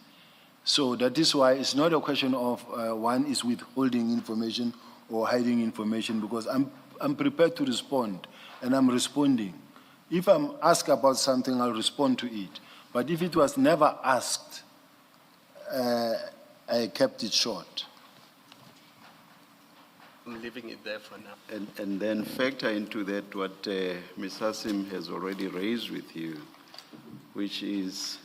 So that is why it's not a question of one is withholding information or hiding information, because I'm prepared to respond, and I'm responding. If I'm asked about something, I'll respond to it. But if it was never asked, I kept it short. I'm leaving it there for now. And then factor into that what Ms. Hassim has already raised with you, which is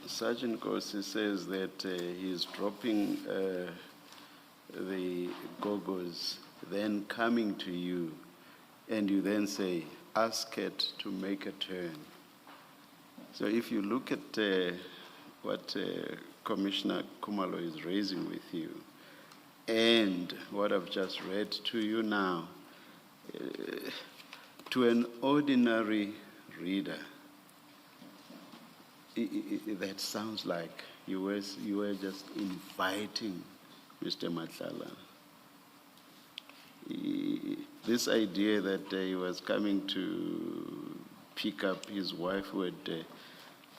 Sergeant Kosi says that he's dropping the gogos, then coming to you, and you then say, ask it to make a turn. So if you look at what Commissioner Kumalo is raising with you, and what I've just read to you now, to an ordinary reader, that sounds like you were just inviting Mr. Matlala. This idea that he was coming to pick up his wife who had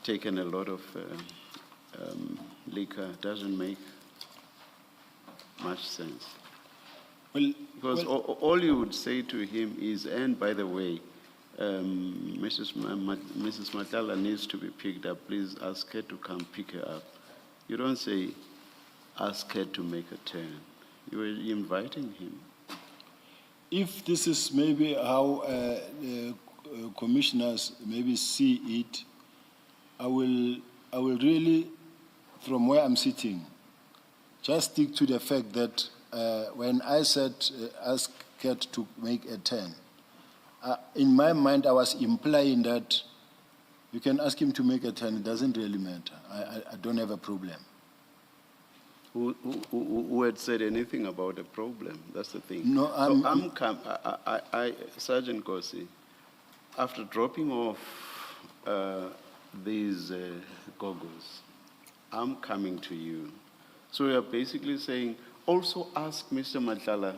taken a lot of liquor doesn't make much sense. Because all you would say to him is, and by the way, Mrs. Matlala needs to be picked up. Please ask her to come pick her up. You don't say, ask her to make a turn. You are inviting him. If this is maybe how commissioners maybe see it, I will really, from where I'm sitting, just stick to the fact that when I said ask Kat to make a turn, in my mind I was implying that you can ask him to make a turn, it doesn't really matter. I don't have a problem. Who had said anything about a problem? That's the thing. No, Sergeant Kosi, after dropping off these goggles, I'm coming to you. So you're basically saying, also ask Mr. Matlala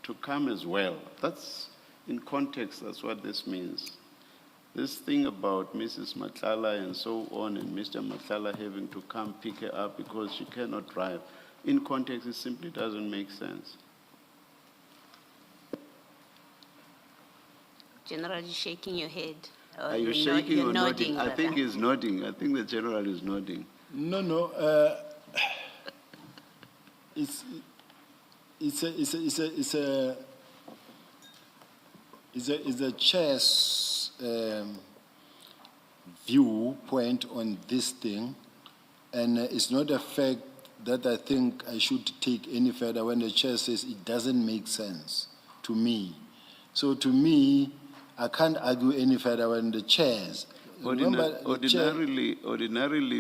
to come as well. That's, in context, that's what this means. This thing about Mrs. Matlala and so on, and Mr. Matlala having to come pick her up because she cannot drive, in context, it simply doesn't make sense. General, you're shaking your head. Are you shaking or nodding? I rather. think he's nodding. I think the general is nodding. No. It's a chair's viewpoint on this thing, and it's not a fact that I think I should take any further when the chair says it doesn't make sense to me. So to me, I can't argue any further when the chairs. Ordinarily,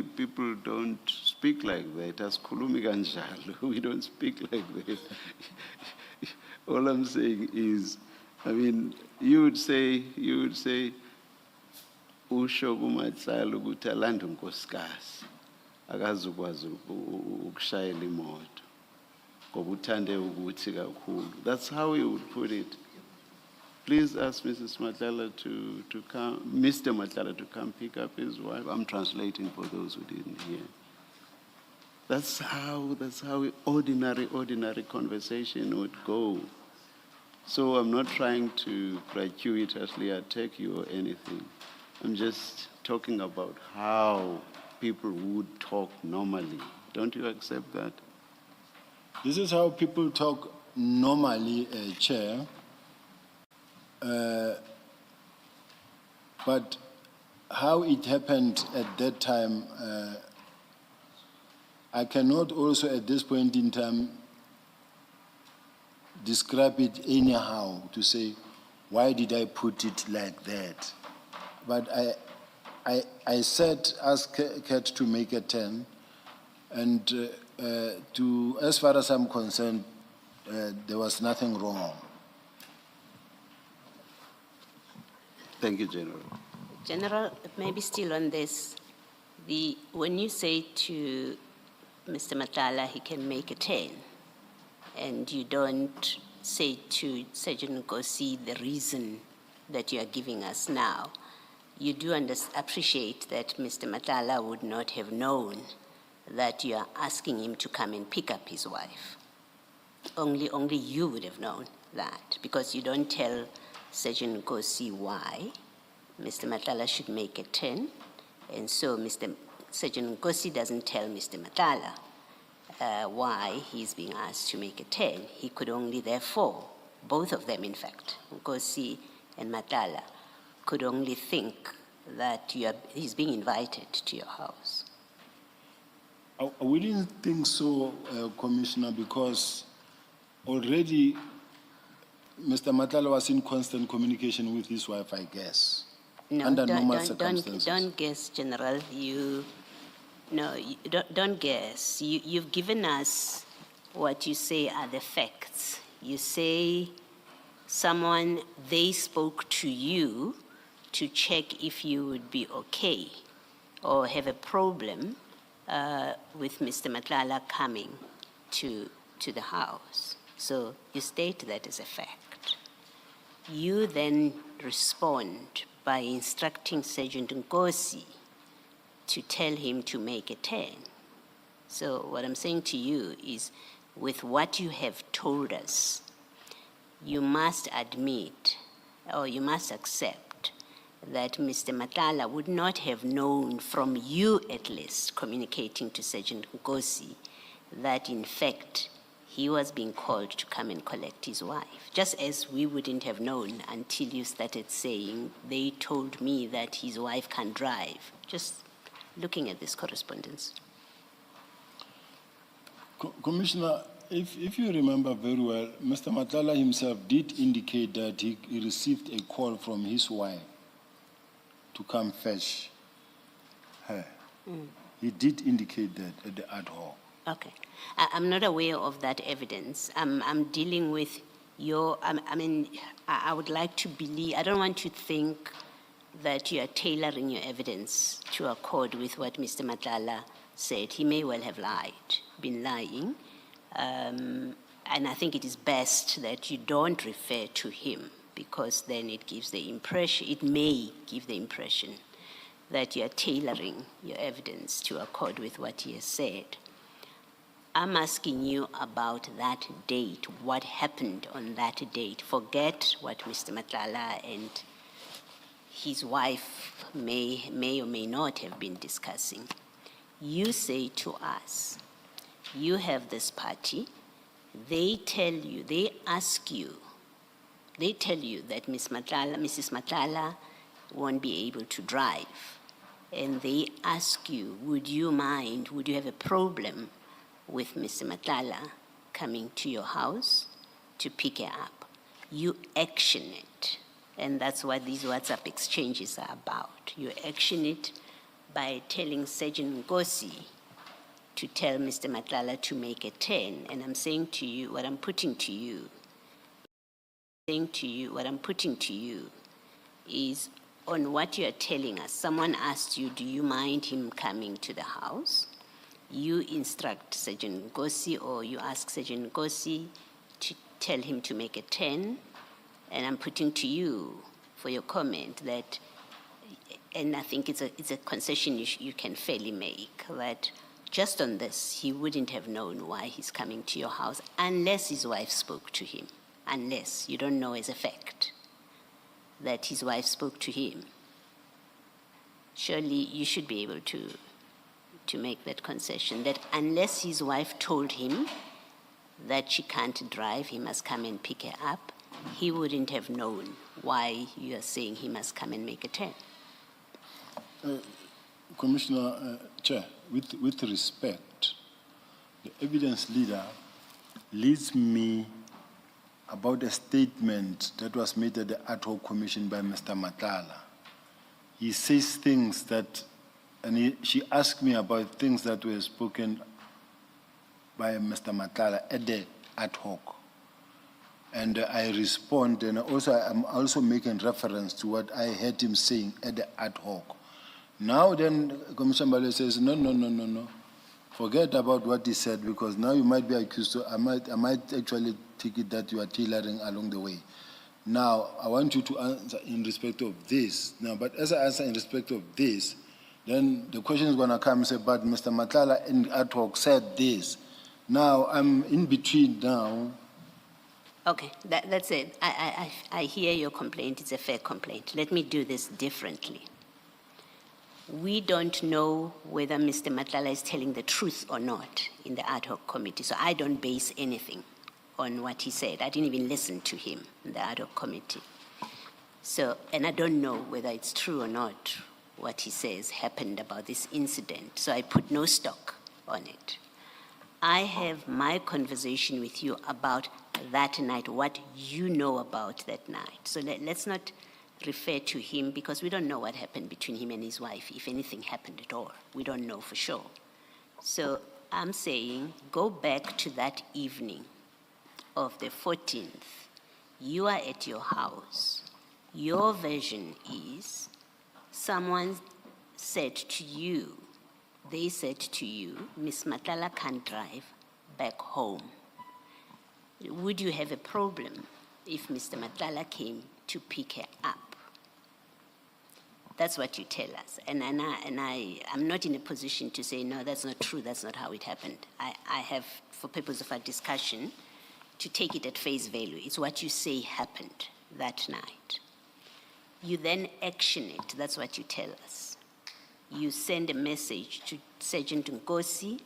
people don't speak like that. As khulumi kanjalo, we don't speak like that. All I'm saying is, I mean, you would say, usho kuMatlala ukuthi alande unkosikazi akazukwazi ukushayela imoto ngoba uthande ukuthi kakhulu. That's how you would put it. Please ask Mrs. Matlala to come, Mr. Matlala to come pick up his wife. I'm translating for those who didn't hear. That's how ordinary conversation would go. So I'm not trying to gratuitously attack you or anything. I'm just talking about how people would talk normally. Don't you accept that? This is how people talk normally, Chair. But how it happened at that time, I cannot also at this point in time describe it anyhow to say, why did I put it like that? But I said, ask Kat to make a turn, and as far as I'm concerned, there was nothing wrong. Thank you, General. General, maybe still on this, when you say to Mr. Matlala he can make a 10, and you don't say to Sergeant Nkosi the reason that you are giving us now, you do appreciate that Mr. Matlala would not have known that you are asking him to come and pick up his wife. Only you would have known that, because you don't tell Sergeant Nkosi why Mr. Matlala should make a 10, and so Sergeant Nkosi doesn't tell Mr. Matlala why he's being asked to make a 10. He could only, therefore, both of them, in fact, Nkosi and Matlala, could only think that he's being invited to your house. We didn't think so, Commissioner, because already Mr. Matlala was in constant communication with his wife, I guess. No, under normal circumstances. don't guess, General. Don't guess. You've given us what you say are the facts. You say they spoke to you to check if you would be okay or have a problem with Mr. Matlala coming to the house. So you state that as a fact. You then respond by instructing Sergeant Nkosi to tell him to make a 10. So what I'm saying to you is, with what you have told us, you must admit, or you must accept, that Mr. Matlala would not have known from you, at least, communicating to Sergeant Nkosi, that in fact he was being called to come and collect his wife. Just as we wouldn't have known until you started saying, they told me that his wife can drive. Just looking at this correspondence. Commissioner, if you remember very well, Mr. Matlala himself did indicate that he received a call from his wife to come fetch her. He did indicate that at the ad hoc. Okay. I'm not aware of that evidence. I'm dealing with I would like to believe, I don't want to think that you are tailoring your evidence to accord with what Mr. Matlala said. He may well have been lying. And I think it is best that you don't refer to him, because then it may give the impression that you are tailoring your evidence to accord with what he has said. I'm asking you about that date, what happened on that date. Forget what Mr. Matlala and his wife may or may not have been discussing. You say to us, you have this party, they tell you that Mrs. Matlala won't be able to drive. And they ask you, would you have a problem with Mr. Matlala coming to your house to pick her up? You action it. And that's what these WhatsApp exchanges are about. You action it by telling Sergeant Nkosi to tell Mr. Matlala to make a 10. And I'm saying to you, what I'm putting to you is, on what you are telling us, someone asked you, do you mind him coming to the house? You instruct Sergeant Nkosi, or you ask Sergeant Nkosi to tell him to make a 10. And I'm putting to you for your comment that, and I think it's a concession you can fairly make, that just on this, he wouldn't have known why he's coming to your house unless his wife spoke to him. Unless you don't know as a fact that his wife spoke to him. Surely you should be able to make that concession, that unless his wife told him that she can't drive, he must come and pick her up, he wouldn't have known why you are saying he must come and make a 10. Commissioner, Chair, with respect, the evidence leader leads me about a statement that was made at the ad hoc commission by Mr. Matlala. He says things that, and she asked me about things that were spoken by Mr. Matlala at the ad hoc. and I respond, and also I'm also making reference to what I heard him saying at the ad hoc. Now then, Commissioner Mbale says, no. Forget about what he said, because now you might be accused. I might actually take it that you are tailoring along the way. Now, I want you to answer in respect of this. Now, but as I answer in respect of this, then the question is going to come and say, but Mr. Matlala in ad hoc said this. Now, I'm in between now. Okay, that's it. I hear your complaint. It's a fair complaint. Let me do this differently. We don't know whether Mr. Matlala is telling the truth or not in the ad hoc committee, so I don't base anything on what he said. I didn't even listen to him in the ad hoc committee. So, and I don't know whether it's true or not what he says happened about this incident, so I put no stock on it. I have my conversation with you about that night, what you know about that night. So let's not refer to him, because we don't know what happened between him and his wife, if anything happened at all. We don't know for sure. So I'm saying go back to that evening of the 14th. You are at your house. Your version is someone said to you, they said to you, Miss Matlala can't drive back home. Would you have a problem if Mr. Matlala came to pick her up? That's what you tell us. And I'm not in a position to say, no, that's not true, that's not how it happened. I have, for purpose of our discussion, to take it at face value. It's what you say happened that night. You then action it, that's what you tell us. You send a message to Sergeant Nkosi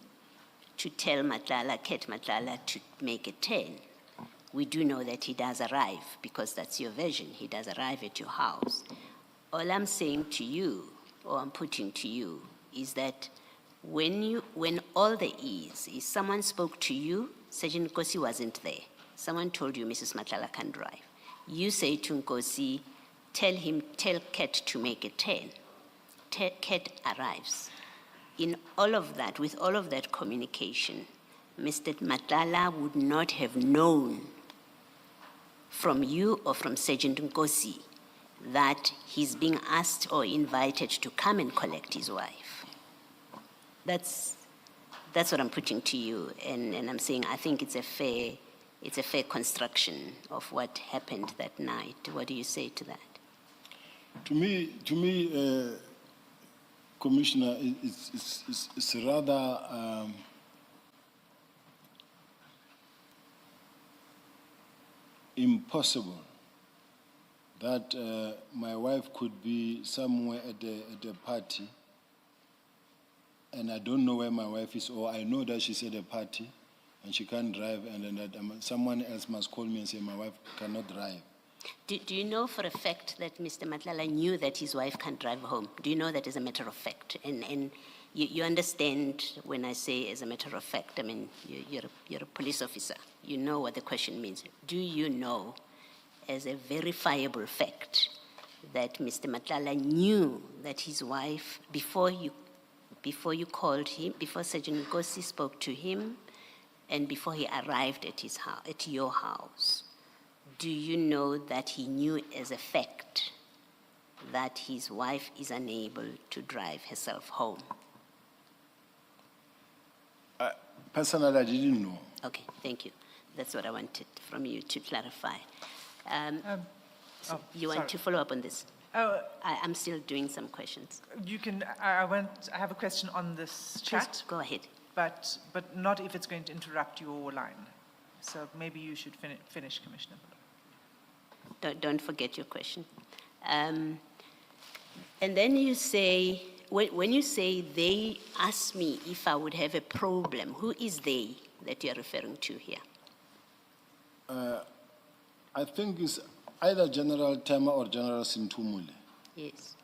to tell Matlala, Ket Matlala, to make a turn. We do know that he does arrive, because that's your version. He does arrive at your house. All I'm saying to you, or I'm putting to you, is that when all there is someone spoke to you, Sergeant Nkosi wasn't there. Someone told you Mrs. Matlala can drive. You say to Nkosi, tell Ket to make a turn. Ket arrives. In all of that, with all of that communication, Mr. Matlala would not have known from you or from Sergeant Nkosi that he's being asked or invited to come and collect his wife. That's what I'm putting to you, and I'm saying I think it's a fair construction of what happened that night. What do you say to that? To me, Commissioner, it's rather impossible that my wife could be somewhere at a party, and I don't know where my wife is, or I know that she's at a party and she can't drive, and then that someone else must call me and say my wife cannot drive. Do you know for a fact that Mr. Matlala knew that his wife can't drive home? Do you know that as a matter of fact? And you understand when I say as a matter of fact, I mean, you're a police officer. You know what the question means. Do you know as a verifiable fact that Mr. Matlala knew that his wife, before you called him, before Sergeant Nkosi spoke to him, and before he arrived at his house, at your house, do you know that he knew as a fact that his wife is unable to drive herself home? Personally, I didn't know. Okay, thank you. That's what I wanted from you to clarify. You want sorry. to follow up on this? I'm still doing some questions. You can, I have a question on this chat. Just go ahead. But not if it's going to interrupt your line. So maybe you should finish, Commissioner. Don't forget your question. And then you say, when you say they asked me if I would have a problem, who is they that you're referring to here? I think it's either General Tema or General Sintumule, Yes,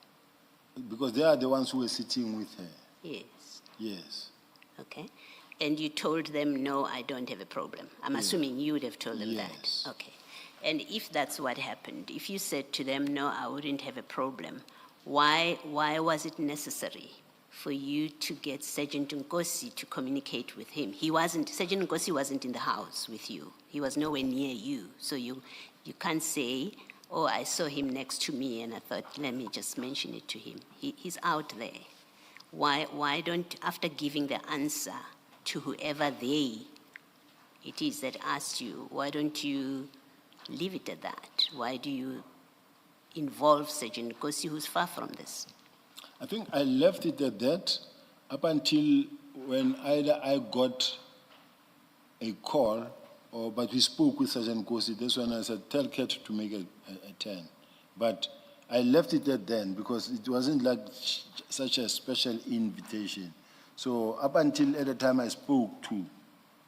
because they are the ones who were sitting with her. yes, Yes. okay. And you told them, no, I don't have a problem. I'm assuming you would have told them Yes. that. Okay. And if that's what happened, if you said to them, no, I wouldn't have a problem, why was it necessary for you to get Sergeant Nkosi to communicate with him? Sergeant Nkosi wasn't in the house with you. He was nowhere near you. So you can't say, oh, I saw him next to me and I thought, let me just mention it to him. He's out there. Why don't, after giving the answer to whoever it is that asked you, why don't you leave it at that? Why do you involve Sergeant Nkosi, who's far from this? I think I left it at that up until when either I got a call but we spoke with Sergeant Nkosi. That's when I said, tell Kat to make a 10. But I left it at then because it wasn't like such a special invitation. So up until at the time I spoke to,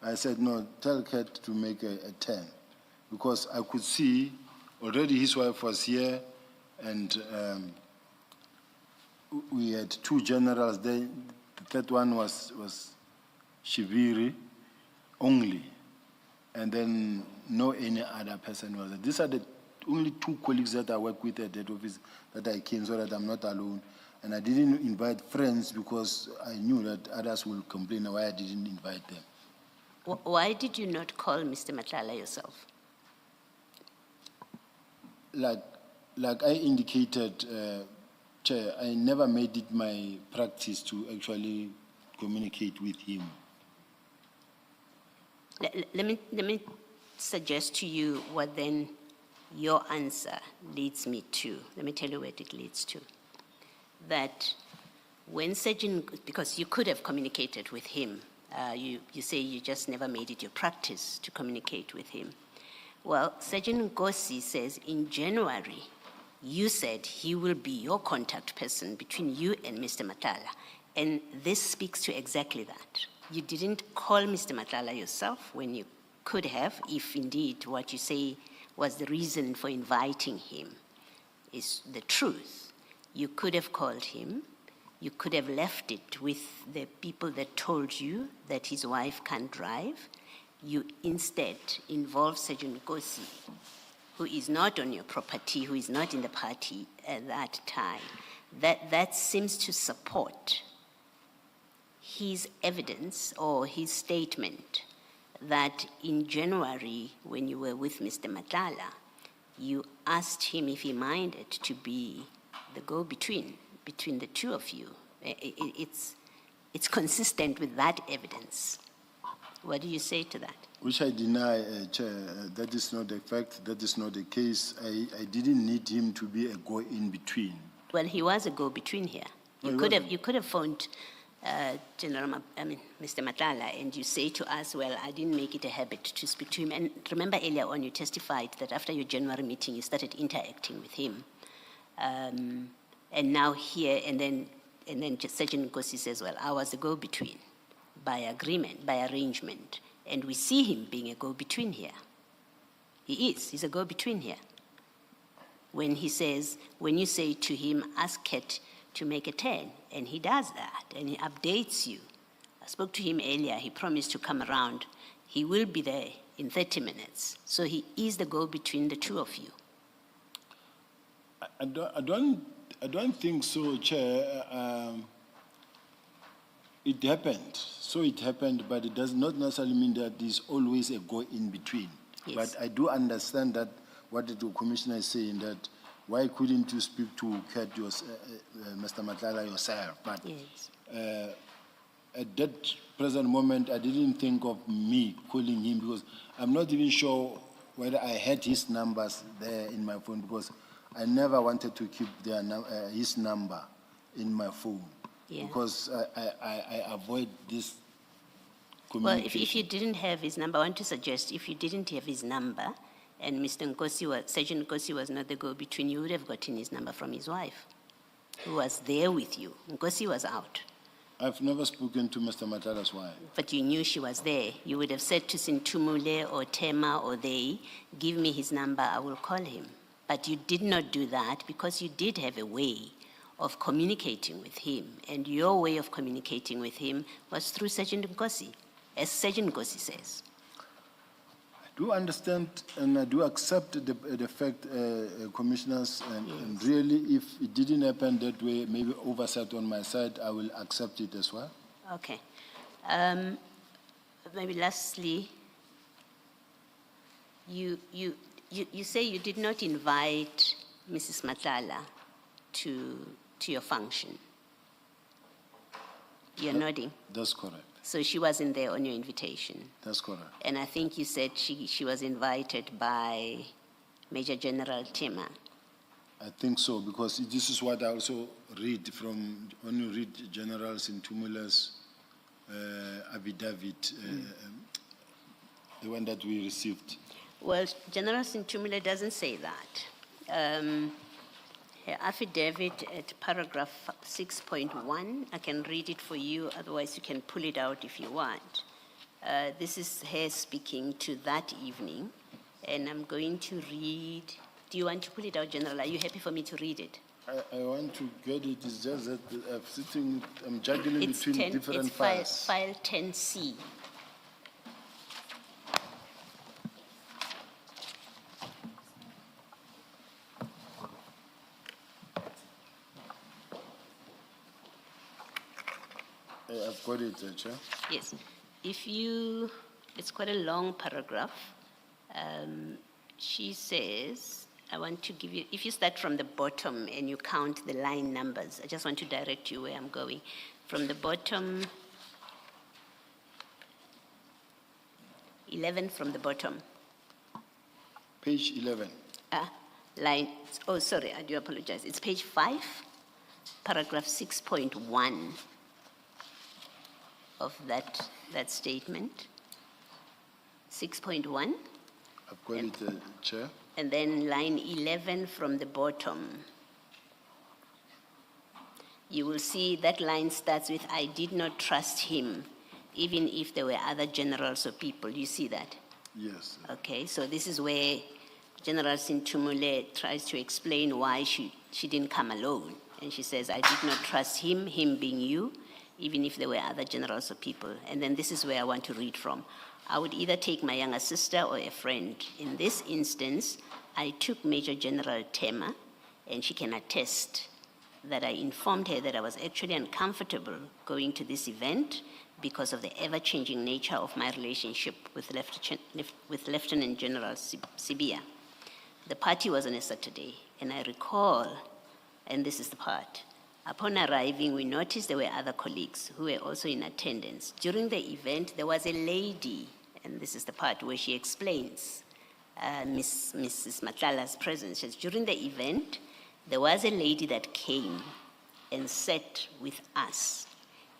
I said, no, tell Kat to make a 10. Because I could see already his wife was here and we had two generals there. The third one was Shiviri only. And then no any other person was there. These are the only two colleagues that I work with at that office that I came so that I'm not alone. And I didn't invite friends because I knew that others will complain why I didn't invite them. Why did you not call Mr. Matlala yourself? Like I indicated, Chair, I never made it my practice to actually communicate with him. Let me suggest to you what then your answer leads me to. Let me tell you what it leads to. That when Sergeant, because you could have communicated with him, you say you just never made it your practice to communicate with him. Well, Sergeant Nkosi says in January, you said he will be your contact person between you and Mr. Matlala. And this speaks to exactly that. You didn't call Mr. Matlala yourself when you could have, if indeed what you say was the reason for inviting him is the truth. You could have called him. You could have left it with the people that told you that his wife can't drive. You instead involved Sergeant Nkosi, who is not on your property, who is not in the party at that time. That seems to support his evidence or his statement that in January, when you were with Mr. Matlala, you asked him if he minded to be the go-between between the two of you. It's consistent with that evidence. What do you say to that? Which I deny, Chair. That is not a fact. That is not the case. I didn't need him to be a go-in-between. Well, he was a go-between here. You could have phoned Mr. Matlala, and you say to us, well, I didn't make it a habit to speak to him. And remember earlier on, you testified that after your January meeting, you started interacting with him. And now here, and then Sergeant Nkosi says, well, I was a go-between by agreement, by arrangement. And we see him being a go-between here. He's a go-between here. When he says, when you say to him, ask Kat to make a 10, and he does that, and he updates you. I spoke to him earlier, he promised to come around. He will be there in 30 minutes. So he is the go-between the two of you. I don't think so, Chair. It happened. So it happened, but it does not necessarily mean that there's always a go-in-between. Yes. But I do understand that what the Commissioner is saying, that why couldn't you speak to Kat, Mr. Matlala yourself? But Yes. At that present moment, I didn't think of me calling him because I'm not even sure whether I had his numbers there in my phone because I never wanted to keep his number in my phone. Yeah. Because I avoid this Well, communication. if you didn't have his number, I want to suggest if you didn't have his number and Mr. Nkosi Sergeant Nkosi was not the go-between, you would have gotten his number from his wife, who was there with you. Nkosi was out. I've never spoken to Mr. Matlala's wife. But you knew she was there. You would have said to Sintumule or Tema or they, give me his number, I will call him. But you did not do that because you did have a way of communicating with him. And your way of communicating with him was through Sergeant Nkosi, as Sergeant Nkosi says. do understand and I do accept the fact, commissioners, and really, if it didn't happen that way, maybe oversight on my side, I will accept it as well. Okay. Maybe lastly, you say you did not invite Mrs. Matlala to your function. You're nodding. That's correct. So she wasn't there on your invitation. That's correct. And I think you said she was invited by Major General Tema. I think so, because this is what I also read from, when you read General Sintumula's affidavit, the one that we received. Well, General Sintumule doesn't say that. Her affidavit at paragraph 6.1, I can read it for you, otherwise you can pull it out if you want. This is her speaking to that evening, and I'm going to read. Do you want to pull it out, General? Are you happy for me to read it? I want to get it, it's just that I'm juggling It's between different files. File 10C. I've got it, Chair. Yes. It's quite a long paragraph. She says, I want to give you, if you start from the bottom and you count the line numbers, I just want to direct you where I'm going. From the bottom, 11 from the bottom. Page 11. Line, oh, sorry, I do apologize. It's page 5, paragraph 6.1 of that statement. 6.1. I've got it, Chair. And then line 11 from the bottom. You will see that line starts with, I did not trust him, even if there were other generals or people. You see that? Yes. Okay, so this is where General Sintumule tries to explain why she didn't come alone. And she says, I did not trust him being you, even if there were other generals or people. And then this is where I want to read from. I would either take my younger sister or a friend. In this instance, I took Major General Tema, and she can attest that I informed her that I was actually uncomfortable going to this event because of the ever-changing nature of my relationship with Lieutenant General Sibiya. The party was on a Saturday, and I recall, and this is the part, upon arriving, we noticed there were other colleagues who were also in attendance. During the event, there was a lady, and this is the part where she explains Mrs. Matlala's presence. She says, during the event, there was a lady that came and sat with us,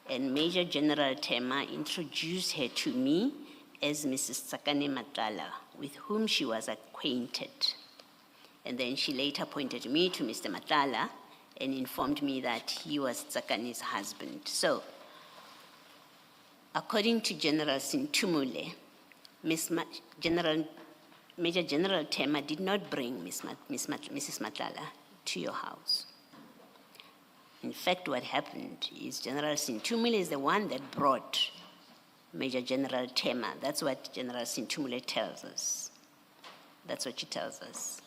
and Major General Tema introduced her to me as Mrs. Tsakane Matlala, with whom she was acquainted. And then she later pointed me to Mr. Matlala and informed me that he was Tsakane's husband. So, according to General Sintumule, Major General Tema did not bring Mrs. Matlala to your house. In fact, what happened is General Sintumule is the one that brought Major General Tema. That's what General Sintumule tells us. That's what she tells us.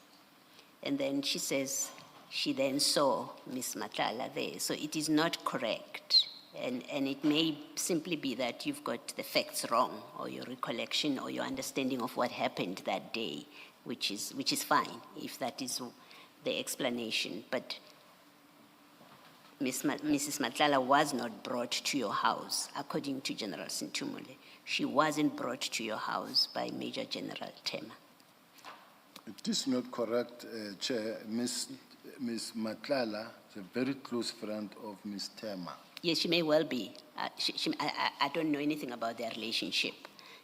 And then she says, she then saw Miss Matlala there. So it is not correct. And it may simply be that you've got the facts wrong, or your recollection or your understanding of what happened that day, which is fine, if that is the explanation. But Mrs. Matlala was not brought to your house, according to General Sintumule. She wasn't brought to your house by Major General Tema. It is not correct, Chair. Miss Matlala is a very close friend of Miss Tema. Yes, she may well be. I don't know anything about their relationship.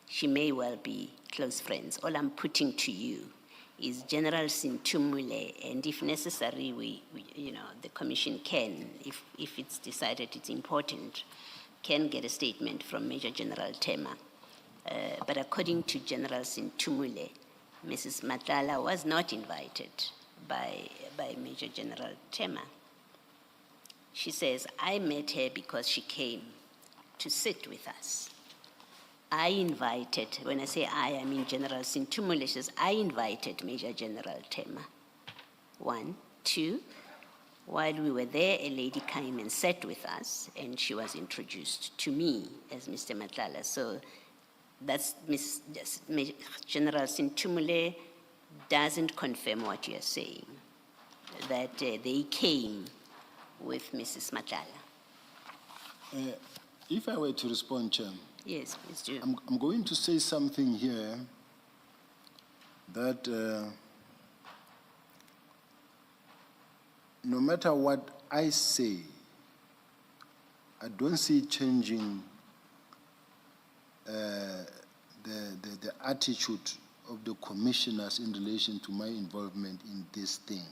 She may well be close friends. All I'm putting to you is General Sintumule, and if necessary, the commission can, if it's decided it's important, can get a statement from Major General Tema. But according to General Sintumule, Mrs. Matlala was not invited by Major General Tema. She says, I met her because she came to sit with us. I invited, when I say I mean General Sintumule, says I invited Major General Tema. 1, 2, while we were there, a lady came and sat with us, and she was introduced to me as Mr. Matlala. So that's General Sintumule doesn't confirm what you're saying, that they came with Mrs. Matlala. If I were to respond, Chair, Yes, please do. I'm going to say something here that no matter what I say, I don't see changing the attitude of the commissioners in relation to my involvement in this thing.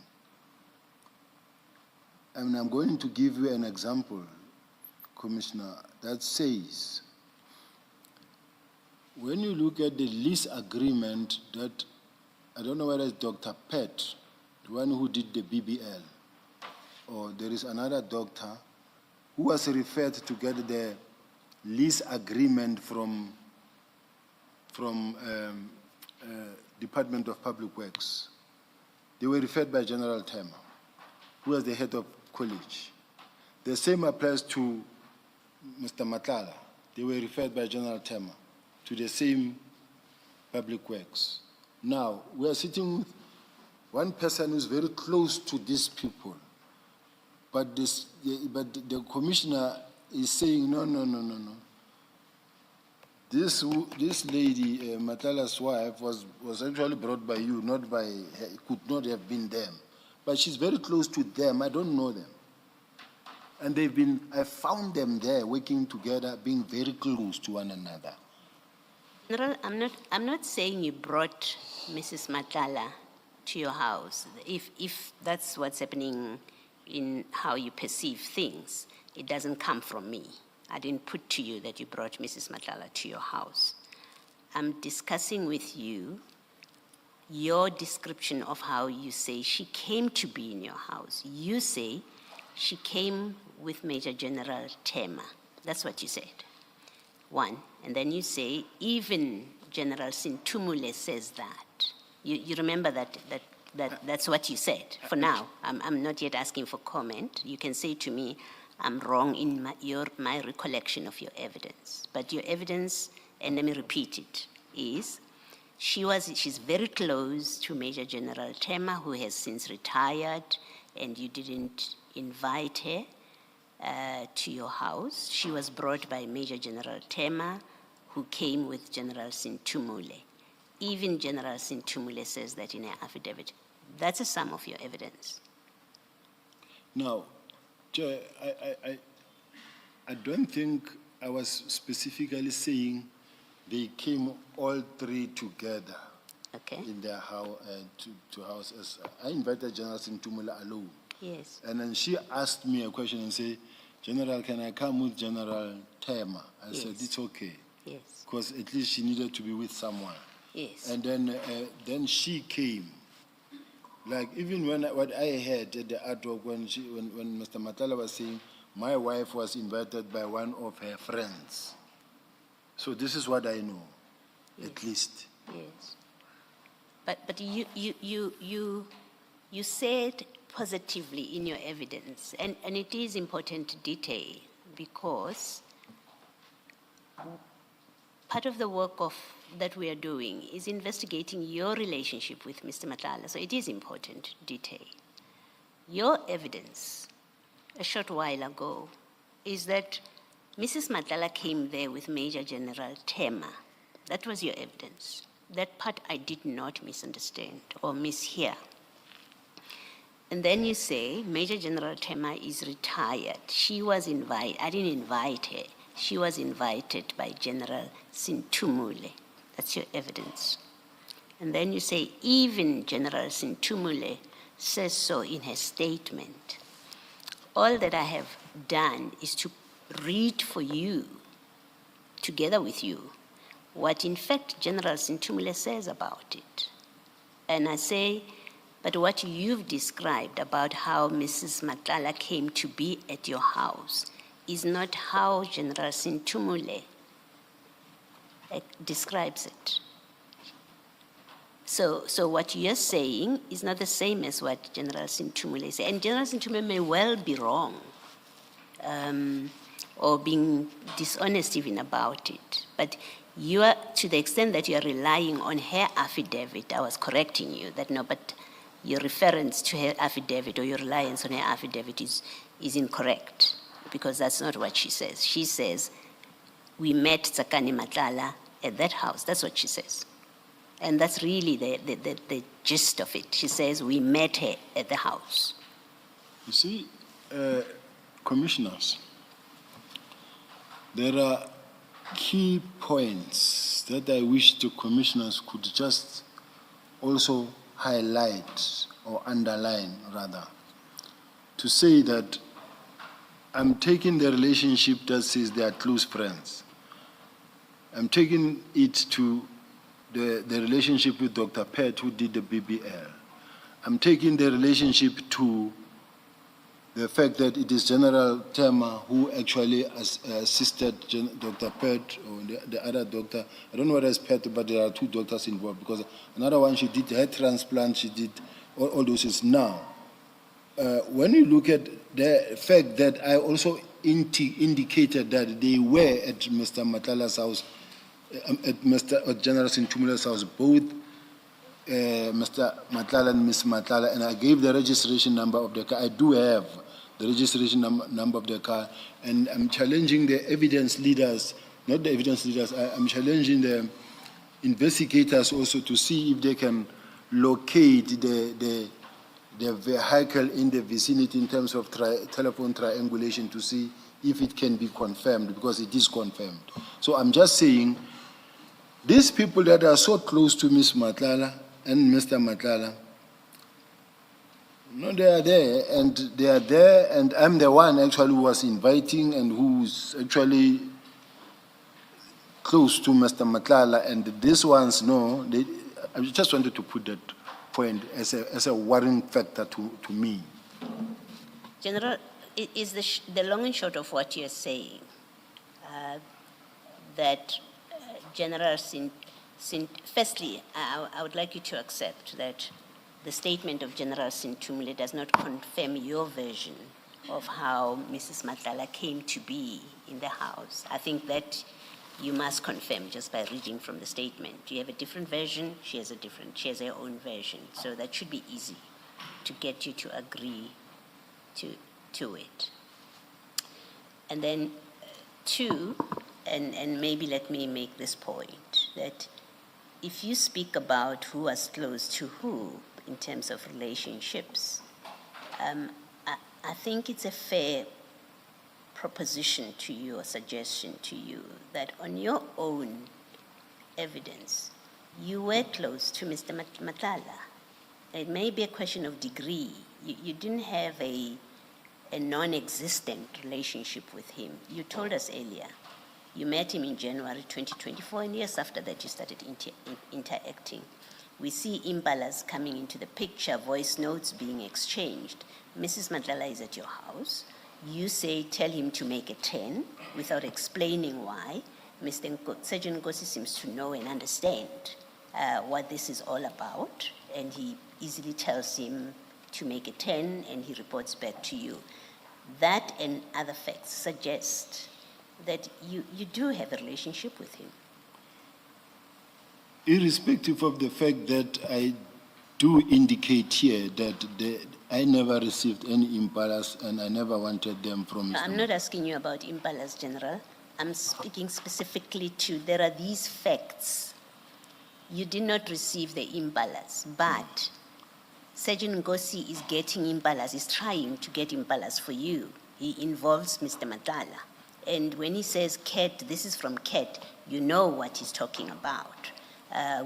I mean, I'm going to give you an example, Commissioner, that says, when you look at the lease agreement that, I don't know whether it's Dr. Pett, the one who did the BBL, or there is another doctor who was referred to get the lease agreement from Department of Public Works. They were referred by General Tema, who was the head of college. The same applies to Mr. Matlala. They were referred by General Tema to the same Public Works. Now, we are sitting with one person who is very close to these people, but the commissioner is saying, no. This lady, Matlala's wife, was actually brought by you, not by her, could not have been them. But she's very close to them, I don't know them. And I found them there working together, being very close to one another. General, I'm not saying you brought Mrs. Matlala to your house. If that's what's happening in how you perceive things, it doesn't come from me. I didn't put to you that you brought Mrs. Matlala to your house. I'm discussing with you your description of how you say she came to be in your house. You say she came with Major General Tema. That's what you said. 1, and then you say, even General Sintumule says that. You remember that's what you said. For now, I'm not yet asking for comment. You can say to me, I'm wrong in my recollection of your evidence. But your evidence, and let me repeat it, is she's very close to Major General Tema, who has since retired, and you didn't invite her to your house. She was brought by Major General Tema, who came with General Sintumule. Even General Sintumule says that in her affidavit. That's a sum of your evidence. Now, Chair, I don't think I was specifically saying they came all three together. Okay. In their house, to houses. I invited General Sintumula alone. Yes. And then she asked me a question and said, General, can I come with General Tema? I said, it's okay. Yes. Because at least she needed to be with someone. Yes. And then she came. Like even what I heard at the artwork when Mr. Matlala was saying, my wife was invited by one of her friends. So this is what I know, at least. Yes. But you said positively in your evidence, and it is important to detail, because part of the work that we are doing is investigating your relationship with Mr. Matlala, so it is important to detail. Your evidence a short while ago is that Mrs. Matlala came there with Major General Tema. That was your evidence. That part I did not misunderstand or mishear. And then you say Major General Tema is retired. She was invited. I didn't invite her. She was invited by General Sintumule. That's your evidence. And then you say even General Sintumule says so in her statement. All that I have done is to read for you, together with you, what in fact General Sintumule says about it. And I say, but what you've described about how Mrs. Matlala came to be at your house is not how General Sintumule describes it. So what you're saying is not the same as what General Sintumule said. And General Sintumule may well be wrong, or being dishonest even about it. But you are, to the extent that you are relying on her affidavit, I was correcting you that no, but your reference to her affidavit or your reliance on her affidavit is incorrect, because that's not what she says. She says, we met Tsakani Matlala at that house. That's what she says. And that's really the gist of it. She says, we met her at the house. You see, commissioners, there are key points that I wish the commissioners could just also highlight or underline, rather, to say that I'm taking the relationship that says they are close friends. I'm taking it to the relationship with Dr. Pett, who did the BBL. I'm taking the relationship to the fact that it is General Tema who actually assisted Dr. Pett or the other doctor. I don't know whether it's Pett, but there are two doctors involved, because another one, she did head transplant, she did all those things. Now, when you look at the fact that I also indicated that they were at Mr. Matlala's house, at General Sintumule's house, both Mr. Matlala and Ms. Matlala, and I gave the registration number of the car. I do have the registration number of the car, and I'm challenging the evidence leaders, not the evidence leaders, I'm challenging the investigators also to see if they can locate the vehicle in the vicinity in terms of telephone triangulation to see if it can be confirmed, because it is confirmed. So I'm just saying, these people that are so close to Ms. Matlala and Mr. Matlala, no, they are there, and I'm the one actually who was inviting and who's actually close to Mr. Matlala, and these ones, no, I just wanted to put that point as a worrying factor to me. General, is the long and short of what you're saying that General firstly, I would like you to accept that the statement of General Sintumule does not confirm your version of how Mrs. Matlala came to be in the house. I think that you must confirm just by reading from the statement. You have a different version, she has her own version. So that should be easy to get you to agree to it. And then two, and maybe let me make this point, that if you speak about who was close to who in terms of relationships, I think it's a fair proposition to you or suggestion to you that on your own evidence, you were close to Mr. Matlala. It may be a question of degree. You didn't have a non-existent relationship with him. You told us earlier, you met him in January 2024, and years after that you started interacting. We see impalas coming into the picture, voice notes being exchanged. Mrs. Matlala is at your house. You say, tell him to make a 10 without explaining why. Sergeant Nkosi seems to know and understand what this is all about, and he easily tells him to make a 10, and he reports back to you. That and other facts suggest that you do have a relationship with him. Irrespective of the fact that I do indicate here that I never received any impalas and I never wanted them from Mr. I'm not asking you about impalas, General. I'm speaking specifically to, there are these facts. You did not receive the impalas, but Sergeant Nkosi is getting impalas, is trying to get impalas for you. He involves Mr. Matlala. And when he says cat, this is from cat, you know what he's talking about.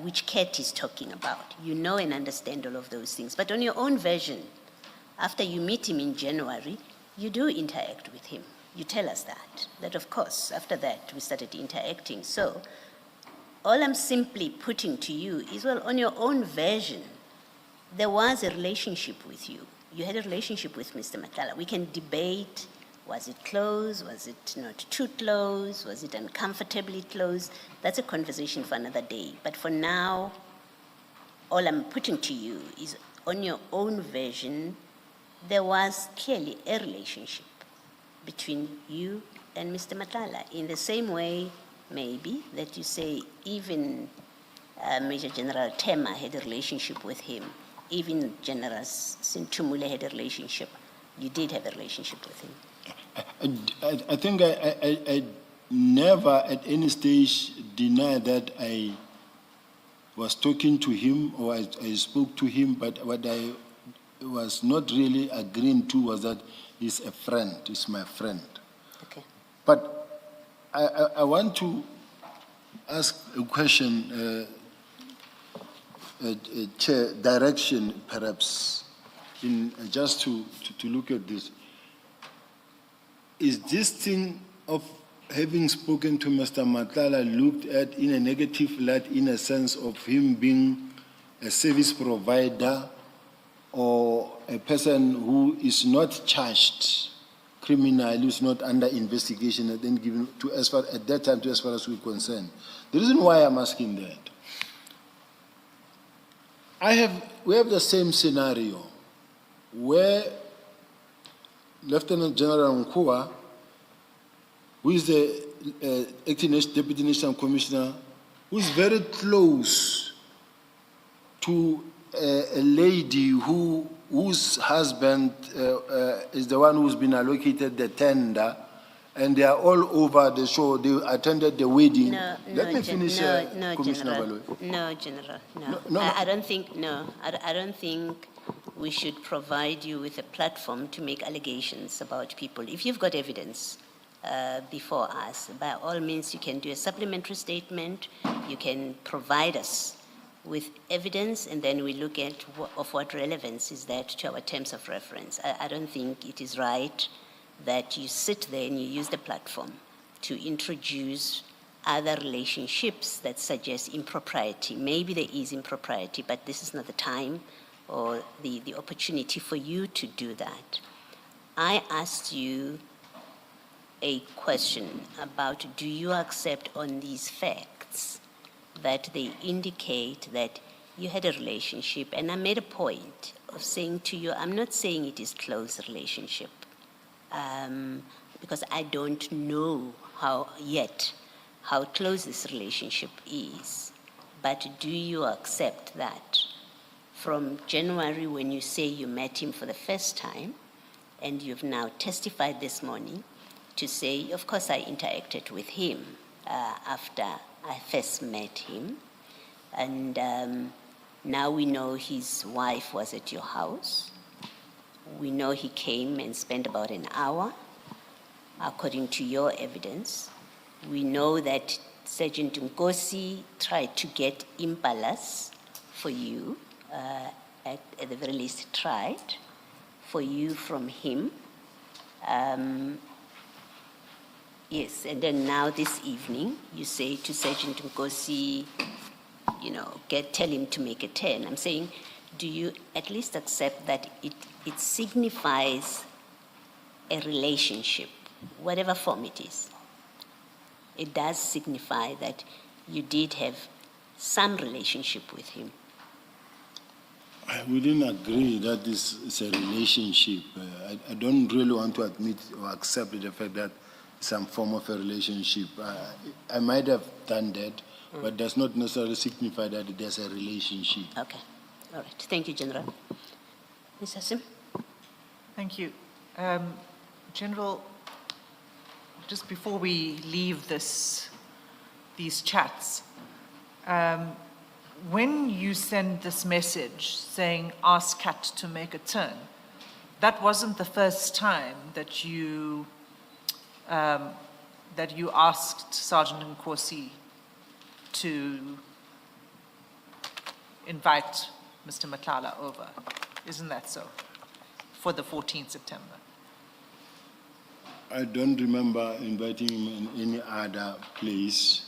Which cat he's talking about. You know and understand all of those things. But on your own version, after you meet him in January, you do interact with him. You tell us that of course, after that, we started interacting. So all I'm simply putting to you is, well, on your own version, there was a relationship with you. You had a relationship with Mr. Matlala. We can debate Was it close? Was it not too close? Was it uncomfortably close? That's a conversation for another day. But for now, all I'm putting to you is on your own version, there was clearly a relationship between you and Mr. Matlala. In the same way, maybe, that you say even Major General Tema had a relationship with him, even General Sintumule had a relationship. You did have a relationship with him. I think I never at any stage denied that I was talking to him or I spoke to him, but what I was not really agreeing to was that he's a friend, he's my friend. Okay. But I want to ask a question, Chair, direction perhaps, in just to look at this. Is this thing of having spoken to Mr. Matlala looked at in a negative light in a sense of him being a service provider or a person who is not charged criminal, who's not under investigation and then given to as far at that time to as far as we're concerned? The reason why I'm asking that, we have the same scenario where Lieutenant General Mkhwanazi, who is the acting Deputy National Commissioner, who is very close to a lady whose husband is the one who's been allocated the tender, and they are all over the show. They attended the wedding. Let me finish, Commissioner Baloyi. No, General, no. No. I don't think we should provide you with a platform to make allegations about people. If you've got evidence before us, by all means, you can do a supplementary statement. You can provide us with evidence, and then we look at of what relevance is that to our terms of reference. I don't think it is right that you sit there and you use the platform to introduce other relationships that suggest impropriety. Maybe there is impropriety, but this is not the time or the opportunity for you to do that. I asked you a question about, do you accept on these facts that they indicate that you had a relationship? And I made a point of saying to you, I'm not saying it is close relationship, because I don't know how close this relationship is. But do you accept that from January, when you say you met him for the first time, and you've now testified this morning to say, of course, I interacted with him after I first met him, and now we know his wife was at your house. We know he came and spent about an hour, according to your evidence. We know that Sergeant Nkosi tried to get impalas for you, at the very least tried, for you from him. Yes, and then now this evening, you say to Sergeant Nkosi, tell him to make a turn. I'm saying, do you at least accept that it signifies a relationship, whatever form it is? It does signify that you did have some relationship with him. I wouldn't agree that this is a relationship. I don't really want to admit or accept the fact that some form of a relationship. I might have done that, but does not necessarily signify that there's a relationship. Okay. All right. Thank you, General. Ms. Hassim? Thank you. General, just before we leave these chats, when you send this message saying, ask Kat to make a turn, that wasn't the first time that you asked Sergeant Nkosi to invite Mr. Matlala over. Isn't that so? For the 14th September. I don't remember inviting him in any other place.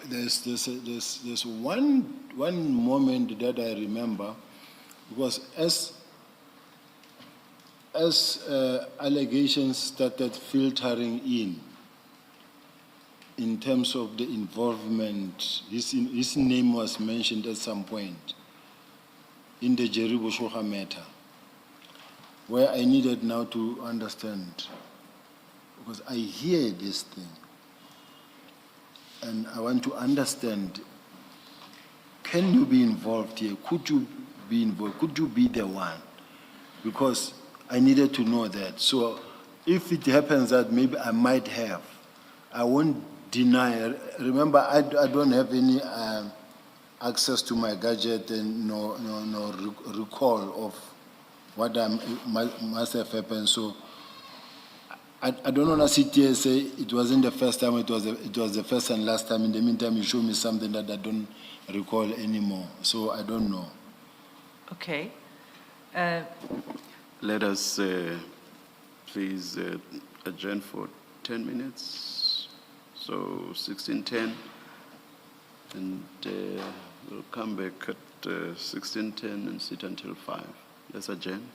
There's one moment that I remember, because as as allegations started filtering in terms of the involvement, his name was mentioned at some point in the Jerry Boshoga matter, where I needed now to understand, because I hear this thing, and I want to understand, can you be involved here? Could you be involved? Could you be the one? Because I needed to know that. So if it happens that maybe I might have, I won't deny. Remember, I don't have any access to my gadget and no recall of what must have happened. So I don't want to sit here and say it wasn't the first time, it was the first and last time. In the meantime, you show me something that I don't recall anymore. So I don't know. Okay. Let us please adjourn for 10 minutes, so 16:10, and we'll come back at 16:10 and sit until 5. Let's adjourn.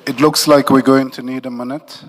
It looks like we're going to need a minute.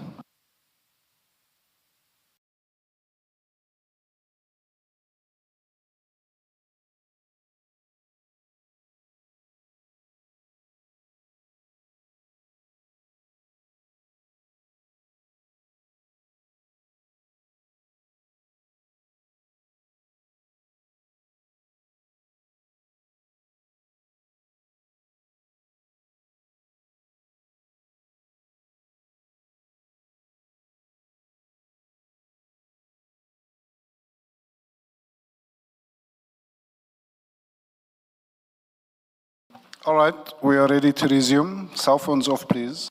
All right, we are ready to resume. Cell phones off, please.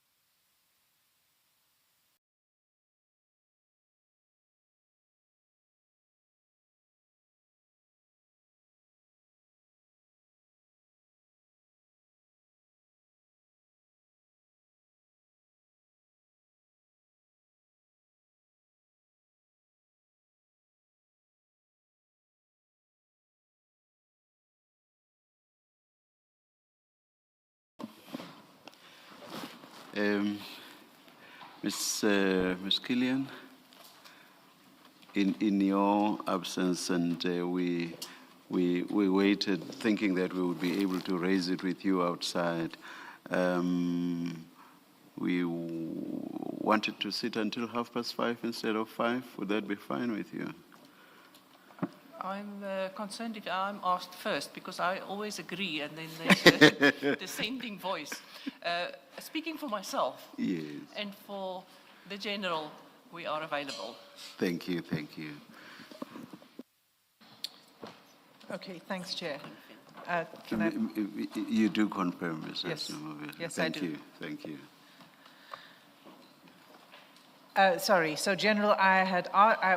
Ms. Kiernan, in your absence, and we waited thinking that we would be able to raise it with you outside. We wanted to sit until 5:30 instead of 5. Would that be fine with you? I'm concerned if I'm asked first, because I always agree, and then there's a dissenting voice. Speaking for myself Yes. and for the general, we are available. Thank you, thank you. Okay, thanks, Chair. Can I? You do confirm, Ms. Yes. Asimovic. Yes, I Thank do. you, thank you. Sorry, so General,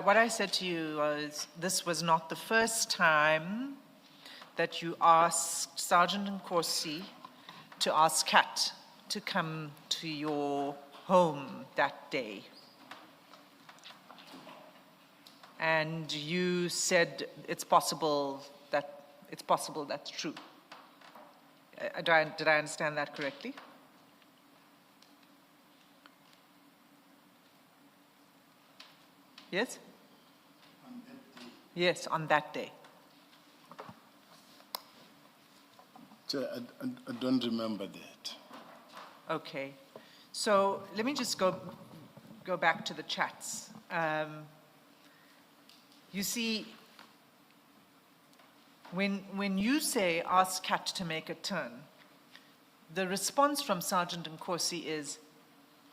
what I said to you was this was not the first time that you asked Sergeant Nkosi to ask Kat to come to your home that day. And you said it's possible that's true. Did I understand that correctly? Yes? Yes, on that day. Chair, I don't remember that. Okay. So let me just go back to the chats. You see, when you say ask Kat to make a turn, the response from Sergeant Nkosi is,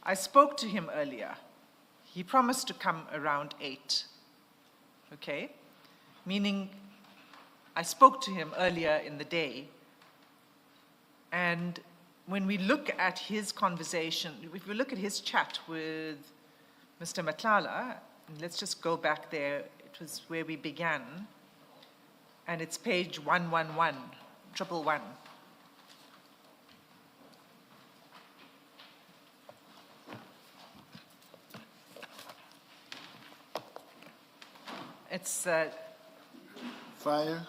I spoke to him earlier. He promised to come around 8. Okay? Meaning, I spoke to him earlier in the day, and when we look at his conversation, if we look at his chat with Mr. Matlala, and let's just go back there, it was where we began, and it's page 111. It's File,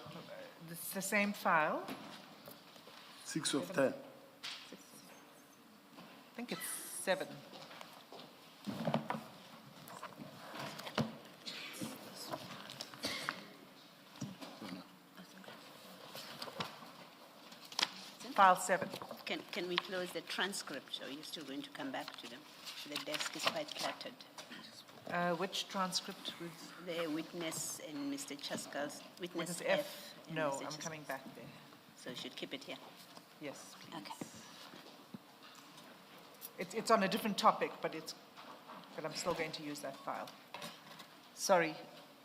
it's the same file. 6 of 10. I think it's 7. File 7. Can we close the transcript, or are you still going to come back to them? The desk is quite cluttered. Which transcript was The witness and Mr. Chaskal's, witness witness F. F? and No, Mr. I'm Chaskal's. coming back there. So you should keep it here. Yes, please. Okay. It's on a different topic, but I'm still going to use that file. Sorry,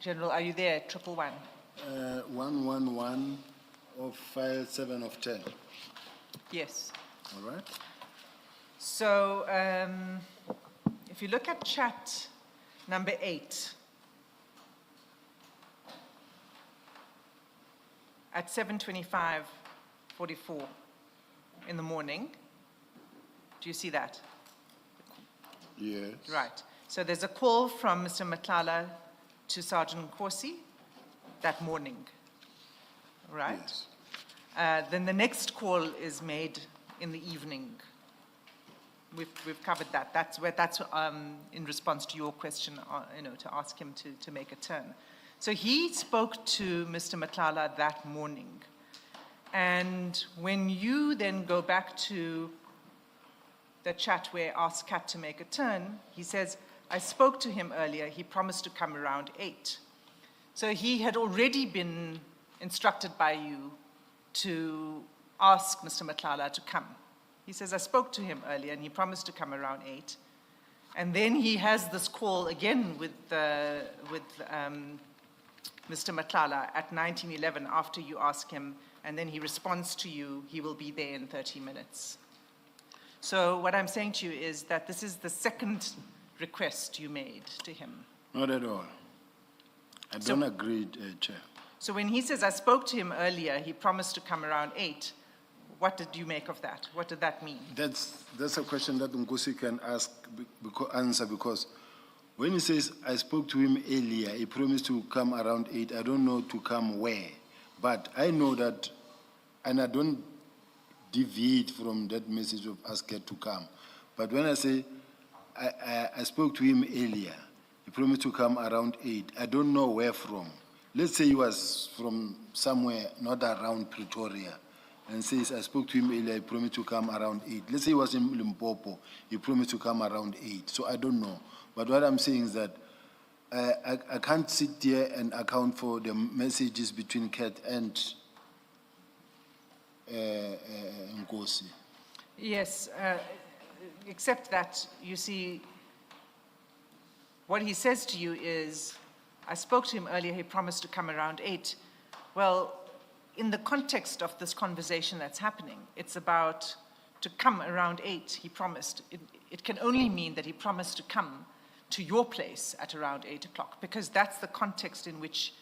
General, are you there? 111. 111 of file 7 of 10. Yes. All right? So if you look at chat number 8, at 7:25:44 in the morning, do you see that? Yes. Right. So there's a call from Mr. Matlala to Sergeant Nkosi that morning, right? Yes. Then the next call is made in the evening. we've covered that. That's in response to your question, to ask him to make a turn. So he spoke to Mr. Matlala that morning. And when you then go back to the chat where asked Kat to make a turn, he says, I spoke to him earlier, he promised to come around 8. So he had already been instructed by you to ask Mr. Matlala to come. He says, I spoke to him earlier and he promised to come around 8. And then he has this call again with Mr. Matlala at 19:11 after you ask him, and then he responds to you, he will be there in 30 minutes. So what I'm saying to you is that this is the second request you made to him. Not at all. I don't agree, Chair. So when he says, I spoke to him earlier, he promised to come around 8, what did you make of that? What did that mean? That's a question that Nkosi can answer, because when he says, I spoke to him earlier, he promised to come around 8, I don't know to come where. But I know that, and I don't deviate from that message of ask her to come. But when I say, I spoke to him earlier, he promised to come around 8, I don't know where from. Let's say he was from somewhere not around Pretoria, and says, I spoke to him earlier, he promised to come around 8. Let's say he was in Limpopo, he promised to come around 8. So I don't know. But what I'm saying is that I can't sit here and account for the messages between Kat and Nkosi. Yes, except that, you see, what he says to you is, I spoke to him earlier, he promised to come around 8. Well, in the context of this conversation that's happening, it's about to come around 8, he promised. It can only mean that he promised to come to your place at around 8 o'clock, because that's the context in which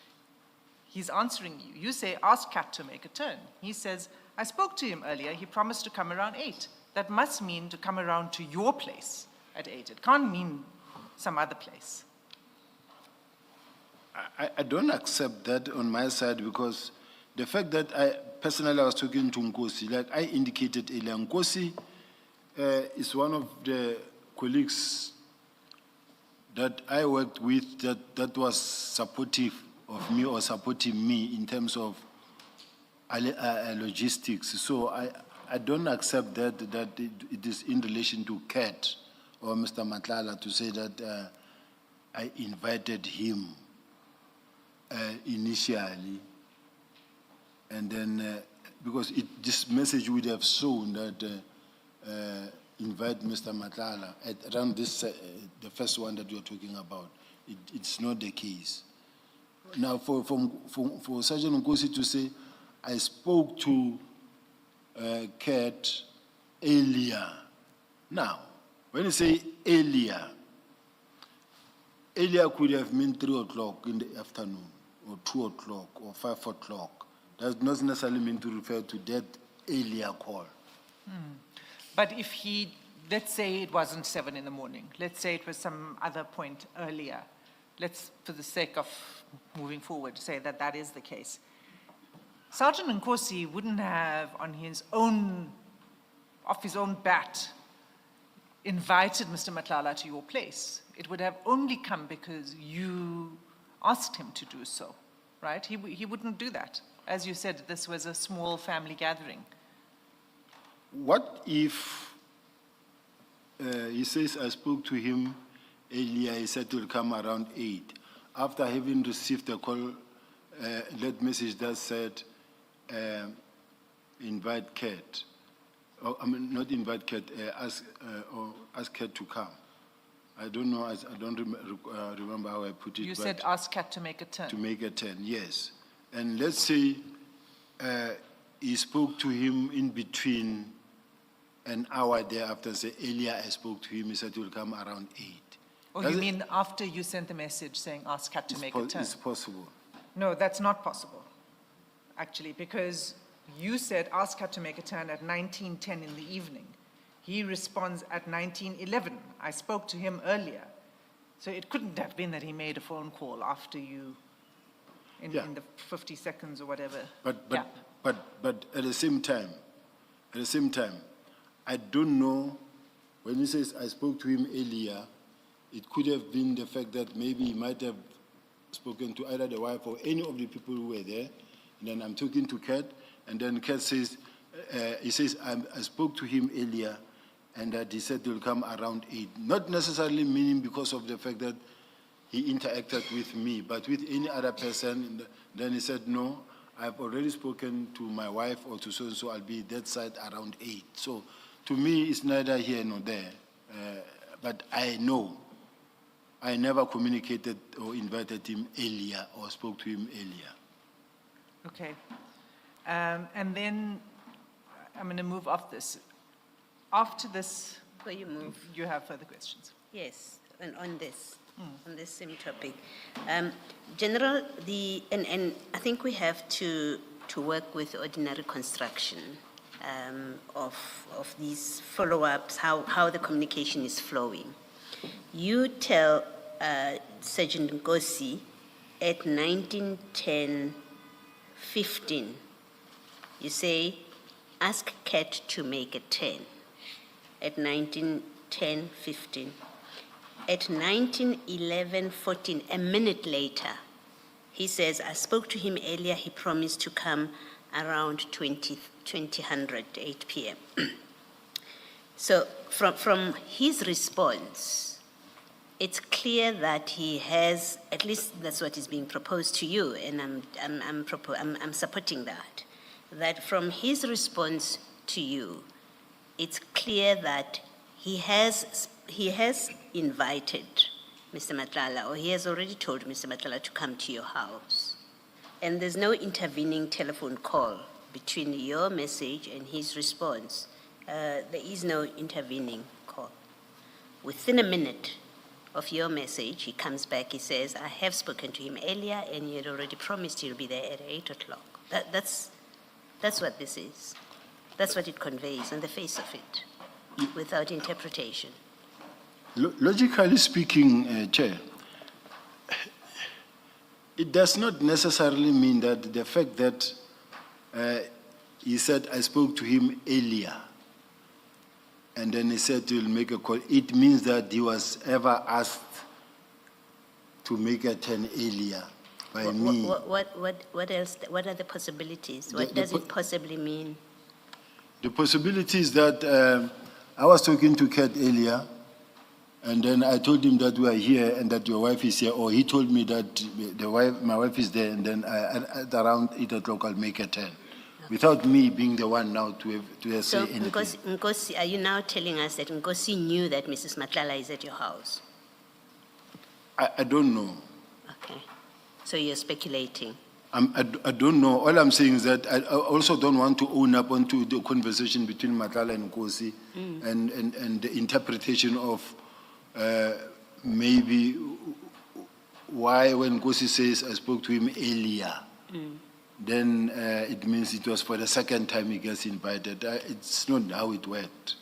he's answering you. You say, ask Kat to make a turn. He says, I spoke to him earlier, he promised to come around 8. That must mean to come around to your place at 8. It can't mean some other place. I don't accept that on my side, because the fact that I was talking to Nkosi, like I indicated earlier, Nkosi is one of the colleagues that I worked with that was supportive of me or supporting me in terms of logistics. So I don't accept that it is in relation to Kat or Mr. Matlala to say that I invited him initially, and then because this message would have shown that invite Mr. Matlala at around this the first one that you're talking about. It's not the case. Now, for Sergeant Nkosi to say, I spoke to Kat earlier. Now, when you say earlier could have meant 3 o'clock in the afternoon, or 2 o'clock, or 5 o'clock. Does not necessarily mean to refer to that earlier call. But if let's say it wasn't 7 in the morning, let's say it was some other point earlier, let's, for the sake of moving forward, say that that is the case. Sergeant Nkosi wouldn't have off his own bat, invited Mr. Matlala to your place. It would have only come because you asked him to do so, right? He wouldn't do that. As you said, this was a small family gathering. What if he says, I spoke to him earlier, he said he'll come around 8. After having received a call, that message that said, invite Kat, I mean, not invite Kat, ask Kat to come. I don't know, I don't remember how I put it. You said ask Kat to make a turn. To make a turn, yes. And let's say he spoke to him in between an hour thereafter, say earlier I spoke to him, he said he will come around 8. Or you mean after you sent the message saying ask Kat to make a turn? It's possible. No, that's not possible, actually, because you said ask Kat to make a turn at 19:10 in the evening. He responds at 19:11. I spoke to him earlier. So it couldn't have been that he made a phone call after you, in the 50 seconds or whatever. But at the same time, I don't know when he says, I spoke to him earlier, it could have been the fact that maybe he might have spoken to either the wife or any of the people who were there. And then I'm talking to Kat, and then Kat says, he says, I spoke to him earlier, and that he said he'll come around 8. Not necessarily meaning because of the fact that he interacted with me, but with any other person. Then he said, no, I've already spoken to my wife or to so-and-so, I'll be that side around 8. So to me, it's neither here nor there. But I know I never communicated or invited him earlier or spoke to him earlier. Okay. And then I'm going to move off this. After this, Before you move, you have further questions. yes, and on this same topic. General, and I think we have to work with ordinary construction of these follow-ups, how the communication is flowing. You tell Sergeant Nkosi at 19:10:15, you say, ask Kat to make a 10 at 19:10:15. At 19:11:14, a minute later, he says, I spoke to him earlier, he promised to come around 8 p.m. So from his response, it's clear that he has, at least that's what is being proposed to you, and I'm supporting that from his response to you, it's clear that he has invited Mr. Matlala, or he has already told Mr. Matlala to come to your house. And there's no intervening telephone call between your message and his response. There is no intervening call. Within a minute of your message, he comes back, he says, I have spoken to him earlier and he had already promised he'll be there at 8 o'clock. That's what this is. That's what it conveys on the face of it, without interpretation. Logically speaking, Chair, it does not necessarily mean that the fact that he said, I spoke to him earlier, and then he said he'll make a call, it means that he was ever asked to make a 10 earlier by me. What else? What are the possibilities? What does it possibly mean? The possibility is that I was talking to Kat earlier, and then I told him that we are here and that your wife is here, or he told me that my wife is there, and then at around 8 o'clock I'll make a 10. Okay. Without me being the one now to say so anything. Nkosi, are you now telling us that Nkosi knew that Mrs. Matlala is at your house? I don't know. Okay. So you're speculating? I don't know. All I'm saying is that I also don't want to own up onto the conversation between Matlala and Nkosi and the interpretation of maybe why when Nkosi says I spoke to him earlier, then it means it was for the second time he gets invited. It's not how it worked.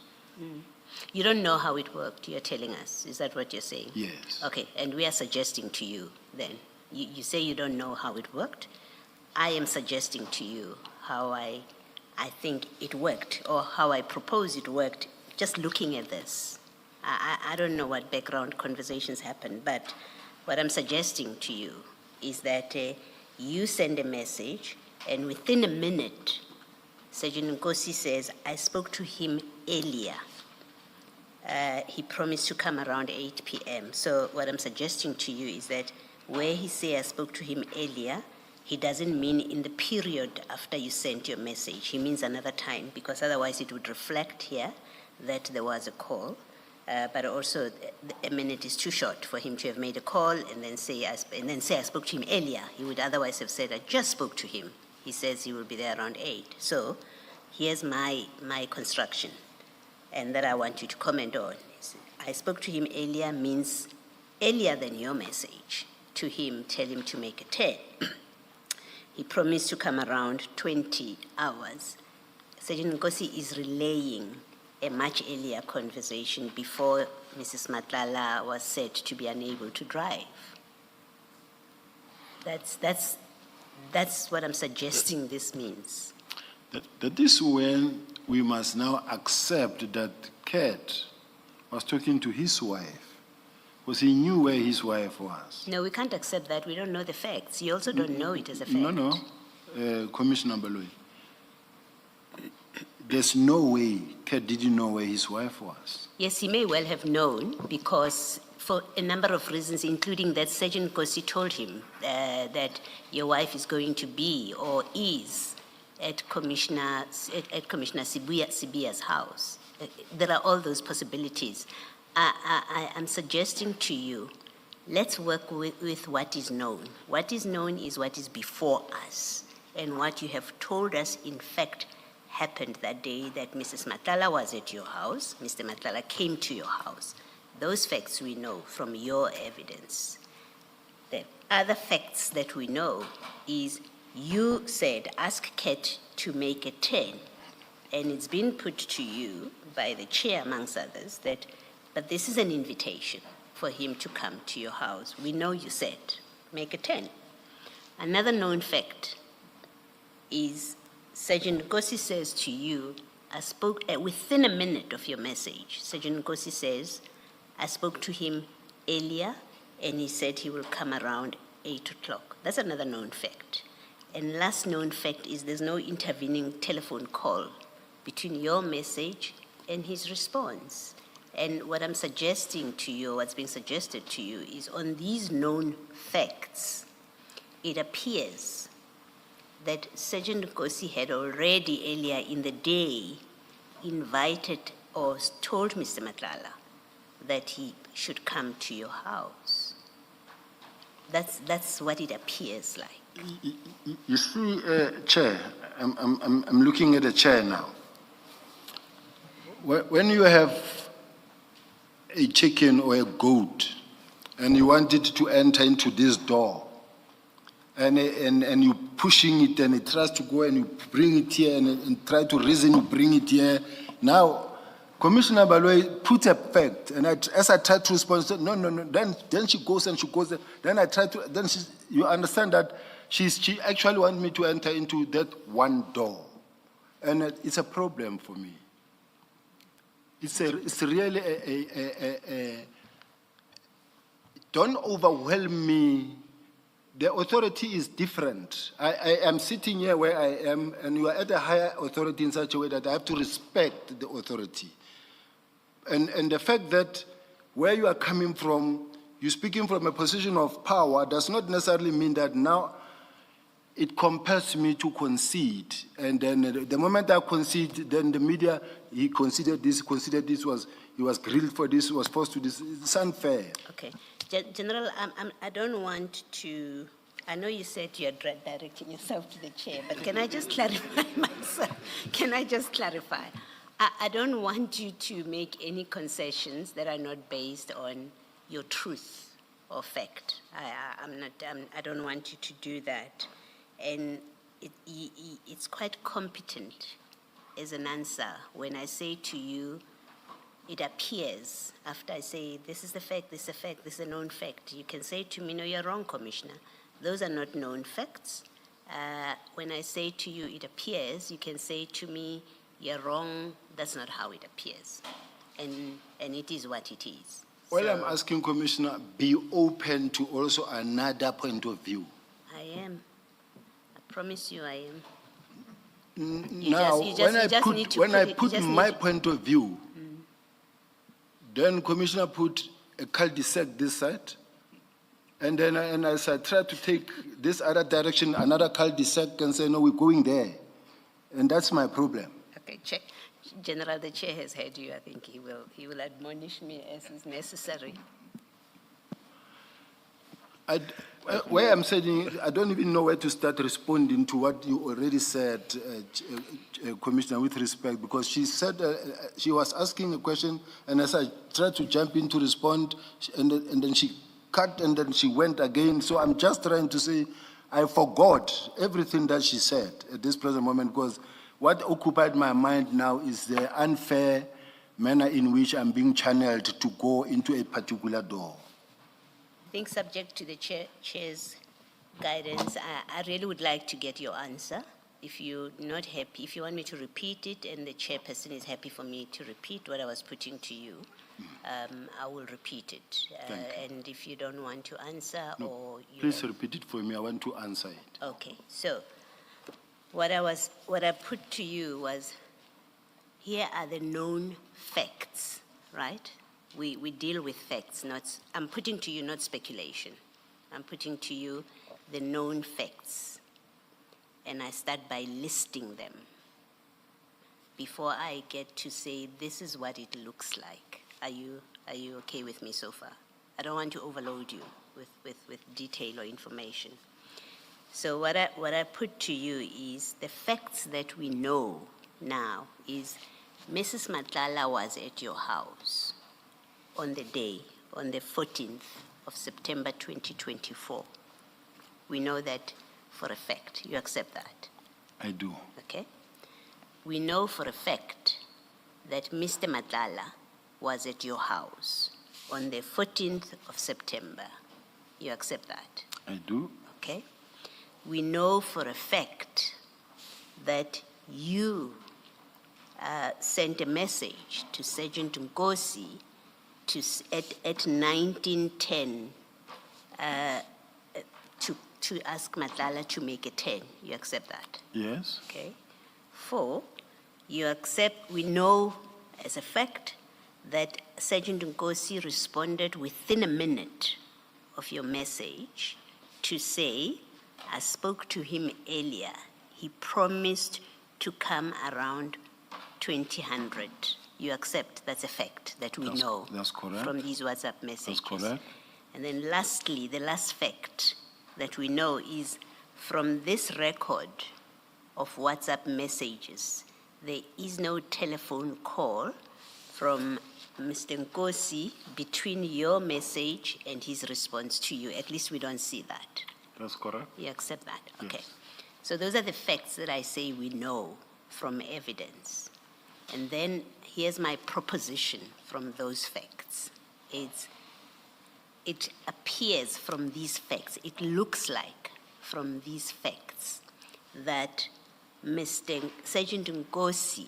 You don't know how it worked, you're telling us. Is that what you're saying? Yes. Okay, and we are suggesting to you then. You say you don't know how it worked. I am suggesting to you how I think it worked, or how I propose it worked, just looking at this. I don't know what background conversations happened, but what I'm suggesting to you is that you send a message, and within a minute, Sergeant Nkosi says, I spoke to him earlier. He promised to come around 8 p.m. So what I'm suggesting to you is that where he says I spoke to him earlier, he doesn't mean in the period after you sent your message. He means another time, because otherwise it would reflect here that there was a call. But also, a minute is too short for him to have made a call and then say I spoke to him earlier. He would otherwise have said, I just spoke to him. He says he will be there around 8. So here's my construction, and that I want you to comment on. I spoke to him earlier means earlier than your message to him, tell him to make a 10. He promised to come around 20 hours. Sergeant Nkosi is relaying a much earlier conversation before Mrs. Matlala was said to be unable to drive. That's what I'm suggesting this means. That is when we must now accept that Kat was talking to his wife, because he knew where his wife was. No, we can't accept that. We don't know the facts. You also don't know it as a fact. No, Commissioner Baloyi. There's no way Kurt didn't know where his wife was. Yes, he may well have known because for a number of reasons, including that Sergeant Kosi told him that your wife is going to be or is at Commissioner Sibiya's house. There are all those possibilities. I'm suggesting to you, let's work with what is known. What is known is what is before us, and what you have told us, in fact, happened that day that Mrs. Matlala was at your house, Mr. Matlala came to your house. Those facts we know from your evidence. The other facts that we know is you said, ask Kurt to make a 10, and it's been put to you by the chair, amongst others, that, but this is an invitation for him to come to your house. We know you said, make a 10. Another known fact is Sergeant Kosi says to you, I spoke within a minute of your message. Sergeant Kosi says, I spoke to him earlier and he said he will come around 8 o'clock. That's another known fact. And last known fact is there's no intervening telephone call between your message and his response. And what I'm suggesting to you, what's being suggested to you, is on these known facts, it appears that Sergeant Kosi had already earlier in the day invited or told Mr. Matlala that he should come to your house. That's what it appears like. You see, Chair, I'm looking at the chair now. When you have a chicken or a goat and you want it to enter into this door, and you're pushing it and it tries to go and you bring it here and try to reason you bring it here. Now, Commissioner Baloyi put a fact, and as I tried to respond, said, no, then she goes and she goes there. Then I tried to, you understand that she actually wants me to enter into that one door. And it's a problem for me. It's really don't overwhelm me. The authority is different. I am sitting here where I am, and you are at a higher authority in such a way that I have to respect the authority. And the fact that where you are coming from, you're speaking from a position of power, does not necessarily mean that now it compels me to concede. And then the moment I concede, then the media, he considered this, he was grilled for this, he was forced to this. It's unfair. Okay. General, I don't want to, I know you said you're directing yourself to the chair, but can I just clarify myself? Can I just clarify? I don't want you to make any concessions that are not based on your truth or fact. I don't want you to do that. And it's quite competent as an answer when I say to you, it appears, after I say, this is the fact, this is a fact, this is a known fact, you can say to me, no, you're wrong, Commissioner. Those are not known facts. When I say to you, it appears, you can say to me, you're wrong, that's not how it appears. And it is what it is. Well, So, I'm asking, Commissioner, be open to also another point of view. I am. I promise you I am. Now, you just need to when I put put it- you just my need to- point of view, then Commissioner put a cul-de-sac this side, and then as I try to take this other direction, another cul-de-sac, and say, no, we're going there. And that's my problem. Okay, check. General, the chair has heard you. I think he will admonish me as is necessary. Where I'm saying, I don't even know where to start responding to what you already said, Commissioner, with respect, because she said, she was asking a question, and as I tried to jump in to respond, and then she cut, and then she went again. So I'm just trying to say, I forgot everything that she said at this present moment, because what occupied my mind now is the unfair manner in which I'm being channeled to go into a particular door. I think subject to the chair's guidance, I really would like to get your answer if you're not happy, if you want me to repeat it and the chairperson is happy for me to repeat what I was putting to you, I will repeat it. Thank you. And if you don't want to answer or you... Please repeat it for me. I want to answer it. Okay, so what I put to you was, here are the known facts, right? We deal with facts, I'm putting to you not speculation. I'm putting to you the known facts. And I start by listing them before I get to say, this is what it looks like. Are you okay with me so far? I don't want to overload you with detail or information. So what I put to you is the facts that we know now is Mrs. Matlala was at your house on the day, on the 14th of September 2024. We know that for a fact. You accept that? I do. Okay. We know for a fact that Mr. Matlala was at your house on the 14th of September. You accept that? I do. Okay. We know for a fact that you sent a message to Sergeant Nkosi at 1910 to ask Matlala to make a 10. You accept that? Yes. Okay. 4, we know as a fact that Sergeant Nkosi responded within a minute of your message to say, I spoke to him earlier. He promised to come around 2000. You accept that's a fact that we know that's correct. from these WhatsApp messages. That's correct. And then lastly, the last fact that we know is from this record of WhatsApp messages, there is no telephone call from Mr. Nkosi between your message and his response to you. At least we don't see that. That's correct. You accept that? Yes. Okay. So those are the facts that I say we know from evidence. And then here's my proposition from those facts. It appears from these facts, it looks like from these facts that Mr. Sergeant Nkosi,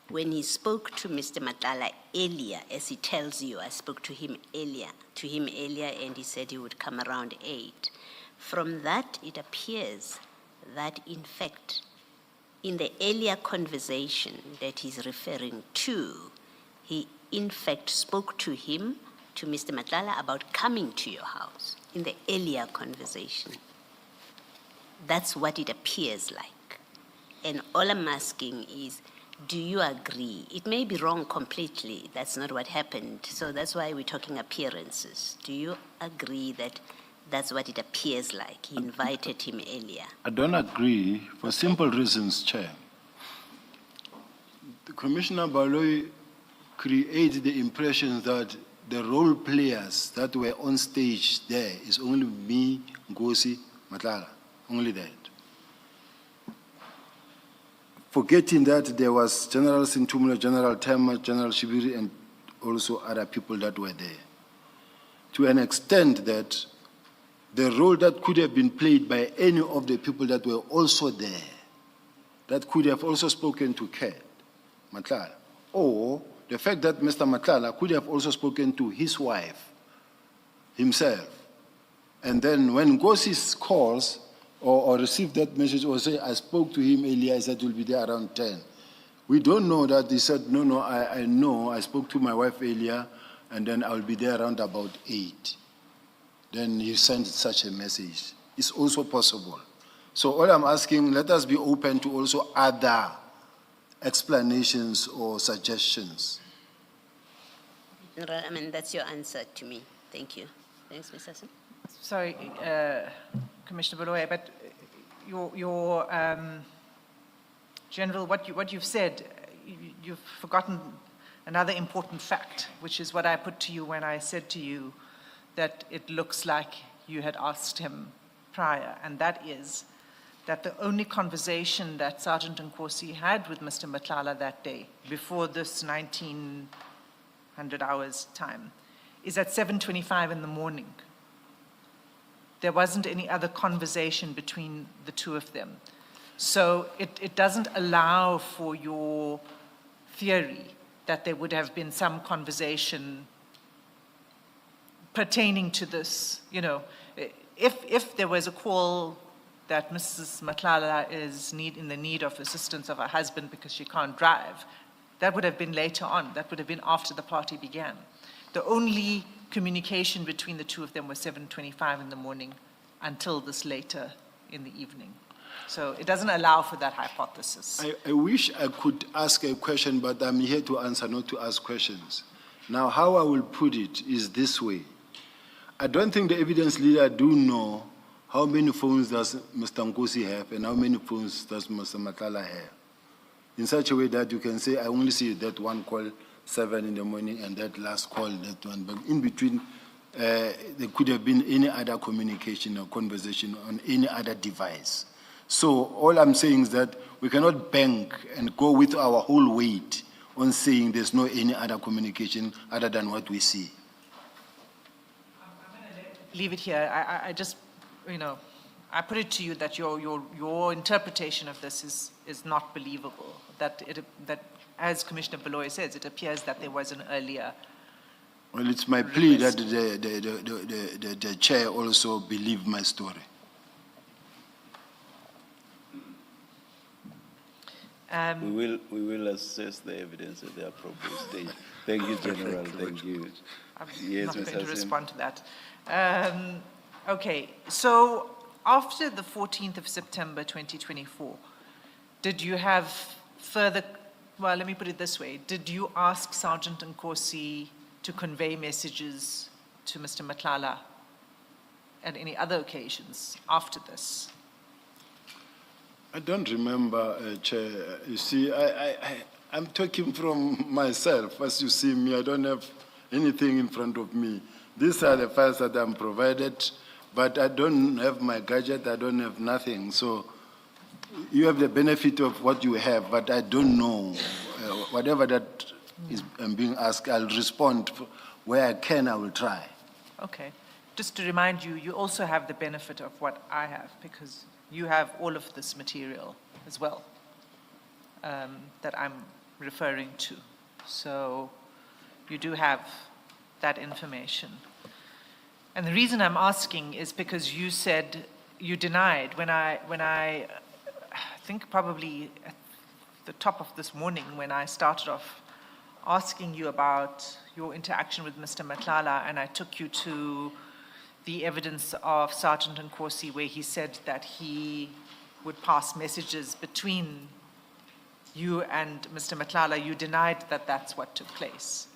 when he spoke to Mr. Matlala earlier, as he tells you, I spoke to him earlier, and he said he would come around 8. From that, it appears that, in fact, in the earlier conversation that he's referring to, he, in fact, spoke to him, to Mr. Matlala, about coming to your house in the earlier conversation. That's what it appears like. And all I'm asking is, do you agree? It may be wrong completely. That's not what happened. So that's why we're talking appearances. Do you agree that that's what it appears like? He invited him earlier. I don't agree for simple reasons, Chair. The Commissioner Baloyi created the impression that the role players that were on stage there is only me, Nkosi, Matlala, only that. Forgetting that there was General Sintumula, General Tema, General Shibiri, and also other people that were there. To an extent that the role that could have been played by any of the people that were also there, that could have also spoken to Matlala, or the fact that Mr. Matlala could have also spoken to his wife, himself. And then when Nkosi calls or received that message or say, I spoke to him earlier, I said he'll be there around 10. We don't know that he said, no, I know, I spoke to my wife earlier, and then I'll be there around about 8. Then he sent such a message. It's also possible. So all I'm asking, let us be open to also other explanations or suggestions. I mean, that's your answer to me. Thank you. Thanks, Ms. Hassan. Sorry, Commissioner Baloyi, but your General, what you've said, you've forgotten another important fact, which is what I put to you when I said to you that it looks like you had asked him prior, and that is that the only conversation that Sergeant Nkosi had with Mr. Matlala that day, before this 1900 hours time, is at 7:25 in the morning. There wasn't any other conversation between the two of them. So it doesn't allow for your theory that there would have been some conversation pertaining to this. You know, if there was a call that Mrs. Matlala is in the need of assistance of her husband because she can't drive, that would have been later on. That would have been after the party began. The only communication between the two of them was 7:25 in the morning until this later in the evening. So it doesn't allow for that hypothesis. I wish I could ask a question, but I'm here to answer, not to ask questions. Now, how I will put it is this way. I don't think the evidence leader do know how many phones does Mr. Nkosi have and how many phones does Mr. Matlala have, in such a way that you can say, I only see that one call 7 in the morning and that last call, that one. But in between, there could have been any other communication or conversation on any other device. So all I'm saying is that we cannot bank and go with our whole weight on saying there's no any other communication other than what we see. Leave it here. I just, you know, I put it to you that your interpretation of this is not believable. That as Commissioner Beloy says, it appears that there was an earlier. Well, it's my plea that the chair also believe my story. We will assess the evidence at the appropriate stage. Thank you, General. Thank you. I'm Yes, not Ms. going to Hassan. respond to that. Okay, so after the 14th of September 2024, did you have further, well, let me put it this way. Did you ask Sergeant Nkosi to convey messages to Mr. Matlala at any other occasions after this? I don't remember, Chair. You see, I'm talking from myself. As you see me, I don't have anything in front of me. These are the files that I'm provided, but I don't have my gadget, I don't have nothing. So you have the benefit of what you have, but I don't know. Whatever that is being asked, I'll respond. Where I can, I will try. Okay. Just to remind you, you also have the benefit of what I have, because you have all of this material as well that I'm referring to. So you do have that information. And the reason I'm asking is because you said, you denied when I think probably at the top of this morning when I started off asking you about your interaction with Mr. Matlala, and I took you to the evidence of Sergeant Nkosi where he said that he would pass messages between you and Mr. Matlala. You denied that that's what took place.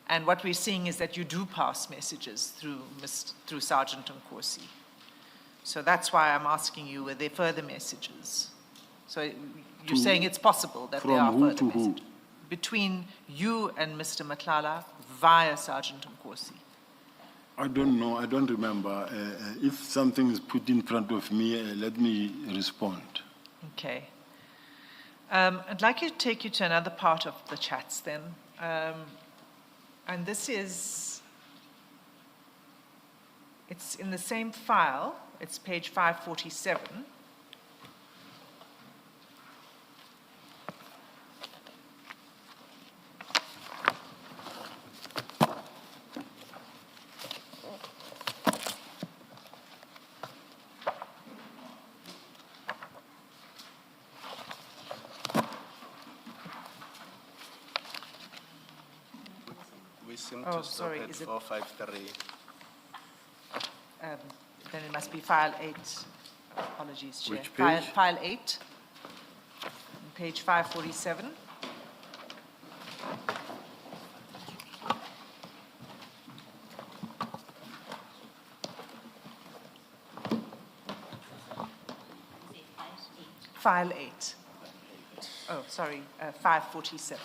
And what we're seeing is that you do pass messages through Sergeant Nkosi. So that's why I'm asking you, were there further messages? So you're saying it's possible that there are From who further to who? messages between you and Mr. Matlala via Sergeant Nkosi. I don't know, I don't remember. If something is put in front of me, let me respond. Okay. I'd like to take you to another part of the chats then. And this is, it's in the same file, it's page 547. We seem Oh, to stop sorry, at is it- 453. Then it must be file 8. Apologies, Chair. Which page? File 8, on page 547. File 8. Oh, sorry, 547.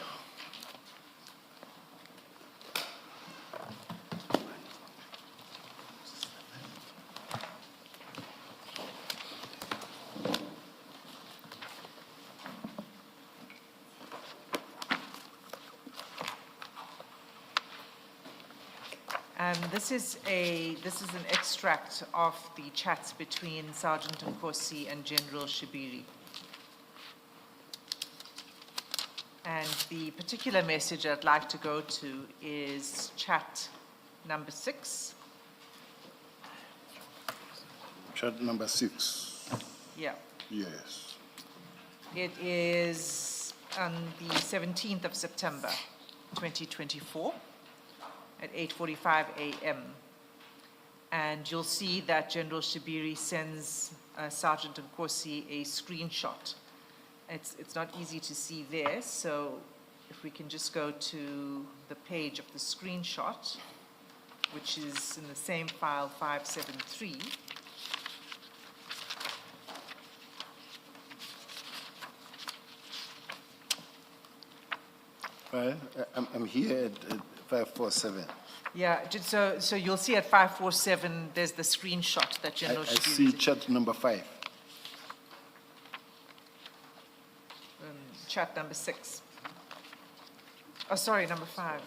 This is an extract of the chats between Sergeant Nkosi and General Shibiri. And the particular message I'd like to go to is chat number 6. Chart number 6. Yeah. Yes. It is on the 17th of September, 2024, at 8:45 a.m. And you'll see that General Shibiri sends Sergeant Nkosi a screenshot. It's not easy to see there, so if we can just go to the page of the screenshot, which is in the same file 573. Well, I'm here at 547. Yeah, so you'll see at 547, there's the screenshot that I General Shibiri. see chart number 5. Chat number 6. Oh, sorry, number 5.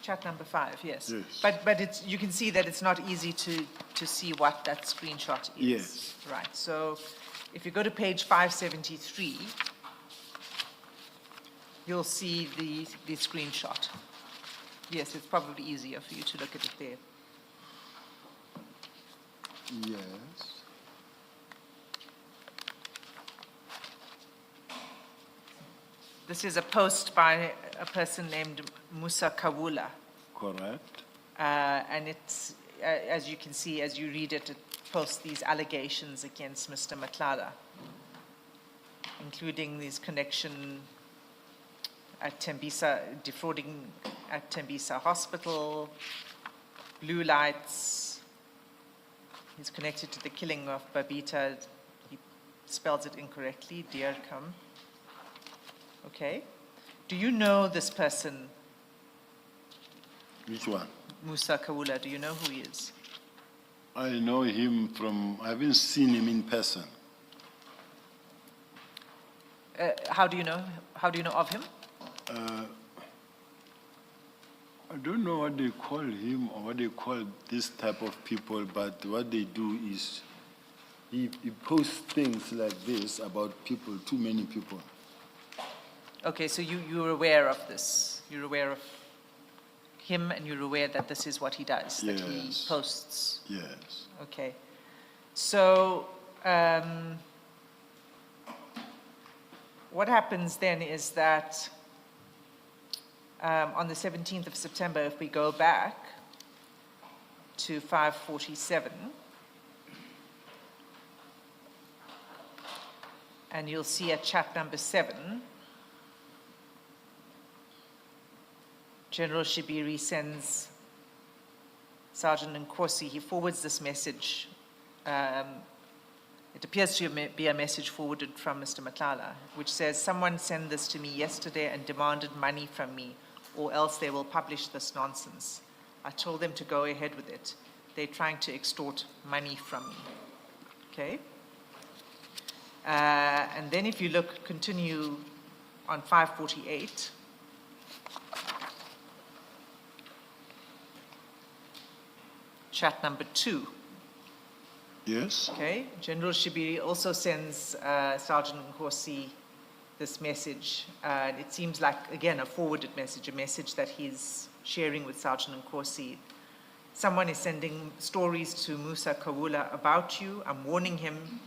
Chat number 5, yes. Yes. But it's, you can see that it's not easy to see what that screenshot is. Yes. Right, so if you go to page 573, you'll see the screenshot. Yes, it's probably easier for you to look at it there. Yes. This is a post by a person named Musa Kawula. Correct. And it's, as you can see, as you read it, it posts these allegations against Mr. Matlala, including his connection at Tembisa, defrauding at Tembisa Hospital, blue lights. He's connected to the killing of Babita. He spells it incorrectly, Dearkam. Okay. Do you know this person, Which one? Musa Kawula? Do you know who he is? I know him from, I haven't seen him in person. How do you know of him? I don't know what they call him or what they call this type of people, but what they do is he posts things like this about people, too many people. Okay, so you're aware of this. You're aware of him and you're aware that this is what he does, that he Yes. posts. Yes. Okay. So what happens then is that on the 17th of September, if we go back to 547, and you'll see at chat number 7, General Shibiri sends Sergeant Nkosi, he forwards this message. It appears to be a message forwarded from Mr. Matlala, which says, "Someone sent this to me yesterday and demanded money from me, or else they will publish this nonsense. I told them to go ahead with it. They're trying to extort money from me." Okay? And then if you continue on 548, chat number 2. Yes. Okay, General Shibiri also sends Sergeant Nkosi this message. It seems like, again, a forwarded message, a message that he's sharing with Sergeant Nkosi. "Someone is sending stories to Musa Kawula about you. I'm warning him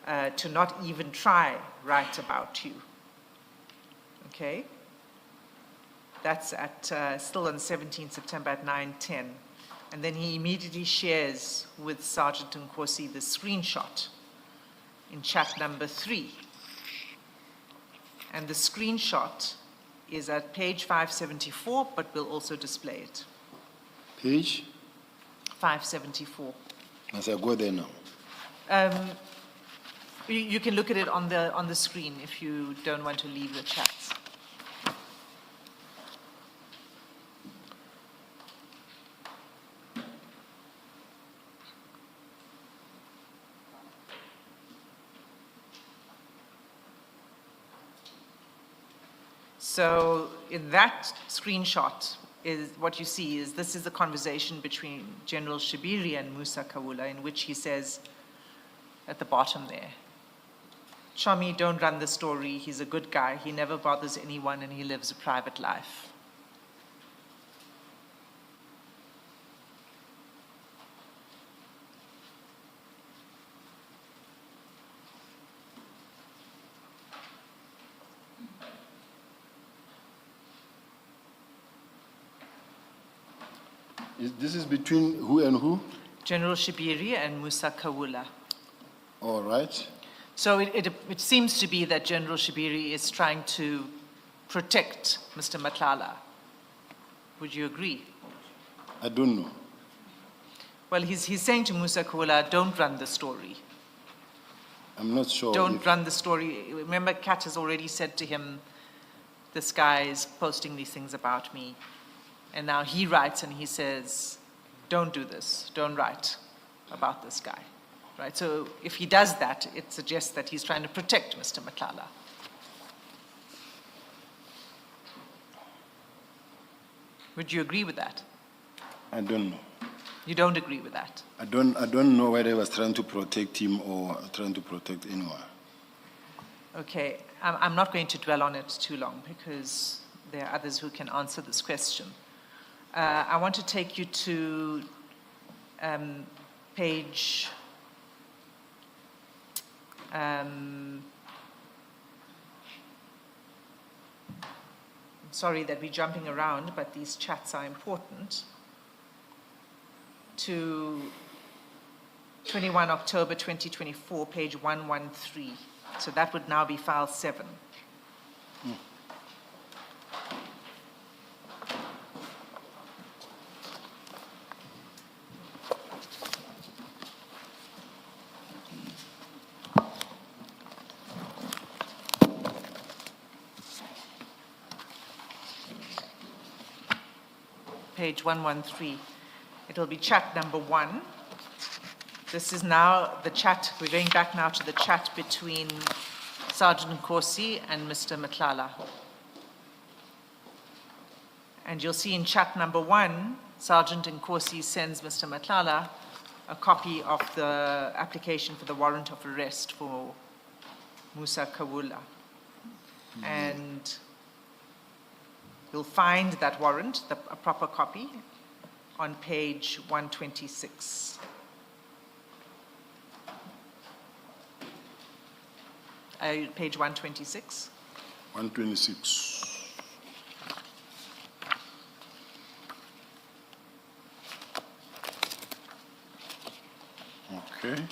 to not even try write about you." Okay, that's at still on 17th September at 9:10. And then he immediately shares with Sergeant Nkosi the screenshot in chat number 3. And the screenshot is at page 574, but we'll also display it. Page? 574. As I go there now. You can look at it on the screen if you don't want to leave the chats. So in that screenshot, is what you see is this is a conversation between General Shibiri and Musa Kawula, in which he says at the bottom there, Chomi, don't run the story. He's a good guy. He never bothers anyone and he lives a private life. This is between who and who? General Shibiri and Musa Kawula. All right. So it seems to be that General Shibiri is trying to protect Mr. Matlala. Would you agree? I don't know. Well, he's saying to Musa Kawula, don't run the story. I'm not sure. Don't run the story. Remember, Kat has already said to him, this guy is posting these things about me. And now he writes and he says, don't do this, don't write about this guy. Right? So if he does that, it suggests that he's trying to protect Mr. Matlala. Would you agree with that? I don't know. You don't agree with that? I don't know whether he was trying to protect him or trying to protect anyone. Okay, I'm not going to dwell on it too long because there are others who can answer this question. I want to take you to page sorry that we're jumping around, but these chats are important. To 21 October 2024, page 113. So that would now be file 7. Page 113. It'll be chat number 1. This is now the chat, we're going back now to the chat between Sergeant Nkosi and Mr. Matlala. And you'll see in chat number 1, Sergeant Nkosi sends Mr. Matlala a copy of the application for the warrant of arrest for Musa Kawula. And you'll find that warrant, a proper copy, on page 126. Page 126. 126. Okay.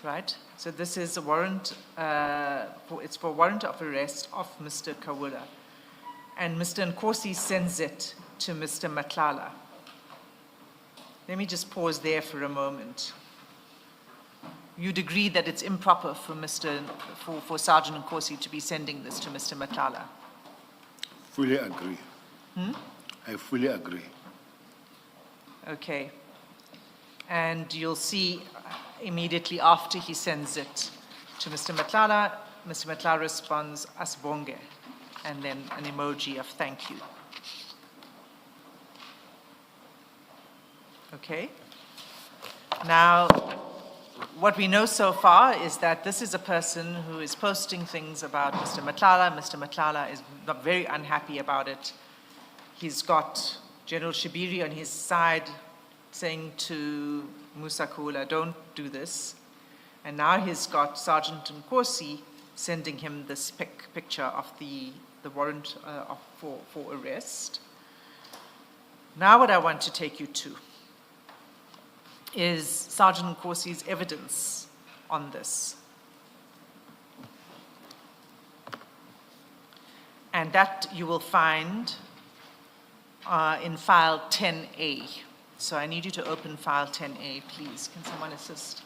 Right, so this is a warrant, it's for warrant of arrest of Mr. Kawula. And Mr. Nkosi sends it to Mr. Matlala. Let me just pause there for a moment. You'd agree that it's improper for Sergeant Nkosi to be sending this to Mr. Matlala? Fully agree. I fully agree. Okay. And you'll see immediately after he sends it to Mr. Matlala responds, Asbonge, and then an emoji of thank you. Okay? Now, what we know so far is that this is a person who is posting things about Mr. Matlala. Mr. Matlala is not very unhappy about it. He's got General Shibiri on his side saying to Musa Kawula, don't do this. And now he's got Sergeant Nkosi sending him this picture of the warrant for arrest. Now what I want to take you to is Sergeant Nkosi's evidence on this. And that you will find in file 10A. So I need you to open file 10A, please. Can someone assist?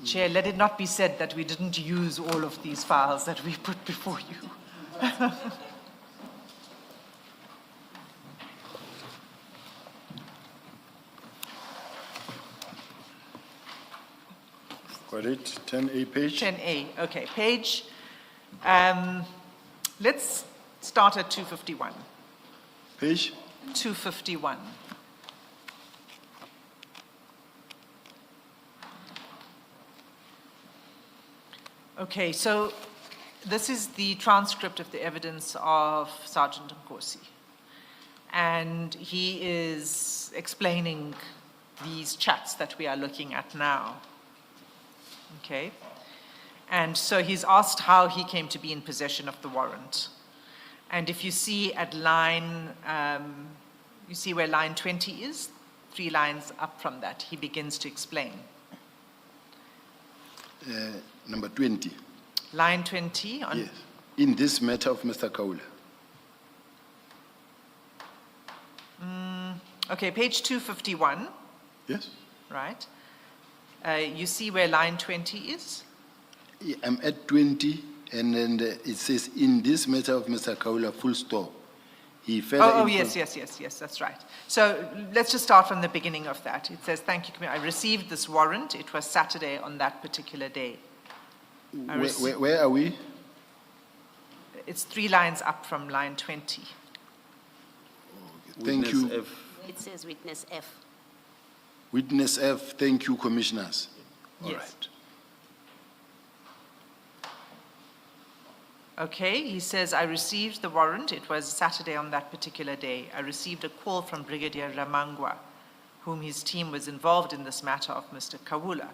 Chair, let it not be said that we didn't use all of these files that we put before you. Got it? 10A page? 10A, okay. Page, let's Start at 251. Page? 251. Okay, so this is the transcript of the evidence of Sergeant Nkosi. And he is explaining these chats that we are looking at now. Okay? And so he's asked how he came to be in possession of the warrant. And if you see at line, you see where line 20 is, 3 lines up from that, he begins to explain. Number 20. Line 20 on. Yes. In this matter of Mr. Kaula. Okay, page 251, Yes. right? You see where line 20 is? Yeah, I'm at 20, and then it says, in this matter of Mr. Kaula, full stop. He further Oh, yes, that's right. So let's just start from the beginning of that. It says, thank you, I received this warrant. It was Saturday on that particular day. Where are we? It's 3 lines up from line 20. Thank Witness you. F. It says witness F. Witness F, thank you, commissioners. All Yes. right. Okay, he says, I received the warrant. It was Saturday on that particular day. I received a call from Brigadier Ramangwa, whom his team was involved in this matter of Mr. Kawula.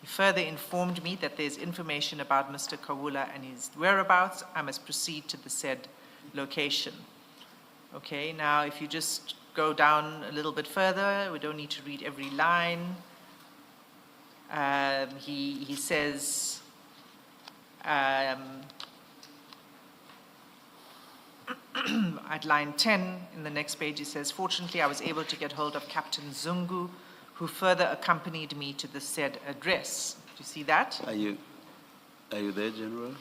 He further informed me that there's information about Mr. Kawula and his whereabouts. I must proceed to the said location. Okay, now if you just go down a little bit further, we don't need to read every line. He says, at line 10, in the next page, he says, fortunately, I was able to get hold of Captain Zungu, who further accompanied me to the said address. Do you see that? Are you there, General?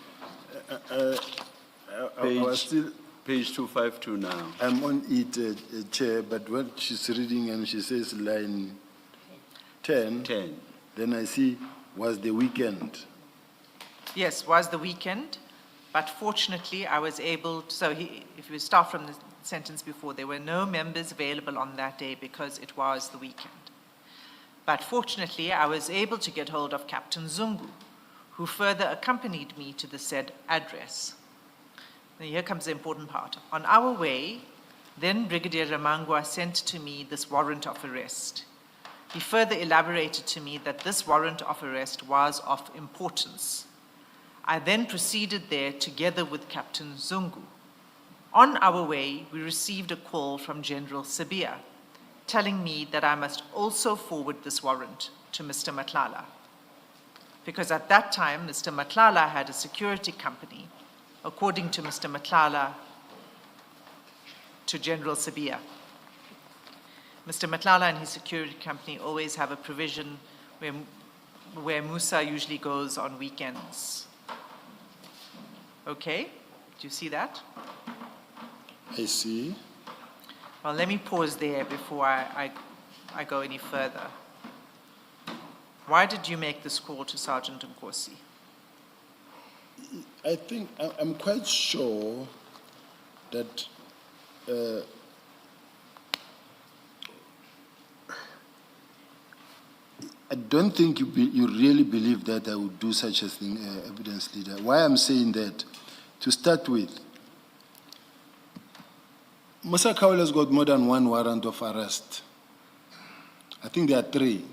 I was still, Page 252 now. I'm on it, Chair, but what she's reading and she says line 10, 10. then I see was the weekend. Yes, was the weekend, but fortunately I was able to, so if we start from the sentence before, there were no members available on that day because it was the weekend. But fortunately I was able to get hold of Captain Zungu, who further accompanied me to the said address. Now here comes the important part. On our way, then Brigadier Ramangwa sent to me this warrant of arrest. He further elaborated to me that this warrant of arrest was of importance. I then proceeded there together with Captain Zungu. On our way, we received a call from General Sibiya, telling me that I must also forward this warrant to Mr. Matlala. Because at that time, Mr. Matlala had a security company, according to Mr. Matlala, to General Sibiya. Mr. Matlala and his security company always have a provision where Musa usually goes on weekends. Okay, do you see that? I see. Well, let me pause there before I go any further. Why did you make this call to Sergeant Nkosi? I think, I'm quite sure that I don't think you really believe that I would do such a thing, evidence leader. Why I'm saying that, to start with, Musa Kaula's got more than one warrant of arrest. I think there are 3.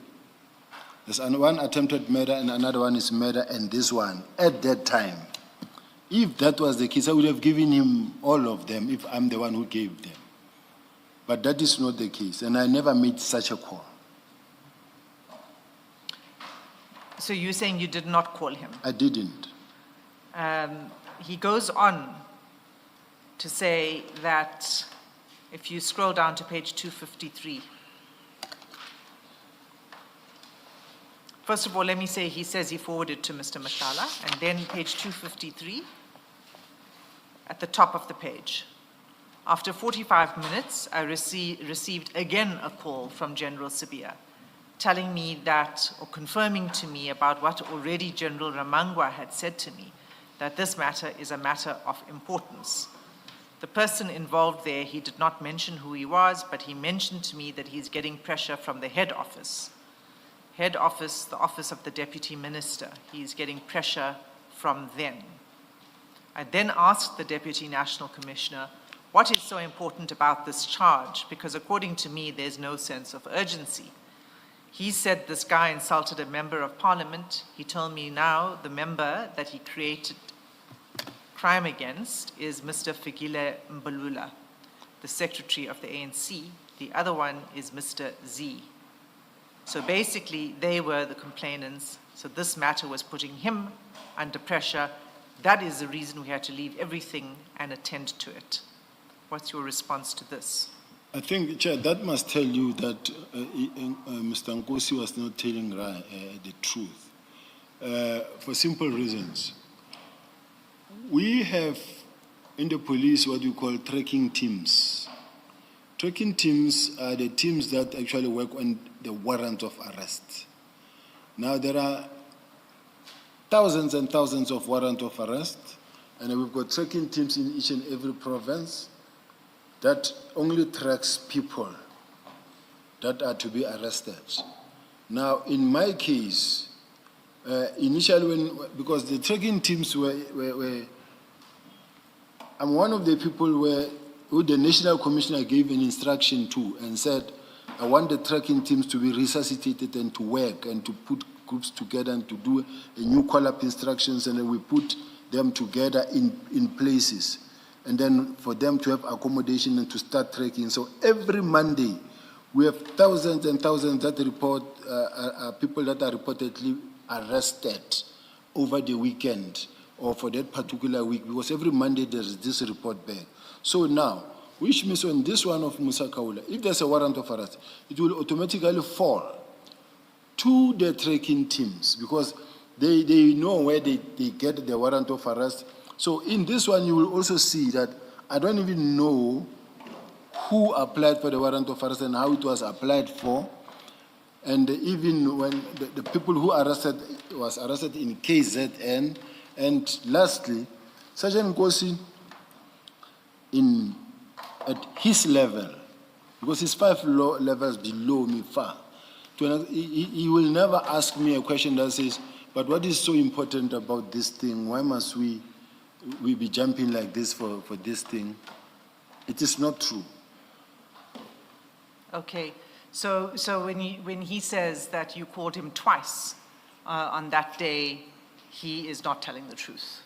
There's one attempted murder and another one is murder and this one at that time. If that was the case, I would have given him all of them if I'm the one who gave them. But that is not the case, and I never made such a call. So you're saying you did not call him? I didn't. He goes on to say that, if you scroll down to page 253, first of all, let me say he says he forwarded to Mr. Matlala, and then page 253, at the top of the page. After 45 minutes, I received again a call from General Sibiya, telling me that, or confirming to me about what already General Ramangwa had said to me, that this matter is a matter of importance. The person involved there, he did not mention who he was, but he mentioned to me that he's getting pressure from the head office. Head office, the office of the deputy minister. He's getting pressure from them. I then asked the Deputy National Commissioner, what is so important about this charge? Because according to me, there's no sense of urgency. He said this guy insulted a member of parliament. He told me now the member that he created crime against is Mr. Fikile Mbalula, the secretary of the ANC. The other one is Mr. Z. So basically, they were the complainants. So this matter was putting him under pressure. That is the reason we had to leave everything and attend to it. What's your response to this? I think, Chair, that must tell you that Mr. Nkosi was not telling the truth for simple reasons. We have in the police what you call tracking teams. Tracking teams are the teams that actually work on the warrant of arrest. Now, there are thousands and thousands of warrant of arrest, and we've got tracking teams in each and every province that only tracks people that are to be arrested. Now, in my case, initially because the tracking teams were I'm one of the people who the National Commissioner gave an instruction to and said, I want the tracking teams to be resuscitated and to work and to put groups together and to do a new call-up instructions, and then we put them together in places. And then for them to have accommodation and to start tracking. So every Monday, we have thousands and thousands that report, people that are reportedly arrested over the weekend or for that particular week, because every Monday there's this report back. So now, which means on this one of Musa Kaula, if there's a warrant of arrest, it will automatically fall to the tracking teams because they know where they get the warrant of arrest. So in this one, you will also see that I don't even know who applied for the warrant of arrest and how it was applied for. And even when the people who was arrested in KZN. And lastly, Sergeant Nkosi, at his level, because he's 5 levels below me far, he will never ask me a question that says, but what is so important about this thing? Why must we be jumping like this for this thing? It is not true. Okay, so when he says that you called him twice on that day, he is not telling the truth.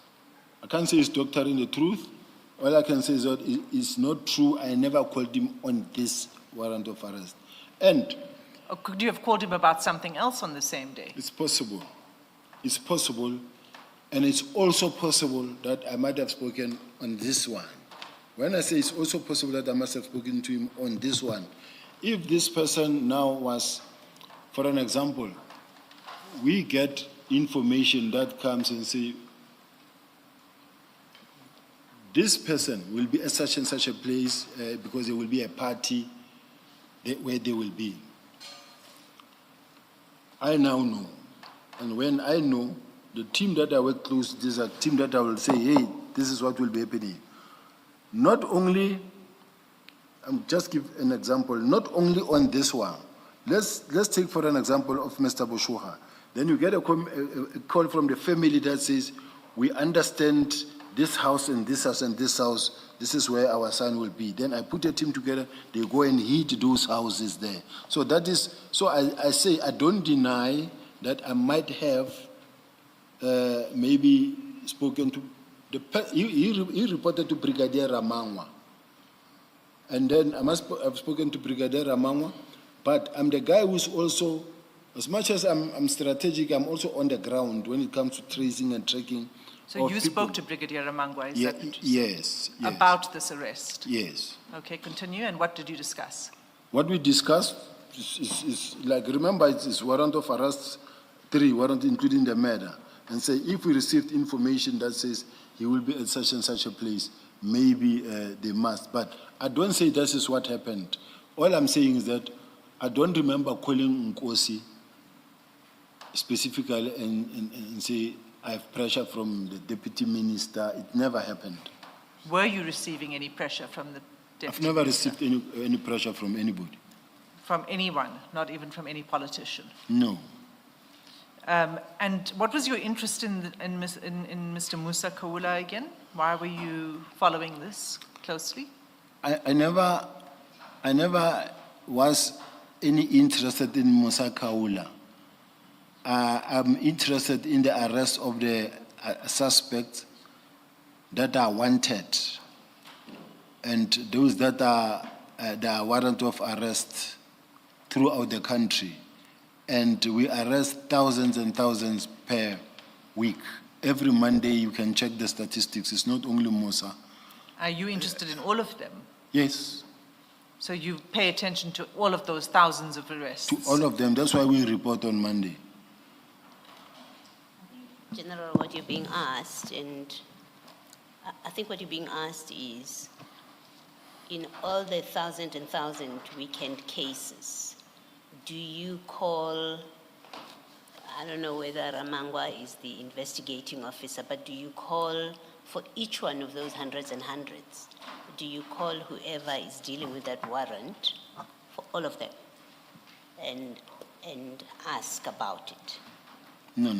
I can't say he's doctoring the truth. All I can say is that it's not true. I never called him on this warrant of arrest. And could you have called him about something else on the same day? it's possible. It's possible. And it's also possible that I might have spoken on this one. When I say it's also possible that I must have spoken to him on this one, if this person now was, for an example, we get information that comes and say, this person will be at such and such a place because there will be a party where they will be. I now know. And when I know, the team that I work close, this is a team that I will say, hey, this is what will be happening. Not only, just give an example, not only on this one. Let's take for an example of Mr. Boshuha. Then you get a call from the family that says, we understand this house and this house and this house, this is where our son will be. Then I put a team together, they go and hit those houses there. So that is, so I say, I don't deny that I might have maybe spoken to, he reported to Brigadier Ramangwa. And then I must have spoken to Brigadier Ramangwa, but I'm the guy who's also, as much as I'm strategic, I'm also on the ground when it comes to tracing and tracking. So you spoke to Brigadier Ramangwa, is that what you said? Yes. About this arrest? Yes. Okay, continue. And what did you discuss? What we discussed is like, remember, it's warrant of arrest 3, warrant including the murder. And say, if we received information that says he will be at such and such a place, maybe they must. But I don't say this is what happened. All I'm saying is that I don't remember calling Nkosi specifically and say, I have pressure from the deputy minister. It never happened. Were you receiving any pressure from the I've deputy never minister? received any pressure from anybody. From anyone, not even from any politician? No. And what was your interest in Mr. Musa Kaula again? Why were you following this closely? I never was any interested in Musa Kaula. I'm interested in the arrest of the suspects that are wanted and those that are the warrant of arrest throughout the country. And we arrest thousands and thousands per week. Every Monday you can check the statistics. It's not only Musa. Are you interested in all of them? Yes, So you pay attention to all of those thousands of arrests? to all of them. That's why we report on Monday. General, what you're being asked, and I think what you're being asked is, in all the thousand and thousand weekend cases, do you call, I don't know whether Ramangwa is the investigating officer, but do you call for each one of those hundreds and hundreds? Do you call whoever is dealing with that warrant for all of them and ask about it? No.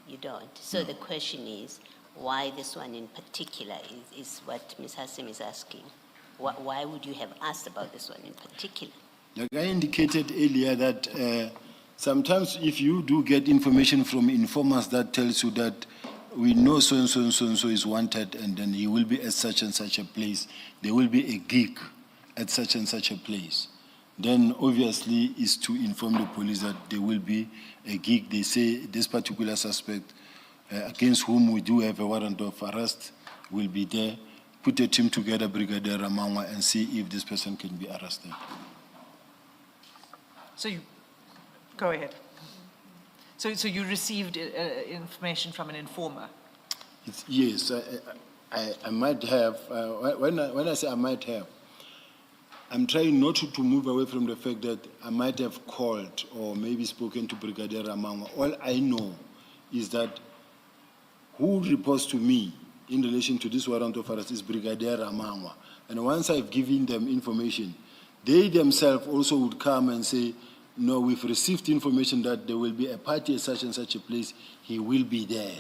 You don't. So the question is, why this one in particular is what Ms. Hassim is asking. Why would you have asked about this one in particular? Like I indicated earlier that sometimes if you do get information from informers that tells you that we know so-and-so and so-and-so is wanted and then he will be at such and such a place, there will be a gig at such and such a place, then obviously is to inform the police that there will be a gig. They say this particular suspect against whom we do have a warrant of arrest will be there. Put a team together, Brigadier Ramangwa, and see if this person can be arrested. So you, go ahead. So you received information from an informer? Yes, I might have. When I say I might have, I'm trying not to move away from the fact that I might have called or maybe spoken to Brigadier Ramangwa. All I know is that who reports to me in relation to this warrant of arrest is Brigadier Ramangwa. And once I've given them information, they themselves also would come and say, no, we've received information that there will be a party at such and such a place, he will be there.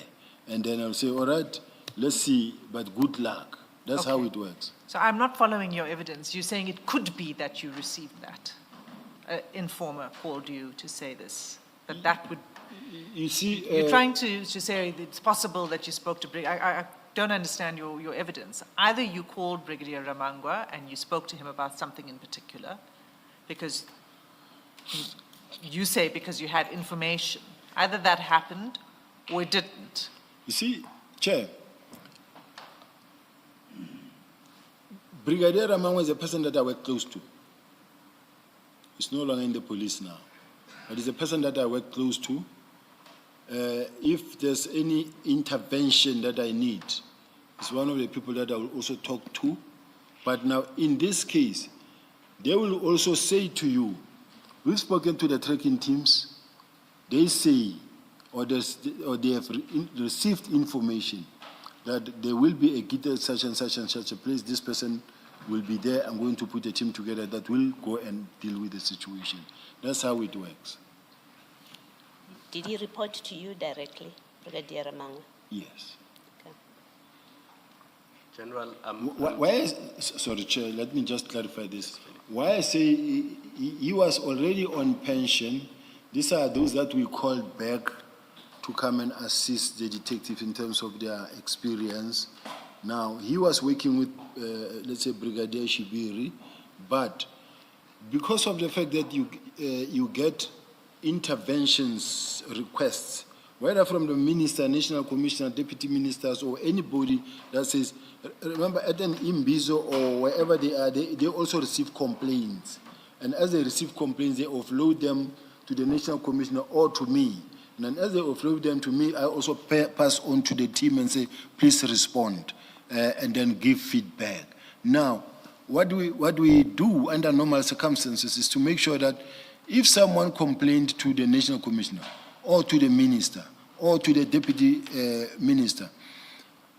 And then I'll say, all right, let's see, but good luck. That's how it works. So I'm not following your evidence. You're saying it could be that you received that. An informer called you to say this, that would... You see... You're trying to say it's possible that you spoke to Brigadier... I don't understand your evidence. Either you called Brigadier Ramangwa and you spoke to him about something in particular, because you say because you had information. Either that happened or it didn't. You see, Chair, Brigadier Ramangwa is a person that I work close to. He's no longer in the police now. But he's a person that I work close to. If there's any intervention that I need, it's one of the people that I will also talk to. But now, in this case, they will also say to you, we've spoken to the tracking teams, they say, or they have received information that there will be a gig at such and such and such a place, this person will be there, I'm going to put a team together that will go and deal with the situation. That's how it works. Did he report to you directly, Brigadier Ramangwa? Yes. Okay. General, Sorry, Chair, let me just clarify this. Why I say he was already on pension, these are those that we called back to come and assist the detective in terms of their experience. Now, he was working with, let's say, Brigadier Shibiri, but because of the fact that you get interventions requests, whether from the minister, national commissioner, deputy ministers, or anybody that says, remember at an Imbizo or wherever they are, they also receive complaints. And as they receive complaints, they offload them to the national commissioner or to me. And then as they offload them to me, I also pass on to the team and say, please respond, and then give feedback. Now, what we do under normal circumstances is to make sure that if someone complained to the national commissioner or to the minister or to the deputy minister,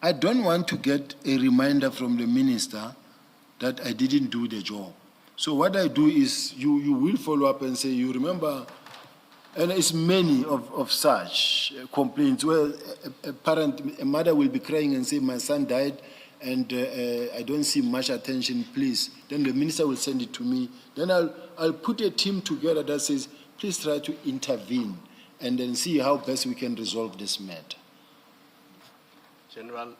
I don't want to get a reminder from the minister that I didn't do the job. So what I do is you will follow up and say, you remember, and it's many of such complaints where a mother will be crying and say, my son died and I don't see much attention, please. Then the minister will send it to me. Then I'll put a team together that says, please try to intervene and then see how best we can resolve this matter. General,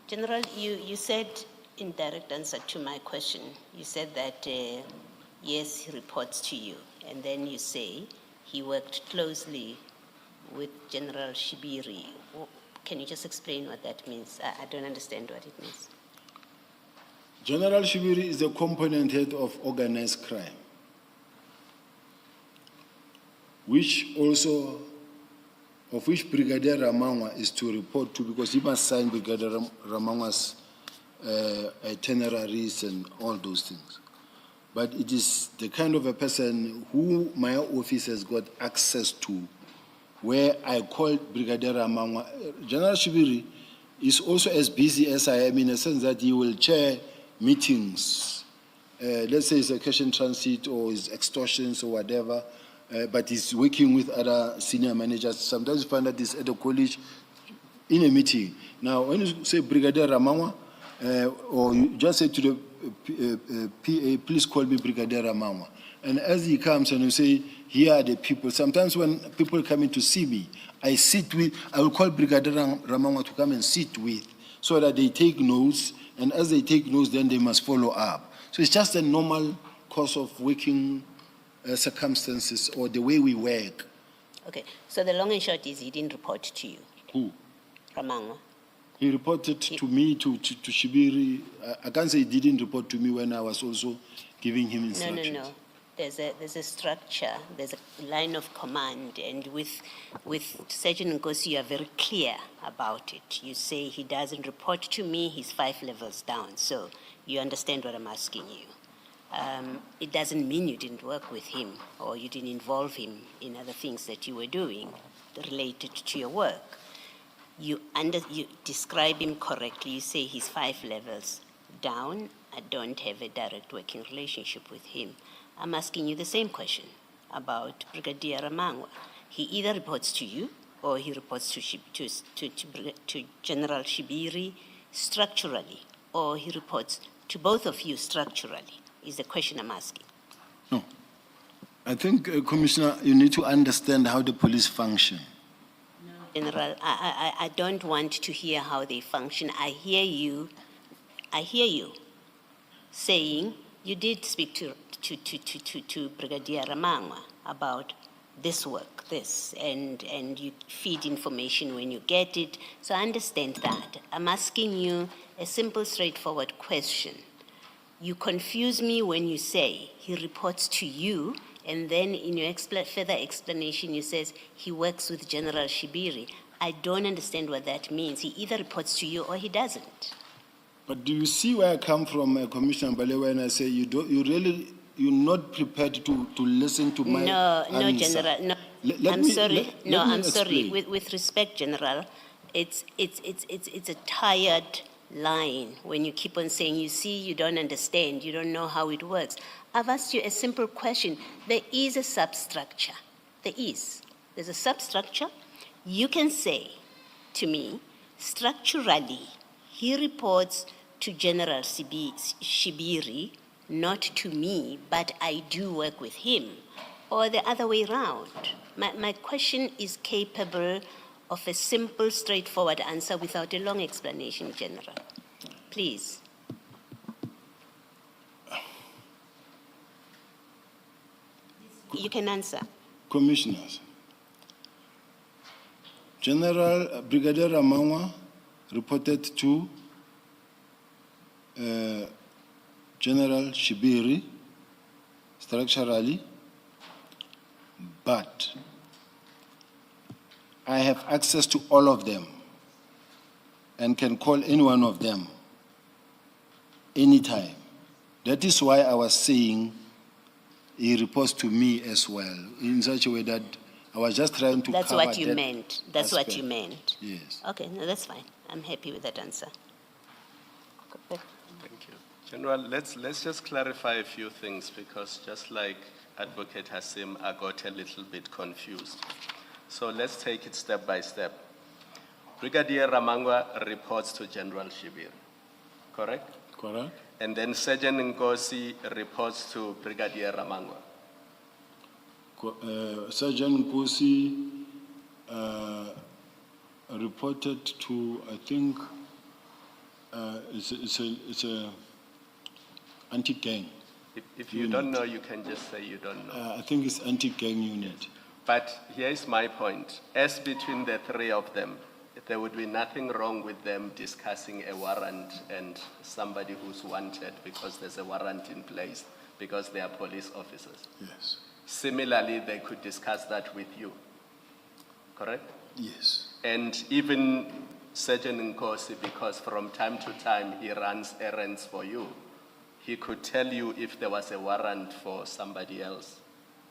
General, you said in direct answer to my question, you said that, yes, he reports to you. And then you say he worked closely with General Shibiri. Can you just explain what that means? I don't understand what it means. General Shibiri is the component head of organized crime, of which Brigadier Ramangwa is to report to, because he must sign Brigadier Ramangwa's itineraries and all those things. But it is the kind of a person who my office has got access to, where I called Brigadier Ramangwa. General Shibiri is also as busy as I am, in a sense that he will chair meetings. Let's say it's a cash in transit or it's extortions or whatever, but he's working with other senior managers. Sometimes you find that he's at the college in a meeting. Now, when you say Brigadier Ramangwa, or you just say to the PA, please call me Brigadier Ramangwa. And as he comes and you say, here are the people. Sometimes when people come in to see me, I will call Brigadier Ramangwa to come and sit with, so that they take notes, and as they take notes, then they must follow up. So it's just a normal course of working circumstances, or the way we work. Okay, so the long and short is he didn't report to you. Who? Ramangwa. He reported to me, to Shibiri. I can't say he didn't report to me when I was also giving him instructions. No. There's a structure, there's a line of command, and with Sergeant Nkosi, you are very clear about it. You say he doesn't report to me, he's 5 levels down. So you understand what I'm asking you. It doesn't mean you didn't work with him or you didn't involve him in other things that you were doing related to your work. You describe him correctly. You say he's 5 levels down. I don't have a direct working relationship with him. I'm asking you the same question about Brigadier Ramangwa. He either reports to you or he reports to General Shibiri structurally, or he reports to both of you structurally, is the question I'm asking. No. I think, Commissioner, you need to understand how the police function. General, I don't want to hear how they function. I hear you saying you did speak to Brigadier Ramangwa about this work, and you feed information when you get it. So I understand that. I'm asking you a simple, straightforward question. You confuse me when you say he reports to you, and then in your further explanation you says he works with General Shibiri. I don't understand what that means. He either reports to you or he doesn't. But do you see where I come from, Commissioner Mbale, when I say you're not prepared to listen to my No, answer? General, no. I'm sorry. With respect, General, it's a tired line when you keep on saying, you see, you don't understand, you don't know how it works. I've asked you a simple question. There is a substructure. There's a substructure. You can say to me, structurally, he reports to General Shibiri, not to me, but I do work with him, or the other way around. My question is capable of a simple, straightforward answer without a long explanation, General. Please. You can answer. Commissioners, Brigadier Ramangwa reported to General Shibiri structurally, but I have access to all of them and can call any one of them anytime. That is why I was saying he reports to me as well, in such a way that I was just trying to That's cover what you that meant. That's what you aspect. meant. Yes. Okay, no, that's fine. I'm happy with that answer. Thank you. General, let's just clarify a few things because just like Advocate Hasim, I got a little bit confused. So let's take it step by step. Brigadier Ramangwa reports to General Shibir, correct? Correct? And then Sergeant Nkosi reports to Brigadier Ramangwa. Sergeant Nkosi reported to, I think, it's a anti-gang. If you don't know, you can just say you don't know. I think it's anti-gang unit. But here's my point. As between the three of them, there would be nothing wrong with them discussing a warrant and somebody who's wanted because there's a warrant in place because they are police officers. Yes. Similarly, they could discuss that with you, correct? Yes. And even Sergeant Nkosi, because from time to time he runs errands for you, he could tell you if there was a warrant for somebody else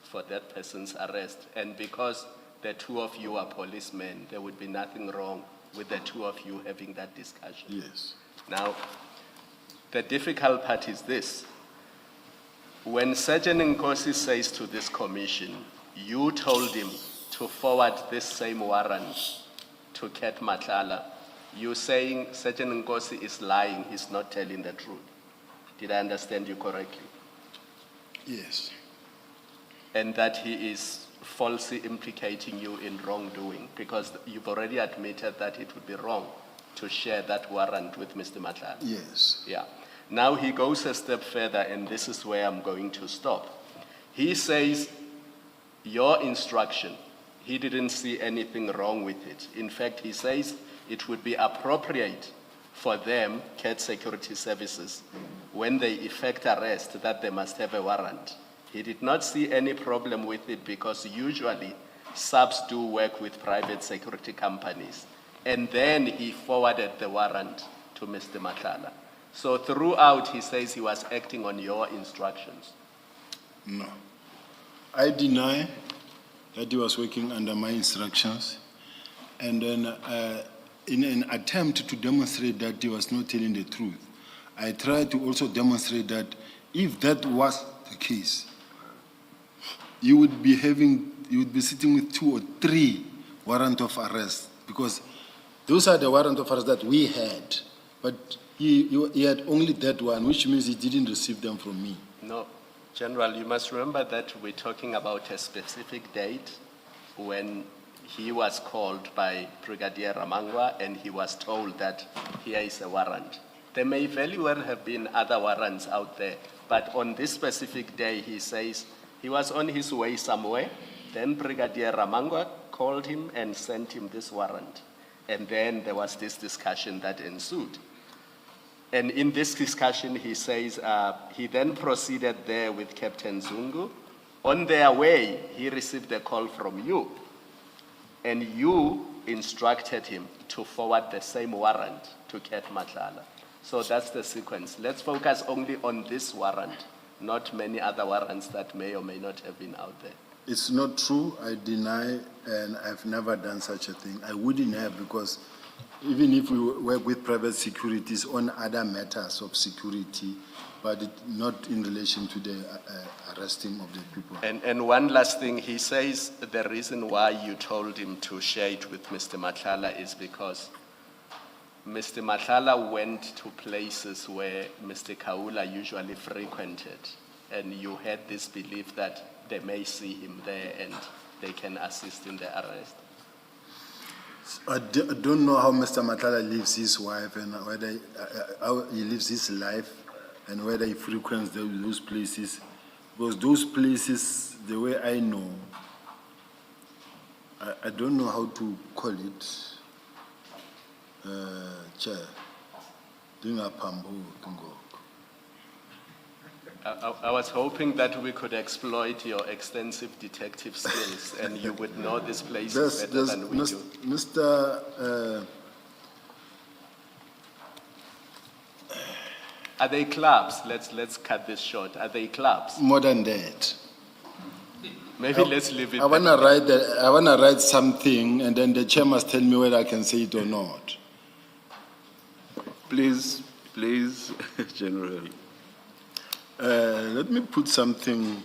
for that person's arrest. And because the two of you are policemen, there would be nothing wrong with the two of you having that discussion. Yes. Now, the difficult part is this. When Sergeant Nkosi says to this commission, you told him to forward this same warrant to Ket Matlala, you're saying Sergeant Nkosi is lying, he's not telling the truth. Did I understand you correctly? Yes. And that he is falsely implicating you in wrongdoing because you've already admitted that it would be wrong to share that warrant with Mr. Matlala. Yes. Yeah. Now he goes a step further, and this is where I'm going to stop. He says, your instruction, he didn't see anything wrong with it. In fact, he says it would be appropriate for them, CAT Security Services, when they effect arrest, that they must have a warrant. He did not see any problem with it because usually SAPS do work with private security companies. And then he forwarded the warrant to Mr. Matlala. So throughout, he says he was acting on your instructions. No. I deny that he was working under my instructions. And then in an attempt to demonstrate that he was not telling the truth, I tried to also demonstrate that if that was the case, you would be sitting with 2 or 3 warrant of arrest, because those are the warrant of arrest that we had, but he had only that one, which means he didn't receive them from me. No, General, you must remember that we're talking about a specific date when he was called by Brigadier Ramangwa and he was told that here is a warrant. There may very well have been other warrants out there, but on this specific day, he says he was on his way somewhere. Then Brigadier Ramangwa called him and sent him this warrant. And then there was this discussion that ensued. And in this discussion, he says, he then proceeded there with Captain Zungu. On their way, he received a call from you. And you instructed him to forward the same warrant to Ket Matlala. So that's the sequence. Let's focus only on this warrant, not many other warrants that may or may not have been out there. It's not true. I deny, and I've never done such a thing. I wouldn't have, because even if we work with private securities on other matters of security, but not in relation to the arresting of the people. And one last thing, he says the reason why you told him to share it with Mr. Matlala is because Mr. Matlala went to places where Mr. Kaula usually frequented, and you had this belief that they may see him there and they can assist in the arrest. I don't know how Mr. Matlala lives his wife and whether how he lives his life and whether he frequents those places. Because those places, the way I know, I don't know how to call it, Chair, doing a pambo tungo. I was hoping that we could exploit your extensive detective skills and you would know this place better than we do. Mr. Are they clubs? Let's cut this short. Are they clubs? More than that. Maybe let's leave it. I wanna write something, and then the chair must tell me whether I can say it or not. Please, General. Let me put something.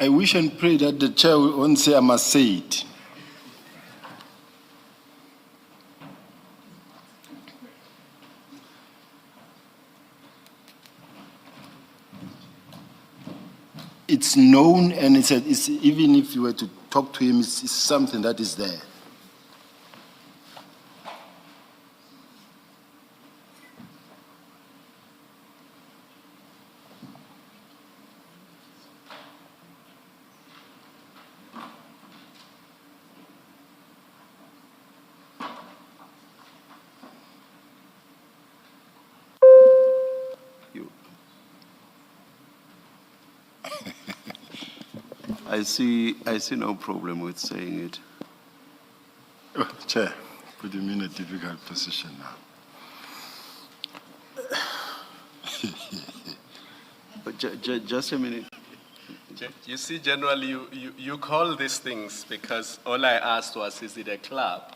I wish and pray that the chair won't say I must say it. It's known, and it's even if you were to talk to him, it's something that is there. I see no problem with saying it. Oh, Chair, put him in a difficult position now. But just a minute. You see, General, you call these things because all I asked was, is it a club?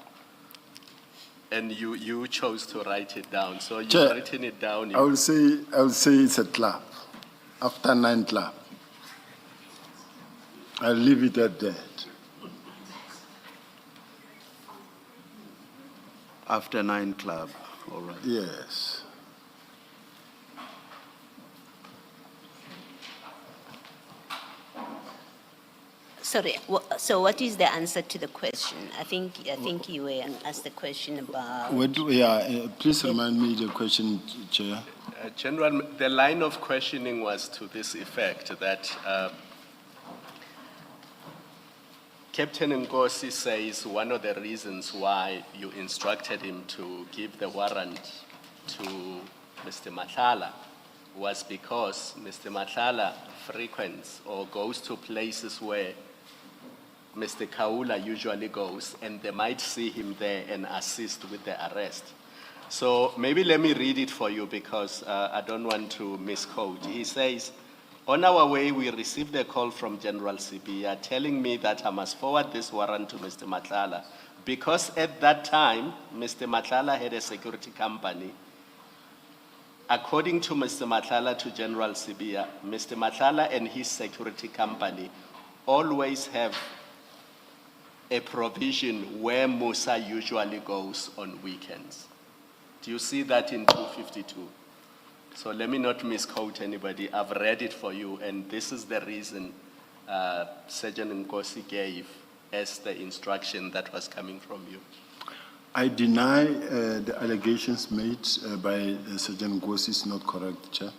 And you chose to write it down. So you've Chair, written it down. I will say it's a club. After 9 club. I'll leave it at that. After 9 club, all right. Yes. Sorry, so what is the answer to the question? I think you were asked the question about... Please remind me the question, Chair. General, the line of questioning was to this effect, that Captain Nkosi says one of the reasons why you instructed him to give the warrant to Mr. Matlala was because Mr. Matlala frequents or goes to places where Mr. Kaula usually goes, and they might see him there and assist with the arrest. So maybe let me read it for you because I don't want to misquote. He says, on our way, we received a call from General Sibiya telling me that I must forward this warrant to Mr. Matlala because at that time, Mr. Matlala had a security company. According to Mr. Matlala to General Sibiya, Mr. Matlala and his security company always have a provision where Musa usually goes on weekends. Do you see that in 252? So let me not misquote anybody. I've read it for you, and this is the reason Sergeant Nkosi gave as the instruction that was coming from you. I deny the allegations made by Sergeant Nkosi is not correct, Chair.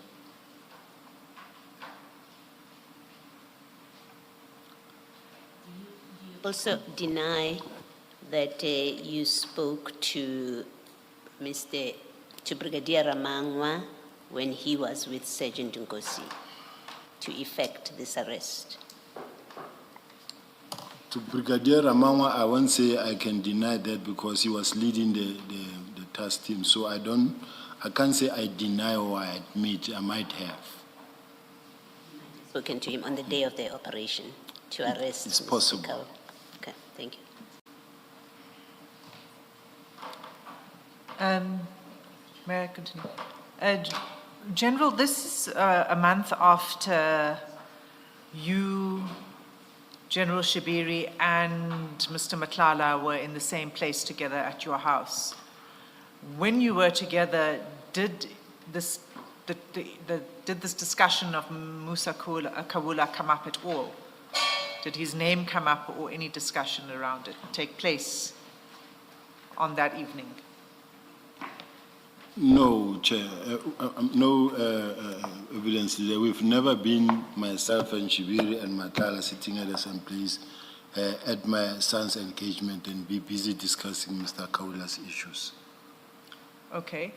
Also deny that you spoke to Brigadier Ramangwa when he was with Sergeant Nkosi to effect this arrest? To Brigadier Ramangwa, I won't say I can deny that because he was leading the task team. So I can't say I deny or I admit. I might have. Spoken to him on the day of the operation to arrest It's Mr. possible. Kaul. Okay, thank you. May I continue? General, this is a month after you, General Shibiri, and Mr. Matlala were in the same place together at your house. when you were together, did this discussion of Musa Kawula come up at all? Did his name come up or any discussion around it take place on that evening? No, Chair. No evidence there. We've never been, myself and Shibiri and Matlala, sitting at the same place at my son's engagement and be busy discussing Mr. Kawula's issues. Okay.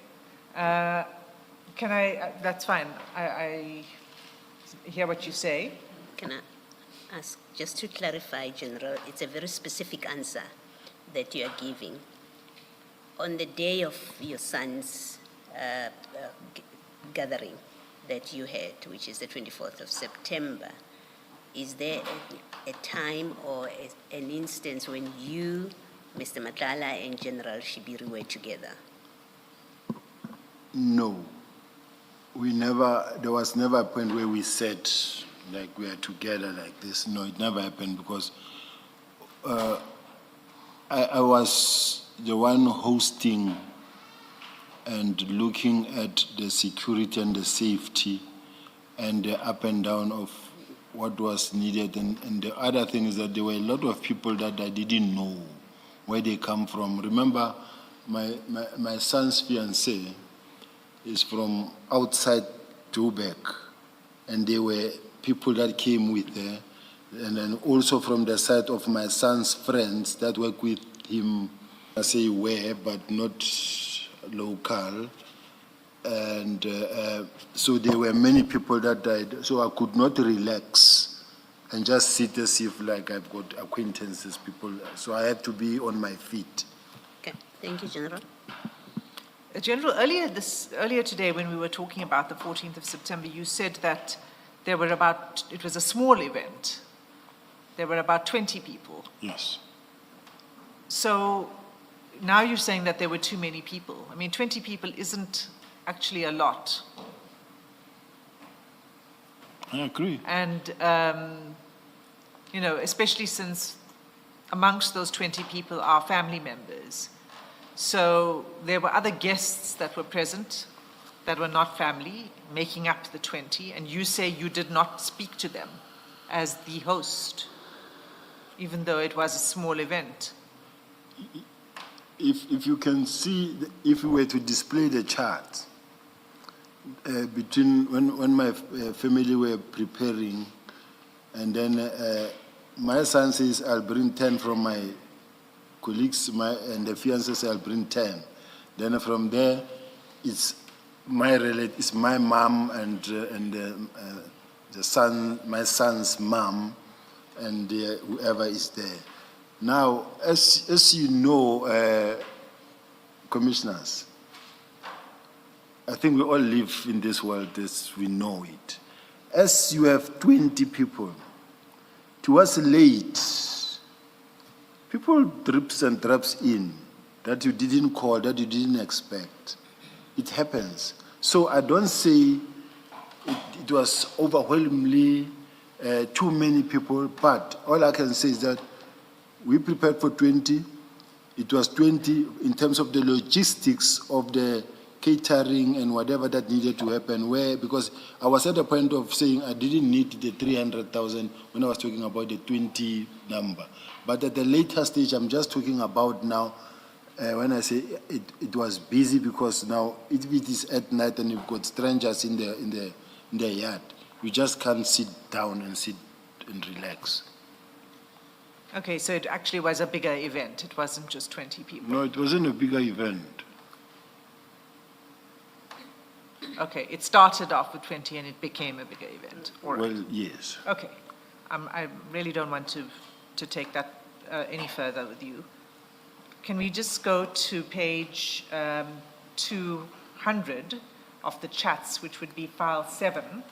Can I, that's fine. I hear what you say. Can I ask, just to clarify, General, it's a very specific answer that you are giving. On the day of your son's gathering that you had, which is the 24th of September, is there a time or an instance when you, Mr. Matlala, and General Shibiri were together? No. There was never a point where we said, like, we are together like this. No, it never happened because I was the one hosting and looking at the security and the safety and the up and down of what was needed. And the other thing is that there were a lot of people that I didn't know where they come from. Remember, my son's fiancée is from outside Joburg, and there were people that came with her, and then also from the side of my son's friends that work with him, I say where, but not local. And so there were many people that died, so I could not relax and just sit as if like I've got acquaintances, people. So I had to be on my feet. Okay, thank you, General. General, earlier today when we were talking about the 14th of September, you said that there were it was a small event. There were about 20 people. Yes. So now you're saying that there were too many people. I mean, 20 people isn't actually a lot. I agree. And, you know, especially since amongst those 20 people are family members. So there were other guests that were present that were not family, making up the 20, and you say you did not speak to them as the host, even though it was a small event. If you can see, if we were to display the chart, between when my family were preparing, and then my son says, I'll bring 10 from my colleagues, and the fiancé says, I'll bring 10. Then from there, it's it's my mom and the son, my son's mom, and whoever is there. Now, as you know, commissioners, I think we all live in this world as we know it. As you have 20 people, towards late, people drips and drops in that you didn't call, that you didn't expect. It happens. So I don't say it was overwhelmingly too many people, but all I can say is that we prepared for 20. It was 20 in terms of the logistics of the catering and whatever that needed to happen, because I was at a point of saying I didn't need the 300,000 when I was talking about the 20 number. But at the later stage, I'm just talking about now, when I say it was busy, because now if it is at night and you've got strangers in the yard, you just can't sit down and sit and relax. Okay, so it actually was a bigger event. It wasn't just 20 people. No, it wasn't a bigger event. Okay, it started off with 20 and it became a bigger event. All right. Well, yes. Okay, I really don't want to take that any further with you. Can we just go to page 200 of the chats, which would be file 7.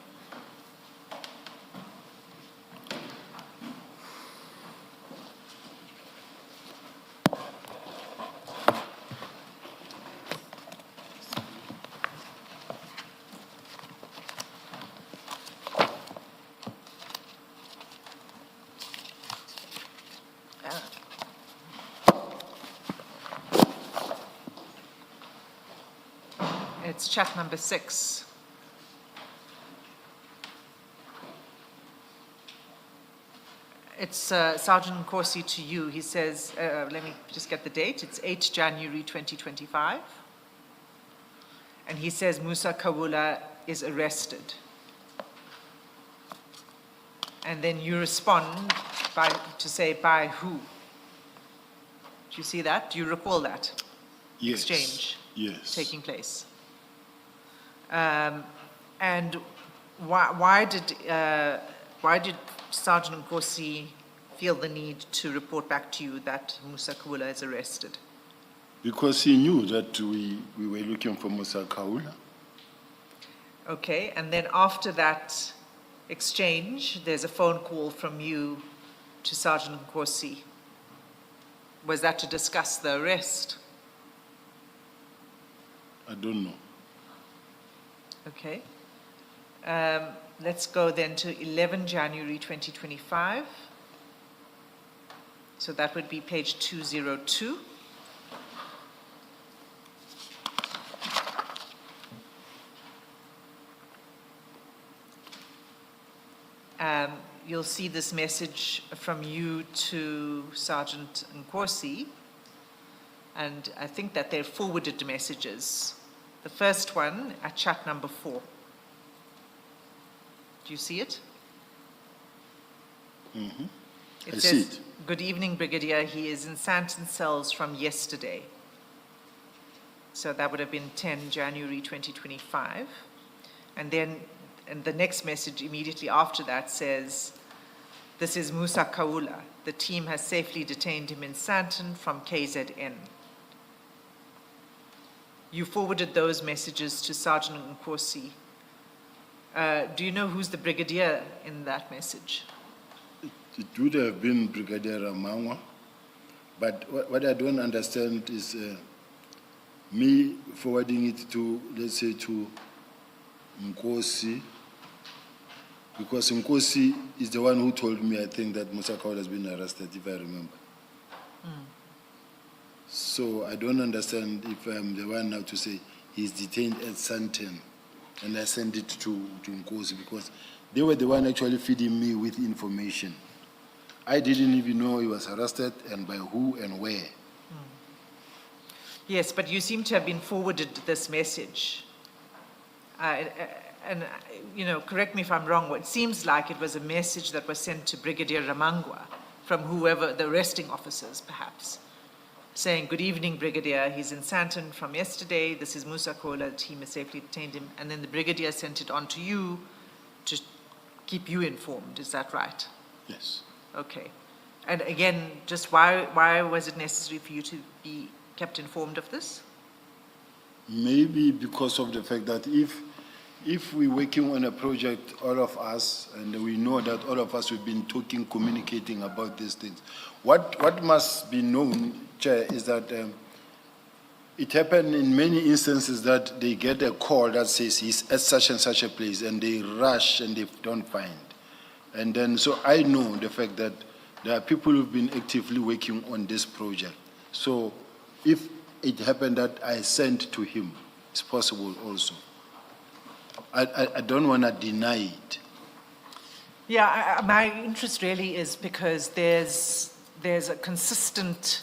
It's chat number 6. It's Sergeant Nkosi to you. He says, let me just get the date. It's 8 January 2025. And he says Musa Kawula is arrested. And then you respond to say, by who? Do you see that? Do you recall that Yes. exchange Yes. taking place? And why did Sergeant Nkosi feel the need to report back to you that Musa Kawula is arrested? Because he knew that we were looking for Musa Kawula. Okay, and then after that exchange, there's a phone call from you to Sergeant Nkosi. Was that to discuss the arrest? I don't know. Okay. Let's go then to 11 January 2025. So that would be page 202. You'll see this message from you to Sergeant Nkosi, and I think that they're forwarded messages. The first one at chat number 4. Do you see it? Mm-hmm. It I says, see it. "Good evening, Brigadier. He is in Santon cells from yesterday." So that would have been 10 January 2025. And then and the next message immediately after that says, "This is Musa Kawula. The team has safely detained him in Santon from KZN." You forwarded those messages to Sergeant Nkosi. Do you know who's the brigadier in that message? It would have been Brigadier Ramangwa, but what I don't understand is me forwarding it to, let's say, to Nkosi, because Nkosi is the one who told me, I think, that Musa Kawula has been arrested, if I remember. So I don't understand if I'm the one now to say he's detained at Santon, and I send it to Nkosi, because they were the one actually feeding me with information. I didn't even know he was arrested and by who and where. Yes, but you seem to have been forwarded this message. And, you know, correct me if I'm wrong, it seems like it was a message that was sent to Brigadier Ramangwa from whoever, the arresting officers perhaps, saying, "Good evening, Brigadier. He's in Santon from yesterday. This is Musa Kawula. The team has safely detained him." And then the Brigadier sent it on to you to keep you informed. Is that right? Yes. Okay. And again, just why was it necessary for you to be kept informed of this? Maybe because of the fact that if we're working on a project, all of us, and we know that all of us have been talking, communicating about these things, what must be known, Chair, is that it happened in many instances that they get a call that says he's at such and such a place, and they rush and they don't find. And then, so I know the fact that there are people who've been actively working on this project. So if it happened that I sent to him, it's possible also. I don't want to deny it. Yeah, my interest really is because there's a consistent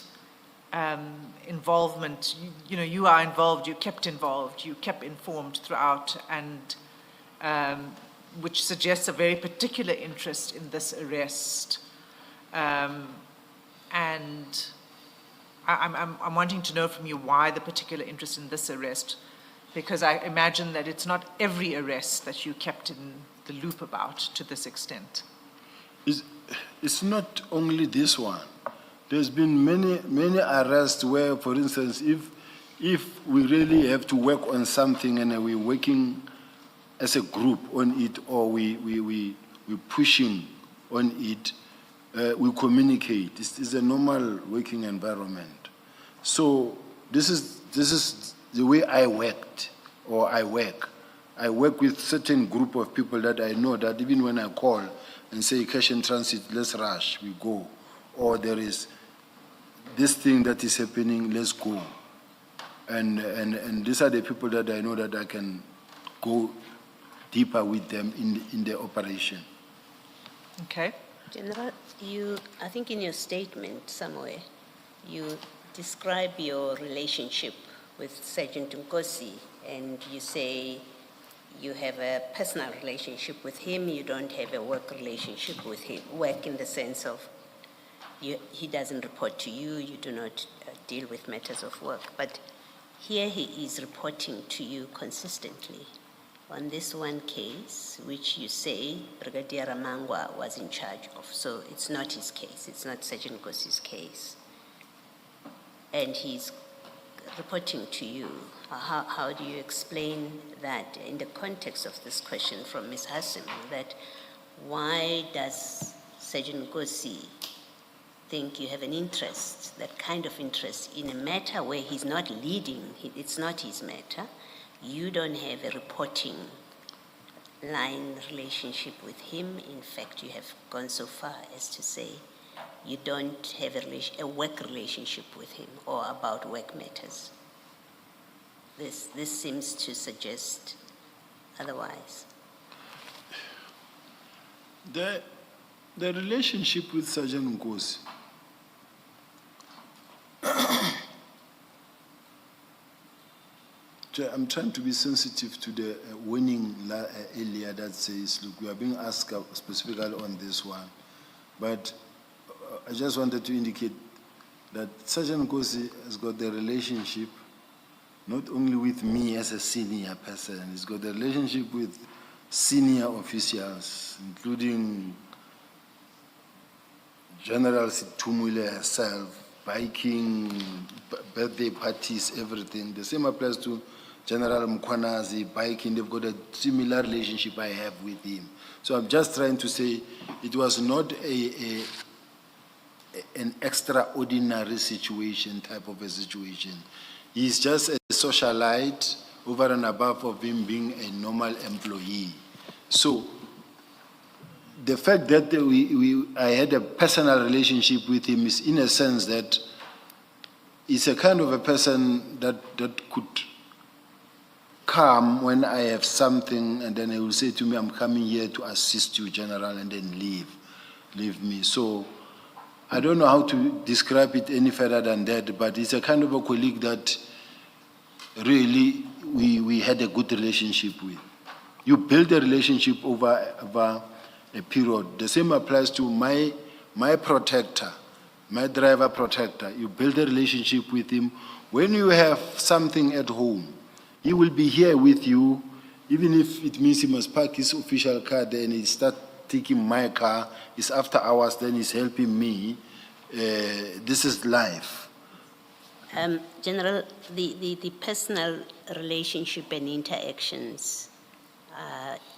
involvement. You know, you are involved, you kept informed throughout, and which suggests a very particular interest in this arrest. And I'm wanting to know from you why the particular interest in this arrest, because I imagine that it's not every arrest that you kept in the loop about to this extent. It's not only this one. There's been many arrests where, for instance, if we really have to work on something and we're working as a group on it, or we're pushing on it, we communicate. It's a normal working environment. So this is the way I worked, or I work. I work with certain group of people that I know that even when I call and say, "Cash in transit, let's rush," we go. Or there is this thing that is happening, let's go. And these are the people that I know that I can go deeper with them in the operation. Okay. General, I think in your statement somewhere, you describe your relationship with Sergeant Nkosi, and you say you have a personal relationship with him, you don't have a work relationship with him. Work in the sense of he doesn't report to you, you do not deal with matters of work. But here he is reporting to you consistently. On this one case, which you say Brigadier Ramangwa was in charge of, so it's not his case, it's not Sergeant Nkosi's case. And he's reporting to you. How do you explain that in the context of this question from Ms. Hassim, that why does Sergeant Nkosi think you have an interest, that kind of interest, in a matter where he's not leading, it's not his matter, you don't have a reporting line relationship with him. In fact, you have gone so far as to say you don't have a work relationship with him or about work matters. This seems to suggest otherwise. The relationship with Sergeant Nkosi, I'm trying to be sensitive to the warning earlier that says, look, we are being asked specifically on this one. But I just wanted to indicate that Sergeant Nkosi has got the relationship not only with me as a senior person, he's got the relationship with senior officials, including General Situmule herself, biking, birthday parties, everything. The same applies to General Mkhwanazi, biking. They've got a similar relationship I have with him. So I'm just trying to say it was not an extraordinary situation, type of a situation. He's just a socialite over and above of him being a normal employee. So the fact that I had a personal relationship with him is in a sense that he's a kind of a person that could come when I have something, and then he will say to me, I'm coming here to assist you, General, and then leave me. So I don't know how to describe it any further than that, but it's a kind of a colleague that really we had a good relationship with. You build a relationship over a period. The same applies to my protector, my driver protector. You build a relationship with him. When you have something at home, he will be here with you, even if it means he must park his official car there and he start taking my car. It's after hours, then he's helping me. This is life. General, the personal relationship and interactions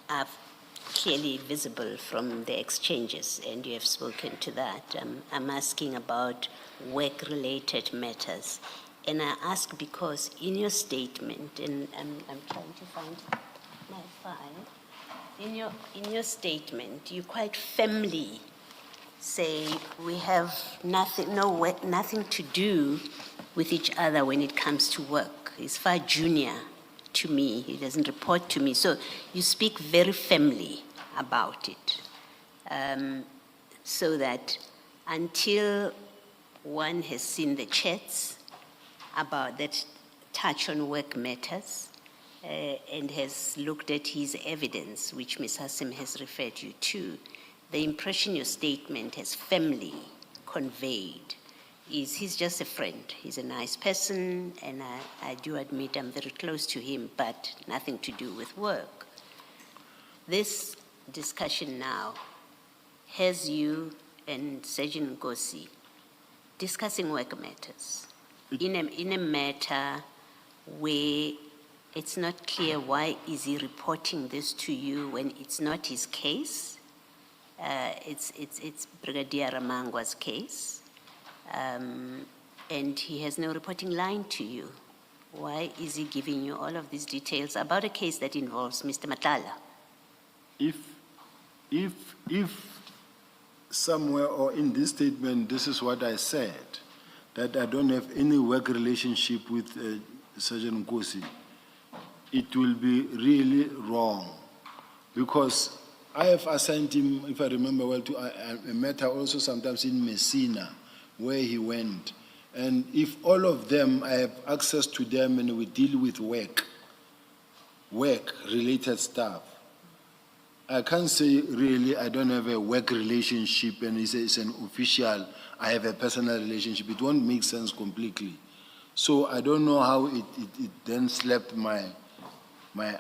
are clearly visible from the exchanges, and you have spoken to that. I'm asking about work-related matters. And I ask because in your statement, and I'm trying to find my file, in your statement, you quite firmly say we have nothing to do with each other when it comes to work. He's far junior to me. He doesn't report to me. So you speak very firmly about it, so that until one has seen the chats about that touch on work matters and has looked at his evidence, which Ms. Hassim has referred you to, the impression your statement has firmly conveyed is he's just a friend. He's a nice person, and I do admit I'm very close to him, but nothing to do with work. This discussion now has you and Sergeant Nkosi discussing work matters in a matter where it's not clear why is he reporting this to you when it's not his case. It's Brigadier Ramangwa's case. And he has no reporting line to you. Why is he giving you all of these details about a case that involves Mr. Matlala? If somewhere or in this statement, this is what I said, that I don't have any work relationship with Sergeant Nkosi, it will be really wrong, because I have assigned him, if I remember well, to a matter also sometimes in Messina, where he went. And if all of them, I have access to them and we deal with work-related stuff, I can't say really I don't have a work relationship and it's an official, I have a personal relationship. It won't make sense completely. So I don't know how it then slapped my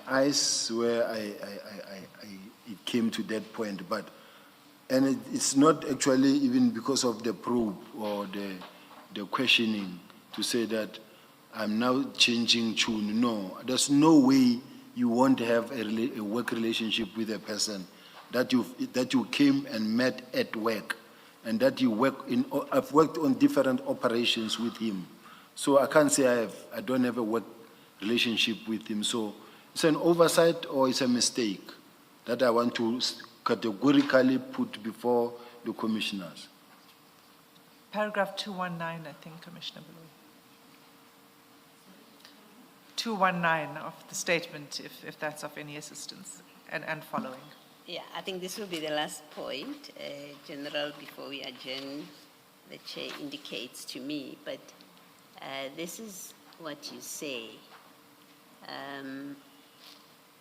eyes where it came to that point. And it's not actually even because of the probe or the questioning to say that I'm now changing tune. No, there's no way you won't have a work relationship with a person that you came and met at work, and that you work in. I've worked on different operations with him, so I can't say I don't have a work relationship with him. So it's an oversight or it's a mistake that I want to categorically put before the commissioners. Paragraph 219, I think, Commissioner Beloy. 219 of the statement, if that's of any assistance, and following. Yeah, I think this will be the last point, General, before we adjourn. The chair indicates to me, but this is what you say.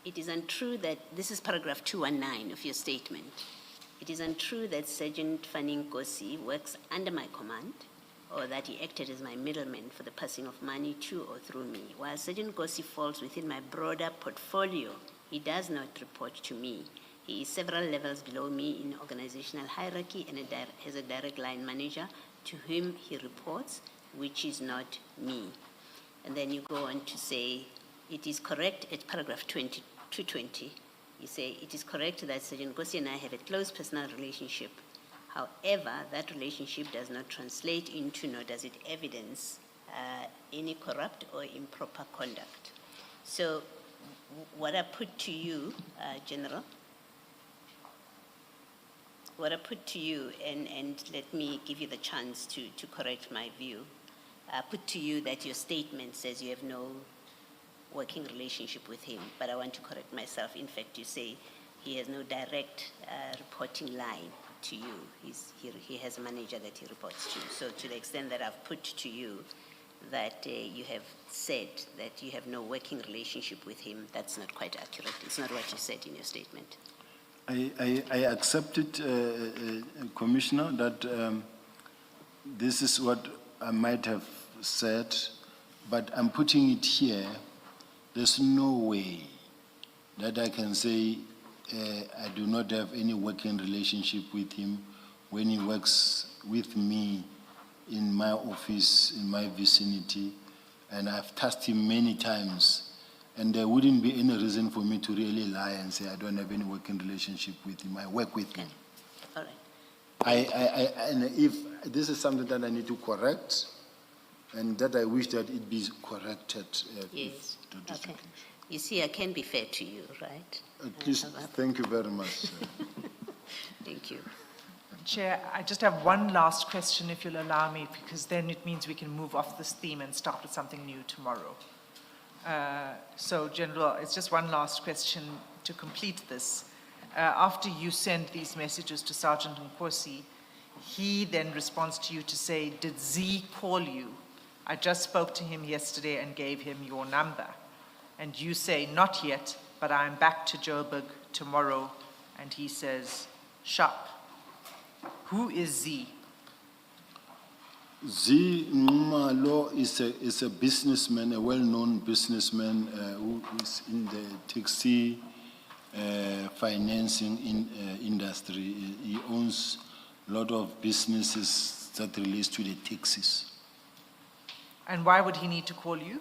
It is untrue that, this is paragraph 219 of your statement. It is untrue that Sergeant Fanny Nkosi works under my command, or that he acted as my middleman for the passing of money to or through me. While Sergeant Nkosi falls within my broader portfolio, he does not report to me. He is several levels below me in organizational hierarchy and has a direct line manager to whom he reports, which is not me. And then you go on to say, it is correct at paragraph 220, you say, it is correct that Sergeant Nkosi and I have a close personal relationship. However, that relationship does not translate into, nor does it evidence any corrupt or improper conduct. So what I put to you, General, what I put to you, and let me give you the chance to correct my view, I put to you that your statement says you have no working relationship with him, but I want to correct myself. In fact, you say he has no direct reporting line to you. He has a manager that he reports to. So to the extent that I've put to you that you have said that you have no working relationship with him, that's not quite accurate. It's not what you said in your statement. I accepted, Commissioner, that this is what I might have said, but I'm putting it here. There's no way that I can say I do not have any working relationship with him when he works with me in my office, in my vicinity, and I've tasked him many times, and there wouldn't be any reason for me to really lie and say I don't have any working relationship with him. I work with him. All right. And if this is something that I need to correct, and that I wish that it be corrected. Yes. Okay. You see, I can be fair to you, right? At least, thank you very much. Thank you. Chair, I just have one last question, if you'll allow me, because then it means we can move off this theme and start with something new tomorrow. So, General, it's just one last question to complete this. After you send these messages to Sergeant Nkosi, he then responds to you to say, did Z call you? I just spoke to him yesterday and gave him your number. And you say, not yet, but I'm back to Joburg tomorrow. And he says, sharp. Who is Z? Z Nhlanhla is a businessman, a well-known businessman who is in the taxi financing industry. He owns a lot of businesses that relates to the taxis. And why would he need to call you?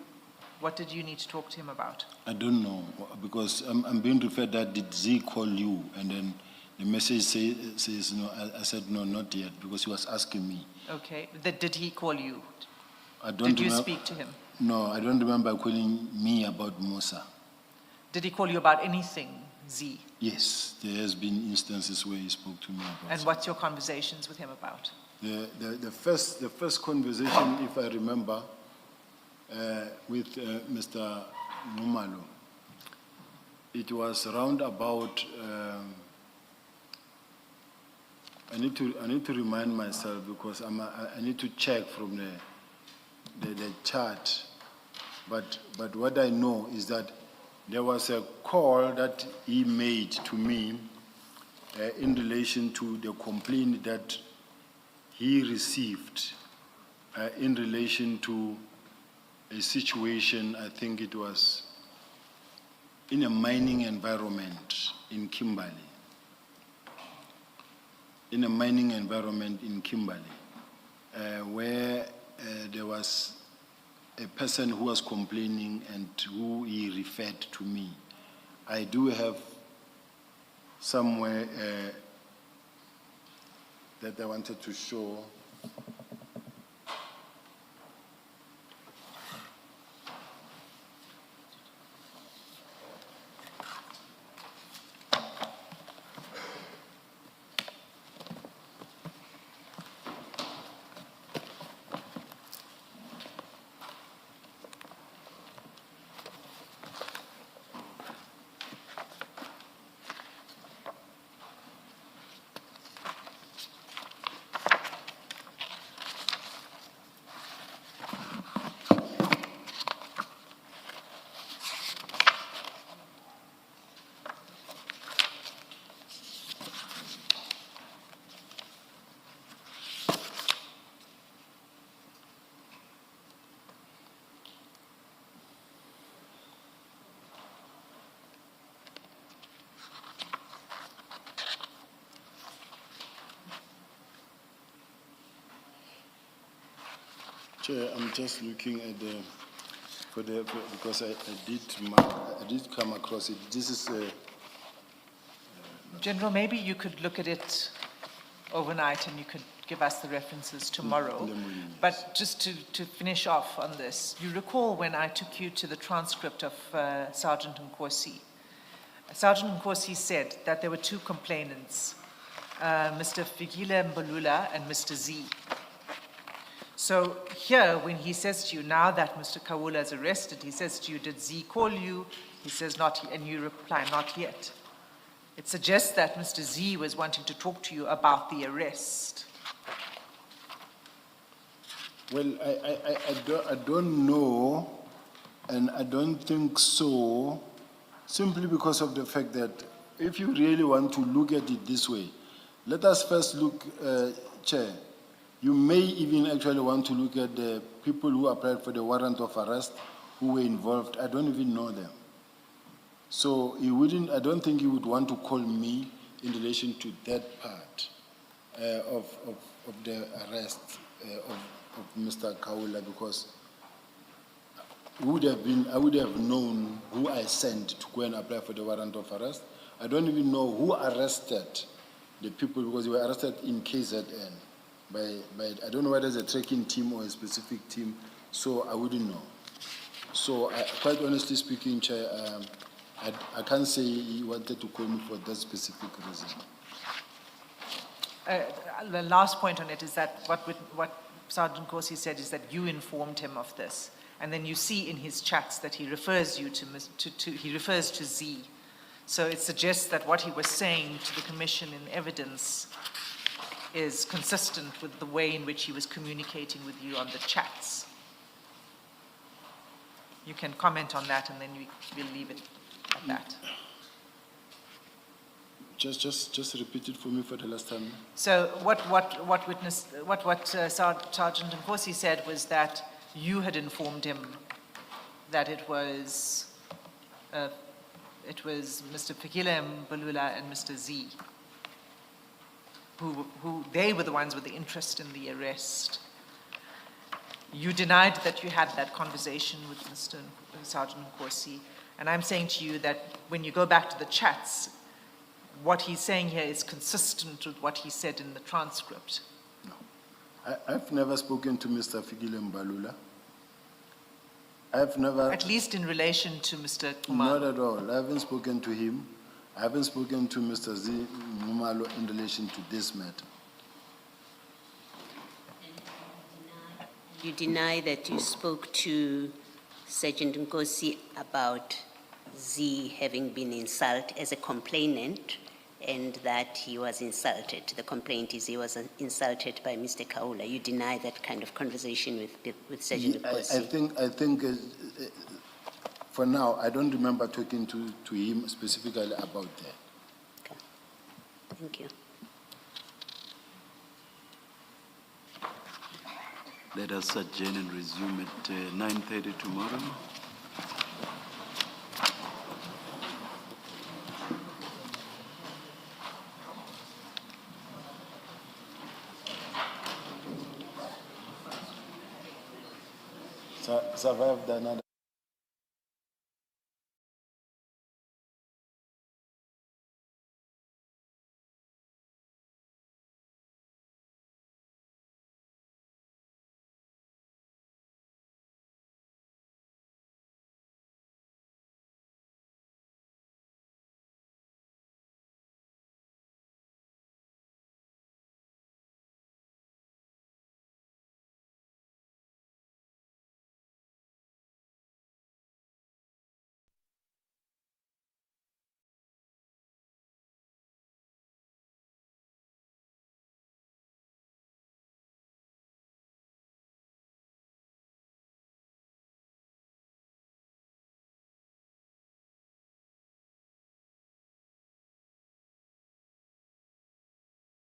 What did you need to talk to him about? I don't know, because I'm being referred that did Z call you? And then the message says no. I said no, not yet, because he was asking me. Okay. Did he call you? Did you speak to him? No, I don't remember calling me about Musa. Did he call you about anything, Z? Yes, there has been instances where he spoke to me about. And what's your conversations with him about? The first conversation, if I remember, with Mr. Nhlanhla. It was round about. I need to remind myself because I need to check from the chart. But what I know is that there was a call that he made to me in relation to the complaint that he received in relation to a situation, I think it was in a mining environment in Kimberley. In a mining environment in Kimberley, where there was a person who was complaining and who he referred to me. I do have somewhere that I wanted to show. Chair, I'm just looking at because I did come across it. This is General, maybe you could look at it overnight and you could give us the references tomorrow. But just to finish off on this, you recall when I took you to the transcript of Sergeant Nkosi. Sergeant Nkosi said that there were two complainants, Mr. Fikile Mbalula and Mr. Z. So here, when he says to you, now that Mr. Kawula is arrested, he says to you, did Z call you? He says not, and you reply, not yet. It suggests that Mr. Z was wanting to talk to you about the arrest. well, I don't know, and I don't think so, simply because of the fact that if you really want to look at it this way, let us first look, Chair. You may even actually want to look at the people who applied for the warrant of arrest who were involved. I don't even know them. So I don't think he would want to call me in relation to that part of the arrest of Mr. Kawula, because I would have known who I sent to go and apply for the warrant of arrest. I don't even know who arrested the people, because they were arrested in KZN. I don't know whether it's a tracking team or a specific team, so I wouldn't know. So quite honestly speaking, Chair, I can't say he wanted to call me for that specific reason. The last point on it is that what Sergeant Nkosi said is that you informed him of this, and then you see in his chats that he refers you he refers to Z. So it suggests that what he was saying to the Commission in evidence is consistent with the way in which he was communicating with you on the chats. You can comment on that, and then we'll leave it at that. Just repeat it for me for the last time. So what Sergeant Nkosi said was that you had informed him that it was Mr. Fikile Mbalula and Mr. Z, who they were the ones with the interest in the arrest. You denied that you had that conversation with Mr. Sergeant Nkosi, and I'm saying to you that when you go back to the chats, what he's saying here is consistent with what he said in the transcript. No. I've never spoken to Mr. Fikile Mbalula. I've never... At least in relation to Mr. Kumar. Not at all. I haven't spoken to him. I haven't spoken to Mr. Z Nhlanhla in relation to this matter. You deny that you spoke to Sergeant Nkosi about Z having been insulted as a complainant and that he was insulted. The complaint is he was insulted by Mr. Kaula. You deny that kind of conversation with Sergeant Nkosi? I think for now, I don't remember talking to him specifically about that. Okay. Thank you. Let us adjourn and resume at 9:30 tomorrow. Survived another